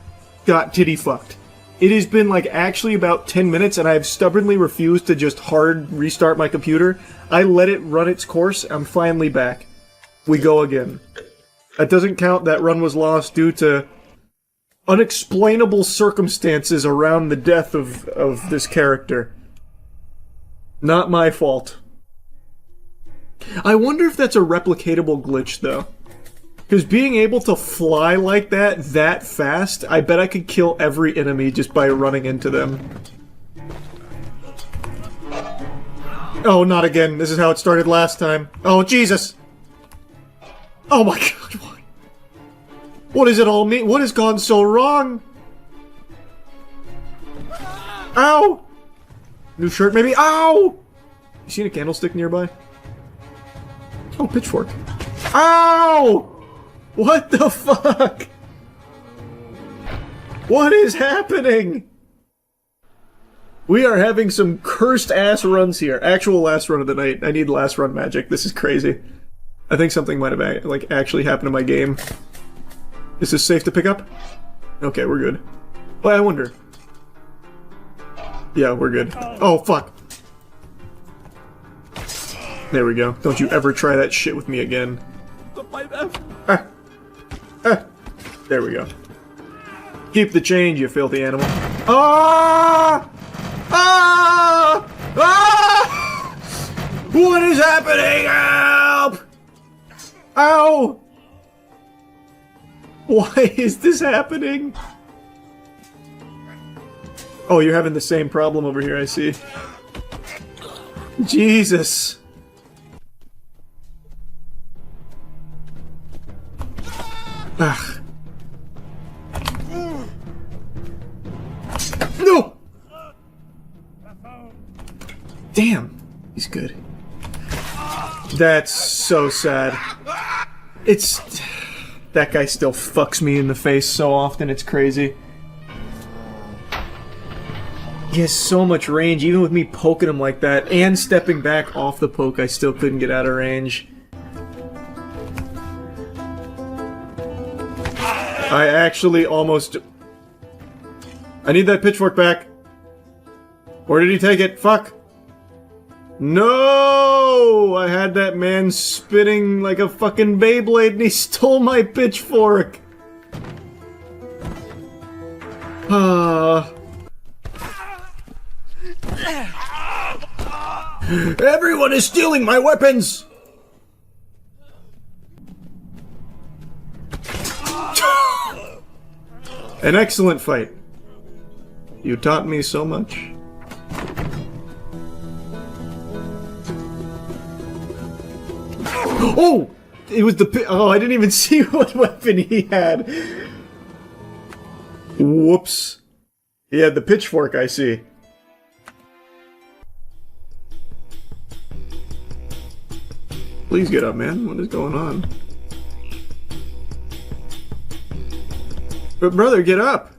got titty fucked. It has been like actually about 10 minutes and I have stubbornly refused to just hard restart my computer. I let it run its course. I'm finally back. We go again. That doesn't count. That run was lost due to unexplainable circumstances around the death of this character. Not my fault. I wonder if that's a replicatable glitch, though. Because being able to fly like that fast, I bet I could kill every enemy just by running into them. Oh, not again. This is how it started last time. Oh, Jesus! Oh my god, what? What does it all mean? What has gone so wrong? Ow! New shirt, maybe? Ow! You seen a candlestick nearby? Oh, pitchfork. Ow! What the fuck? What is happening? We are having some cursed ass runs here. Actual last run of the night. I need last run magic. This is crazy. I think something might have like actually happened in my game. Is this safe to pick up? Okay, we're good. Well, I wonder. Yeah, we're good. Oh, fuck. There we go. Don't you ever try that shit with me again. Ah. Ah. There we go. Keep the change, you filthy animal. Ah! Ah! Ah! What is happening? Help! Ow! Why is this happening? Oh, you're having the same problem over here, I see. Jesus. Ugh. No! Damn. He's good. That's so sad. It's... That guy still fucks me in the face so often, it's crazy. He has so much range, even with me poking him like that, and stepping back off the poke, I still couldn't get out of range. I actually almost... I need that pitchfork back. Or did he take it? Fuck. No! I had that man spinning like a fucking Beyblade and he stole my pitchfork. Everyone is stealing my weapons! An excellent fight. You taught me so much. Oh! It was the oh, I didn't even see what weapon he had. Whoops. He had the pitchfork, I see. Please get up, man. What is going on? But brother, get up!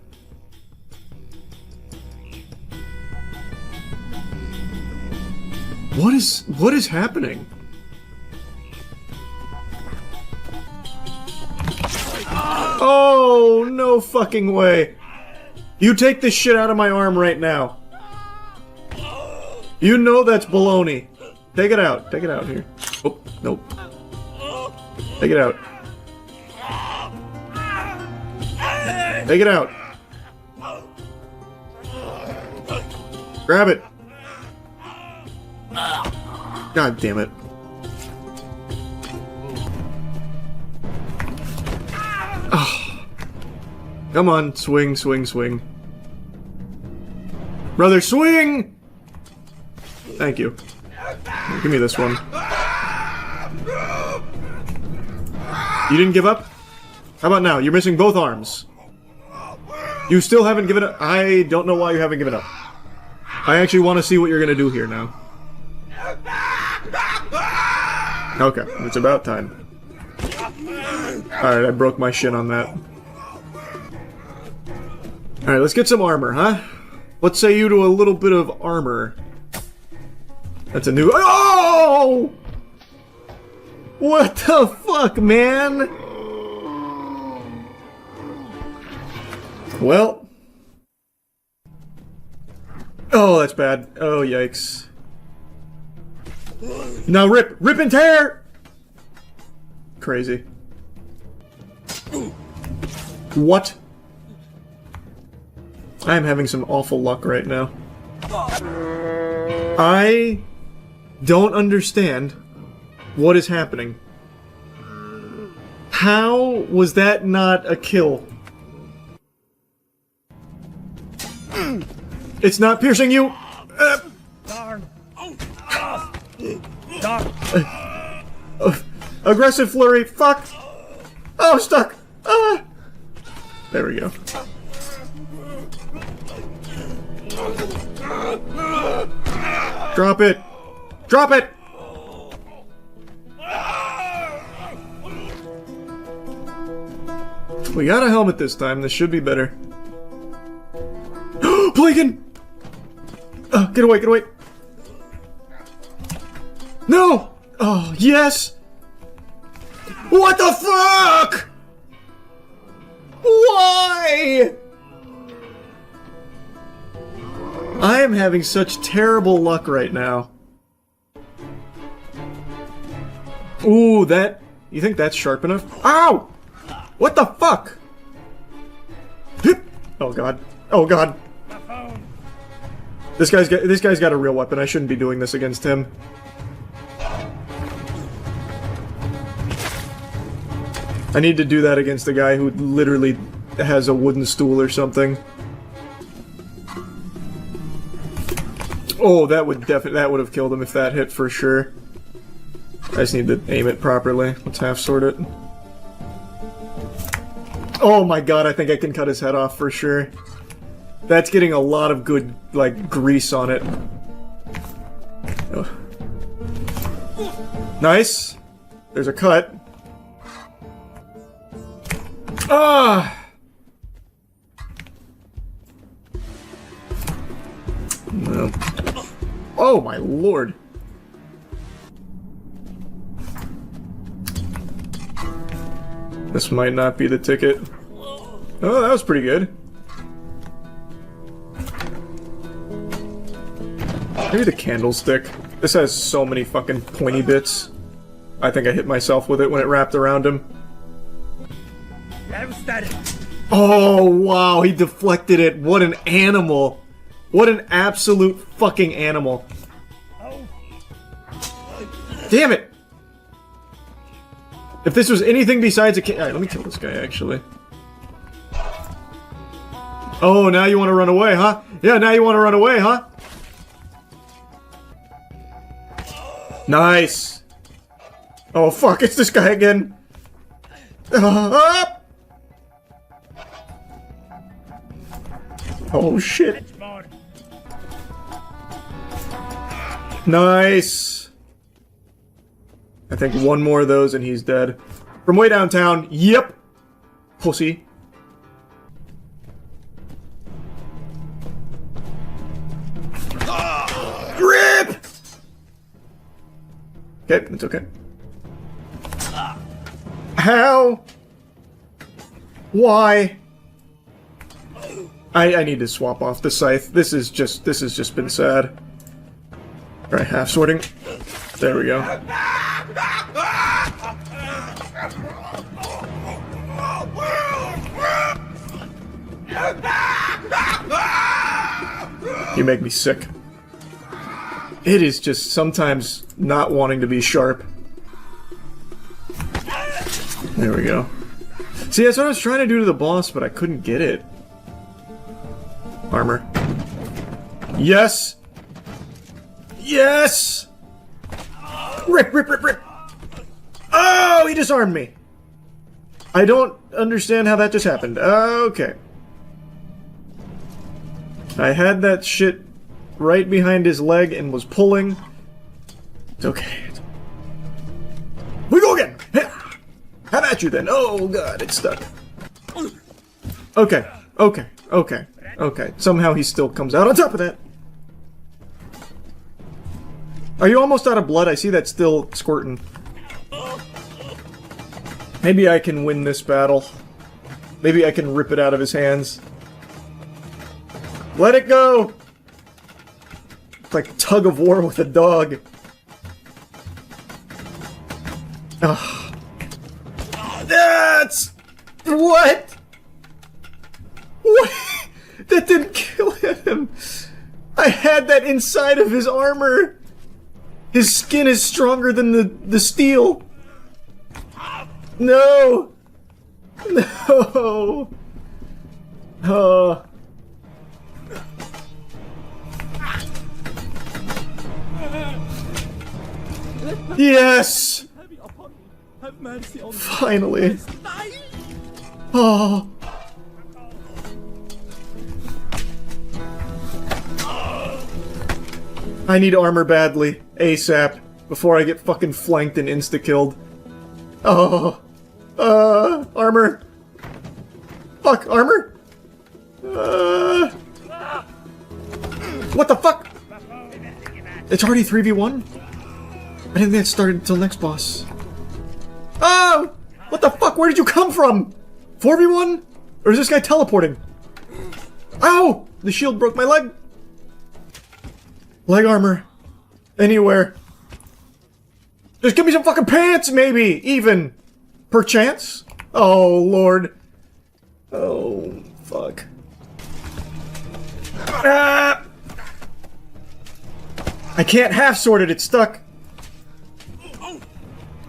What is happening? Oh, no fucking way. You take this shit out of my arm right now. You know that's baloney. Take it out. Take it out here. Oh, nope. Take it out. Take it out. Grab it. God damn it. Oh. Come on, swing, swing, swing. Brother, swing! Thank you. Give me this one. You didn't give up? How about now? You're missing both arms. You still haven't given up? I don't know why you haven't given up. I actually want to see what you're gonna do here now. Okay, it's about time. Alright, I broke my shin on that. Alright, let's get some armor, huh? What say you to a little bit of armor? That's a new- Oh! What the fuck, man? Well. Oh, that's bad. Oh, yikes. Now rip! Rip and tear! Crazy. What? I am having some awful luck right now. I don't understand what is happening. How was that not a kill? It's not piercing you! Aggressive flurry, fuck! Oh, stuck! There we go. Drop it! Drop it! We got a helmet this time, this should be better. Plagan! Get away, get away! No! Oh, yes! What the fuck?! Why?! I am having such terrible luck right now. Ooh, that... You think that's sharp enough? Ow! What the fuck?! Oh god. Oh god. This guy's got a real weapon. I shouldn't be doing this against him. I need to do that against a guy who literally has a wooden stool or something. Oh, that would have killed him if that hit for sure. I just need to aim it properly. Let's half sort it. Oh my god, I think I can cut his head off for sure. That's getting a lot of good, like, grease on it. Ugh. Nice. There's a cut. Ah! No. Oh my lord. This might not be the ticket. Oh, that was pretty good. Maybe the candlestick. This has so many fucking pointy bits. I think I hit myself with it when it wrapped around him. Oh, wow, he deflected it. What an animal. What an absolute fucking animal. Damn it! If this was anything besides a kid. Alright, let me kill this guy, actually. Oh, now you want to run away, huh? Yeah, now you want to run away, huh? Nice! Oh, fuck, it's this guy again! Oh, shit. Nice! I think one more of those and he's dead. From way downtown, yep! Pussy. Grip! Okay, it's okay. How? Why? I need to swap off the scythe. This has just been sad. Alright, half sorting. There we go. You make me sick. It is just sometimes not wanting to be sharp. There we go. See, that's what I was trying to do to the boss, but I couldn't get it. Armor. Yes! Yes! Rip, rip, rip, rip! Oh, he disarmed me! I don't understand how that just happened. Okay. I had that shit right behind his leg and was pulling. It's okay. We go again! How about you then? Oh god, it's stuck. Okay, okay, okay, okay. Somehow he still comes out on top of that. Are you almost out of blood? I see that still squirting. Maybe I can win this battle. Maybe I can rip it out of his hands. Let it go! It's like tug of war with a dog. Ugh. That's... What? What? That didn't kill him. I had that inside of his armor. His skin is stronger than the steel. No. No. Yes. Finally. Oh. I need armor badly, ASAP, before I get fucking flanked and insta-killed. Oh. Armor. Fuck, armor? What the fuck? It's already 3v1? I didn't think it started until next boss. Oh! What the fuck? Where did you come from? 4v1? Or is this guy teleporting? Ow! The shield broke my leg. Leg armor. Anywhere. Just give me some fucking pants, maybe! Even. Perchance? Oh, Lord. Oh, fuck. Ah! I can't half-sort it, it's stuck.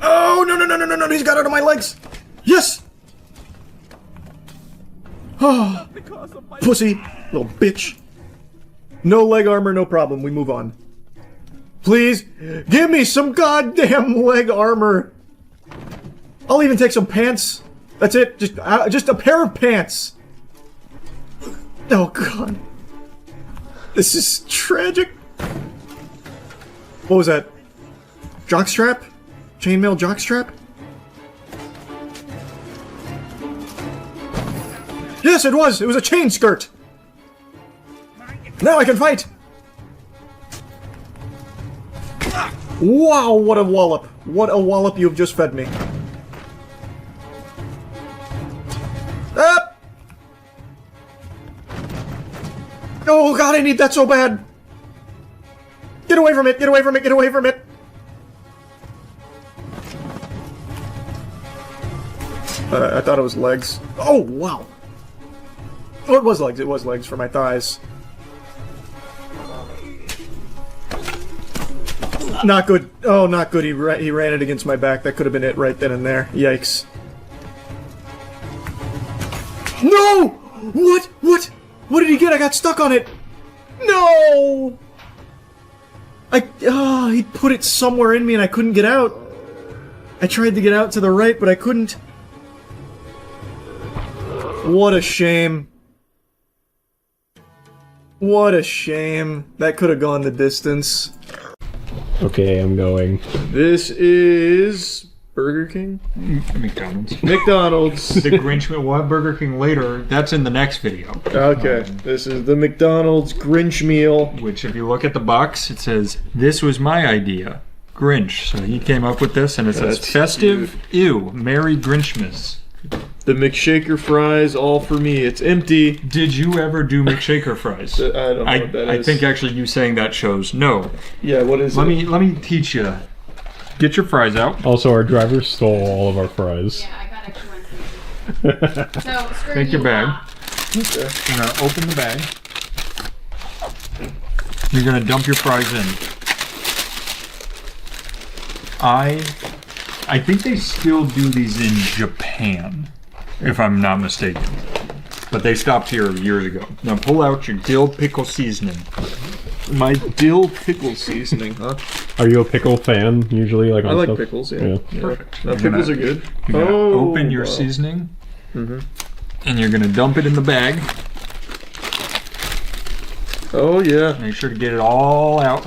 Oh, no, no, no, no, no, no, he's got out of my legs! Yes! Oh, pussy, little bitch. No leg armor, no problem. We move on. Please, give me some goddamn leg armor. I'll even take some pants. That's it. Just a pair of pants. Oh god. This is tragic. What was that? Jockstrap? Chainmail jockstrap? Yes, it was! It was a chain skirt! Now I can fight! Wow, what a wallop. What a wallop you've just fed me. Ah! Oh god, I need that so bad! Get away from it, get away from it, get away from it! I thought it was legs. Oh, wow! Oh, it was legs for my thighs. Not good. Oh, not good. He ran it against my back. That could have been it right then and there. Yikes. No! What? What? What did he get? I got stuck on it. No! He put it somewhere in me and I couldn't get out. I tried to get out to the right, but I couldn't. What a shame. What a shame. That could have gone the distance.
Okay, I'm going.
This is Burger King?
McDonald's.
McDonald's.
The Grinch meal. We'll have Burger King later. That's in the next video.
Okay, this is the McDonald's Grinch meal.
Which, if you look at the box, it says, "This was my idea, Grinch." So he came up with this, and it says, "Festive, ew, Merry Grinchmas."
The McShaker fries, all for me. It's empty.
Did you ever do McShaker fries?
I don't know what that is.
I think actually you saying that shows no.
Yeah, what is it?
Let me teach you. Get your fries out.
Also, our driver stole all of our fries.
Yeah, I got extra ones. So, screw
Take your
you,
bag.
Okay.
You're gonna open the bag. You're gonna dump your fries in. I think they still do these in Japan, if I'm not mistaken. But they stopped here years ago. Now pull out your dill pickle seasoning.
My dill pickle seasoning, huh?
Are you a pickle fan usually? Like
I
on
like
stuff?
pickles, yeah.
Perfect.
No, pickles are good.
You're gonna open your seasoning, and you're gonna dump it in the bag.
Oh yeah.
Make sure to get it all out.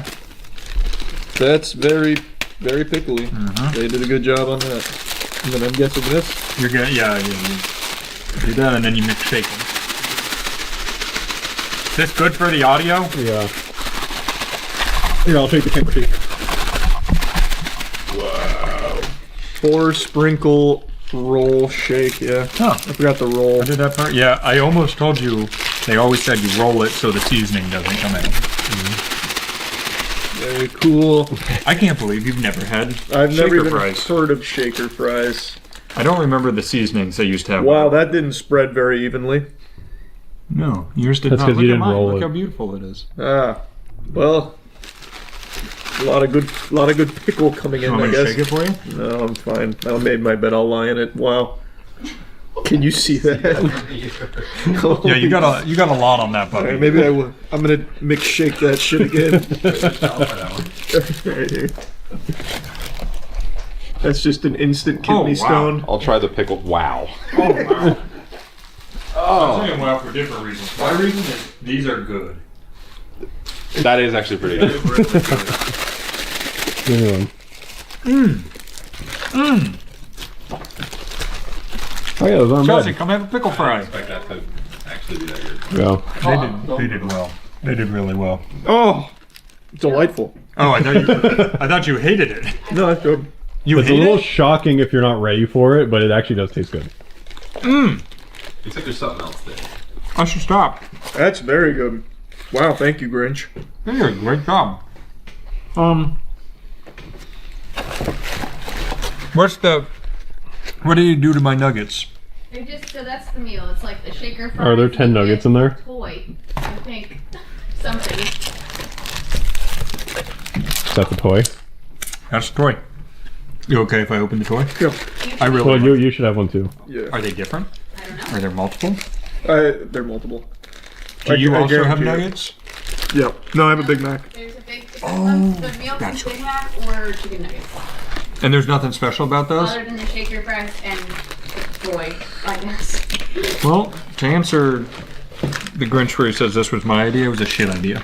That's very pickly. They did a good job on that. And then I'm guessing this.
You're gonna, yeah. You do that, and then you mix shaking. Is this good for the audio?
Yeah. Here, I'll take the camera sheet.
Wow. 4 sprinkle roll shake, yeah.
Oh.
I forgot the roll.
I did that part? Yeah, I almost told you, they always said you roll it so the seasoning doesn't come in.
Very cool.
I can't believe you've never had
I've
shaker
never even
fries.
heard of shaker fries.
I don't remember the seasonings they used to have.
Wow, that didn't spread very evenly.
No, yours did
That's
not.
'cause
Look
you
at
didn't
mine.
roll
Look
it.
how beautiful it is.
Ah, well, a lot of good pickle coming in.
Want
I
me to
guess.
shake it for you?
No, I'm fine. I made my bed. I'll lie in it. Wow. Can you see that?
Yeah, you got a lot on that, buddy.
Alright, maybe I will. I'm gonna mix shake that shit again. That's just an instant kidney stone.
I'll try the pickle. Wow.
Oh, wow. I'm saying wow for different reasons. My reason is these are good.
That is actually pretty good.
Oh yeah, those aren't
Chelsea,
bad.
come have a pickle fry.
I expect that to actually be that good.
Yeah.
They did well. They did really well.
Oh, delightful.
Oh, I thought you hated it.
No, that's good.
You
It's a
hate
little
it?
shocking if you're not ready for it, but it actually does taste good.
Except there's something else there.
I should stop.
That's very good. Wow, thank you, Grinch.
You did a great job. What do you do to my nuggets?
They're just, so that's the meal. It's like the shaker fries.
Are there 10 nuggets in there?
Toy, I think. Something.
Is that the toy?
That's the toy. You okay if I open the toy?
Yeah.
I really.
Well, you should have one too.
Yeah.
Are they different? I don't know. Are there multiple?
They're multiple.
Do you
I
also have
guarantee
nuggets?
Yep. No, I have a Big Mac.
There's a big difference. The meal is Big Mac or chicken nuggets.
And there's nothing special about those?
Other than the shaker press and the toy, I guess.
Well, to answer the Grinch where he says this was my idea, it was a shit idea.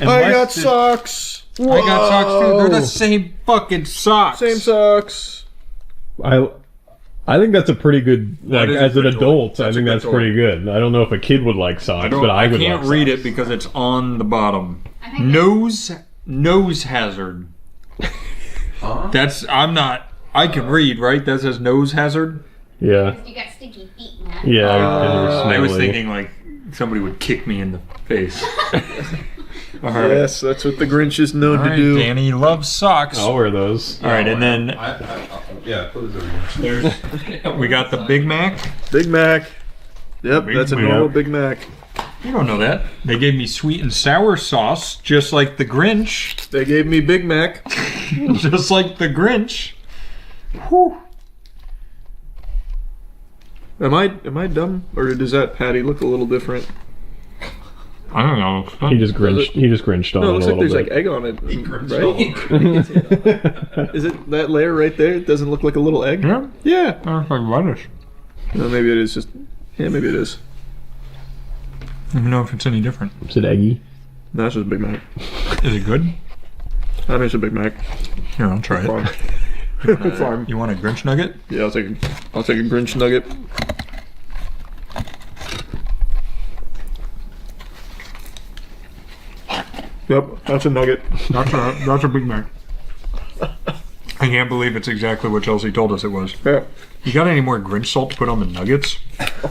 I got socks.
I got socks too. They're the same fucking socks.
Same socks.
I think that's a pretty good, like,
is a
as an
good toy.
adult, I
That's a
think
good
that's
toy.
pretty good. I don't know if a kid would like socks, but I would
can't
like
read
socks.
it because it's on the bottom. Nose hazard. That's, I can read, right? That says nose hazard?
Yeah.
You got sticky feet, man.
Yeah.
I was
smelly.
thinking like somebody would kick me in the face. All right.
Yes, that's what the Grinch is known
All
to
right,
do.
Danny loves socks.
I'll wear those.
All right, and then
Yeah, put those over
we got the Big Mac.
Big Mac. Yep,
Big
that's a
Mac.
normal Big Mac.
You don't know that. They gave me sweet and sour sauce, just like the Grinch.
They gave me Big Mac.
Just like the Grinch. Whew.
Am I dumb, or does that patty look a little different?
I don't know.
He just grinched on
No, it
it
looks
a
like there's
little
like egg on it, right? Is it that layer right there? It doesn't look like a little egg.
Yeah.
Yeah.
Like lettuce.
No, maybe it is just. Yeah, maybe it is.
I don't know if it's any different.
Is it eggy?
No, it's just a Big Mac.
Is it good?
I think it's a Big Mac.
Here, I'll try
Farm.
it.
Farm.
You want a Grinch nugget?
Yeah, I'll take a Grinch nugget. Yep, that's a nugget.
That's a Big Mac. I can't believe it's exactly what Chelsea told us it was.
Yeah.
You got any more Grinch salt to put on the nuggets?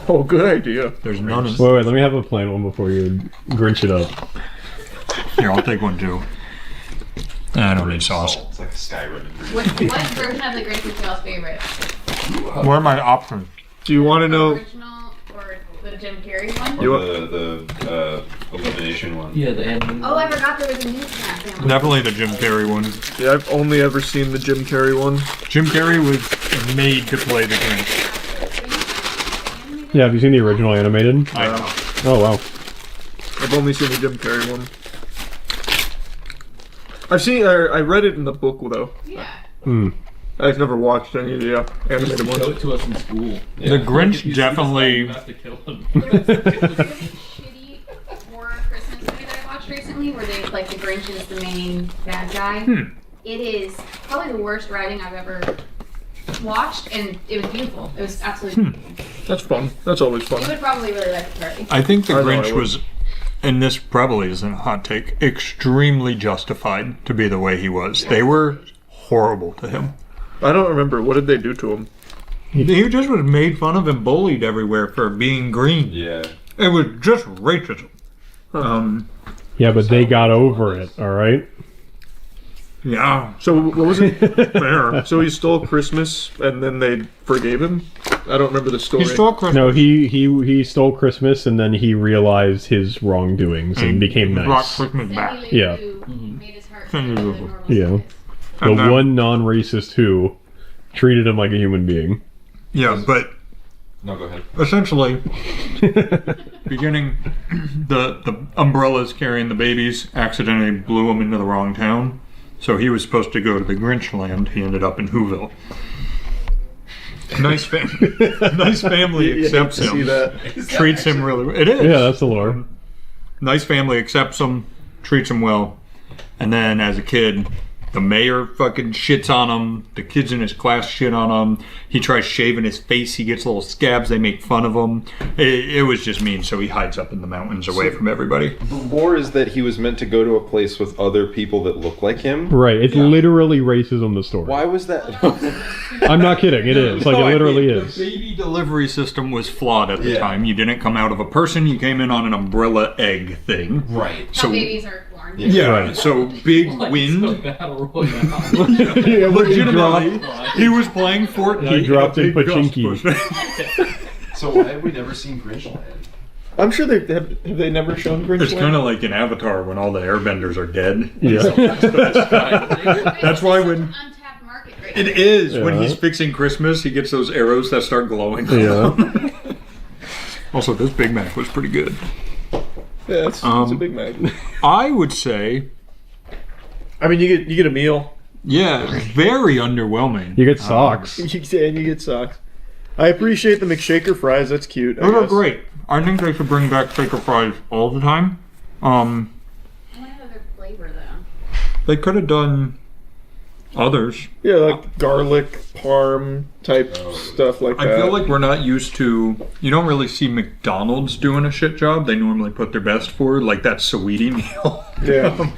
Oh, good idea.
There's none.
Wait, let me have a plain one before you Grinch it up.
Here, I'll take one too. I don't need sauce.
It's like a Skyrim.
What version of the Grinch is y'all's favorite?
What are my options?
Do you want to know?
Original or the Jim Carrey one?
Or the elimination one.
Yeah, the end.
Oh, I forgot there was a new snack family.
Definitely the Jim Carrey one.
Yeah, I've only ever seen the Jim Carrey one.
Jim Carrey was made to play the Grinch.
Yeah, have you seen the original animated?
I know.
Oh, wow.
I've only seen the Jim Carrey one. I read it in the book though.
Yeah.
I've never watched any of the animated ones.
Show it to us in school.
The Grinch definitely.
You have to kill him.
There was a really shitty horror Christmas movie that I watched recently where they like the Grinch is the main bad guy. It is probably the worst writing I've ever watched, and it was beautiful. It was absolutely beautiful.
That's fun. That's always fun.
You would probably really like the party.
I think the
I know I
Grinch
would.
was, and this probably isn't a hot take, extremely justified to be the way he was. They were horrible to him.
I don't remember. What did they do to him?
He just was made fun of and bullied everywhere for being green.
Yeah.
It was just racism.
Yeah, but they got over it, all right?
Yeah.
So what was it? Fair. So he stole Christmas and then they forgave him? I don't remember the story.
He stole Christmas.
No, he stole Christmas and then he realized his wrongdoings and became
Brought
nice.
Christmas back.
Yeah.
Made his heart
Thank
feel
you.
the normal
Yeah. The
And then-
one non-racist who treated him like a human being.
Yeah, but
No, go ahead.
essentially, beginning, the umbrellas carrying the babies accidentally blew him into the wrong town. So he was supposed to go to the Grinch land. He ended up in Whoville. Nice family
You hate
accepts
to see
him.
that.
Treats him really well. It is.
Yeah, that's the lore.
Nice family accepts him, treats him well. And then as a kid, the mayor fucking shits on him. The kids in his class shit on him. He tries shaving his face. He gets little scabs. They make fun of him. It was just mean, so he hides up in the mountains away from everybody.
The lore is that he was meant to go to a place with other people that look like him.
Right, it's literally racism, the story.
Why was that?
I'm not kidding, it is. Like,
No,
it
I
literally
mean,
is.
The baby delivery system was flawed at the
Yeah.
time. You didn't come out of a person. You came in on an umbrella egg thing.
Right.
How
So
babies are born.
yeah,
Right.
so big wind.
Battle Royale.
Yeah, where he
Legitimately,
dropped,
he was playing Fortnite.
he dropped in
and a big gust
Pachinki.
So why have we never seen Grinchland?
I'm sure they have they never shown Grinch
It's
Land?
kind of like in Avatar when all the airbenders are dead.
Yeah.
That's why when
Untapped market right
It is. When
Yeah.
he's fixing Christmas, he gets those arrows that start glowing.
Yeah.
Also, this Big Mac was pretty good.
Yeah, it's a Big Mac.
I would say,
I mean, you get a meal.
yeah, very underwhelming.
You get socks.
And you get socks. I appreciate the McShaker fries. That's cute. I
Those are
guess.
great. I think they should bring back shaker fries all the time.
What other flavor though?
They could have done others.
Yeah, like garlic, parm type stuff like that.
I feel like we're not used to. You don't really see McDonald's doing a shit job. They normally put their best forward, like that Saweetie meal.
Yeah.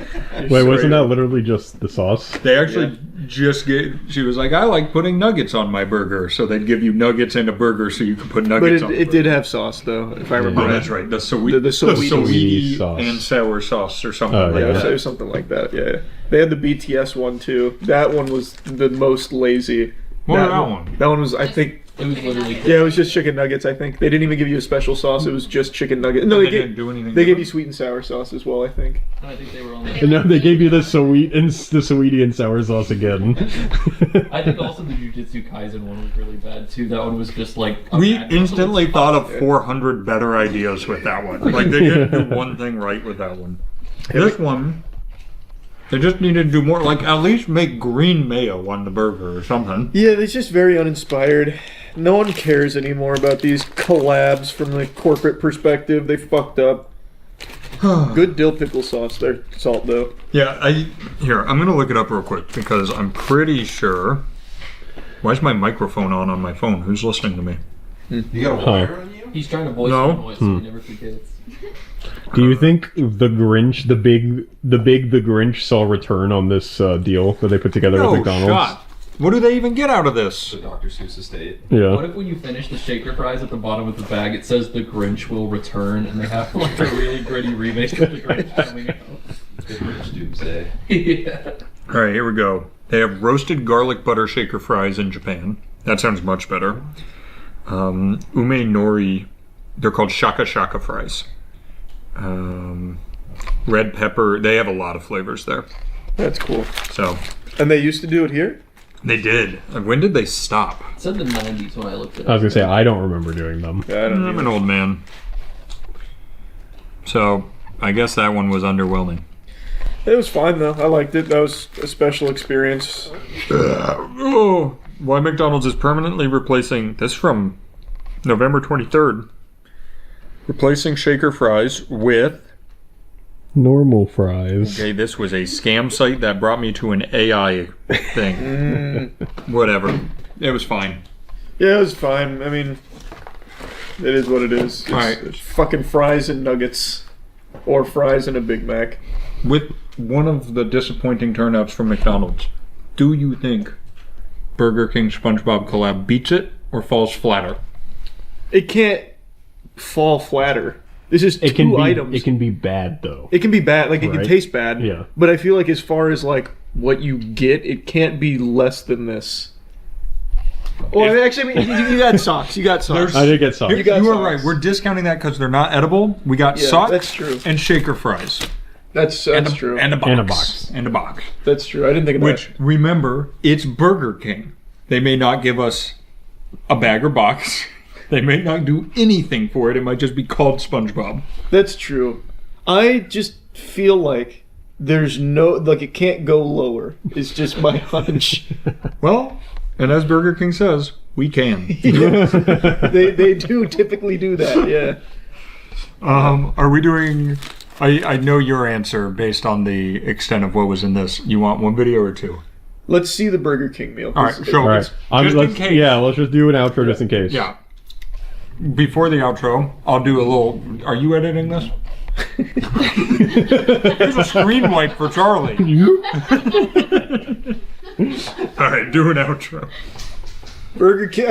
Wait, wasn't that literally just the sauce?
They actually just get. She was like, I like putting nuggets on my burger, so they'd give you nuggets and a burger, so you could put
But
nuggets on.
it did have sauce though, if I remember.
Oh,
right.
that's right. The Saweetie
Saweetie sauce.
and sour sauce or something
Oh,
like
yeah.
that.
It was something like that. Yeah. They had the BTS one too. That one was the most lazy.
What was that one?
That one was, I think.
It was literally.
Yeah, it was just chicken nuggets. I think they didn't even give you a special sauce. It was just chicken nuggets. No,
They
they
didn't do anything
They gave
different?
you sweet and sour sauce as well. I think.
I think they were on.
And no, they gave you the Saweetie and sour sauce again.
I think also the Jujutsu Kaisen one was really bad too. That one was just like
We instantly thought of 400 better ideas with that one. Like they didn't do one thing right with that one. This one, they just needed to do more. Like at least make green mayo on the burger or something.
Yeah, it's just very uninspired. No one cares anymore about these collabs from the corporate perspective. They fucked up. Good dill pickle sauce there, salt though.
Yeah, I'm gonna look it up real quick because I'm pretty sure. Why is my microphone on my phone? Who's listening to me?
You got a wire on you?
He's trying to voice
No.
the voice so he never forgets.
Do you think the Grinch, the Grinch saw a return on this deal that they put together
No
with McDonald's?
shot. What do they even get out of this?
The Dr. Seuss estate.
Yeah.
What if when you finish the shaker fries at the bottom of the bag, it says the Grinch will return, and they have like a really gritty remake of the Grinch coming out?
The Grinch Doomsday.
Yeah.
All right, here we go. They have roasted garlic butter shaker fries in Japan. That sounds much better. Ume nori, they're called shaka shaka fries. Red pepper, they have a lot of flavors there.
That's cool.
So,
And they used to do it here?
they did. When did they stop?
It said the 90s when I looked at it.
I was gonna say I don't remember doing them.
Yeah, I don't
I'm an old man. So, I guess that one was underwhelming.
It was fine though. I liked it. That was a special experience.
Oh, why McDonald's is permanently replacing this from November 23rd. Replacing shaker fries with.
Normal fries.
Okay, this was a scam site that brought me to an AI thing. Whatever. It was fine.
Yeah, it was fine. I mean, it is what it is. It's,
Alright.
it's fucking fries and nuggets. Or fries and a Big Mac.
With one of the disappointing turnouts from McDonald's, do you think Burger King SpongeBob collab beats it or falls flatter?
It can't fall flatter. This is
It can
two
be.
items.
It can be bad though.
It can be bad. Like, it can
Right?
taste bad.
Yeah.
But I feel like as far as, like, what you get, it can't be less than this. Well, actually, I mean, you got socks. You got socks.
I did get socks.
You,
got
are
socks.
right. We're discounting that because they're not edible. We got
Yeah,
socks
that's true.
and shaker fries.
That's true.
And a box.
And a box.
And a box.
That's true. I didn't think of
Which, remember, it's Burger King. They may not give us a bag or box. They may not do anything for it. It might just be called SpongeBob.
That's true. I just feel like there's no, like, it can't go lower. It's just my hunch.
Well, and as Burger King says, we can.
they do typically do that, yeah.
Are we doing... I know your answer based on the extent of what was in this. You want one video or two?
Let's see the Burger King meal.
All right, show
All right.
us. Just in case.
Yeah, let's just do an outro just in case.
Yeah. Before the outro, I'll do a little... Are you editing this? Here's a screen wipe for Charlie. All right, do an outro.
Burger King,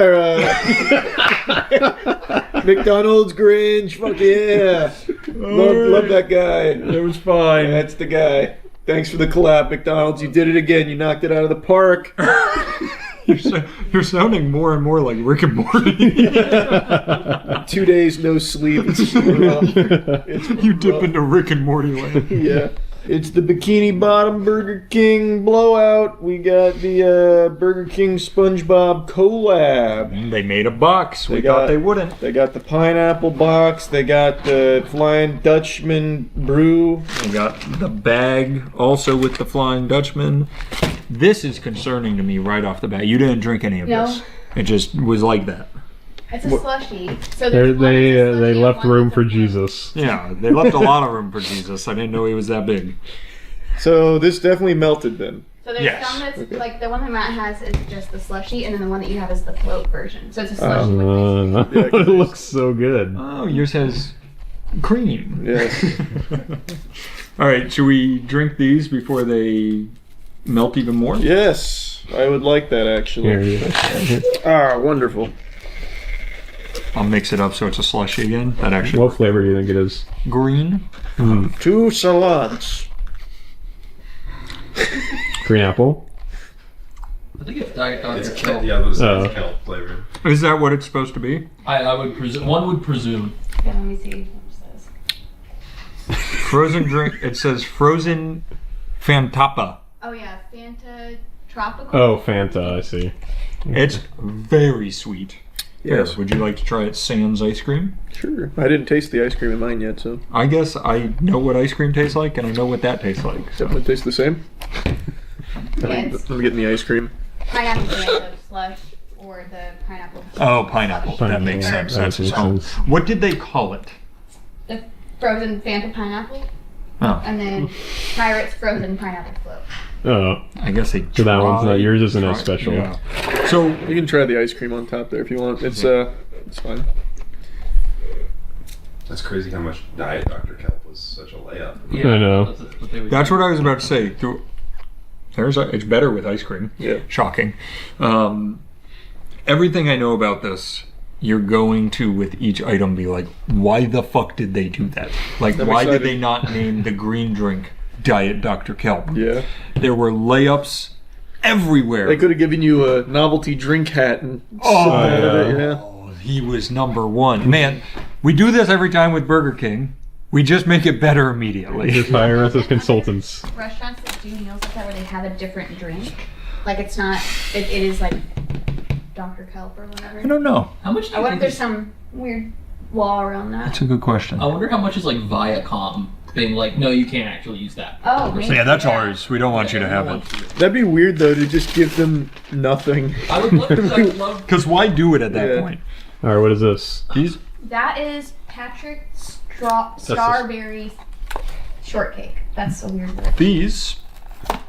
McDonald's Grinch, fuck yeah. Love that guy.
It was fine.
That's the guy. Thanks for the collab, McDonald's. You did it again. You knocked it out of the park.
You're sounding more and more like Rick and Morty.
2 days, no sleep. It's rough. It's
You dip into Rick and Morty land.
Yeah.
It's the Bikini Bottom Burger King blowout. We got the Burger King SpongeBob collab.
They made a box. We thought they wouldn't.
They got the pineapple box. They got the Flying Dutchman brew.
They got the bag also with the Flying Dutchman. This is concerning to me right off the bat. You didn't drink any of this. It just was like that.
It's a slushie. So
They left room for Jesus.
Yeah, they left a lot of room for Jesus. I didn't know he was that big.
So this definitely melted then.
So there's some that's like the one that Matt has is just the slushie, and then the one that you have is the float version. So it's a slushie.
It looks so good.
Oh, yours has cream.
Yes.
All right, should we drink these before they melt even more?
Yes, I would like that actually. Ah, wonderful.
I'll mix it up so it's a slushy again. That actually.
What flavor do you think it is?
Green.
2 salads.
Green apple.
I think it's Diet Dr.
It's
Kelp.
kelp flavored.
Is that what it's supposed to be?
I would presume. One would presume.
Yeah, let me see what it says.
Frozen drink. It says frozen Fantapa.
Oh yeah, Fanta Tropical.
Oh, Fanta, I see.
It's very sweet.
Yes.
Here, would you like to try it sans ice cream?
Sure. I didn't taste the ice cream in mine yet, so.
I guess I know what ice cream tastes like, and I know what that tastes like. So.
Definitely tastes the same.
Yes.
I'm getting the ice cream.
Pineapple tomato slush or the pineapple.
Oh, pineapple. That makes sense. That's his home. What did they call it?
The frozen Fanta pineapple.
Oh.
And then Pirates frozen pineapple float.
Oh.
I guess they.
So that one's not yours. Isn't as special.
Yeah. So
you can try the ice cream on top there if you want. It's fine.
That's crazy how much Diet Dr. Kelp was such a layup.
Yeah, I know.
That's what I was about to say. It's better with ice cream.
Yeah.
Shocking. Everything I know about this, you're going to with each item be like, why the fuck did they do that? Like,
I'm
why
excited.
did they not name the green drink Diet Dr. Kelp?
Yeah.
There were layups everywhere.
They could have given you a novelty drink hat and
He was number one. Man, we do this every time with Burger King. We just make it better immediately.
Just hire us as consultants.
Restaurants that do meals like that where they have a different drink. Like it's not, it is like Dr. Kelp or whatever.
I don't know.
How much do
I
you
wonder
think
if there's some weird law around that.
That's a good question.
I wonder how much is like Viacom being like, no, you can't actually use that.
Oh, maybe.
Yeah, that's ours. We don't want you to have it.
That'd be weird though to just give them nothing.
I would love to.
Because why do it at that point?
All right, what is this?
These?
That is Patrick Strawberry Shortcake. That's a weird word.
These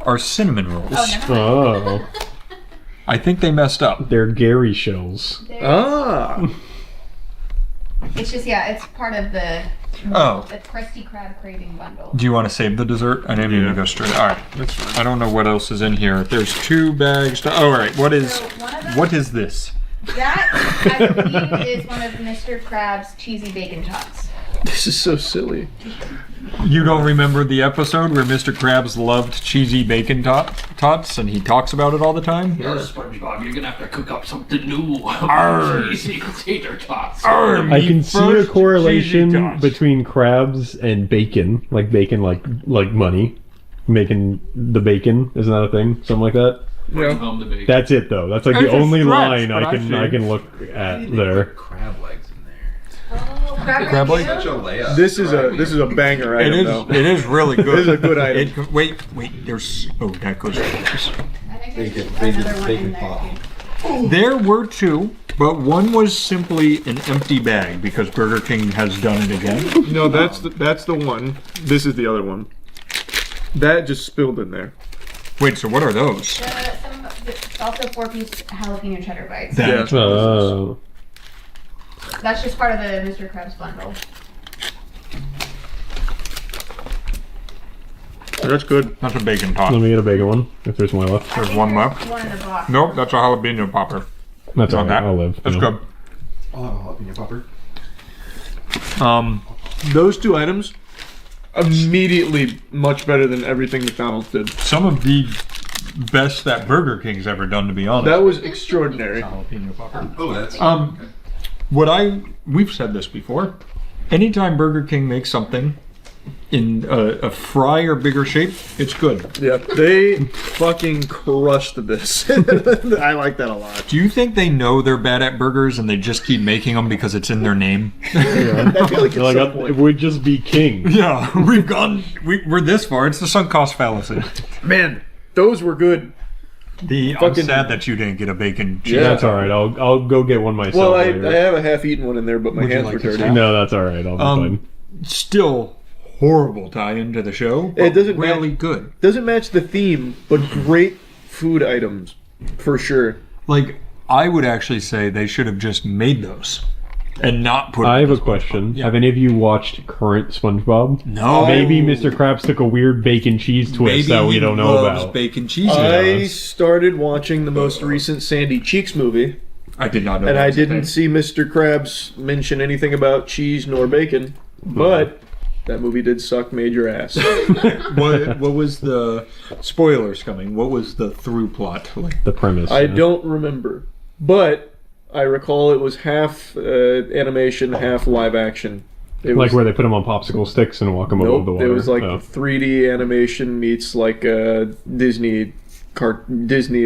are cinnamon rolls.
Oh, never mind.
Oh.
I think they messed up.
They're Gary shells.
It's just, yeah, it's part of the Krusty Krab Craving Bundle.
Do you want to save the dessert? I didn't mean to go straight. All right. I don't know what else is in here. There's 2 bags. All right. What is this?
That, I believe, is one of Mr. Krabs' cheesy bacon tots.
This is so silly.
You don't remember the episode where Mr. Krabs loved cheesy bacon tots and he talks about it all the time?
You're SpongeBob. You're gonna have to cook up something new.
Arr.
Cheesy tater tots.
I can see a correlation between crabs and bacon, like money, making the bacon. Isn't that a thing? Something like that.
Bring home the bacon.
That's it though. That's like
It's
the
a
only
stretch,
line
but
I can look at there.
Crab legs in there.
Oh,
Crab leg?
Such a layup.
This is a banger
It
item
is.
though.
It is really good.
This is a good item.
Wait. There's. Oh, that goes.
I think there's another one in there. Too.
There were 2, but one was simply an empty bag because Burger King has done it again.
No, that's the one. This is the other one. That just spilled in there.
Wait, so what are those?
It's also 4-piece jalapeno cheddar bites.
That's
That's just part of the Mr. Krabs bundle.
That's good.
That's a bacon tot.
Let me get a bacon one if there's more left.
There's one left.
One in the box.
Nope, that's a jalapeno popper.
That's all right.
that.
I'll live.
That's good.
I'll have a jalapeno popper.
Those 2 items immediately much better than everything McDonald's did.
Some of the best that Burger King's ever done, to be honest.
That was extraordinary.
Jalapeno popper.
Oh, that's
We've said this before. Anytime Burger King makes something in a fry or bigger shape, it's good.
Yeah, they fucking crushed this. I like that a lot.
Do you think they know they're bad at burgers and they just keep making them because it's in their name?
Yeah.
I feel like
It would just be king.
Yeah, we're this far. It's the sunk cost fallacy.
Man, those were good.
I'm sad that you didn't get a bacon cheese.
Yeah, that's all right. I'll go get one myself.
Well, I
later.
have a half-eaten one in there, but my hands were dirty.
No, that's all right. I'll be fine.
Still horrible tie-in to the show.
It doesn't
really good.
Doesn't match the theme, but great food items for sure.
Like, I would actually say they should have just made those and not put.
I have a question.
Yeah.
Have any of you watched current SpongeBob?
No.
Maybe Mr. Krabs took a weird bacon cheese twist that we don't know about.
Bacon cheese.
I started watching the most recent Sandy Cheeks movie.
I did not know.
And
that
I
was a
didn't
thing.
see Mr. Krabs mention anything about cheese nor bacon, but that movie did suck major ass.
what was the spoilers coming? What was the through plot like?
The premise.
I don't remember, but I recall it was half animation, half live action. It
Like
was,
where they put them on popsicle sticks and walk them above the
nope,
water.
it was like
Oh.
3D animation meets like Disney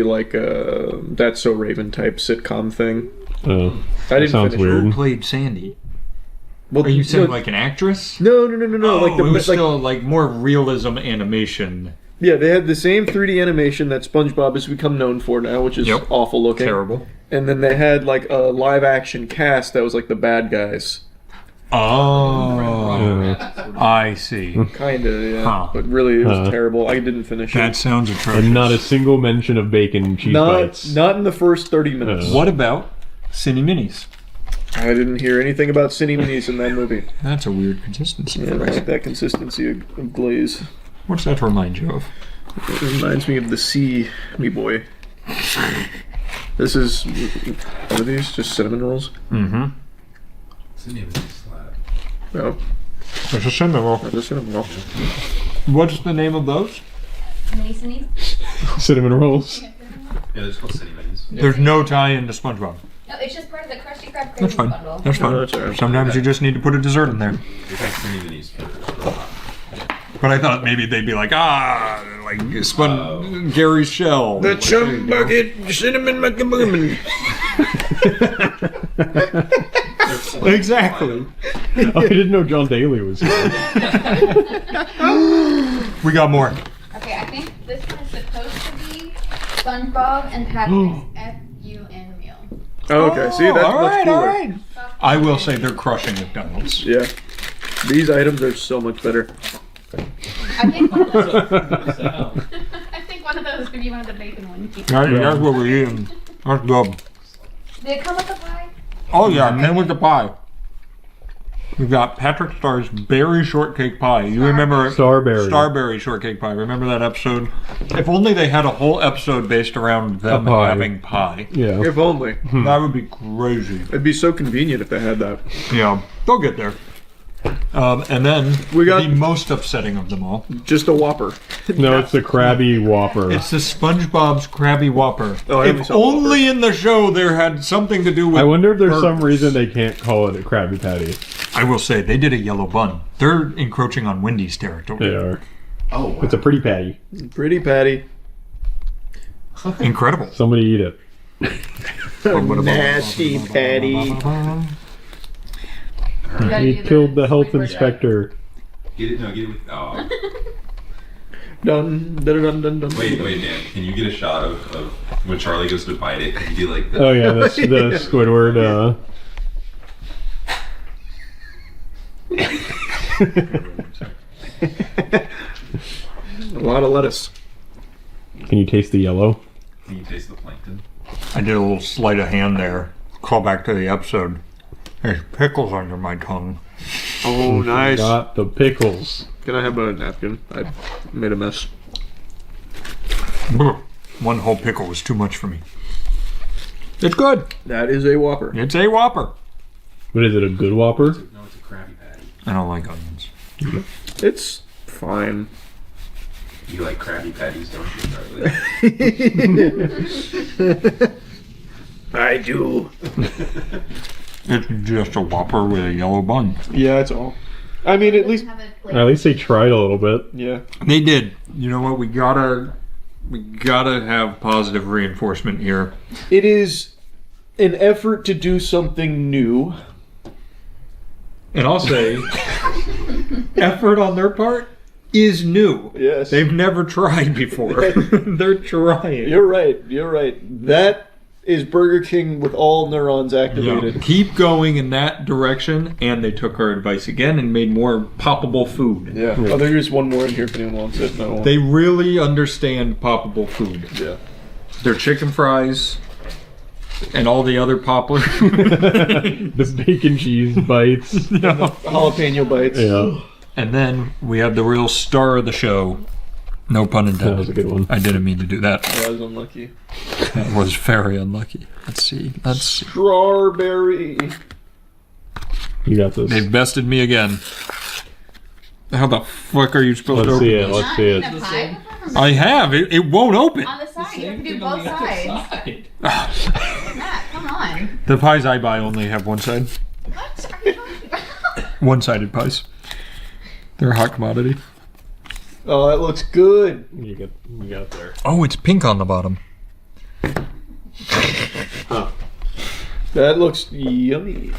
like That's So Raven type sitcom thing.
Oh,
I didn't
sounds
finish it.
weird.
Who played Sandy?
Well,
Are you saying
no,
like an actress?
No.
Like it was still like more realism animation.
Yeah, they had the same 3D animation that SpongeBob has become known for now, which is awful looking.
Terrible.
And then they had like a live action cast that was like the bad guys.
Oh, I see.
Kinda, yeah.
Huh.
But really, it was terrible. I didn't finish
That
it.
sounds atrocious.
And not a single mention of bacon cheese bites.
Not in the first 30 minutes.
What about Cine Minis?
I didn't hear anything about Cine Minis in that movie.
That's a weird consistency.
Yeah, I like that consistency of glaze.
What's that remind you of?
It reminds me of the sea, me boy. This is... What are these? Just cinnamon rolls?
Mm-hmm.
No.
There's a cinnamon roll.
There's a cinnamon roll.
What's the name of those?
Mini-Cinnies?
Cinnamon rolls.
Yeah, there's called City Minis.
There's no tie-in to SpongeBob.
No, it's just part of the Krusty Krab
That's
Cravings
fine.
bundle.
That's fine.
No, that's all right.
Sometimes you just need to put a dessert in there.
There's like City Minis for
But I thought maybe they'd be like, like Gary's shell.
The chum bucket, cinnamon macabooming.
Exactly.
I didn't know John Daly was here.
We got more.
Okay, I think this one is supposed to be SpongeBob and Patrick's F.U.N. meal.
Oh, okay. See, that's much cooler.
right. I will say they're crushing McDonald's.
Yeah. These items are so much better.
I think one of those, I think one of those would be one of the bacon ones.
That's what we're eating. That's good.
Did it come with the pie?
Oh yeah, and then with the pie. We've got Patrick Starr's berry shortcake pie. You remember Starberry shortcake pie. Remember that episode? If only they had a whole episode based around them
pie.
having pie.
Yeah.
If only.
That would be crazy.
It'd be so convenient if they had that.
Yeah, they'll get there. And then
We got-
the most upsetting of them all.
Just a Whopper.
No, it's the Krabby Whopper.
It's the SpongeBob's Krabby Whopper.
Oh, I only
if
saw
only in the show there had something to do with.
I wonder if there's some
burgers.
reason they can't call it a Krabby Patty.
I will say they did a yellow bun. They're encroaching on Wendy's territory.
They are.
Oh, wow.
It's a pretty patty.
Pretty patty.
Incredible.
Somebody eat it.
Nasty patty.
He killed the health inspector.
Get it? No, get it with. Oh.
Dun, dun, dun, dun, dun.
Wait, Dan. Can you get a shot of when Charlie goes to bite it? Can you do like the.
Oh yeah, that's the Squidward.
A lot of lettuce.
Can you taste the yellow?
Can you taste the plankton?
I did a little sleight of hand there. Call back to the episode. There's pickles under my tongue.
Oh, nice.
Got the pickles.
Can I have a napkin? I made a mess.
One whole pickle was too much for me. It's good.
That is a Whopper.
It's a Whopper.
But is it a good Whopper?
No, it's a Krabby Patty.
I don't like onions.
It's fine.
You like Krabby Patties, don't you, Charlie?
I do.
It's just a Whopper with a yellow bun.
Yeah, that's all. I mean, at least
they tried a little bit.
Yeah,
they did. You know what? We gotta have positive reinforcement here.
it is an effort to do something new.
And I'll say, effort on their part is new.
Yes.
They've never tried before. They're trying.
You're right. That is Burger King with all neurons activated.
Yeah. Keep going in that direction, and they took our advice again and made more poppable food.
Yeah. Oh, there's one more in here if anyone wants it. No.
They really understand poppable food.
Yeah.
Their chicken fries and all the other popular
the bacon cheese bites.
Jalapeno bites.
Yeah.
And then we have the real star of the show. No pun intended.
That was a good one.
I didn't mean to do that.
I was unlucky.
That was very unlucky. Let's see.
Strawberry.
You got this.
They've bested me again. How the fuck are you supposed to open this?
Let's see it.
I have. It won't open.
On the side, you have to do both sides. Matt, come on.
The pies I buy only have one side.
What are you talking about?
One-sided pies. They're a hot commodity.
Oh, that looks good.
You got it there.
Oh, it's pink on the bottom.
Huh.
That looks yummy.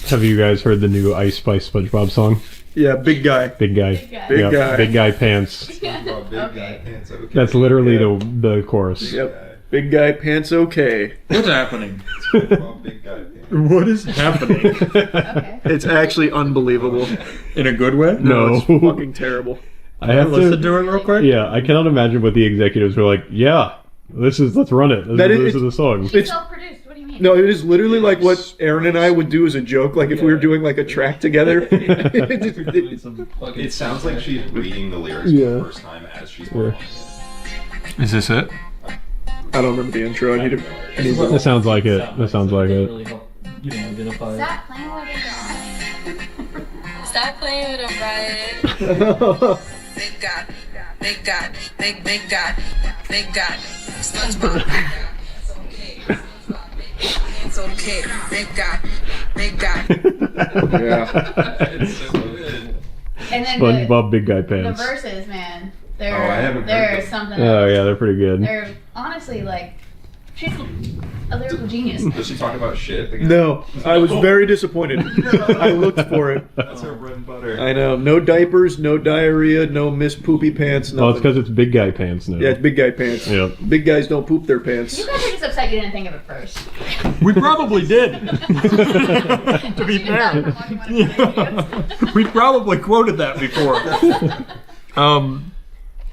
Have you guys heard the new Ice Spice SpongeBob song?
Yeah, big guy.
Big guy.
Big guy.
Big guy pants.
Oh, big guy pants. Okay.
That's literally the chorus.
Yep. Big guy pants okay.
What's happening?
Big guy pants.
What is happening?
Okay.
It's actually unbelievable.
In a good way?
No.
It's fucking terrible.
I have
Listen
to
to it real quick.
Yeah, I cannot imagine what the executives were like. Yeah, let's run it. This is the song.
It's self-produced. What do you mean?
No, it is literally like what Aaron and I would do as a joke. Like if we were doing like a track together.
It sounds like she's reading the lyrics for the first time as she's performing.
Is this it?
I don't remember the intro. I need to.
That sounds like it. That sounds like it.
Really help, identify.
Stop playing with it.
Stop playing with him, Brian. Big God, big God, big God, big God. SpongeBob. It's okay, big God, big God.
Yeah.
It's so good.
And then
SpongeBob Big Guy
the
Pants.
verses, man.
I haven't heard
They're
them.
something
Oh
else.
yeah, they're pretty good.
They're honestly like, she's a lyrical genius.
Does she talk about shit again?
No, I was very disappointed. I looked for it.
That's her bread and butter.
I know. No diapers, no diarrhea, no Miss Poopy Pants,
Well, it's
nothing.
because it's Big Guy Pants now.
Yeah, it's big guy pants.
Yep.
Big guys don't poop their pants.
You guys are just upset you didn't think of it first.
We probably did. To be fair. We probably quoted that before.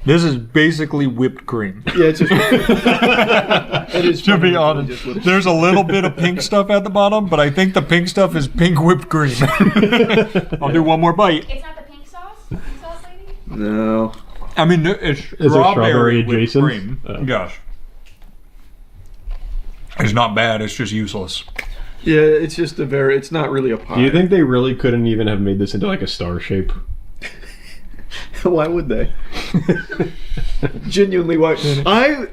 This is basically whipped cream.
Yeah, it's just. It is
To be
fundamentally
honest,
just what-
there's a little bit of pink stuff at the bottom, but I think the pink stuff is pink whipped cream. I'll do one more bite.
It's not the pink sauce? Pink sauce lady?
No.
I mean, it's
strawberry
whipped
adjacent?
cream.
Oh.
Gosh. It's not bad, it's just useless.
Yeah, it's just a very. It's not really a pie.
Do you think they really couldn't even have made this into like a star shape?
Why would they? Genuinely, why?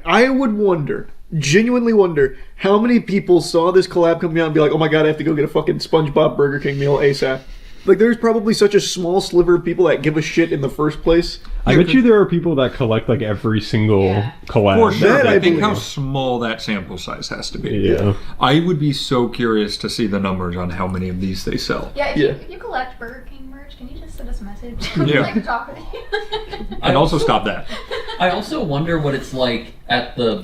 I would wonder. Genuinely wonder how many people saw this collab coming out and be like, "Oh my god, I have to go get a fucking SpongeBob Burger King meal ASAP." Like, there's probably such a small sliver of people that give a shit in the first place.
I bet you there are people that collect like every single collab.
For sure.
That I
I think how
believe.
small that sample size has to be.
Yeah.
I would be so curious to see the numbers on how many of these they sell.
Yeah, if,
Yeah.
if you collect Burger King merch, can you just send us a message?
Yeah.
Like, talk with you.
And also stop that.
I also wonder what it's like at the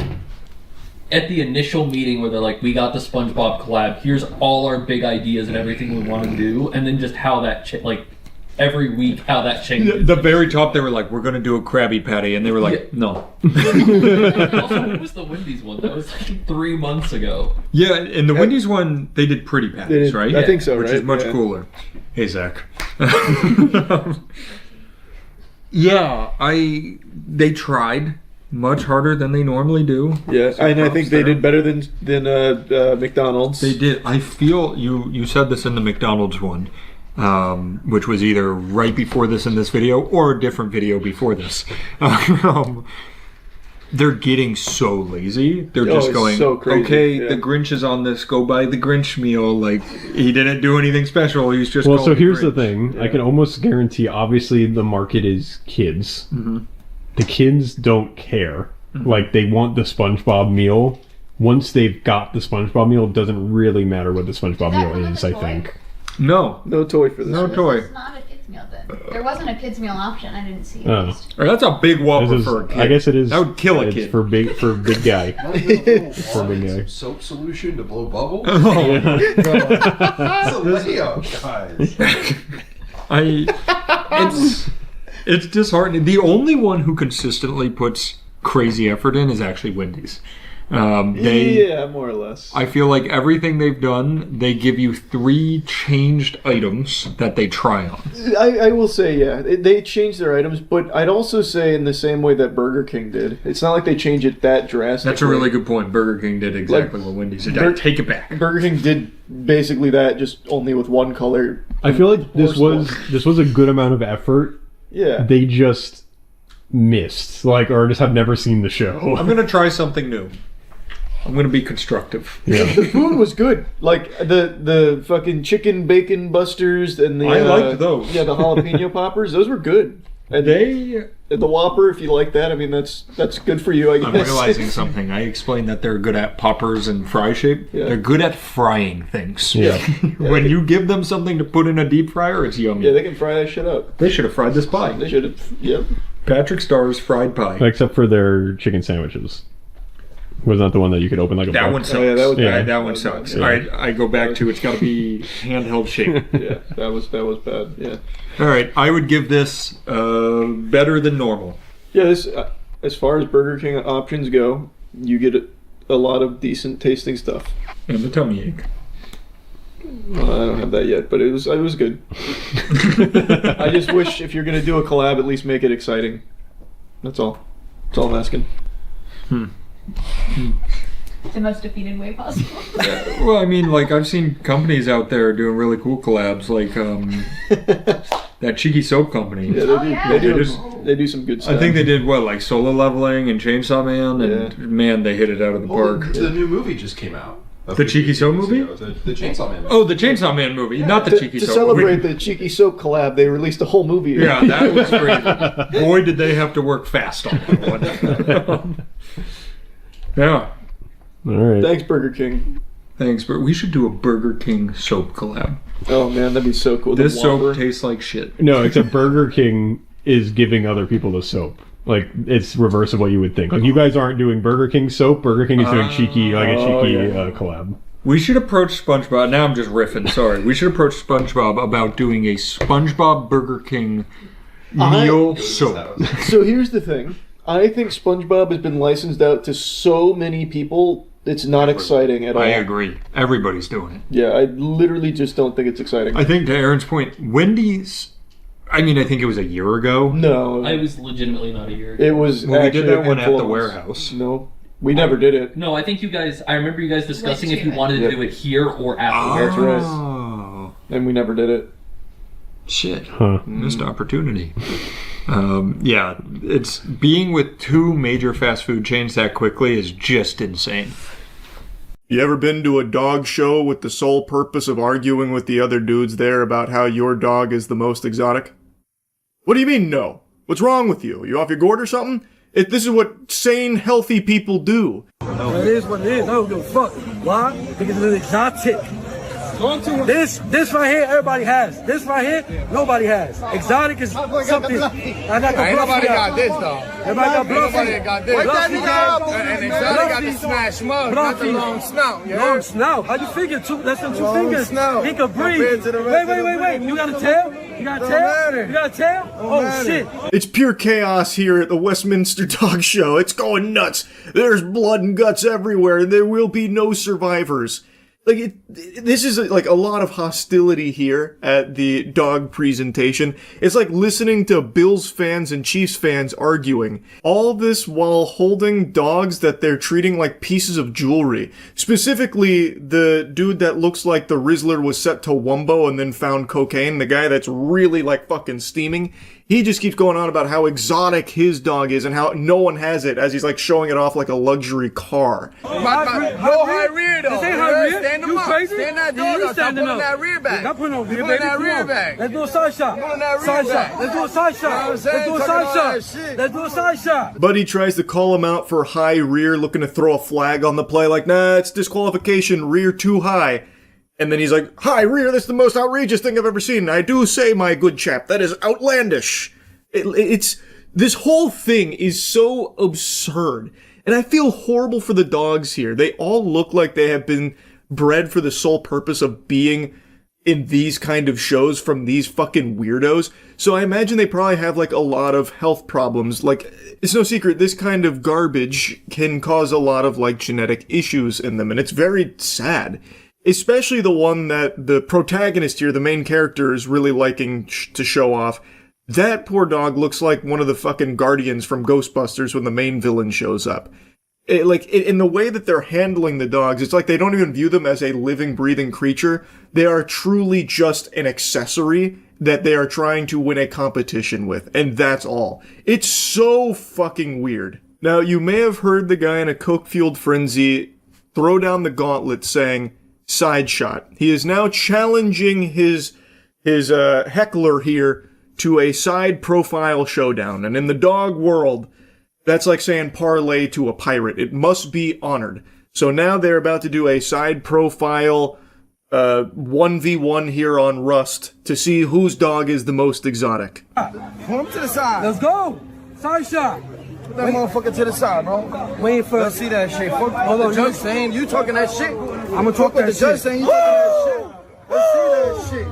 initial meeting where they're like, we got the SpongeBob collab, here's all our big ideas and everything we want to do, and then just how that every week how that changes.
The very top, they were like, we're going to do a Krabby Patty, and they were like, no.
Also, what was the Wendy's one? That was like 3 months ago.
Yeah, and the Wendy's one, they did pretty patties,
They did-
right?
I think so,
Which
right?
is much
Yeah.
cooler. Hey, Zach. Yeah, they tried much harder than they normally do.
Yeah, and I think they did better than McDonald's.
They did. I feel you said this in the McDonald's one, which was either right before this in this video or a different video before this. they're getting so lazy. They're just
it's
going,
so crazy.
okay,
Yeah.
the Grinch is on this. Go buy the Grinch meal. Like he didn't do anything special. He's just
Well,
called
so here's the
Grinch.
thing. I can almost guarantee, obviously, the market is kids.
Mhm.
The kids don't care.
Mhm.
Like, they want the SpongeBob meal. Once they've got the SpongeBob meal, it doesn't really matter what the SpongeBob meal is, I think.
No
toy for this.
No toy.
It's not a kids meal then. There wasn't a kids meal option. I didn't see it.
Oh.
That's a big Whopper
This is-
for a kid.
I guess it is.
That would kill a
it's
kid.
for big guy. For big guy.
Soap solution to blow bubbles?
Oh,
yeah.
It's a layup, guys.
It's disheartening. The only one who consistently puts crazy effort in is actually Wendy's.
Yeah, more or less.
I feel like everything they've done, they give you 3 changed items that they try on.
I will say, yeah, they changed their items, but I'd also say in the same way that Burger King did. It's not like they change it that drastically.
That's a really good point. Burger King did exactly what Wendy's did. I take it back.
Burger King did basically that, just only with one color.
I feel like this was a good amount of effort.
Yeah.
They just missed, or just have never seen the show.
I'm gonna try something new. I'm gonna be constructive.
Yeah.
The food was good. Like the fucking chicken bacon busters and the
I liked those.
Yeah, the jalapeno poppers. Those were good. And the Whopper, if you like that, I mean that's good for you. I guess.
I'm realizing something. I explained that they're good at poppers and fry shape.
Yeah.
They're good at frying things.
Yeah.
When you give them something to put in a deep fryer, it's yummy.
Yeah, they can fry that shit up.
They should have fried this pie.
They should have. Yep.
Patrick Starr's fried pie.
Except for their chicken sandwiches. Was not the one that you could open like a
That
box?
one sucks. That one sucks.
Yeah.
All right, I go back to it's got to be handheld shape.
Yeah, that was bad. Yeah.
All right, I would give this better than normal.
Yeah, this as far as Burger King options go, you get a lot of decent tasting stuff.
And the tummy ache.
Well, I don't have that yet, but it was good. I just wish if you're gonna do a collab, at least make it exciting. That's all. That's all I'm asking.
The most defeated way possible.
Well, I mean, I've seen companies out there doing really cool collabs, like that Cheeky Soap Company.
Yeah, they do some good stuff.
I think they did Solo Leveling and Chainsaw Man, and man, they hit it out of the park.
The new movie just came out.
The Cheeky Soap movie?
The Chainsaw Man movie.
Oh, the Chainsaw Man movie, not the Cheeky
to
Soap
celebrate
movie.
the Cheeky Soap collab, they released a whole movie.
Yeah, that was great. Boy, did they have to work fast on that one. Yeah.
All right.
Thanks, Burger King.
Thanks, but we should do a Burger King soap collab.
Oh man, that'd be so cool.
This
The
soap
Whopper.
tastes like shit.
No, except Burger King is giving other people the soap. It's reverse of what you would think. You guys aren't doing Burger King soap. Burger King is doing cheeky collab.
We should approach SpongeBob. Now I'm just riffing. Sorry. We should approach SpongeBob about doing a SpongeBob Burger King meal soap.
So here's the thing. I think SpongeBob has been licensed out to so many people. It's not exciting at all.
I agree. Everybody's doing it.
Yeah, I literally just don't think it's exciting.
I think to Aaron's point, Wendy's. I mean, I think it was a year ago.
No,
I was legitimately not a year ago.
it was.
Well, we
actually
did that
a
one at
handful
the
of us.
warehouse.
No, we never did it.
No, I think you guys. I remember you guys discussing if you
to it.
wanted to do it here or after.
That's right.
Oh,
And we never did it.
shit.
Huh.
Missed opportunity. Yeah, it's being with 2 major fast food chains that quickly is just insane.
You ever been to a dog show with the sole purpose of arguing with the other dudes there about how your dog is the most exotic? What do you mean, no? What's wrong with you? You off your gourd or something? This is what sane, healthy people do.
It is what it is. I don't give a fuck. Why? Because it's exotic. This right here, everybody has. This right here, nobody has. Exotic is something. I got the Ain't nobody Bluffy got this out. though. Everybody got Bluffy. Nobody got this. Bluffy And exotic got the smash mug, not the long snout. You Long heard? snout. How you figure two? That's them 2 Long fingers. snout. He could breathe. Compared to the rest of the Wait. You got a tail? You got a tail? matter. You got a tail? Oh matter. shit.
It's pure chaos here at the Westminster Dog Show. It's going nuts. There's blood and guts everywhere, and there will be no survivors. This is like a lot of hostility here at the dog presentation. It's like listening to Bills fans and Chiefs fans arguing. All this while holding dogs that they're treating like pieces of jewelry. Specifically, the dude that looks like the Rizzler was set to Wumbo and then found cocaine. The guy that's really fucking steaming. he just keeps going on about how exotic his dog is and how no one has it, as he's like showing it off like a luxury car.
No high rear though. This ain't high rear. Stand them up. Crazy? Stand that dog up. Stop pulling that rear back. Not putting no rear back. That rear back. Let's do a side shot. Side shot. Let's do a side shot. Let's do a side shot. Let's do a side shot.
Buddy tries to call him out for high rear, looking to throw a flag on the play, like, nah, it's disqualification, rear too high. And then he's like, high rear, that's the most outrageous thing I've ever seen. I do say, my good chap, that is outlandish. It's this whole thing is so absurd. And I feel horrible for the dogs here. They all look like they have been bred for the sole purpose of being in these kind of shows from these fucking weirdos. So I imagine they probably have like a lot of health problems. Like, it's no secret, this kind of garbage can cause a lot of like genetic issues in them. And it's very sad. Especially the one that the protagonist here, the main character, is really liking to show off. That poor dog looks like one of the fucking guardians from Ghostbusters when the main villain shows up. In the way that they're handling the dogs, it's like they don't even view them as a living, breathing creature. They are truly just an accessory that they are trying to win a competition with, and that's all. It's so fucking weird. Now, you may have heard the guy in a coke-fueled frenzy throw down the gauntlet saying, side shot. He is now challenging his heckler here to a side profile showdown. And in the dog world, that's like saying parlay to a pirate. It must be honored. So now they're about to do a side profile 1v1 here on Rust to see whose dog is the most exotic.
Pull him to the side. Let's go. Side shot. Put that motherfucker to the side, bro. Wait for. Let's see that shit. Fuck what the judge saying. You talking that shit. I'm gonna talk what the judge saying. You talking that shit. Let's see that shit.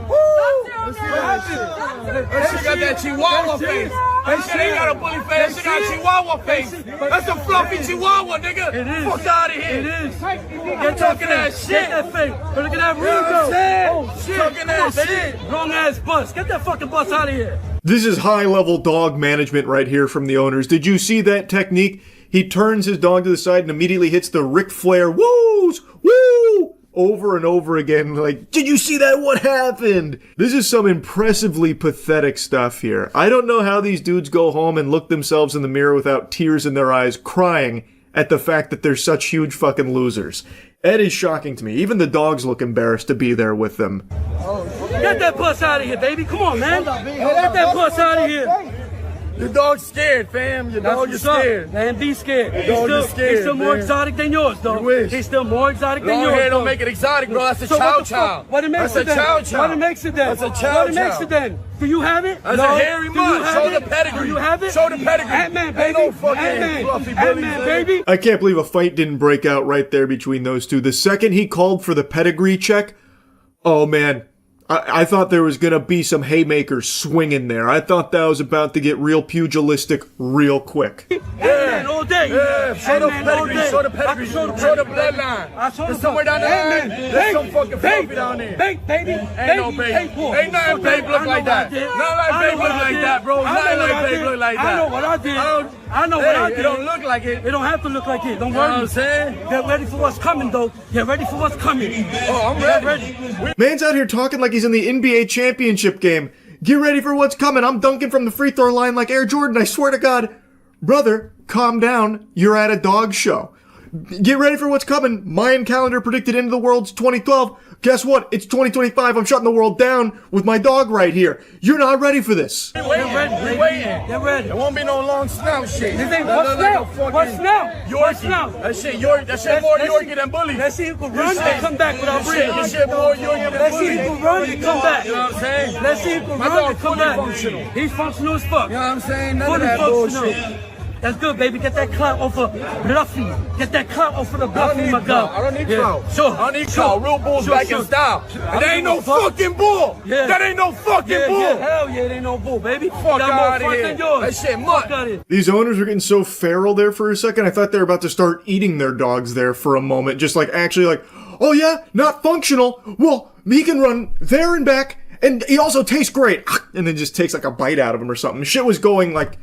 Let's see that shit. That shit got that Chihuahua face. That shit ain't got a bully face. That shit got a Chihuahua face. That's a fluffy Chihuahua, nigga. It is. Fuck out of here. It is. You're talking that shit. Get that face. But look at that Ringo. Oh shit. Talking that shit. Wrong ass bus. Get that fucking bus out of here.
This is high-level dog management right here from the owners. Did you see that technique? He turns his dog to the side and immediately hits the Ric Flair woos, woo, over and over again. Like, did you see that? What happened? This is some impressively pathetic stuff here. I don't know how these dudes go home and look themselves in the mirror without tears in their eyes, crying at the fact that they're such huge fucking losers. It is shocking to me. Even the dogs look embarrassed to be there with them.
Get that bus out of here, baby. Come on, man. Get that bus out of here. Your dog's scared, fam. Your dog is scared. Man, be scared. Your dog is scared. He's still more exotic than yours, though. He's still more exotic than yours. Long hair don't make it exotic, bro. That's a chow chow. What it makes it then? What it makes it then? That's a chow chow. What it makes it then? Do you have it? That's a hairy mutt. Show the pedigree. Do you have it? Show the pedigree. Ant-Man, baby. Ant-Man, baby.
I can't believe a fight didn't break out right there between those two. The second he called for the pedigree check, oh man, I thought there was going to be some haymakers swinging there. I thought that was about to get real pugilistic real quick.
Yeah, all day.
Yeah, show the pedigree, show the pedigree, show the bloodline. There's somewhere down there. There's some fucking fluffy down there.
Babe, baby.
Ain't no babe. Ain't nothing babe look like that. Not like babe look like that, bro. Not like babe look like that.
I know what I did. I know what I did.
It don't look like it.
It don't have to look like it. Don't worry.
You know what I'm saying?
Get ready for what's coming, though. Get ready for what's coming.
Oh, I'm ready.
Man's out here talking like he's in the NBA championship game. Get ready for what's coming. I'm dunking from the free throw line like Air Jordan. I swear to God. Brother, calm down. You're at a dog show. Get ready for what's coming. Mayan calendar predicted end of the world's 2012. Guess what? It's 2025. I'm shutting the world down with my dog right here. You're not ready for this.
We waiting. We waiting.
Get ready.
There won't be no long snout shit.
This ain't what snout? What snout? What snout?
That shit more Yorkie than bully.
Let's see who can run and come back without breathing.
That shit more Yorkie than bully.
Let's see who can run and come back.
You know what I'm saying?
Let's see who can run and come back.
Functional.
He's functional as fuck.
You know what I'm saying? None
Fully
of that
functional.
bullshit.
That's good, baby. Get that clout off of Bluffy. Get that clout off of the Bluffy, my girl.
I don't need clout.
Sure.
I don't need clout. Real bull's back in style. And that ain't no fucking bull.
Yeah.
That ain't no fucking bull.
Yeah, hell yeah, it ain't no bull, baby.
Fuck out of here. That shit mutt.
These owners are getting so feral there for a second. I thought they were about to start eating their dogs there for a moment. Just like actually like, oh yeah, not functional. Well, he can run there and back. And he also tastes great. And then just takes like a bite out of him or something. Shit was going like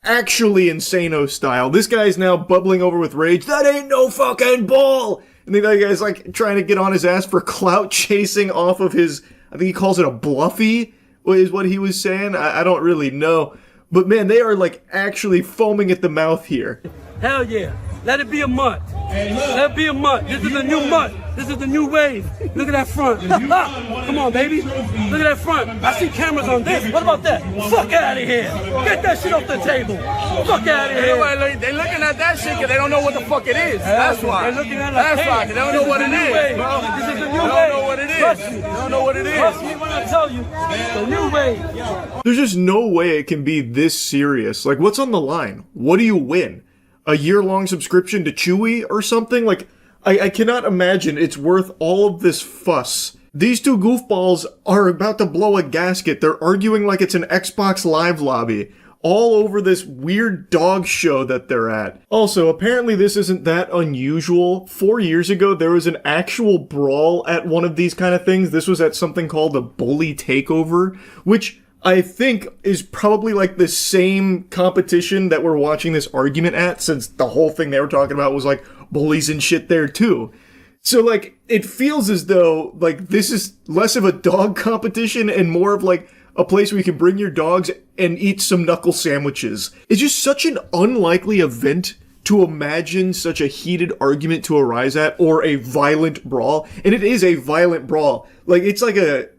actually Insano style. This guy's now bubbling over with rage. That ain't no fucking bull! And the other guy's like trying to get on his ass for clout chasing off of his, I think he calls it a bluffy,
is what he was saying. I don't really know. But man, they are like actually foaming at the mouth here.
Hell yeah. Let it be a month. Let it be a month. This is a new month. This is the new wave. Look at that front. Come on, baby. Look at that front. I see cameras on this. What about that? Fuck out of here. Get that shit off the table. Fuck out of here.
They're looking at that shit because they don't know what the fuck it is. That's why.
They're looking at
That's why. They don't know what it is, bro.
This is the
They
new
don't
wave.
know what it is.
Trust me.
They don't know what it is.
Trust me when I tell you. The new wave.
There's just no way it can be this serious. Like, what's on the line? What do you win? A year-long subscription to Chewy or something? Like, I cannot imagine it's worth all of this fuss. These two goofballs are about to blow a gasket. They're arguing like it's an Xbox Live lobby all over this weird dog show that they're at. Also, apparently this isn't that unusual. 4 years ago, there was an actual brawl at one of these kind of things. This was at something called a bully takeover, which I think is probably like the same competition that we're watching this argument at, since the whole thing they were talking about was like bullies and shit there too. So like, it feels as though like this is less of a dog competition and more of like a place where you can bring your dogs and eat some knuckle sandwiches. It's just such an unlikely event to imagine such a heated argument to arise at, or a violent brawl. And it is a violent brawl. Like, it's like a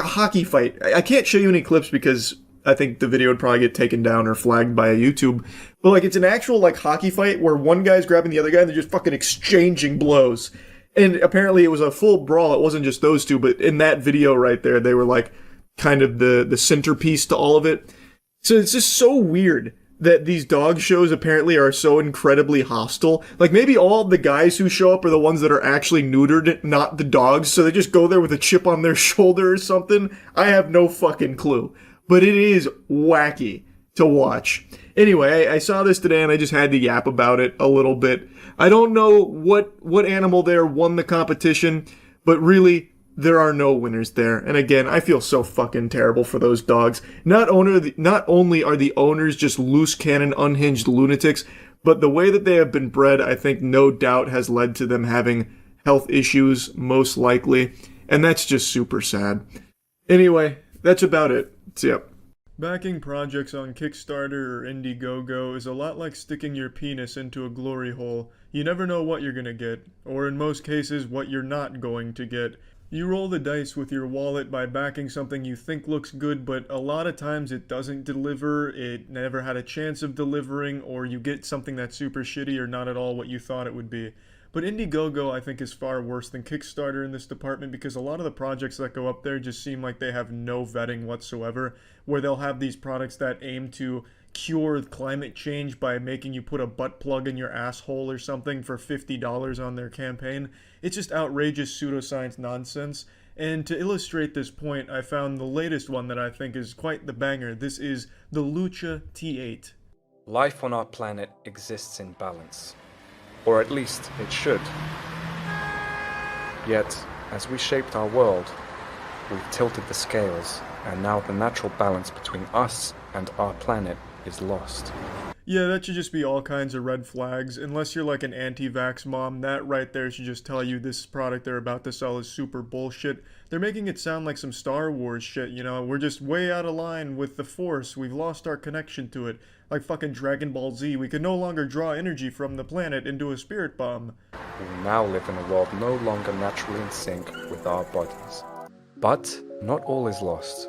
hockey fight. I can't show you any clips because I think the video would probably get taken down or flagged by YouTube. But like, it's an actual like hockey fight where one guy's grabbing the other guy and they're just fucking exchanging blows. And apparently it was a full brawl. It wasn't just those two, but in that video right there, they were like kind of the centerpiece to all of it. So it's just so weird that these dog shows apparently are so incredibly hostile. Like, maybe all the guys who show up are the ones that are actually neutered, not the dogs, so they just go there with a chip on their shoulder or something. I have no fucking clue. But it is wacky to watch. Anyway, I saw this today and I just had to yap about it a little bit. I don't know what animal there won the competition, but really, there are no winners there. And again, I feel so fucking terrible for those dogs. Not only are the owners just loose cannon, unhinged lunatics, but the way that they have been bred, I think no doubt has led to them having health issues, most likely. And that's just super sad. Anyway, that's about it. See ya.
Backing projects on Kickstarter or Indiegogo is a lot like sticking your penis into a glory hole. You never know what you're gonna get, or in most cases, what you're not going to get. You roll the dice with your wallet by backing something you think looks good, but a lot of times it doesn't deliver, it never had a chance of delivering, or you get something that's super shitty or not at all what you thought it would be. But Indiegogo, I think, is far worse than Kickstarter in this department, because a lot of the projects that go up there just seem like they have no vetting whatsoever, where they'll have these products that aim to cure climate change by making you put a butt plug in your asshole or something for $50 on their campaign. It's just outrageous pseudoscience nonsense. And to illustrate this point, I found the latest one that I think is quite the banger. This is the Lucha T8.
Life on our planet exists in balance. Or at least it should. Yet, as we shaped our world, we've tilted the scales, and now the natural balance between us and our planet is lost.
Yeah, that should just be all kinds of red flags. Unless you're like an anti-vax mom, that right there should just tell you this product they're about to sell is super bullshit. They're making it sound like some Star Wars shit, you know? We're just way out of line with the Force. We've lost our connection to it. Like fucking Dragon Ball Z, we can no longer draw energy from the planet into a spirit bomb.
We now live in a world no longer naturally in sync with our bodies. But not all is lost.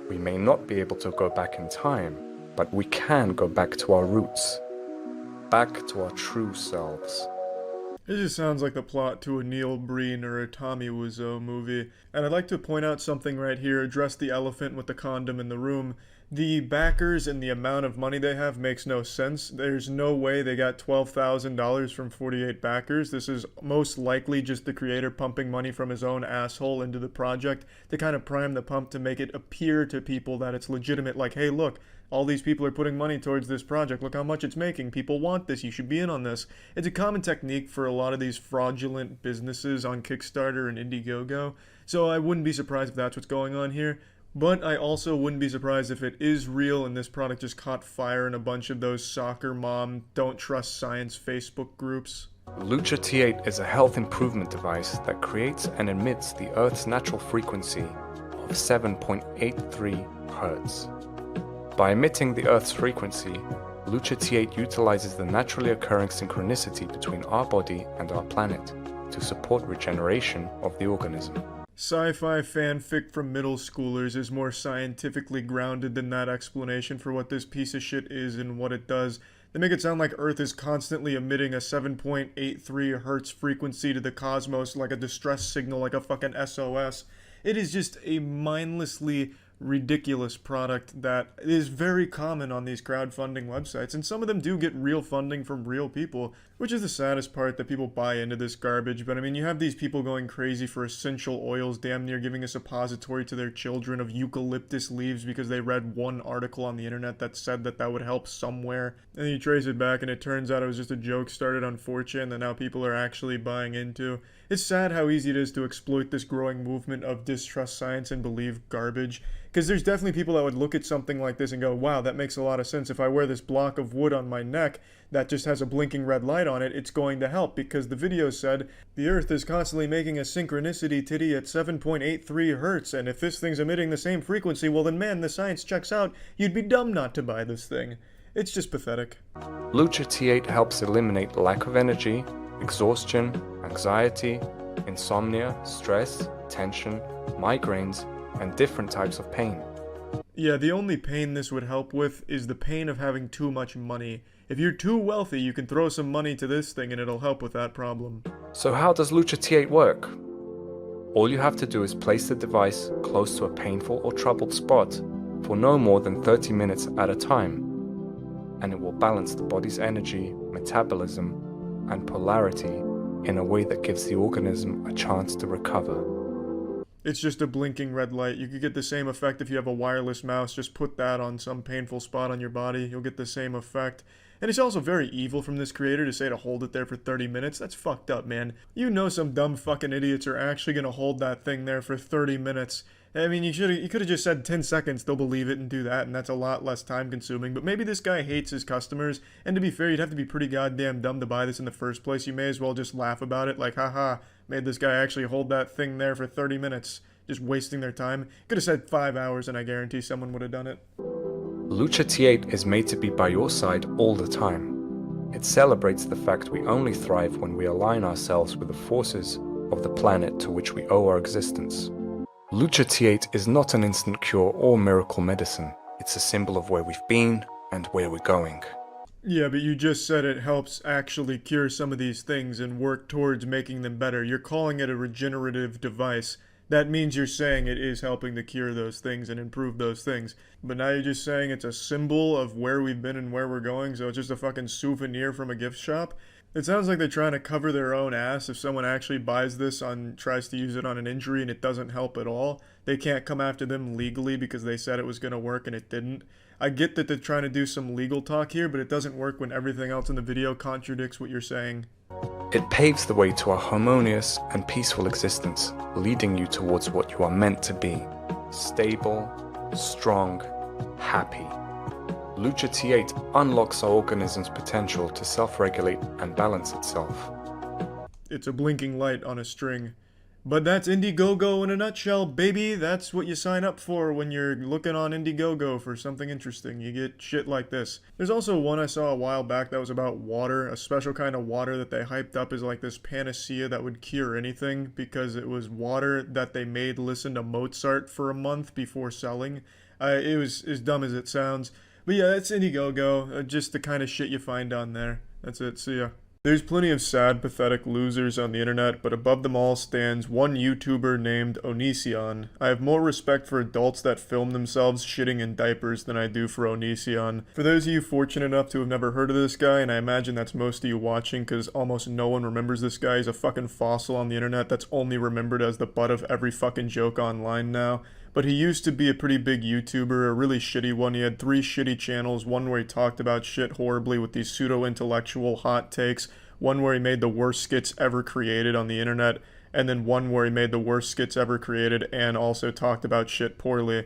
We may not be able to go back in time, but we can go back to our roots. Back to our true selves.
It just sounds like the plot to a Neil Breen or a Tommy Wiseau movie. And I'd like to point out something right here, address the elephant with the condom in the room. The backers and the amount of money they have makes no sense. There's no way they got $12,000 from 48 backers. This is most likely just the creator pumping money from his own asshole into the project to kind of prime the pump to make it appear to people that it's legitimate. Like, hey, look, all these people are putting money towards this project. Look how much it's making. People want this. You should be in on this. It's a common technique for a lot of these fraudulent businesses on Kickstarter and Indiegogo. So I wouldn't be surprised if that's what's going on here. But I also wouldn't be surprised if it is real and this product just caught fire in a bunch of those soccer mom, don't trust science Facebook groups.
Lucha T8 is a health improvement device that creates and emits the Earth's natural frequency, of 7.83 Hertz. By emitting the Earth's frequency, Lucha T8 utilizes the naturally occurring synchronicity between our body and our planet to support regeneration of the organism.
Sci-fi fanfic from middle schoolers is more scientifically grounded than that explanation for what this piece of shit is and what it does. They make it sound like Earth is constantly emitting a 7.83 Hertz frequency to the cosmos like a distress signal, like a fucking SOS. It is just a mindlessly ridiculous product that is very common on these crowdfunding websites, and some of them do get real funding from real people, which is the saddest part, that people buy into this garbage. But I mean, you have these people going crazy for essential oils, damn near giving a suppository to their children of eucalyptus leaves because they read one article on the internet that said that that would help somewhere, and then you trace it back and it turns out it was just a joke started on 4chan that now people are actually buying into. It's sad how easy it is to exploit this growing movement of distrust science and believe garbage, because there's definitely people that would look at something like this and go, wow, that makes a lot of sense. If I wear this block of wood on my neck that just has a blinking red light on it, it's going to help, because the video said the Earth is constantly making a synchronicity titty at 7.83 Hertz, and if this thing's emitting the same frequency, well then man, the science checks out. You'd be dumb not to buy this thing. It's just pathetic.
Lucha T8 helps eliminate lack of energy, exhaustion, anxiety, insomnia, stress, tension, migraines, and different types of pain.
Yeah, the only pain this would help with is the pain of having too much money. If you're too wealthy, you can throw some money to this thing and it'll help with that problem.
So how does Lucha T8 work? All you have to do is place the device close to a painful or troubled spot for no more than 30 minutes at a time, and it will balance the body's energy, metabolism, and polarity in a way that gives the organism a chance to recover.
It's just a blinking red light. You could get the same effect if you have a wireless mouse. Just put that on some painful spot on your body. You'll get the same effect. And it's also very evil from this creator to say to hold it there for 30 minutes. That's fucked up, man. You know some dumb fucking idiots are actually going to hold that thing there for 30 minutes. I mean, you could have just said 10 seconds, they'll believe it and do that, and that's a lot less time consuming. But maybe this guy hates his customers, and to be fair, you'd have to be pretty goddamn dumb to buy this in the first place. You may as well just laugh about it, like, haha, made this guy actually hold that thing there for 30 minutes, just wasting their time. Could have said 5 hours, and I guarantee someone would have done it.
Lucha T8 is made to be by your side all the time. It celebrates the fact we only thrive when we align ourselves with the forces of the planet to which we owe our existence. Lucha T8 is not an instant cure or miracle medicine. It's a symbol of where we've been and where we're going.
Yeah, but you just said it helps actually cure some of these things and work towards making them better. You're calling it a regenerative device. That means you're saying it is helping to cure those things and improve those things. But now you're just saying it's a symbol of where we've been and where we're going, so it's just a fucking souvenir from a gift shop? It sounds like they're trying to cover their own ass. If someone actually buys this tries to use it on an injury and it doesn't help at all, they can't come after them legally because they said it was going to work and it didn't. I get that they're trying to do some legal talk here, but it doesn't work when everything else in the video contradicts what you're saying.
It paves the way to a harmonious and peaceful existence, leading you towards what you are meant to be. Stable, strong, happy. Lucha T8 unlocks our organism's potential to self-regulate and balance itself.
It's a blinking light on a string. But that's Indiegogo in a nutshell, baby. That's what you sign up for when you're looking on Indiegogo for something interesting. You get shit like this. There's also one I saw a while back that was about water, a special kind of water that they hyped up as like this panacea that would cure anything because it was water that they made listen to Mozart for a month before selling. It was as dumb as it sounds. But yeah, that's Indiegogo, just the kind of shit you find on there. That's it, see ya. There's plenty of sad, pathetic losers on the internet, but above them all stands one YouTuber named Onision. I have more respect for adults that film themselves shitting in diapers than I do for Onision. For those of you fortunate enough to have never heard of this guy, and I imagine that's most of you watching because almost no one remembers this guy, he's a fucking fossil on the internet that's only remembered as the butt of every fucking joke online now. But he used to be a pretty big YouTuber, a really shitty one. He had 3 shitty channels, one where he talked about shit horribly with these pseudo-intellectual hot takes, one where he made the worst skits ever created on the internet, and then one where he made the worst skits ever created and also talked about shit poorly.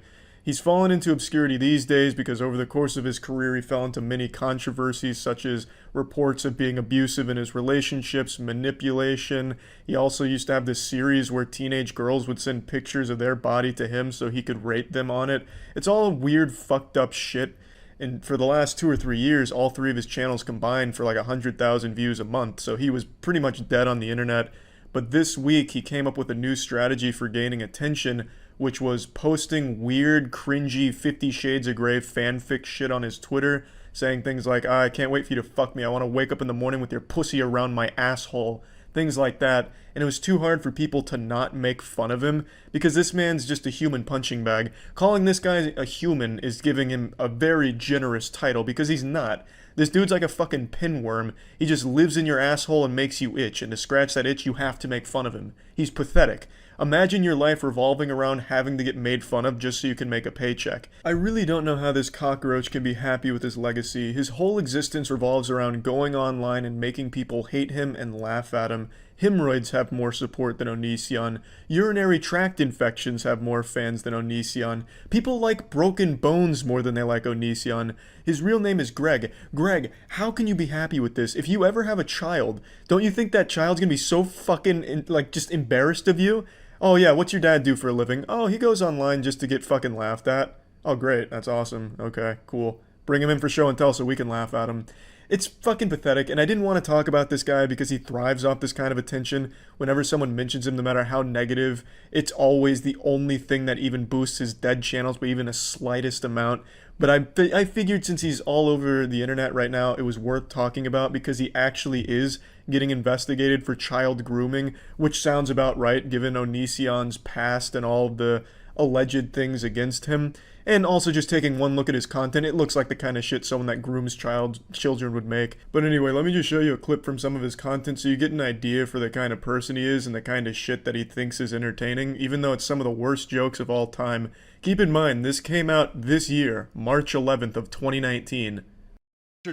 He's fallen into obscurity these days because over the course of his career he fell into many controversies such as reports of being abusive in his relationships, manipulation. He also used to have this series where teenage girls would send pictures of their body to him so he could rate them on it. It's all weird, fucked up shit. And for the last 2 or 3 years, all 3 of his channels combined for like 100,000 views a month, so he was pretty much dead on the internet. But this week, he came up with a new strategy for gaining attention, which was posting weird, cringy 50 Shades of Grey fanfic shit on his Twitter, saying things like, I can't wait for you to fuck me, I want to wake up in the morning with your pussy around my asshole, things like that. And it was too hard for people to not make fun of him, because this man's just a human punching bag. Calling this guy a human is giving him a very generous title, because he's not. This dude's like a fucking pinworm. He just lives in your asshole and makes you itch, and to scratch that itch you have to make fun of him. He's pathetic. Imagine your life revolving around having to get made fun of just so you can make a paycheck. I really don't know how this cockroach can be happy with his legacy. His whole existence revolves around going online and making people hate him and laugh at him. Hemorrhoids have more support than Onision. Urinary tract infections have more fans than Onision. People like broken bones more than they like Onision. His real name is Greg. Greg, how can you be happy with this? If you ever have a child, don't you think that child's gonna be so fucking, just embarrassed of you? Oh yeah, what's your dad do for a living? Oh, he goes online just to get fucking laughed at. Oh great, that's awesome. Okay, cool. Bring him in for show and tell so we can laugh at him. It's fucking pathetic, and I didn't want to talk about this guy because he thrives off this kind of attention. Whenever someone mentions him, no matter how negative, it's always the only thing that even boosts his dead channels by even a slightest amount. But I figured since he's all over the internet right now, it was worth talking about because he actually is getting investigated for child grooming, which sounds about right given Onision's past and all of the alleged things against him. And also just taking one look at his content, it looks like the kind of shit someone that grooms children would make. But anyway, let me just show you a clip from some of his content so you get an idea for the kind of person he is and the kind of shit that he thinks is entertaining, even though it's some of the worst jokes of all time. Keep in mind, this came out this year, March 11th of 2019.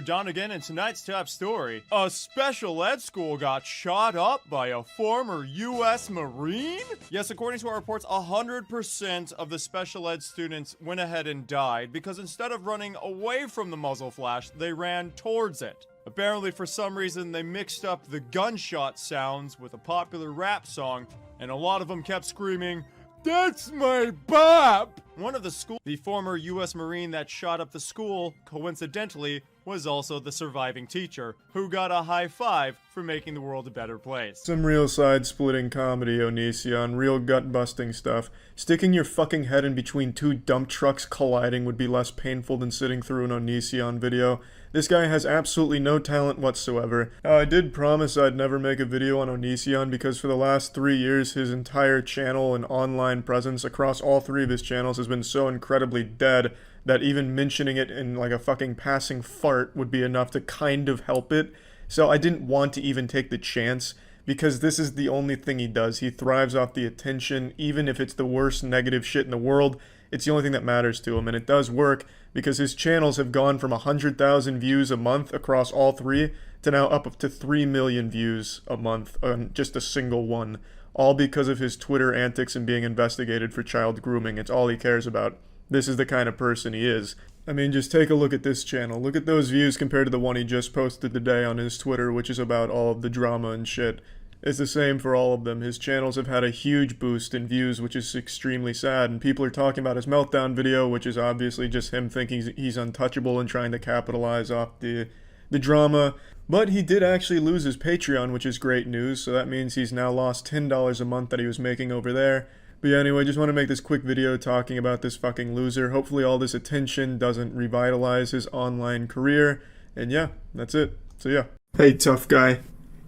Donegan, and tonight's top story. A special ed school got shot up by a former U.S. Marine? Yes, according to our reports, 100% of the special ed students went ahead and died because instead of running away from the muzzle flash, they ran towards it. Apparently, for some reason, they mixed up the gunshot sounds with a popular rap song, and a lot of them kept screaming, "That's my bop!" One of the former U.S. Marine that shot up the school, coincidentally, was also the surviving teacher, who got a high five for making the world a better place.
Some real side-splitting comedy, Onision, real gut-busting stuff. Sticking your fucking head in between 2 dump trucks colliding would be less painful than sitting through an Onision video. This guy has absolutely no talent whatsoever. I did promise I'd never make a video on Onision because for the last 3 years his entire channel and online presence across all 3 of his channels has been so incredibly dead that even mentioning it in like a fucking passing fart would be enough to kind of help it. So I didn't want to even take the chance because this is the only thing he does. He thrives off the attention, even if it's the worst negative shit in the world. It's the only thing that matters to him, and it does work because his channels have gone from 100,000 views a month across all 3 to now up to 3 million views a month on just a single one, all because of his Twitter antics and being investigated for child grooming. It's all he cares about. This is the kind of person he is. I mean, just take a look at this channel. Look at those views compared to the one he just posted today on his Twitter, which is about all of the drama and shit. It's the same for all of them. His channels have had a huge boost in views, which is extremely sad, and people are talking about his meltdown video, which is obviously just him thinking he's untouchable and trying to capitalize off the drama. But he did actually lose his Patreon, which is great news, so that means he's now lost $10 a month that he was making over there. But yeah, anyway, just want to make this quick video talking about this fucking loser. Hopefully all this attention doesn't revitalize his online career. And yeah, that's it. So yeah.
Hey, tough guy.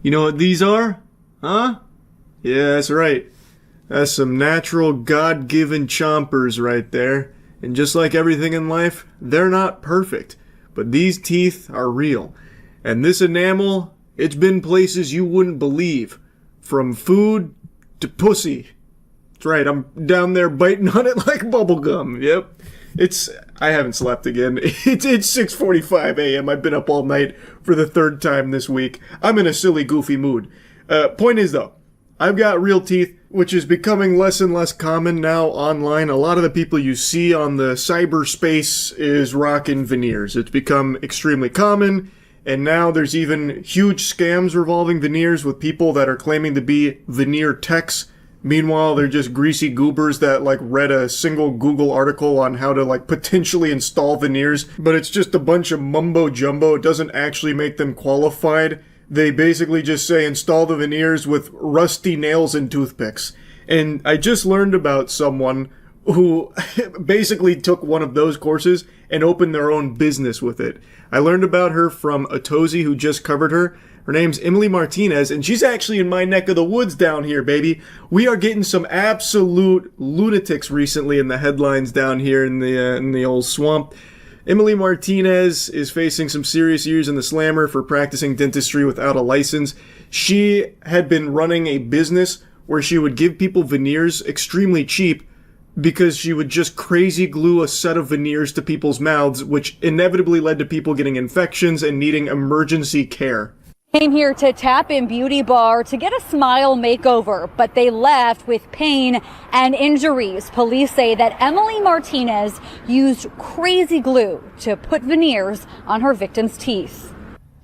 You know what these are? Huh? Yeah, that's right. That's some natural, God-given chompers right there. And just like everything in life, they're not perfect. But these teeth are real. And this enamel, it's been places you wouldn't believe. From food to pussy. That's right, I'm down there biting on it like bubblegum. Yep. I haven't slept again. It's 6:45 a.m. I've been up all night for the 3rd time this week. I'm in a silly, goofy mood. Point is though, I've got real teeth, which is becoming less and less common now online. A lot of the people you see on the cyberspace is rocking veneers. It's become extremely common, and now there's even huge scams revolving veneers with people that are claiming to be veneer techs. Meanwhile, they're just greasy goobers that like read a single Google article on how to like potentially install veneers, but it's just a bunch of mumbo jumbo. It doesn't actually make them qualified. They basically just say install the veneers with rusty nails and toothpicks. And I just learned about someone who basically took one of those courses and opened their own business with it. I learned about her from Atozi, who just covered her. Her name's Emily Martinez, and she's actually in my neck of the woods down here, baby. We are getting some absolute lunatics recently in the headlines down here in the old swamp. Emily Martinez is facing some serious years in the slammer for practicing dentistry without a license. She had been running a business where she would give people veneers extremely cheap because she would just crazy glue a set of veneers to people's mouths, which inevitably led to people getting infections and needing emergency care.
Came here to Tap In Beauty Bar to get a smile makeover, but they left with pain and injuries. Police say that Emily Martinez used crazy glue to put veneers on her victim's teeth.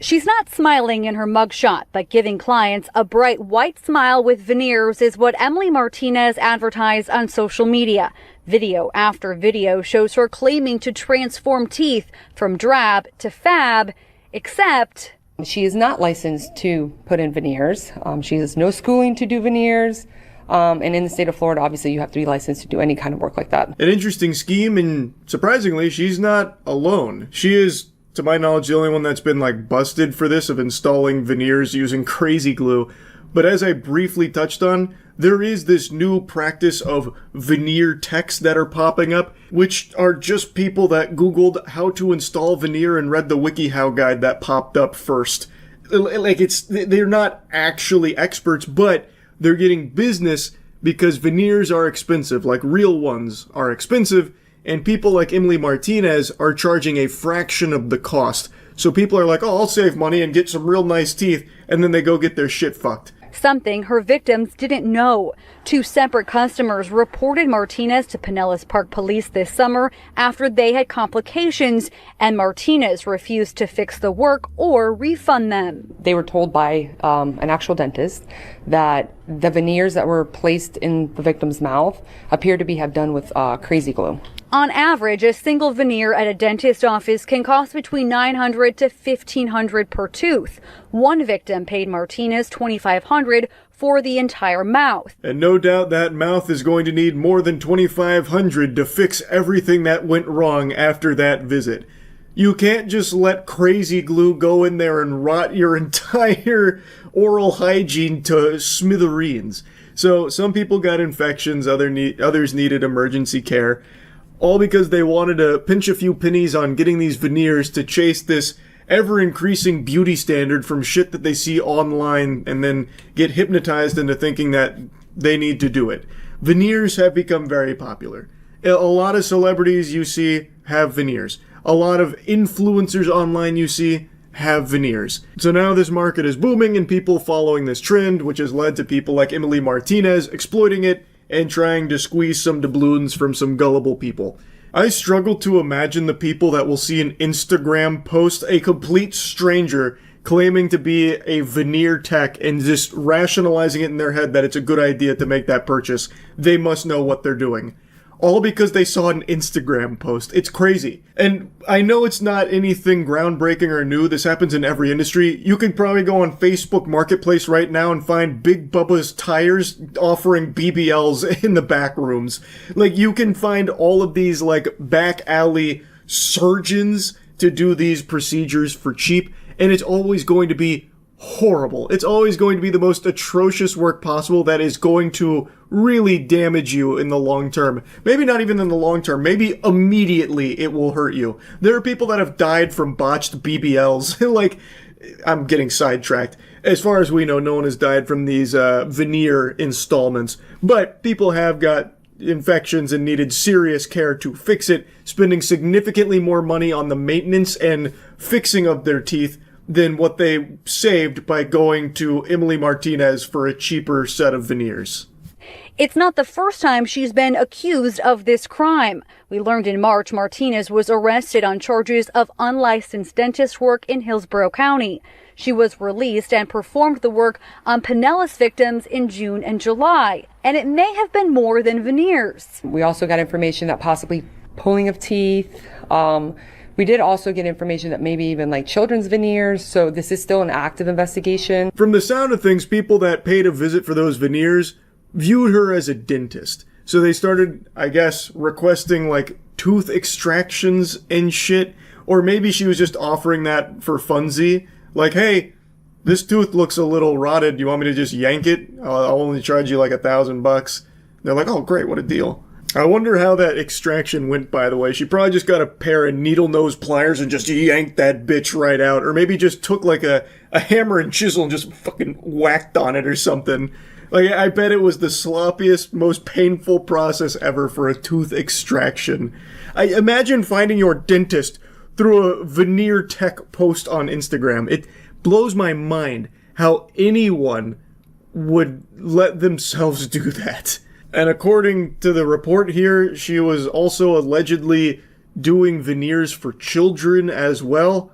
She's not smiling in her mugshot, but giving clients a bright white smile with veneers is what Emily Martinez advertised on social media. Video after video shows her claiming to transform teeth from drab to fab, except
she is not licensed to put in veneers. She has no schooling to do veneers. And in the state of Florida, obviously, you have to be licensed to do any kind of work like that.
An interesting scheme, and surprisingly, she's not alone. She is, to my knowledge, the only one that's been like busted for this, of installing veneers using crazy glue. But as I briefly touched on, there is this new practice of veneer techs that are popping up, which are just people that Googled how to install veneer and read the WikiHow guide that popped up first. Like, they're not actually experts, but they're getting business because veneers are expensive, like real ones are expensive, and people like Emily Martinez are charging a fraction of the cost. So people are like, oh, I'll save money and get some real nice teeth, and then they go get their shit fucked.
Something her victims didn't know. 2 separate customers reported Martinez to Pinellas Park Police this summer after they had complications, and Martinez refused to fix the work or refund them.
They were told by an actual dentist that the veneers that were placed in the victim's mouth appear to have done with crazy glue.
On average, a single veneer at a dentist office can cost between $900 to $1,500 per tooth. One victim paid Martinez $2,500 for the entire mouth.
And no doubt that mouth is going to need more than $2,500 to fix everything that went wrong after that visit. You can't just let crazy glue go in there and rot your entire oral hygiene to smithereens. So some people got infections, others needed emergency care, all because they wanted to pinch a few pennies on getting these veneers to chase this ever-increasing beauty standard from shit that they see online and then get hypnotized into thinking that they need to do it. Veneers have become very popular. A lot of celebrities you see have veneers. A lot of influencers online you see have veneers. So now this market is booming and people following this trend, which has led to people like Emily Martinez exploiting it and trying to squeeze some doubloons from some gullible people. I struggle to imagine the people that will see an Instagram post, a complete stranger claiming to be a veneer tech and just rationalizing it in their head that it's a good idea to make that purchase. They must know what they're doing. All because they saw an Instagram post. It's crazy. And I know it's not anything groundbreaking or new. This happens in every industry. You can probably go on Facebook Marketplace right now and find Big Bubba's Tires offering BBLs in the back rooms. Like, you can find all of these, like, back alley surgeons to do these procedures for cheap. And it's always going to be horrible. It's always going to be the most atrocious work possible that is going to really damage you in the long term. Maybe not even in the long term. Maybe immediately it will hurt you. There are people that have died from botched BBLs. Like, I'm getting sidetracked. As far as we know, no one has died from these veneer installments. But people have got infections and needed serious care to fix it, spending significantly more money on the maintenance and fixing of their teeth than what they saved by going to Emily Martinez for a cheaper set of veneers.
It's not the first time she's been accused of this crime. We learned in March Martinez was arrested on charges of unlicensed dentist work in Hillsborough County. She was released and performed the work on Pinellas victims in June and July. And it may have been more than veneers.
We also got information that possibly pulling of teeth. We did also get information that maybe even like children's veneers. So this is still an active investigation.
From the sound of things, people that paid a visit for those veneers viewed her as a dentist. So they started, I guess, requesting like tooth extractions and shit. Or maybe she was just offering that for funsy. Like, hey, this tooth looks a little rotted. Do you want me to just yank it? I'll only charge you like $1,000. They're like, oh, great, what a deal. I wonder how that extraction went, by the way. She probably just got a pair of needle nose pliers and just yanked that bitch right out. Or maybe just took like a hammer and chisel and just fucking whacked on it or something. Like, I bet it was the sloppiest, most painful process ever for a tooth extraction. I imagine finding your dentist through a veneer tech post on Instagram. It blows my mind how anyone would let themselves do that. And according to the report here, she was also allegedly doing veneers for children as well.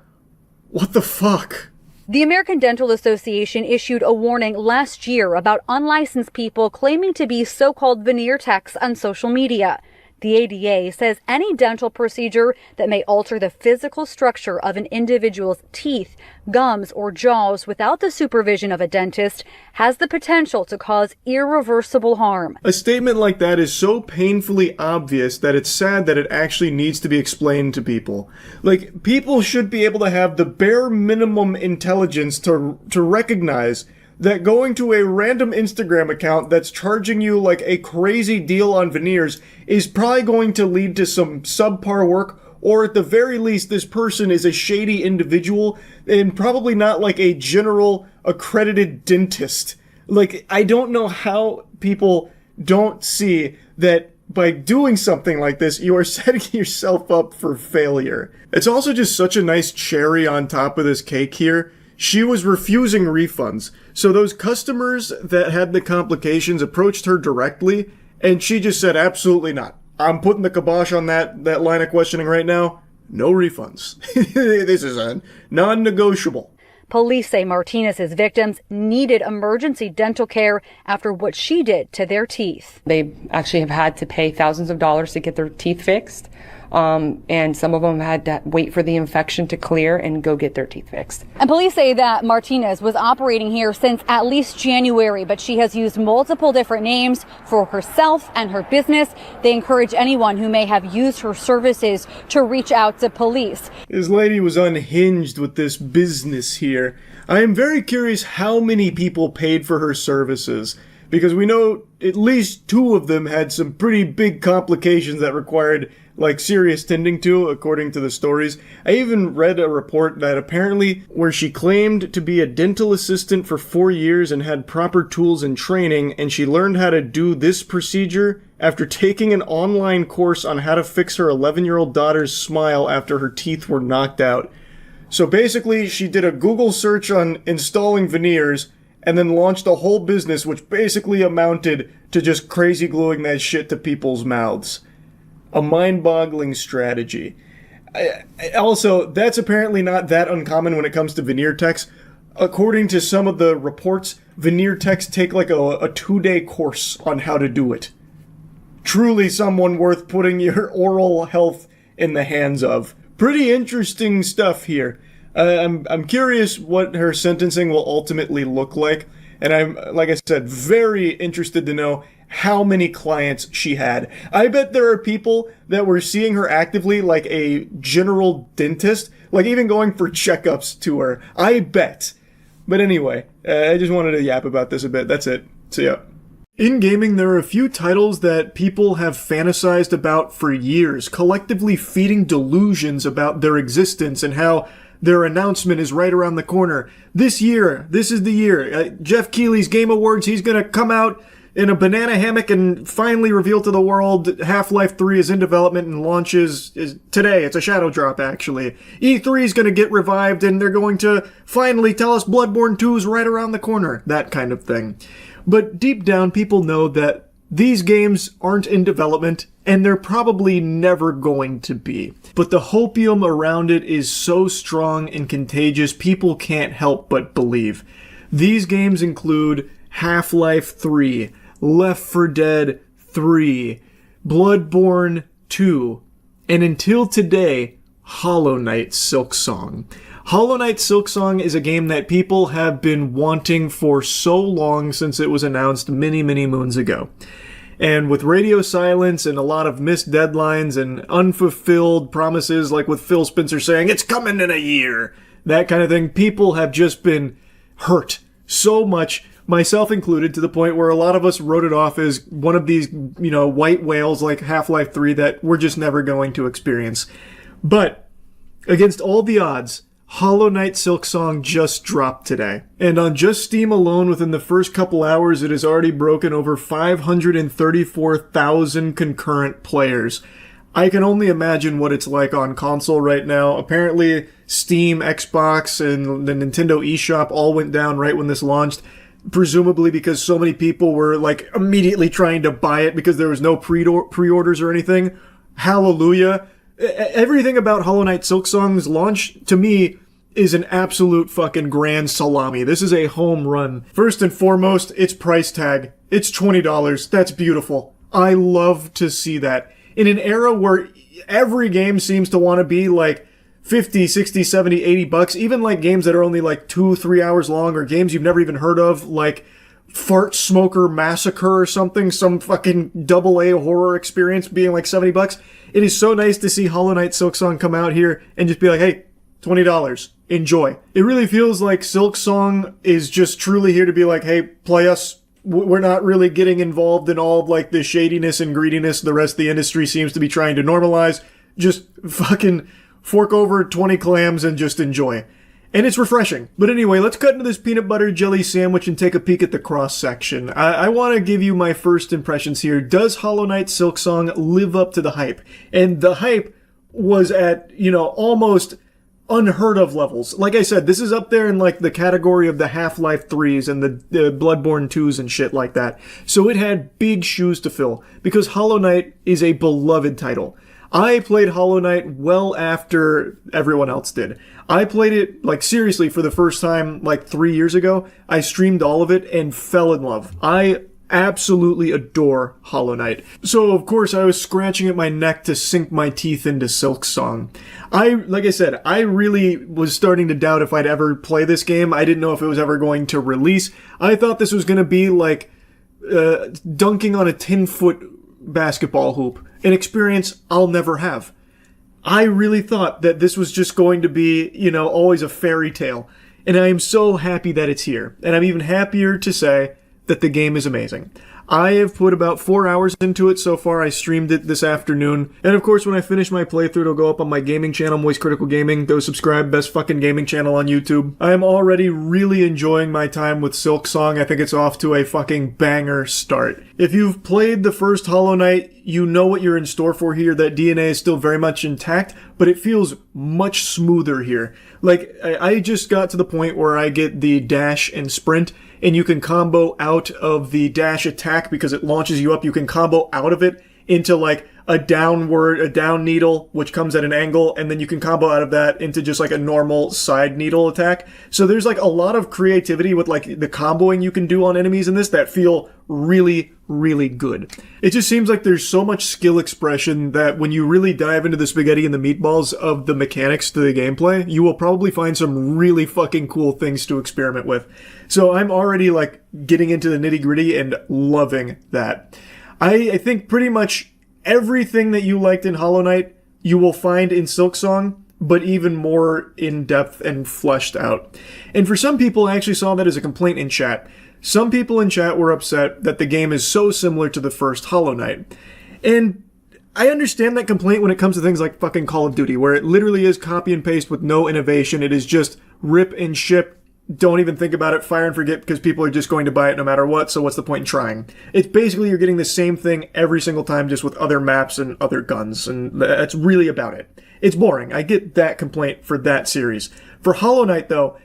What the fuck?
The American Dental Association issued a warning last year about unlicensed people claiming to be so-called veneer techs on social media. The ADA says any dental procedure that may alter the physical structure of an individual's teeth, gums, or jaws without the supervision of a dentist has the potential to cause irreversible harm.
A statement like that is so painfully obvious that it's sad that it actually needs to be explained to people. Like, people should be able to have the bare minimum intelligence to recognize that going to a random Instagram account that's charging you like a crazy deal on veneers is probably going to lead to some subpar work, or at the very least, this person is a shady individual and probably not like a general accredited dentist. Like, I don't know how people don't see that by doing something like this, you are setting yourself up for failure. It's also just such a nice cherry on top of this cake here. She was refusing refunds. So those customers that had the complications approached her directly, and she just said, absolutely not. I'm putting the kibosh on that line of questioning right now. No refunds. This is a non-negotiable.
Police say Martinez's victims needed emergency dental care after what she did to their teeth.
They actually have had to pay thousands of dollars to get their teeth fixed. And some of them had to wait for the infection to clear and go get their teeth fixed.
And police say that Martinez was operating here since at least January, but she has used multiple different names for herself and her business. They encourage anyone who may have used her services to reach out to police.
This lady was unhinged with this business here. I am very curious how many people paid for her services, because we know at least 2 of them had some pretty big complications that required like serious tending to, according to the stories. I even read a report that apparently where she claimed to be a dental assistant for 4 years and had proper tools and training, and she learned how to do this procedure after taking an online course on how to fix her 11-year-old daughter's smile after her teeth were knocked out. So basically, she did a Google search on installing veneers and then launched a whole business which basically amounted to just crazy gluing that shit to people's mouths. A mind-boggling strategy. Also, that's apparently not that uncommon when it comes to veneer techs. According to some of the reports, veneer techs take like a 2-day course on how to do it. Truly someone worth putting your oral health in the hands of. Pretty interesting stuff here. I'm curious what her sentencing will ultimately look like, and I'm, like I said, very interested to know how many clients she had. I bet there are people that were seeing her actively like a general dentist, like even going for checkups to her. I bet. But anyway, I just wanted to yap about this a bit. That's it. See ya. In gaming, there are a few titles that people have fantasized about for years, collectively feeding delusions about their existence and how their announcement is right around the corner. This year, this is the year. Jeff Keighley's Game Awards, he's gonna come out
in a banana hammock and finally reveal to the world Half-Life 3 is in development and launches today. It's a shadow drop, actually. E3 is going to get revived and they're going to finally tell us Bloodborne 2 is right around the corner. That kind of thing. But deep down, people know that these games aren't in development, and they're probably never going to be. But the hopium around it is so strong and contagious, people can't help but believe. These games include Half-Life 3, Left 4 Dead 3, Bloodborne 2, and until today, Hollow Knight Silksong. Hollow Knight Silksong is a game that people have been wanting for so long since it was announced many, many moons ago. And with radio silence and a lot of missed deadlines and unfulfilled promises, like with Phil Spencer saying, it's coming in a year, that kind of thing, people have just been hurt so much, myself included, to the point where a lot of us wrote it off as one of these, white whales like Half-Life 3 that we're just never going to experience. But against all the odds, Hollow Knight Silksong just dropped today. And on just Steam alone, within the first couple hours, it has already broken over 534,000 concurrent players. I can only imagine what it's like on console right now. Apparently, Steam, Xbox, and the Nintendo eShop all went down right when this launched. Presumably because so many people were, immediately trying to buy it because there was no pre-orders or anything. Hallelujah. Everything about Hollow Knight Silksong's launch, to me, is an absolute fucking grand salami. This is a home run. First and foremost, its price tag. It's $20. That's beautiful. I love to see that. In an era where every game seems to want to be 50, 60, 70, 80 bucks, even games that are only 2-3 hours long, or games you've never even heard of, Fart Smoker Massacre or something, some fucking AA horror experience being $70 bucks. It is so nice to see Hollow Knight Silksong come out here and just be hey, $20. Enjoy. It really feels like Silksong is just truly here to be hey, play us. We're not really getting involved in all of the shadiness and greediness the rest of the industry seems to be trying to normalize. Just fucking fork over 20 clams and just enjoy. And it's refreshing. But anyway, let's cut into this peanut butter jelly sandwich and take a peek at the cross-section. I want to give you my first impressions here. Does Hollow Knight Silksong live up to the hype? And the hype was at, almost unheard of levels. Like I said, this is up there in the category of the Half-Life 3s and the Bloodborne 2s and shit like that. So it had big shoes to fill, because Hollow Knight is a beloved title. I played Hollow Knight well after everyone else did. I played it, seriously, for the first time, 3 years ago. I streamed all of it and fell in love. I absolutely adore Hollow Knight. So, of course, I was scratching at my neck to sink my teeth into Silksong. Like I said, I really was starting to doubt if I'd ever play this game. I didn't know if it was ever going to release. I thought this was going to be dunking on a 10-foot basketball hoop. An experience I'll never have. I really thought that this was just going to be, always a fairy tale. And I am so happy that it's here. And I'm even happier to say that the game is amazing. I have put about 4 hours into it so far. I streamed it this afternoon. And of course, when I finish my playthrough, it'll go up on my gaming channel, Moist Critical Gaming. Go subscribe, best fucking gaming channel on YouTube. I am already really enjoying my time with Silksong. I think it's off to a fucking banger start. If you've played the first Hollow Knight, you know what you're in store for here. That DNA is still very much intact, but it feels much smoother here. I just got to the point where I get the dash and sprint, and you can combo out of the dash attack because it launches you up. You can combo out of it into a down needle, which comes at an angle, and then you can combo out of that into just a normal side needle attack. So there's a lot of creativity with the comboing you can do on enemies in this that feel really, really good. It just seems like there's so much skill expression that when you really dive into the spaghetti and the meatballs of the mechanics to the gameplay, you will probably find some really fucking cool things to experiment with. So I'm already getting into the nitty gritty and loving that. I think pretty much everything that you liked in Hollow Knight, you will find in Silksong, but even more in depth and fleshed out. And for some people, I actually saw that as a complaint in chat. Some people in chat were upset that the game is so similar to the first Hollow Knight. And I understand that complaint when it comes to things like fucking Call of Duty, where it literally is copy and paste with no innovation. It is just rip and ship, don't even think about it, fire and forget, because people are just going to buy it no matter what, so what's the point in trying? It's basically you're getting the same thing every single time, just with other maps and other guns, and that's really about it. It's boring. I get that complaint for that series. For Hollow Knight, though,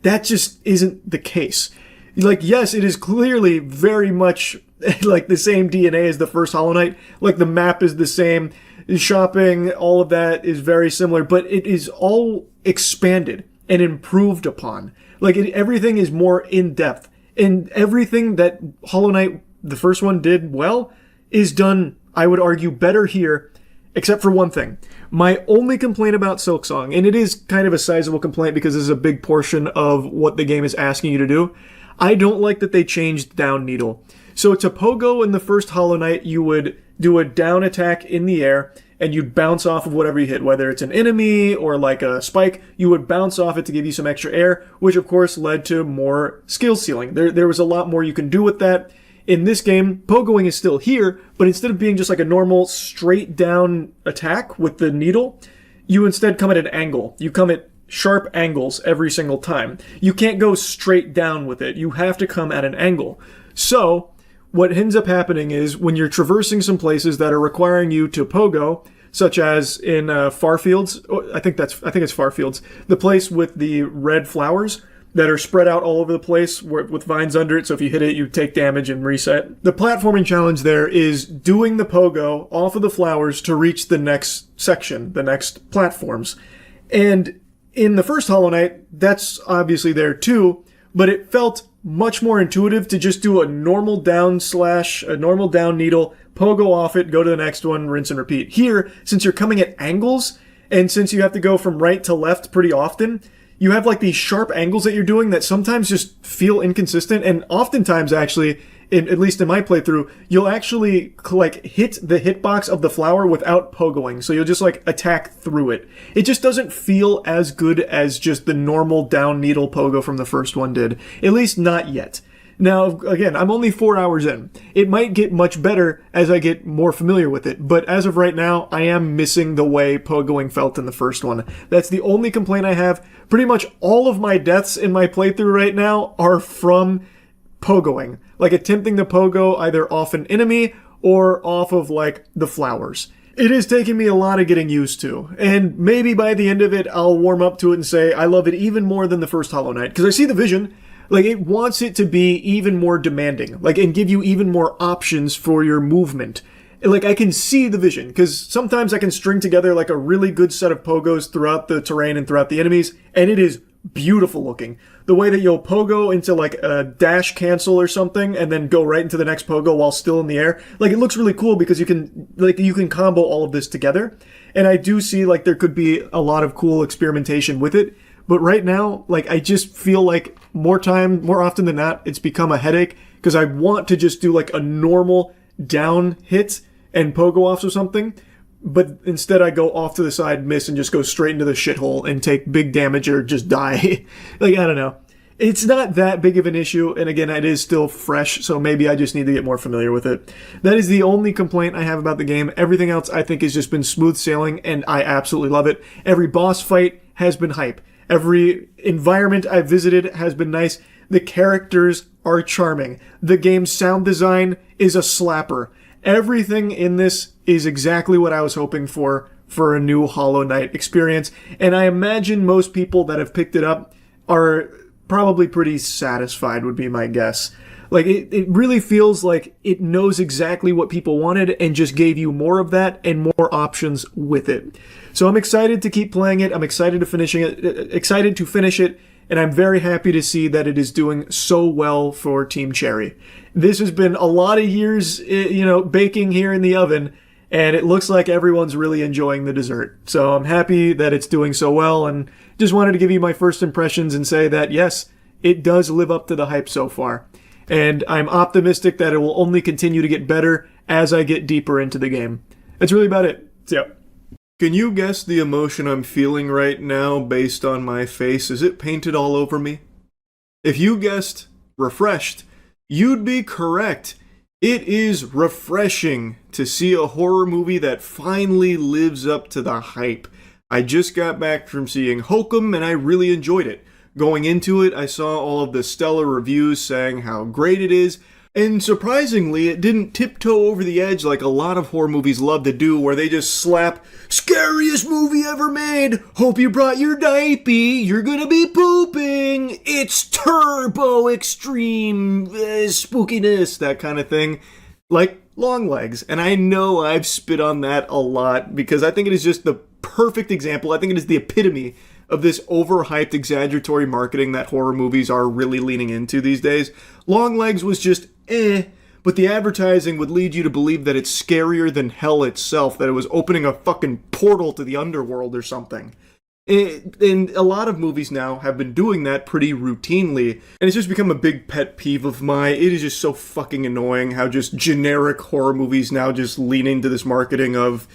that just isn't the case. Like, yes, it is clearly very much like the same DNA as the first Hollow Knight. Like, the map is the same, shopping, all of that is very similar, but it is all expanded and improved upon. Like, everything is more in-depth. And everything that Hollow Knight, the first one, did well, is done, I would argue, better here, except for one thing. My only complaint about Silksong, and it is kind of a sizable complaint because this is a big portion of what the game is asking you to do, I don't like that they changed down needle. So to Pogo in the first Hollow Knight, you would do a down attack in the air, and you'd bounce off of whatever you hit, whether it's an enemy or like a spike, you would bounce off it to give you some extra air, which of course led to more skill ceiling. There was a lot more you can do with that. In this game, pogoing is still here, but instead of being just like a normal straight down attack with the needle, you instead come at an angle. You come at sharp angles every single time. You can't go straight down with it. You have to come at an angle. So, what ends up happening is when you're traversing some places that are requiring you to pogo, such as in Farfields, I think it's Farfields, the place with the red flowers that are spread out all over the place with vines under it, so if you hit it, you take damage and reset. The platforming challenge there is doing the pogo off of the flowers to reach the next section, the next platforms. And in the first Hollow Knight, that's obviously there too, but it felt much more intuitive to just do a normal down needle, pogo off it, go to the next one, rinse and repeat. Here, since you're coming at angles, and since you have to go from right to left pretty often, you have like these sharp angles that you're doing that sometimes just feel inconsistent, and oftentimes actually, at least in my playthrough, you'll actually like hit the hitbox of the flower without pogoing, so you'll just like attack through it. It just doesn't feel as good as just the normal down needle pogo from the first one did, at least not yet. Now, again, I'm only 4 hours in. It might get much better as I get more familiar with it, but as of right now, I am missing the way pogoing felt in the first one. That's the only complaint I have. Pretty much all of my deaths in my playthrough right now are from pogoing. Like attempting to pogo either off an enemy or off of like the flowers. It is taking me a lot of getting used to, and maybe by the end of it, I'll warm up to it and say I love it even more than the first Hollow Knight, because I see the vision. Like, it wants it to be even more demanding, like, and give you even more options for your movement. Like, I can see the vision, because sometimes I can string together, like, a really good set of pogos throughout the terrain and throughout the enemies, and it is beautiful looking. The way that you'll pogo into, like, a dash cancel or something, and then go right into the next pogo while still in the air, like, it looks really cool because you can combo all of this together. And I do see, like, there could be a lot of cool experimentation with it. But right now, like, I just feel like more often than not, it's become a headache because I want to just do like a normal down hit and pogo offs or something. But instead I go off to the side, miss, and just go straight into the shithole and take big damage or just die. Like, I don't know. It's not that big of an issue, and again, it is still fresh, so maybe I just need to get more familiar with it. That is the only complaint I have about the game. Everything else I think has just been smooth sailing, and I absolutely love it. Every boss fight has been hype. Every environment I've visited has been nice. The characters are charming. The game's sound design is a slapper. Everything in this is exactly what I was hoping for a new Hollow Knight experience, and I imagine most people that have picked it up are probably pretty satisfied, would be my guess. Like, it really feels like it knows exactly what people wanted and just gave you more of that and more options with it. So I'm excited to keep playing it. I'm excited to finish it, and I'm very happy to see that it is doing so well for Team Cherry. This has been a lot of years, baking here in the oven, and it looks like everyone's really enjoying the dessert. So I'm happy that it's doing so well, and just wanted to give you my first impressions and say that, yes, it does live up to the hype so far. And I'm optimistic that it will only continue to get better as I get deeper into the game. That's really about it. So, can you guess the emotion I'm feeling right now based on my face? Is it painted all over me? If you guessed refreshed, you'd be correct. It is refreshing to see a horror movie that finally lives up to the hype. I just got back from seeing Hokum and I really enjoyed it.
Going into it, I saw all of the stellar reviews saying how great it is, and surprisingly, it didn't tiptoe over the edge like a lot of horror movies love to do, where they just slap, "Scariest movie ever made! Hope you brought your diaper! You're gonna be pooping! It's turbo extreme spookiness!" That kind of thing. Like Longlegs. And I know I've spit on that a lot, because I think it is just the perfect example. I think it is the epitome of this overhyped, exaggeratory marketing that horror movies are really leaning into these days. Longlegs was just but the advertising would lead you to believe that it's scarier than hell itself, that it was opening a fucking portal to the underworld or something. And a lot of movies now have been doing that pretty routinely, and it's just become a big pet peeve of mine. It is just so fucking annoying how just generic horror movies now just lean into this marketing of,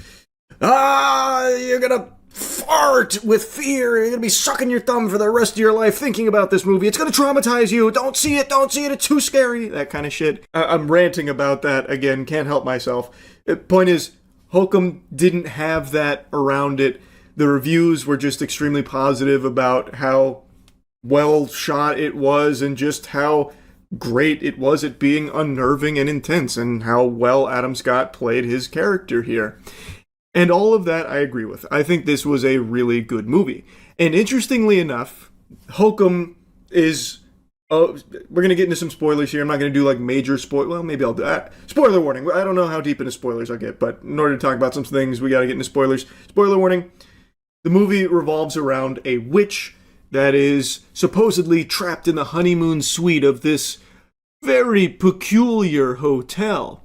you're gonna fart with fear, you're gonna be sucking your thumb for the rest of your life thinking about this movie, it's gonna traumatize you, don't see it, it's too scary, that kind of shit. I'm ranting about that again, can't help myself. The point is, Hokum didn't have that around it. The reviews were just extremely positive about how well shot it was and just how great it was at being unnerving and intense, and how well Adam Scott played his character here. And all of that I agree with. I think this was a really good movie. And interestingly enough, Hokum is... we're going to get into some spoilers here. I'm not going to do like major spoil. Well, maybe I'll do that. Spoiler warning. I don't know how deep into spoilers I'll get, but in order to talk about some things, we got to get into spoilers. Spoiler warning. The movie revolves around a witch that is supposedly trapped in the honeymoon suite of this very peculiar hotel.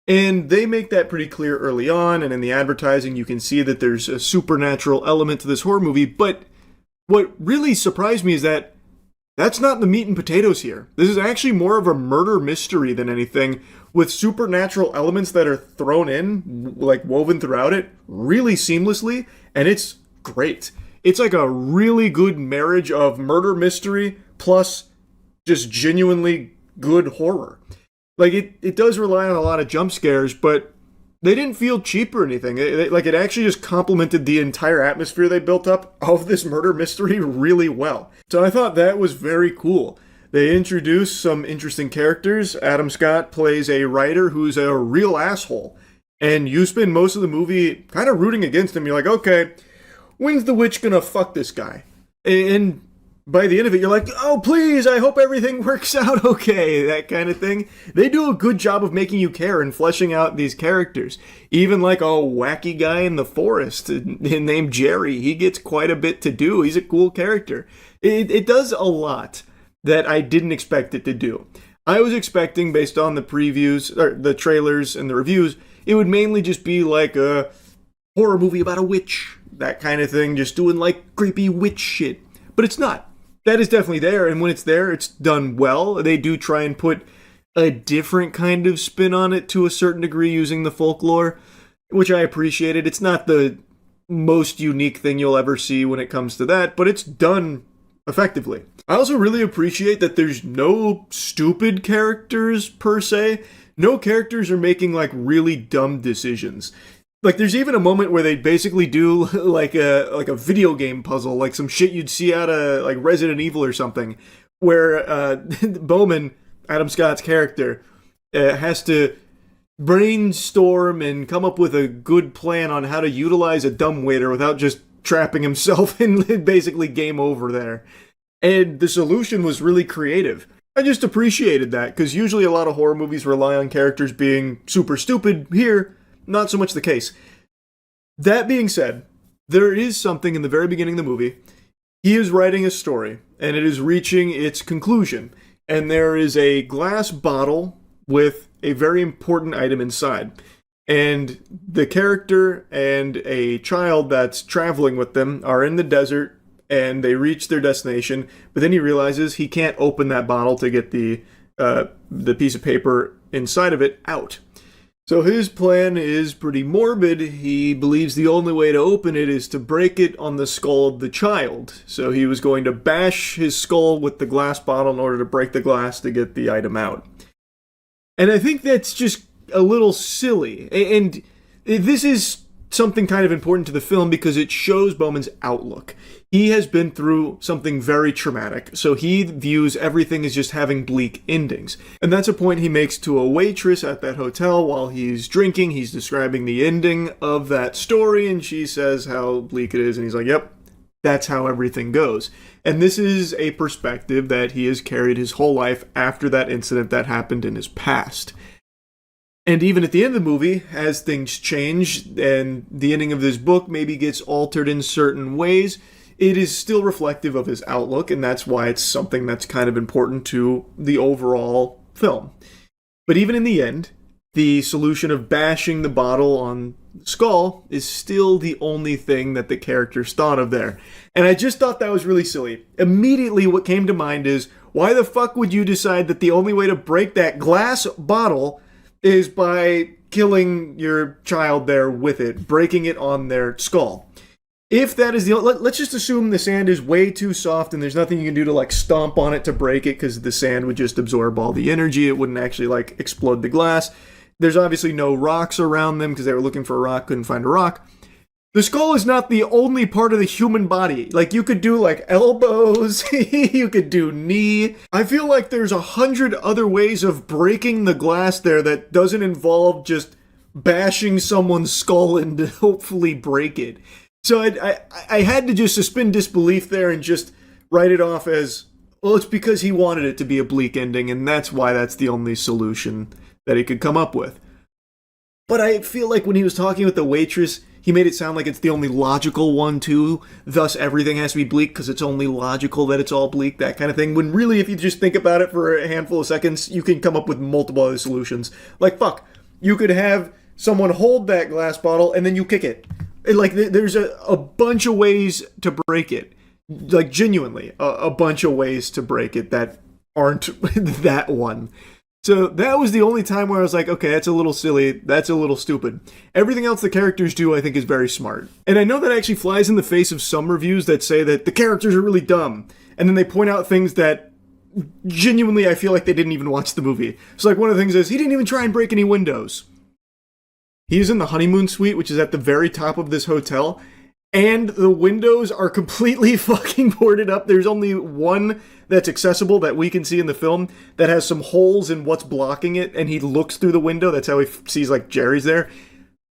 And they make that pretty clear early on, and in the advertising you can see that there's a supernatural element to this horror movie, but what really surprised me is that that's not the meat and potatoes here. This is actually more of a murder mystery than anything, with supernatural elements that are thrown in, like woven throughout it, really seamlessly, and it's great. It's like a really good marriage of murder mystery plus just genuinely good horror. Like, it does rely on a lot of jump scares, but they didn't feel cheap or anything. It actually just complemented the entire atmosphere they built up of this murder mystery really well. So I thought that was very cool. They introduced some interesting characters. Adam Scott plays a writer who's a real asshole. And you spend most of the movie kind of rooting against him. You're like, okay, when's the witch gonna fuck this guy? And by the end of it, you're like, oh, please, I hope everything works out okay, that kind of thing. They do a good job of making you care and fleshing out these characters. Even like a wacky guy in the forest named Jerry, he gets quite a bit to do. He's a cool character. It does a lot that I didn't expect it to do. I was expecting, based on the previews, or the trailers and the reviews, it would mainly just be like a horror movie about a witch, that kind of thing, just doing like creepy witch shit. But it's not. That is definitely there, and when it's there, it's done well. They do try and put a different kind of spin on it to a certain degree using the folklore, which I appreciated. It's not the most unique thing you'll ever see when it comes to that, but it's done effectively. I also really appreciate that there's no stupid characters, per se. No characters are making, like, really dumb decisions. Like, there's even a moment where they basically do, like a video game puzzle, like some shit you'd see out of, like, Resident Evil or something, where Bowman, Adam Scott's character, has to brainstorm and come up with a good plan on how to utilize a dumbwaiter without just trapping himself in basically game over there. And the solution was really creative. I just appreciated that, because usually a lot of horror movies rely on characters being super stupid. Here, not so much the case. That being said, there is something in the very beginning of the movie. He is writing a story, and it is reaching its conclusion. And there is a glass bottle with a very important item inside. And the character and a child that's traveling with them are in the desert, and they reach their destination, but then he realizes he can't open that bottle to get the piece of paper inside of it out. So his plan is pretty morbid. He believes the only way to open it is to break it on the skull of the child. So he was going to bash his skull with the glass bottle in order to break the glass to get the item out. And I think that's just a little silly. And this is something kind of important to the film because it shows Bowman's outlook. He has been through something very traumatic, so he views everything as just having bleak endings. And that's a point he makes to a waitress at that hotel while he's drinking. He's describing the ending of that story, and she says how bleak it is, and he's like, yep, that's how everything goes. And this is a perspective that he has carried his whole life after that incident that happened in his past. And even at the end of the movie, as things change and the ending of this book maybe gets altered in certain ways, it is still reflective of his outlook, and that's why it's something that's kind of important to the overall film. But even in the end, the solution of bashing the bottle on the skull is still the only thing that the characters thought of there. And I just thought that was really silly. Immediately what came to mind is, why the fuck would you decide that the only way to break that glass bottle is by killing your child there with it, breaking it on their skull? If that is let's just assume the sand is way too soft and there's nothing you can do to like stomp on it to break it because the sand would just absorb all the energy. It wouldn't actually like explode the glass. There's obviously no rocks around them because they were looking for a rock, couldn't find a rock. The skull is not the only part of the human body. Like, you could do like elbows, you could do knee. I feel like there's 100 other ways of breaking the glass there that doesn't involve just bashing someone's skull and to hopefully break it. So I had to just suspend disbelief there and just write it off as, well, it's because he wanted it to be a bleak ending, and that's why that's the only solution that he could come up with. But I feel like when he was talking with the waitress, he made it sound like it's the only logical one too, thus everything has to be bleak because it's only logical that it's all bleak, that kind of thing. When really, if you just think about it for a handful of seconds, you can come up with multiple other solutions. Like, fuck, you could have someone hold that glass bottle and then you kick it. Like, there's a bunch of ways to break it. Like, genuinely, a bunch of ways to break it that aren't that one. So that was the only time where I was like, okay, that's a little silly, that's a little stupid. Everything else the characters do, I think, is very smart. And I know that actually flies in the face of some reviews that say that the characters are really dumb. And then they point out things that genuinely I feel like they didn't even watch the movie. So like one of the things is, he didn't even try and break any windows. He's in the honeymoon suite, which is at the very top of this hotel, and the windows are completely fucking boarded up. There's only one that's accessible that we can see in the film that has some holes in what's blocking it, and he looks through the window. That's how he sees, like, Jerry's there.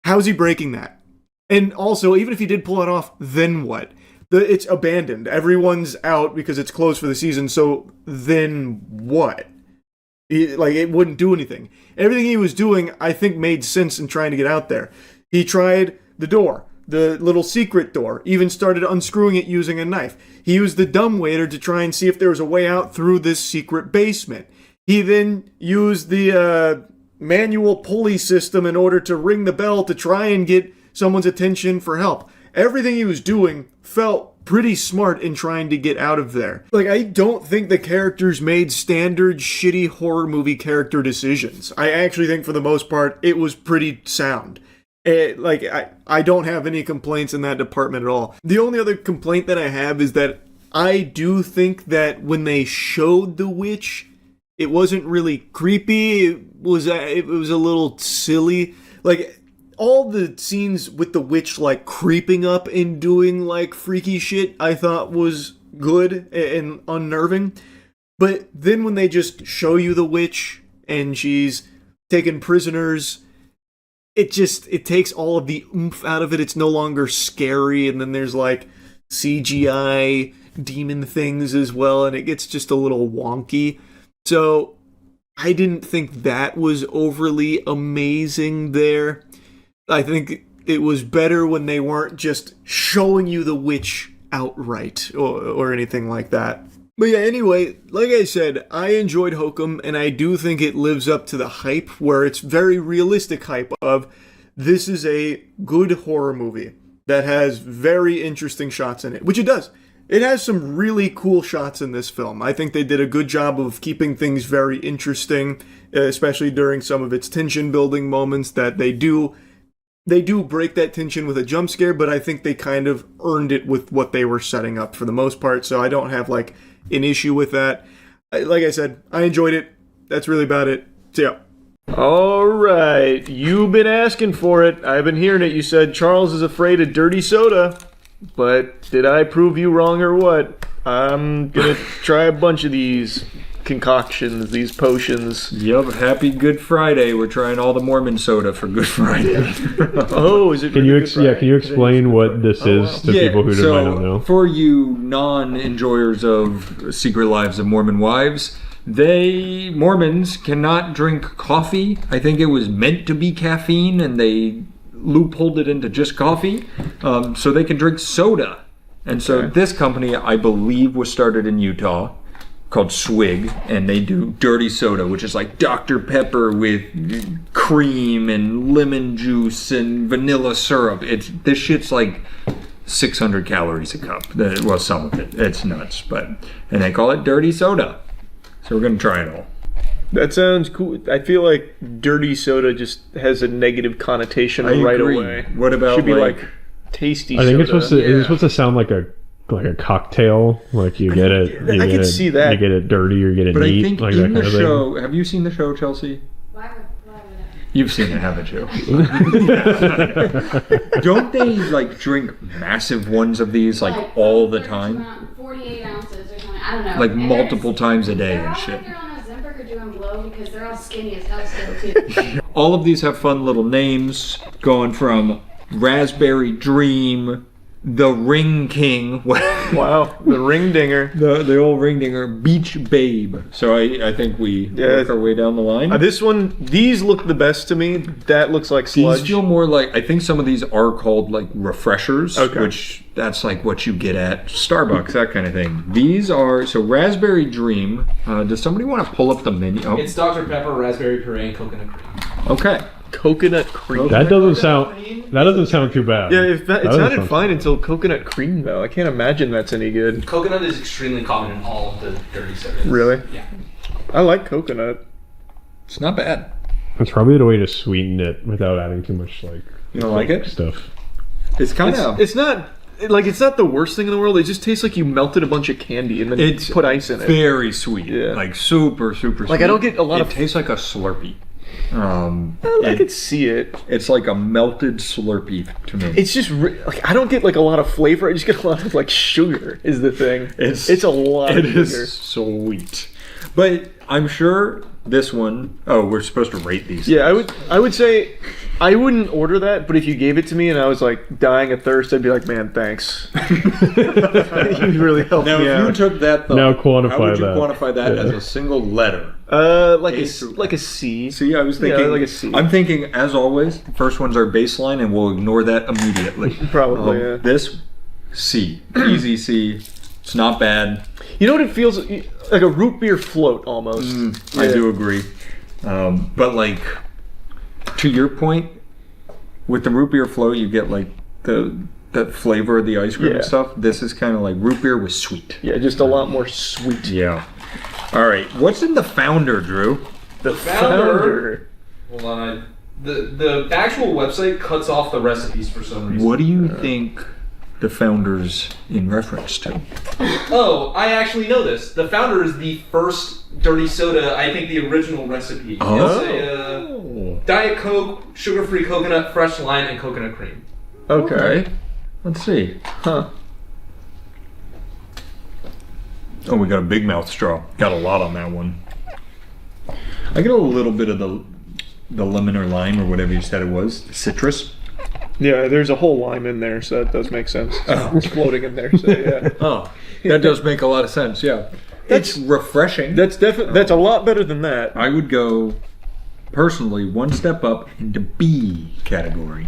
How's he breaking that? And also, even if he did pull it off, then what? It's abandoned. Everyone's out because it's closed for the season, so then what? It wouldn't do anything. Everything he was doing, I think, made sense in trying to get out there. He tried the door, the little secret door, even started unscrewing it using a knife. He used the dumbwaiter to try and see if there was a way out through this secret basement. He then used the manual pulley system in order to ring the bell to try and get someone's attention for help. Everything he was doing felt pretty smart in trying to get out of there. Like, I don't think the characters made standard shitty horror movie character decisions. I actually think for the most part it was pretty sound. I don't have any complaints in that department at all. The only other complaint that I have is that I do think that when they showed the witch, it wasn't really creepy. It was a little silly. Like, all the scenes with the witch, like, creeping up and doing, like, freaky shit, I thought was good and unnerving. But then when they just show you the witch and she's taken prisoners, it takes all of the oomph out of it. It's no longer scary, and then there's, like, CGI demon things as well, and it gets just a little wonky. So I didn't think that was overly amazing there. I think it was better when they weren't just showing you the witch outright or anything like that. But yeah, anyway, like I said, I enjoyed Hokum, and I do think it lives up to the hype, where it's very realistic hype of, this is a good horror movie that has very interesting shots in it, which it does. It has some really cool shots in this film. I think they did a good job of keeping things very interesting, especially during some of its tension-building moments that they do break that tension with a jump scare, but I think they kind of earned it with what they were setting up for the most part, so I don't have, like, an issue with that. Like I said, I enjoyed it. That's really about it. So yeah. All right, you've been asking for it. I've been hearing it. You said Charles is afraid of dirty soda, but did I prove you wrong or what? I'm gonna try a bunch of these concoctions, these potions.
Yup, happy Good Friday. We're trying all the Mormon soda for Good Friday.
Oh, is it?
Can you can you explain what this is to people who might not know?
For you non-enjoyers of Secret Lives of Mormon Wives, Mormons cannot drink coffee. I think it was meant to be caffeine, and they loopholed it into just coffee, so they can drink soda. And so this company, I believe, was started in Utah, called Swig, and they do dirty soda, which is like Dr. Pepper with cream and lemon juice and vanilla syrup. This shit's like 600 calories a cup. Well, some of it. It's nuts, and they call it dirty soda. So we're gonna try it all.
That sounds cool. I feel like dirty soda just has a negative connotation right away.
What about
should be like tasty?
I think
soda.
it's supposed to. It's supposed to sound like a cocktail. Like you get it.
I can see that.
You get it dirty or you get it
But
neat.
I think
like
in
that
the
kind of
show, have you seen the show, Chelsea? You've seen it, haven't you? Don't they like drink massive ones of these like all the time?
48 ounces or something. I don't know.
Like multiple times a day and shit.
They're on Ozempic or doing blow because they're all skinny as hell still too.
All of these have fun little names, going from Raspberry Dream, the Ring King.
Wow, the Ring Dinger.
The old Ring Dinger, Beach Babe. So I think we work our way down the line.
These look the best to me. That looks like sludge.
These feel more like, I think some of these are called like refreshers, which that's like what you get at Starbucks, that kind of thing. These are, so Raspberry Dream. Does somebody want to pull up the menu? Oh.
It's Dr. Pepper, raspberry puree, and coconut cream.
Okay.
Coconut cream.
That doesn't sound too bad.
Yeah, it sounded fine until coconut cream though. I can't imagine that's any good.
Coconut is extremely common in all of the dirty sodas.
Really?
Yeah.
I like coconut.
It's not bad.
That's probably the way to sweeten it without adding too much
You don't like it?
stuff.
It's kind of.
It's not the worst thing in the world. It just tastes like you melted a bunch of candy and then put ice in it.
Very sweet. Yeah. Like super sweet.
Like I don't get a lot of.
It tastes like a Slurpee.
I could see it.
It's like a melted Slurpee to me.
It's just like I don't get like a lot of flavor. I just get a lot of like sugar. Is the thing. It's a lot of sugar.
It is sweet. But I'm sure this one. Oh, we're supposed to rate these.
Yeah, I would say I wouldn't order that, but if you gave it to me and I was like dying of thirst, I'd be like, man, thanks. You really helped
now,
me out.
If you took that thought,
now quantify
how would you
that.
quantify that as a single letter?
Like a C.
See, I was thinking
like a C.
I'm thinking, as always, the first one's our baseline, and we'll ignore that immediately.
Probably. Yeah.
This C, easy C. It's not bad.
You know what it feels like? A root beer float almost.
I do agree. But like, to your point, with the root beer float, you get like the flavor of the ice cream and stuff. This is kind of like root beer with sweet.
Yeah, just a lot more sweet.
Yeah. All right. What's in the Founder, Drew?
The Founder.
Hold on. The actual website cuts off the recipes for some reason.
What do you think the Founder's in reference to?
Oh, I actually know this. The Founder is the first dirty soda, I think the original recipe.
Oh.
It's a Diet Coke, sugar-free coconut, fresh lime, and coconut cream.
Okay. Let's see.
Huh.
Oh, we got a big mouth straw. Got a lot on that one. I get a little bit of the lemon or lime or whatever you said it was. Citrus.
Yeah, there's a whole lime in there, so that does make sense. It's floating in there, so yeah.
Oh, that does make a lot of sense. Yeah, it's refreshing.
That's a lot better than that.
I would go personally one step up into B category.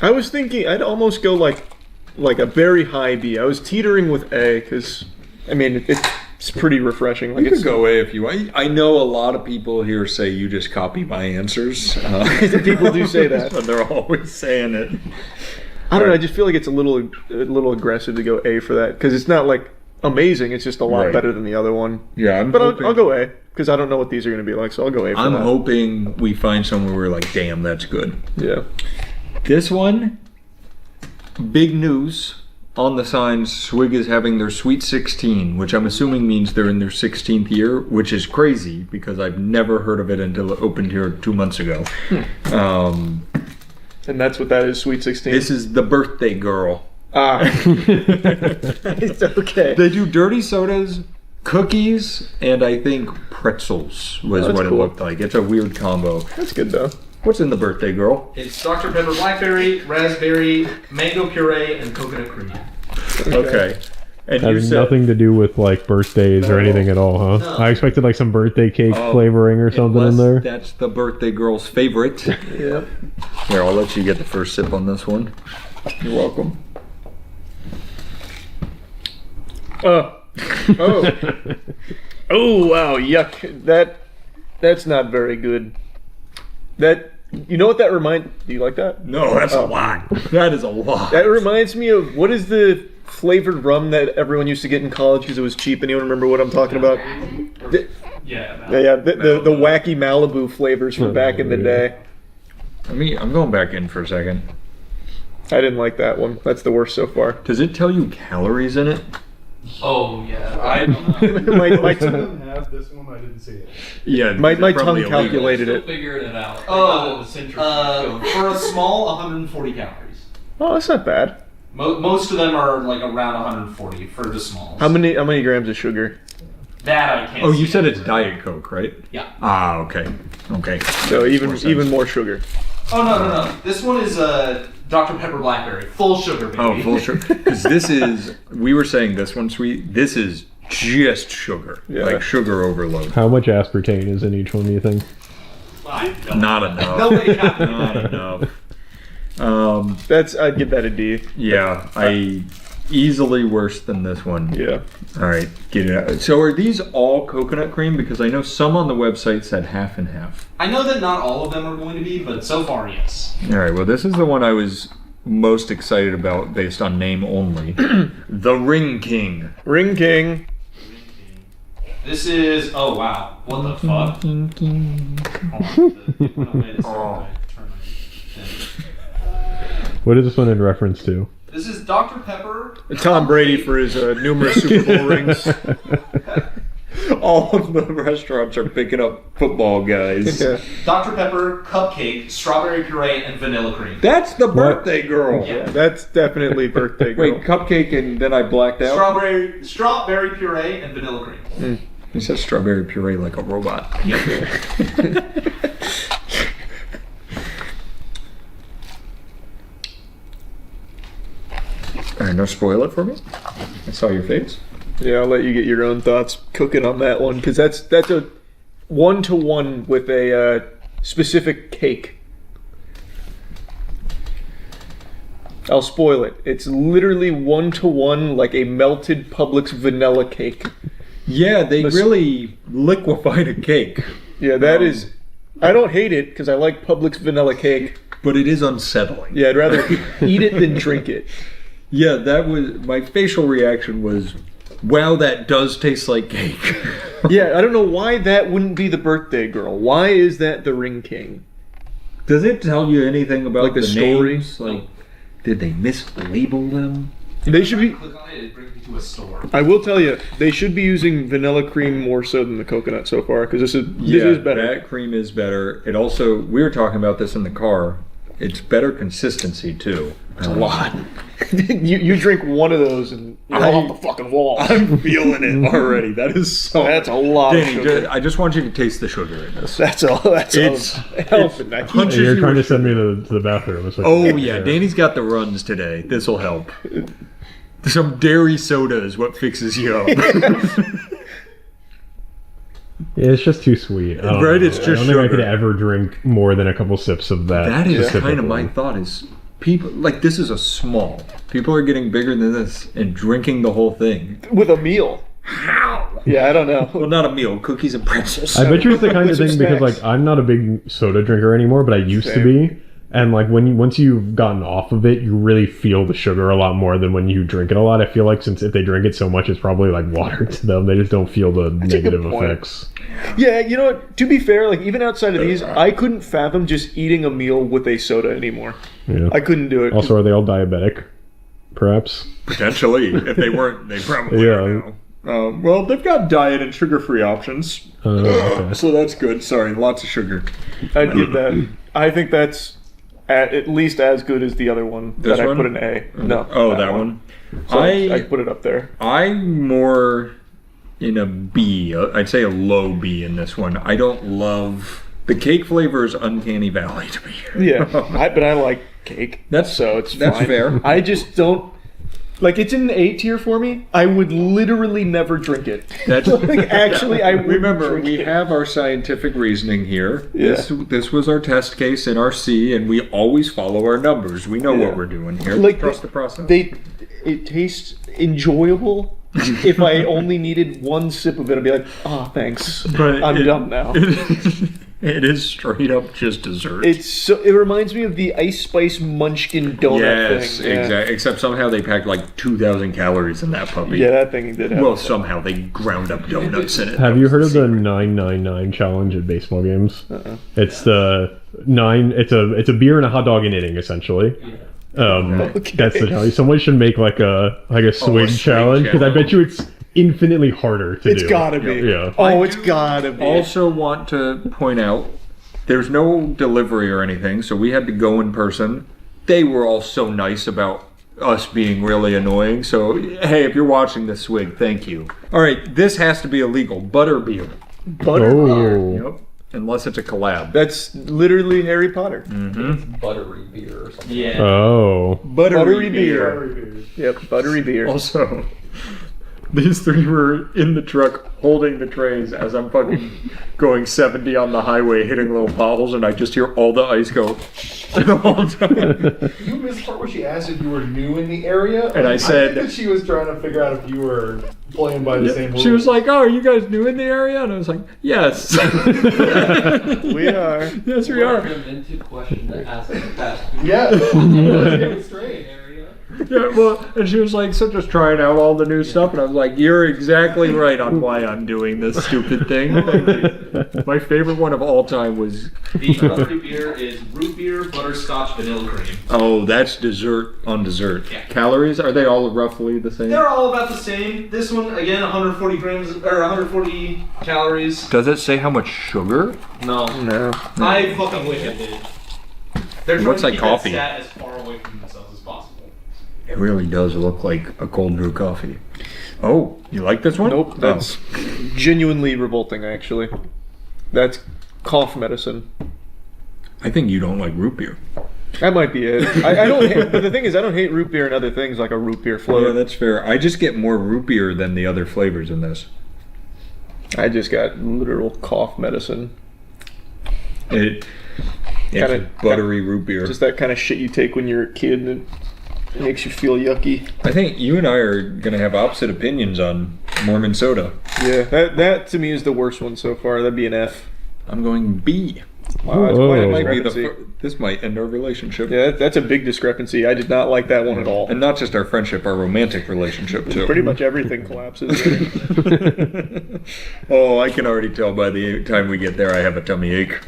I was thinking I'd almost go like a very high B. I was teetering with A because I mean it's pretty refreshing. Like
You could go A if you want. I know a lot of people here say you just copy my answers.
People do say that.
But they're always saying it.
I don't know. I just feel like it's a little aggressive to go A for that because it's not like amazing. It's just a lot better than the other one.
Yeah,
I'll go A because I don't know what these are going to be like, so I'll go A for
I'm
that.
hoping we find somewhere we're like, damn, that's good.
Yeah.
This one, big news on the signs, Swig is having their Sweet 16, which I'm assuming means they're in their 16th year, which is crazy because I've never heard of it until it opened here 2 months ago.
And that's what that is, Sweet 16?
This is the birthday girl.
It's okay.
They do dirty sodas, cookies, and I think pretzels was what it looked like. It's a weird combo.
That's good though.
What's in the birthday girl?
It's Dr. Pepper blackberry, raspberry, mango puree, and coconut cream.
Okay. And you
Has
said
nothing to do with like birthdays or anything at all, huh?
No.
I expected like some birthday cake flavoring or something in
unless
there.
that's the birthday girl's favorite.
Yep.
Here, I'll let you get the first sip on this one. You're welcome.
Oh, wow, yuck. That's not very good. That, you know what that reminds, do you like that?
No, that's a lot. That is a lot.
That reminds me of, what is the flavored rum that everyone used to get in college because it was cheap? Anyone remember what I'm talking about?
Yeah.
The wacky Malibu flavors from back in the day.
I'm going back in for a second.
I didn't like that one. That's the worst so far.
Does it tell you calories in it?
Oh, yeah. I don't know.
my
have this one, I didn't see it.
Yeah,
my tongue
probably illegal.
calculated it.
Figuring it out.
Oh, for a small, 140 calories.
Oh, that's not bad.
Most of them are like around 140 for the smalls.
How many grams of sugar?
That I can't.
Oh, you
see.
said it's Diet Coke, right?
Yeah.
Ah, okay. Okay.
So even more sugar.
Oh no. This one is Dr. Pepper blackberry, full sugar, baby.
Oh, full sugar. Because this is, we were saying this one's sweet. This is just sugar.
Yeah.
Like sugar overload.
How much aspartame is in each one, do you think?
Not enough.
Nobody got
Not enough.
I'd give that a D.
Yeah, easily worse than this one.
Yeah.
All right, get it out. So are these all coconut cream? Because I know some on the website said half and half.
I know that not all of them are going to be, but so far, yes.
All right, well, this is the one I was most excited about based on name only. The Ring King.
Ring King.
This is, oh wow, what the fuck?
What is this one in reference to?
This is Dr. Pepper.
Tom Brady for his numerous Super Bowl rings.
All of the restaurants are picking up football guys.
Yeah.
Dr. Pepper, cupcake, strawberry puree, and vanilla cream.
That's the birthday girl.
Yeah, that's definitely birthday girl.
Wait, cupcake and then I blacked out?
Strawberry puree and vanilla cream.
He says strawberry puree like a robot. All right, no spoil it for me. I saw your face.
Yeah, I'll let you get your own thoughts cooking on that one, because that's a 1-to-1 with a specific cake. I'll spoil it. It's literally 1-to-1 like a melted Publix vanilla cake.
Yeah, they really liquefied a cake.
Yeah, that is... I don't hate it, because I like Publix vanilla cake.
But it is unsettling.
Yeah, I'd rather eat it than drink it.
Yeah, that was... My facial reaction was, wow, that does taste like cake.
Yeah, I don't know why that wouldn't be the birthday girl. Why is that the Ring King?
Does it tell you anything about
like the story?
names? Like, did they mislabel them?
They should be...
Click on it, it brings me to a store.
I will tell you, they should be using vanilla cream more so than the coconut so far, because this is better.
That cream is better. It also, we were talking about this in the car, it's better consistency too.
It's a lot. you drink one of those and you're off the fucking wall.
I'm feeling it already. That is so...
That's a lot of
Danny,
sugar.
I just want you to taste the sugar in this.
That's all. It's helping.
Hey, you're trying to send me to the bathroom. It's like,
Oh yeah, Danny's got the runs today. This will help. Some dairy soda is what fixes you up.
Yeah, it's just too sweet. I don't
Right,
know.
it's just
I don't think I
sugar.
could ever drink more than a couple sips of that.
That is kind of
specifically.
my thought is people, like this is a small. People are getting bigger than this and drinking the whole thing.
With a meal.
How?
Yeah, I don't know.
Well, not a meal, cookies and pretzels.
I bet you it's the kind of
With some
thing because
snacks.
like I'm not a big soda drinker anymore, but I used to be. And like once you've gotten off of it, you really feel the sugar a lot more than when you drink it a lot. I feel like since if they drink it so much, it's probably like water to them. They just don't feel the negative effects.
Yeah, you know what? To be fair, like even outside of these, I couldn't fathom just eating a meal with a soda anymore.
Yeah.
I couldn't do it.
Also, are they all diabetic? perhaps.
Potentially. If they weren't, they probably
Yeah.
are now. Well, they've got diet and sugar-free options.
Okay.
So that's good. Sorry, lots of sugar.
I'd give that. I think that's at least as good as the other one
This
that I
one?
put an A. No.
Oh, that one?
So I'd put it up there.
I'm more in a B. I'd say a low B in this one. I don't love... The cake flavor is uncanny valley to me.
Yeah, but I like cake. That's
that's
fine.
fair.
I just don't like it's in an A tier for me. I would literally never drink it.
That's
actually I
remember we have our scientific reasoning here.
Yeah.
This was our test case in our C, and we always follow our numbers. We know what we're doing here.
Like
Trust the process.
It tastes enjoyable. If I only needed one sip of it, I'd be like, oh, thanks.
But
I'm done now.
It is straight up just dessert.
It reminds me of the Ice Spice Munchkin donut
Yes,
thing. Yeah.
exactly. Except somehow they packed like 2,000 calories in that puppy.
Yeah, that thing did have
Well,
that.
somehow they ground up donuts in it.
Have you heard of the 999 challenge at baseball games? It's the 9. It's a beer and a hot dog and inning essentially. That's the challenge. Someone should make like a swing challenge because I bet you it's infinitely harder to do.
It's gotta be.
Yeah.
Oh, it's gotta be.
Also want to point out, there's no delivery or anything, so we had to go in person. They were all so nice about us being really annoying. So, hey, if you're watching this, Swig, thank you. All right, this has to be illegal. Butterbeer.
Butterbeer.
Yep. Unless it's a collab.
That's literally Harry Potter.
Mm-hmm.
Buttery beer or something.
Yeah.
Oh.
Buttery beer. Yep, buttery beer.
Also, these three were in the truck holding the trays as I'm fucking going 70 on the highway, hitting little potholes, and I just hear all the ice go the whole time.
You missed the part where she asked if you were new in the area,
And I said-
think that she was trying to figure out if you were playing by the same rules.
She was like, "Oh, are you guys new in the area?" And I was like, "Yes,
we are.
Yes, we are."
Into question to ask the past.
Yeah.
Yeah, well, and she was like, so just trying out all the new stuff, and I was like, you're exactly right on why I'm doing this stupid thing. My favorite one of all time was...
The buttery beer is root beer, butterscotch, vanilla cream.
Oh, that's dessert on dessert.
Yeah.
Calories, are they all roughly the same?
They're all about the same. This one, again, 140 grams, or 140 calories.
Does it say how much sugar?
No.
No.
I fucking wish it did. They're trying
Looks
to
like
keep
coffee.
that stat as far away from themselves as possible.
It really does look like a cold brew coffee. Oh, you like this one?
Nope, that's genuinely revolting, actually. That's cough medicine.
I think you don't like root beer.
That might be it. I don't hate, but the thing is, I don't hate root beer and other things like a root beer float.
Yeah, that's fair. I just get more root beer than the other flavors in this.
I just got literal cough medicine.
It's
Kinda-
buttery root beer.
Just that kind of shit you take when you're a kid and it makes you feel yucky.
I think you and I are going to have opposite opinions on Mormon soda.
Yeah, that to me is the worst one so far. That'd be an F.
I'm going B.
Wow, that's quite a
Might be
discrepancy.
this might end our relationship.
Yeah, that's a big discrepancy. I did not like that one at all.
And not just our friendship, our romantic relationship too.
Pretty much everything collapses.
Oh, I can already tell by the time we get there I have a tummy ache.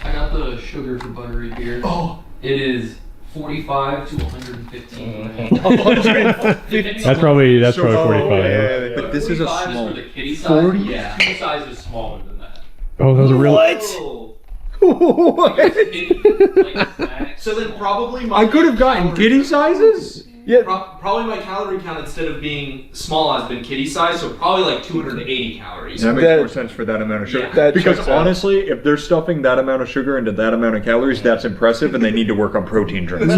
I got the sugar for buttery beer. Oh, it is 45 to 115.
That's probably 45.
Yeah, but this is a
45
small.
for the kitty size.
40?
Yeah, kitty size is smaller than that.
Oh, those are real.
So then probably my
I could have gotten kitty sizes.
Yeah.
Probably my calorie count instead of being small has been kitty size, so probably like 280 calories.
That makes more sense for that amount of sugar.
Yeah.
That
Because
checks out.
honestly, if they're stuffing that amount of sugar into that amount of calories, that's impressive, and they need to work on protein drinks.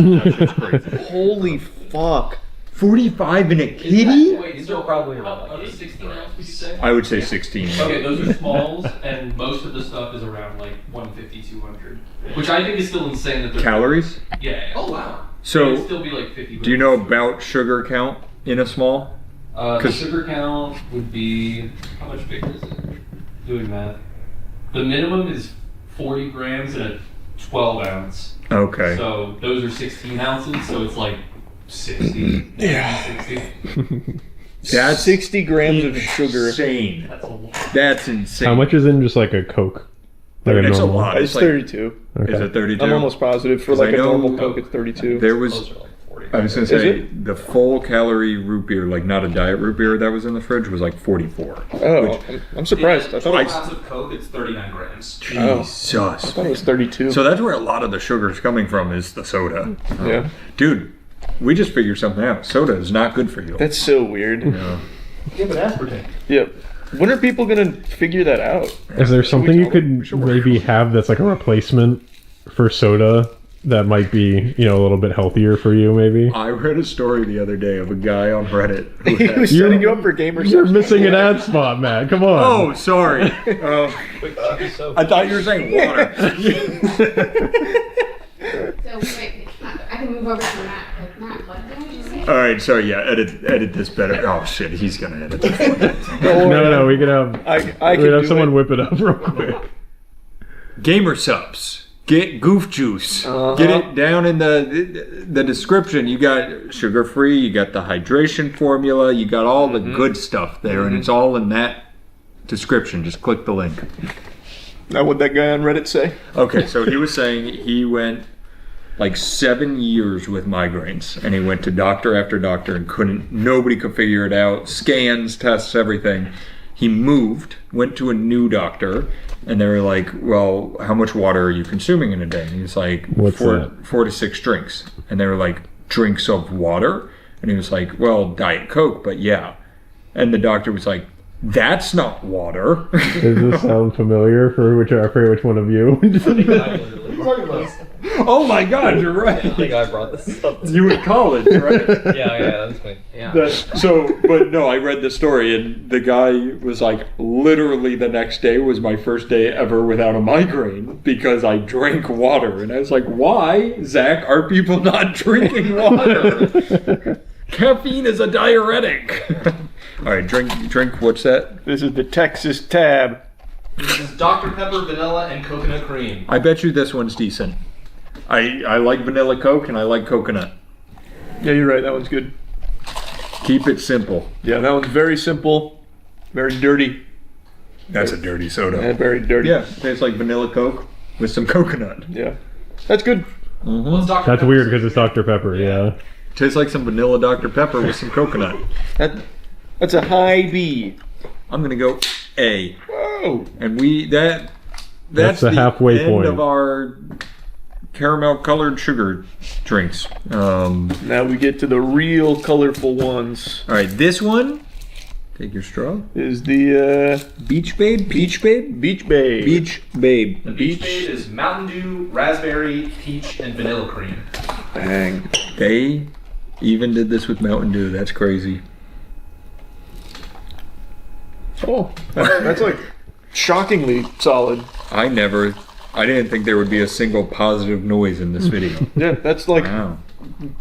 Holy fuck.
45 in a kitty?
Wait, so probably are those 16 ounce, would you say?
I would say 16.
Okay, those are smalls, and most of the stuff is around like 150, 200. Which I think is still insane that they're...
Calories?
Yeah.
Oh, wow.
So,
It'd still be like 50
do you know about sugar count in a small?
The
'Cause-
sugar count would be... How much bigger is it? Doing math. The minimum is 40 grams in a 12 ounce.
Okay.
So those are 16 ounces, so it's like 60.
Yeah.
60.
That's
60 grams of sugar.
insane.
That's a lot.
That's insane.
How much is in just like a Coke? Like
It's a
normal?
lot.
It's
like-
32.
Okay.
Is it 32?
I'm almost positive. For
'Cause I
like a
know
normal Coke, it's 32.
There was
Those are like 40.
I was gonna say the full calorie root beer, like not a diet root beer that was in the fridge, was like 44.
Oh, I'm surprised. I thought it was...
ounce of Coke, it's 39 grams.
Jesus.
I thought it was 32.
So that's where a lot of the sugar's coming from, is the soda.
Yeah.
Dude, we just figured something out. Soda is not good for you.
That's so weird.
Yeah.
Yeah, but aspartame.
Yep. When are people gonna figure that out?
Is there something you could maybe have that's like a replacement for soda that might be, you know, a little bit healthier for you, maybe?
I read a story the other day of a guy on Reddit who
He was setting you up for gamers.
You're missing an ad spot, Matt. Come on.
Oh, sorry. I thought you were saying water.
So wait, I can move over to Matt. Like Matt, what did you say?
All right, sorry. Yeah, edit this better. Oh shit, he's gonna edit this one.
No, we could have.
I
we could have someone whip it up real quick.
Gamer subs. Get Goof Juice. Get it down in the description. You got sugar free. You got the hydration formula. You got all the good stuff there, and it's all in that description. Just click the link.
Now, what'd that guy on Reddit say?
Okay, so he was saying he went like 7 years with migraines, and he went to doctor after doctor and nobody could figure it out. Scans, tests, everything. He moved, went to a new doctor, and they were like, well, how much water are you consuming in a day? And he's like, four to six drinks. And they were like, drinks of water? And he was like, well, Diet Coke, but yeah. And the doctor was like, that's not water.
Does this sound familiar for I forget which one of you?
Oh my God, you're right.
I think I brought this up.
You in college, right?
Yeah, that's me. Yeah.
But no, I read the story, and the guy was like, literally the next day was my first day ever without a migraine because I drank water. And I was like, why, Zach, are people not drinking water? Caffeine is a diuretic. All right, drink. What's that?
This is the Texas Tab.
This is Dr. Pepper, vanilla, and coconut cream.
I bet you this one's decent. I like vanilla Coke and I like coconut.
Yeah, you're right. That one's good.
Keep it simple.
Yeah, that one's very simple, very dirty.
That's a dirty soda.
Yeah, very dirty.
Yeah, tastes like vanilla Coke with some coconut.
Yeah, that's good.
What's Dr.
That's
Pepper?
weird because it's Dr. Pepper, yeah.
Tastes like some vanilla Dr. Pepper with some coconut.
That's a high B.
I'm gonna go A.
Whoa!
And that's
the halfway
end
point
of our caramel colored sugar drinks.
Now we get to the real colorful ones.
All right, this one. Take your straw.
Is the
Beach Babe? Peach Babe?
Beach Babe.
Beach Babe.
The Beach Babe is Mountain Dew, raspberry, peach, and vanilla cream.
Bang.
They even did this with Mountain Dew. That's crazy.
Oh, that's like shockingly solid.
I didn't think there would be a single positive noise in this video.
Yeah, that's like
Wow.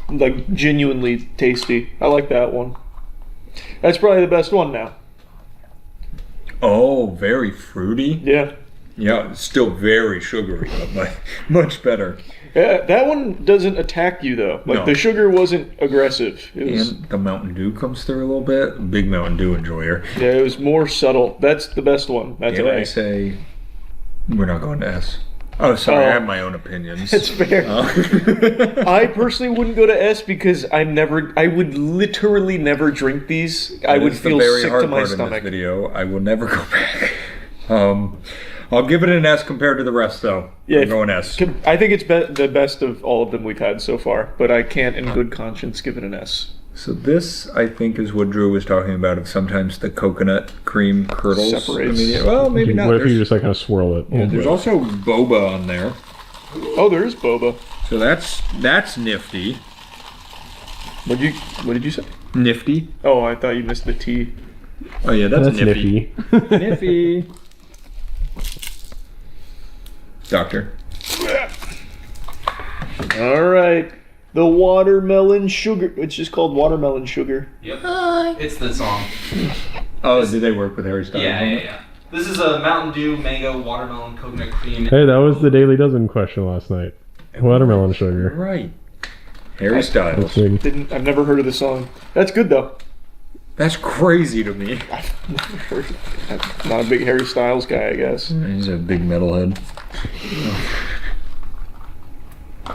like genuinely tasty. I like that one. That's probably the best one now.
Oh, very fruity.
Yeah.
Yeah, still very sugary, but much better.
Yeah, that one doesn't attack you though. Like
No.
the sugar wasn't aggressive. It was,
And the Mountain Dew comes through a little bit. Big Mountain Dew enjoyer.
yeah, it was more subtle. That's the best one. That's
Did
an
I
A.
say we're not going to S? Oh, sorry, I
Oh.
have my own opinions.
It's fair. I personally wouldn't go to S because I would literally never drink these. I
That
would
is the
feel
very
sick
hard
to my
part in this
stomach.
video. I will never go back. I'll give it an S compared to the rest, though.
Yeah,
I'm going S.
I think it's the best of all of them we've had so far, but I can't in good conscience give it an S.
So this, I think, is what Drew was talking about. Of sometimes the coconut cream curdles.
Separates.
Well, maybe not.
What if you
There's-
just like kind of swirl it?
yeah, there's also boba on there.
Oh, there is boba.
So that's nifty.
What did you say?
Nifty.
Oh, I thought you missed the T.
Oh yeah, that's
nifty.
Nifty. Doctor.
All right, the watermelon sugar. It's just called watermelon sugar.
Yep. It's the song.
Oh, did they work with Harry Styles?
Yeah. This is a Mountain Dew, mango, watermelon, coconut cream.
Hey, that was the Daily Dozen question last night. Watermelon sugar.
Right. Harry Styles.
I've never heard of the song. That's good though.
That's crazy to me.
I'm not a big Harry Styles guy, I guess.
He's a big metalhead.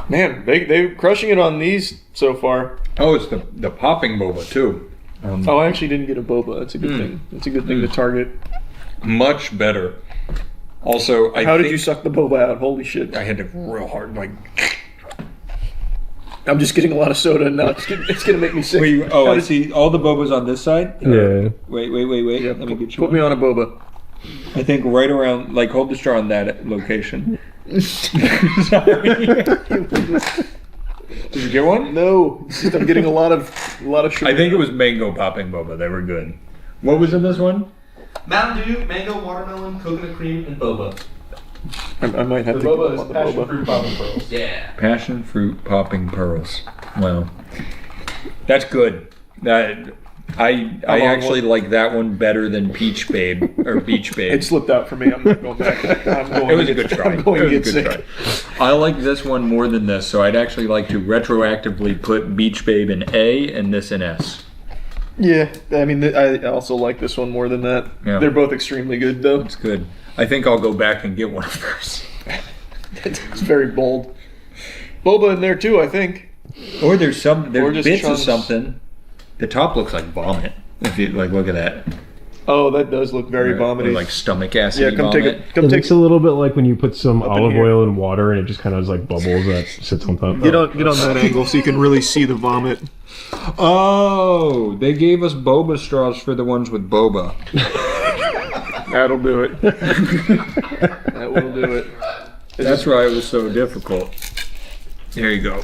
Man, they're crushing it on these so far.
Oh, it's the popping boba too.
Oh, I actually didn't get a boba. That's a good thing. That's a good thing to target.
Much better. Also,
How did you suck the boba out? Holy shit.
I had to real hard, like...
I'm just getting a lot of soda and now it's gonna make me sick.
Wait, I see all the bobas on this side?
Yeah.
Wait.
Yeah,
Let me get you
put me on a boba.
I think right around, like, hold the straw on that location. Did you get one?
No. I'm getting a lot of sugar.
I think it was mango popping boba. They were good. What was in this one?
Mountain Dew, mango, watermelon, coconut cream, and boba.
I might have
The
to
boba
go
is
on the
passion
boba.
fruit popping pearls. Yeah.
Passion fruit popping pearls. Wow. That's good. I actually like that one better than Peach Babe or Beach Babe.
It slipped out for me. I'm not going back.
It was a good try.
I'm going to get sick.
I like this one more than this, so I'd actually like to retroactively put Beach Babe in A and this in S.
Yeah, I mean, I also like this one more than that.
Yeah.
They're both extremely good, though.
It's good. I think I'll go back and get one of those.
It's very bold. Boba in there too, I think.
Or there's bits
chunks.
of something. The top looks like vomit. If you like, look at that.
Oh, that does look very
Or
vomity.
like stomach acid.
Yeah, come
vomit.
take
It looks a little bit like when you put some olive
here.
oil in water and it just kind of has like bubbles that sits on top.
Get on that angle so you can really see the vomit.
Oh, they gave us boba straws for the ones with boba.
That'll do it. That will do it.
That's why it was so difficult. There you go.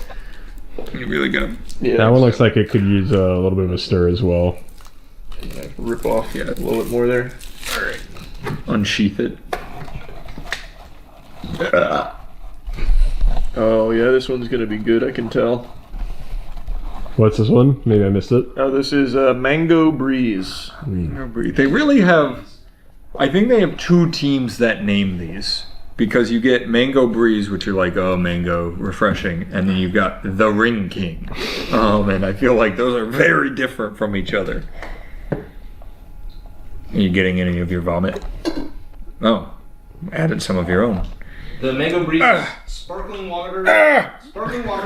You really got to...
Yeah,
That one looks like it could use a little bit of a stir as well.
Rip off a little bit more there.
All right. Unsheath it.
Oh yeah, this one's gonna be good. I can tell.
What's this one? Maybe I missed it.
Oh, this is Mango Breeze.
They really have... I think they have two teams that name these. Because you get Mango Breeze, which are like, oh, mango, refreshing. And then you've got the Ring King. And I feel like those are very different from each other. Are you getting any of your vomit? Oh, added some of your own.
The Mango Breeze, sparkling water,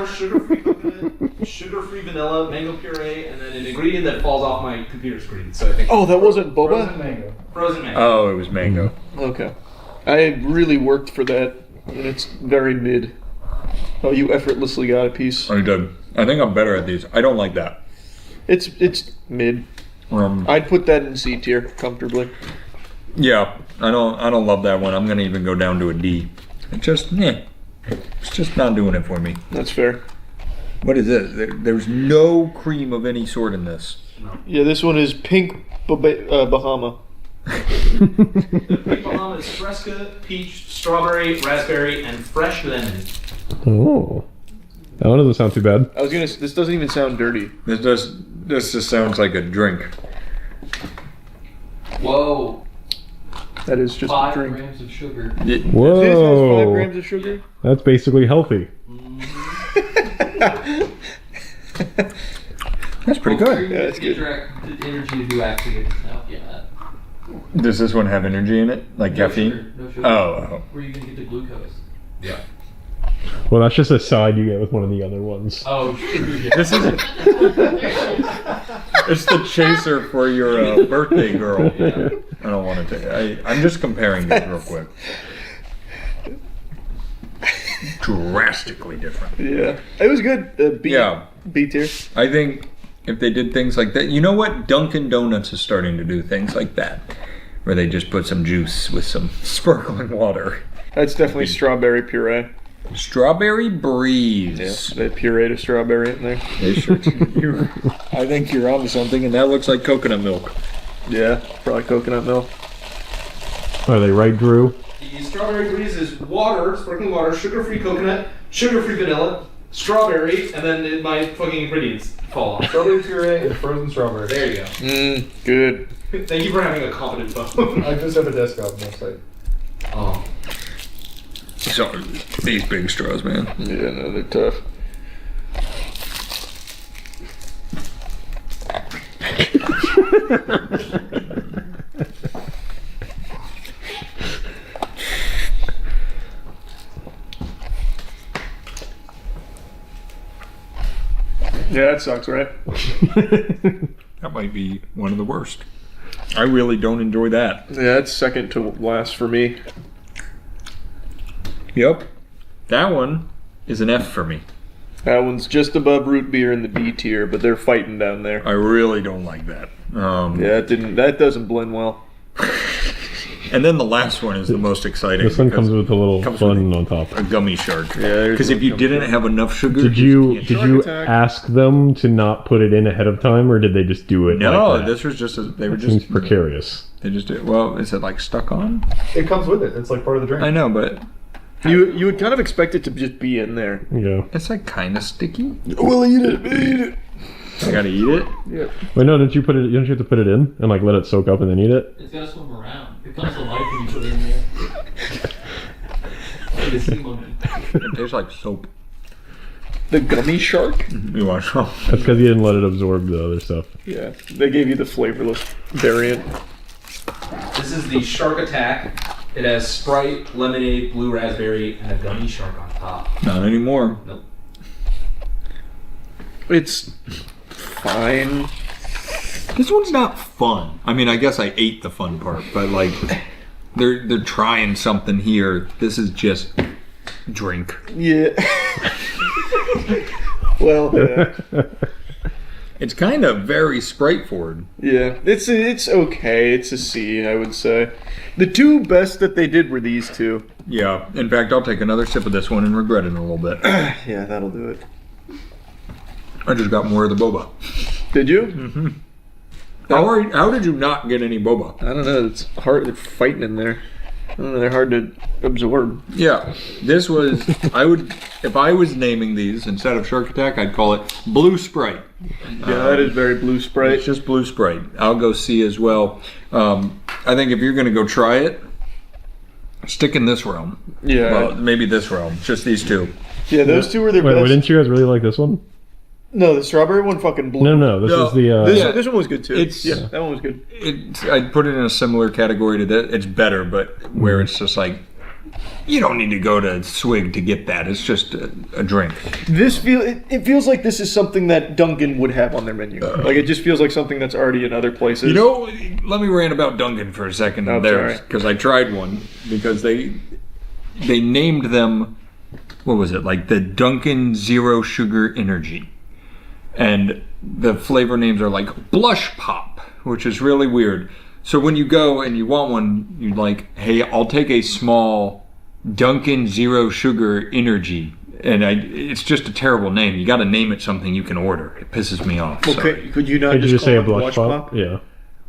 sugar-free coconut, sugar-free vanilla, mango puree, and then an ingredient that falls off my computer screen. So I think.
Oh, that wasn't boba?
Frozen mango. Frozen mango.
Oh, it was mango.
Okay. I really worked for that, and it's very mid. Oh, you effortlessly got a piece.
I did. I think I'm better at these. I don't like that.
It's mid. I'd put that in C tier comfortably.
Yeah, I don't love that one. I'm gonna even go down to a D. It's just it's just not doing it for me.
That's fair.
What is this? There's no cream of any sort in this.
Yeah, this one is pink Bahama.
The Pink Bahama is Fresca, peach, strawberry, raspberry, and fresh lemon.
Oh, that one doesn't sound too bad.
I was gonna. This doesn't even sound dirty.
This just sounds like a drink.
Whoa.
That is just
5
a drink.
grams of sugar.
Whoa.
This has 5 grams of sugar?
That's basically healthy.
That's pretty good.
Yeah, that's good. The energy to do actually get yourself. Yeah.
Does this one have energy in it? Like
No
caffeine?
sugar, no sugar.
Oh.
Where are you gonna get the glucose? Yeah.
Well, that's just a side you get with one of the other ones.
Oh,
This is it's the chaser for your birthday girl.
Yeah.
I don't want to. I'm just comparing these real quick. Drastically different.
Yeah, it was good. B tier.
I think if they did things like that, you know what? Dunkin' Donuts is starting to do things like that, where they just put some juice with some sparkling water.
That's definitely strawberry puree.
Strawberry Breeze.
Yeah, they pureed a strawberry in there.
They sure do. I think you're onto something, and that looks like coconut milk.
Yeah, probably coconut milk.
Are they right, Drew?
The Strawberry Breeze is water, sparkling water, sugar-free coconut, sugar-free vanilla, strawberry, and then my fucking ingredients fall off. Strawberry puree and frozen strawberry. There you go.
Good.
Thank you for having a competent phone.
I just have a desk on my site.
Oh.
So, these big straws, man.
Yeah, no, they're tough.
Yeah, that sucks, right?
That might be one of the worst. I really don't enjoy that.
Yeah, that's second to last for me.
Yep. That one is an F for me.
That one's just above root beer in the D tier, but they're fighting down there.
I really don't like that.
Yeah, that doesn't blend well.
And then the last one is the most exciting.
This one comes with a little fun on top.
A gummy shark.
Yeah.
Because if you didn't have enough sugar,
Did you ask them to not put it in ahead of time, or did they just do it?
No,
like that?
this was just they were
That
just
seems precarious.
They just did. Well, is it like stuck on?
It comes with it. It's like part of the drink.
I know, but
you would kind of expect it to just be in there.
Yeah.
It's like kind of sticky.
Well, eat it.
I gotta eat it.
Yep.
Wait, no, don't you have to put it in and like let it soak up and then eat it?
It's gotta swim around. It comes to life when you put it in there. Like a sea monkey.
It tastes like soap.
The gummy shark?
You want some?
That's because you didn't let it absorb the other stuff.
Yeah, they gave you the flavorless variant.
This is the Shark Attack. It has Sprite, lemonade, blue raspberry, and a gummy shark on top.
Not anymore.
Nope.
It's fine.
This one's not fun. I mean, I guess I ate the fun part, but like, they're trying something here. This is just drink.
Yeah. Well, yeah.
It's kind of very Sprite forward.
Yeah, it's okay. It's a C, I would say. The two best that they did were these two.
Yeah. In fact, I'll take another sip of this one and regret it in a little bit.
Yeah, that'll do it.
I just got more of the boba.
Did you?
Mm-hmm. How did you not get any boba?
I don't know. It's hard. They're fighting in there. I don't know. They're hard to absorb.
Yeah, this was. If I was naming these instead of Shark Attack, I'd call it Blue Sprite.
Yeah, that is very Blue Sprite.
It's just Blue Sprite. I'll go C as well. I think if you're going to go try it, stick in this realm.
Yeah.
Well, maybe this realm. Just these two.
Yeah, those two were their
Wait,
best.
didn't you guys really like this one?
No, the strawberry one fucking blew.
No, this is the.
This one was good too.
It's
that one was good.
I'd put it in a similar category to that. It's better, but where it's just like, you don't need to go to Swig to get that. It's just a drink.
It feels like this is something that Dunkin' would have on their menu. Like it just feels like something that's already in other places.
You know, let me rant about Dunkin' for a second there, because I tried one because they named them. What was it, like the Dunkin' Zero Sugar Energy? And the flavor names are like Blush Pop, which is really weird. So when you go and you want one, you're like, hey, I'll take a small Dunkin' Zero Sugar Energy. And it's just a terrible name. You got to name it something you can order. It pisses me off.
Okay, could you not
Could you just
call
say
it
a Blush Pop? Yeah.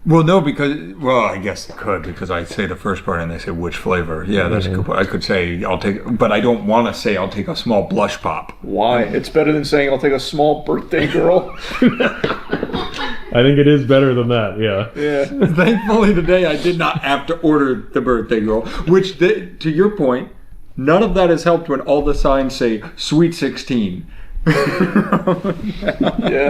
Well, no, I guess it could, because I say the first part and they say which flavor. Yeah, that's a good point. I could say but I don't want to say I'll take a small Blush Pop.
Why? It's better than saying I'll take a small birthday girl.
I think it is better than that, yeah.
Yeah.
Thankfully today I did not have to order the birthday girl, which, to your point, none of that has helped when all the signs say Sweet 16.
Yeah,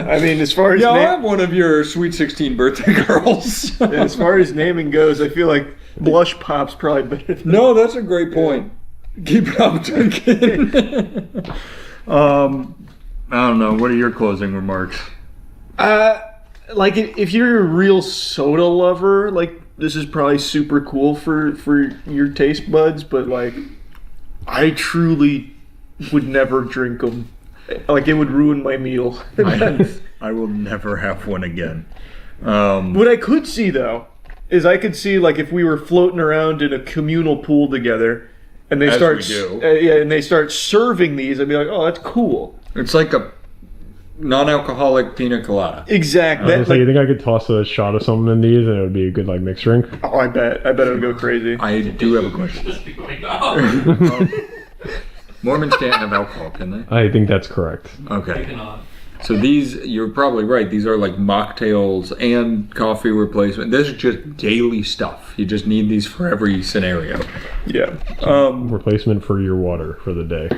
I mean, as far as
I'll have one of your Sweet 16 birthday girls.
As far as naming goes, I feel like Blush Pop's probably better than
No, that's a great point. Keep it up, drinking. I don't know. What are your closing remarks?
Like if you're a real soda lover, like this is probably super cool for your taste buds, but like I truly would never drink them. Like it would ruin my meal.
I will never have one again.
What I could see though is I could see like if we were floating around in a communal pool together, and they and they start serving these, I'd be like, oh, that's cool.
It's like a non-alcoholic pina colada.
Exactly.
You think I could toss a shot of something in these and it would be a good like mixed drink?
Oh, I bet it would go crazy.
I do have a question. Mormons can't have alcohol, can they?
I think that's correct.
Okay. So these, you're probably right. These are like mocktails and coffee replacement. This is just daily stuff. You just need these for every scenario.
Yeah.
Replacement for your water for the day.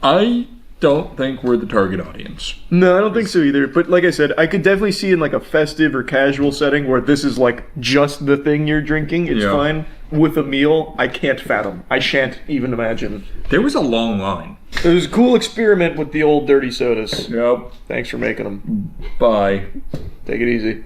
I don't think we're the target audience.
No, I don't think so either. But like I said, I could definitely see in like a festive or casual setting where this is like just the thing you're drinking. It's fine. With a meal, I can't fathom. I shan't even imagine.
There was a long line.
It was a cool experiment with the old dirty sodas.
Yep.
Thanks for making them.
Bye.
Take it easy.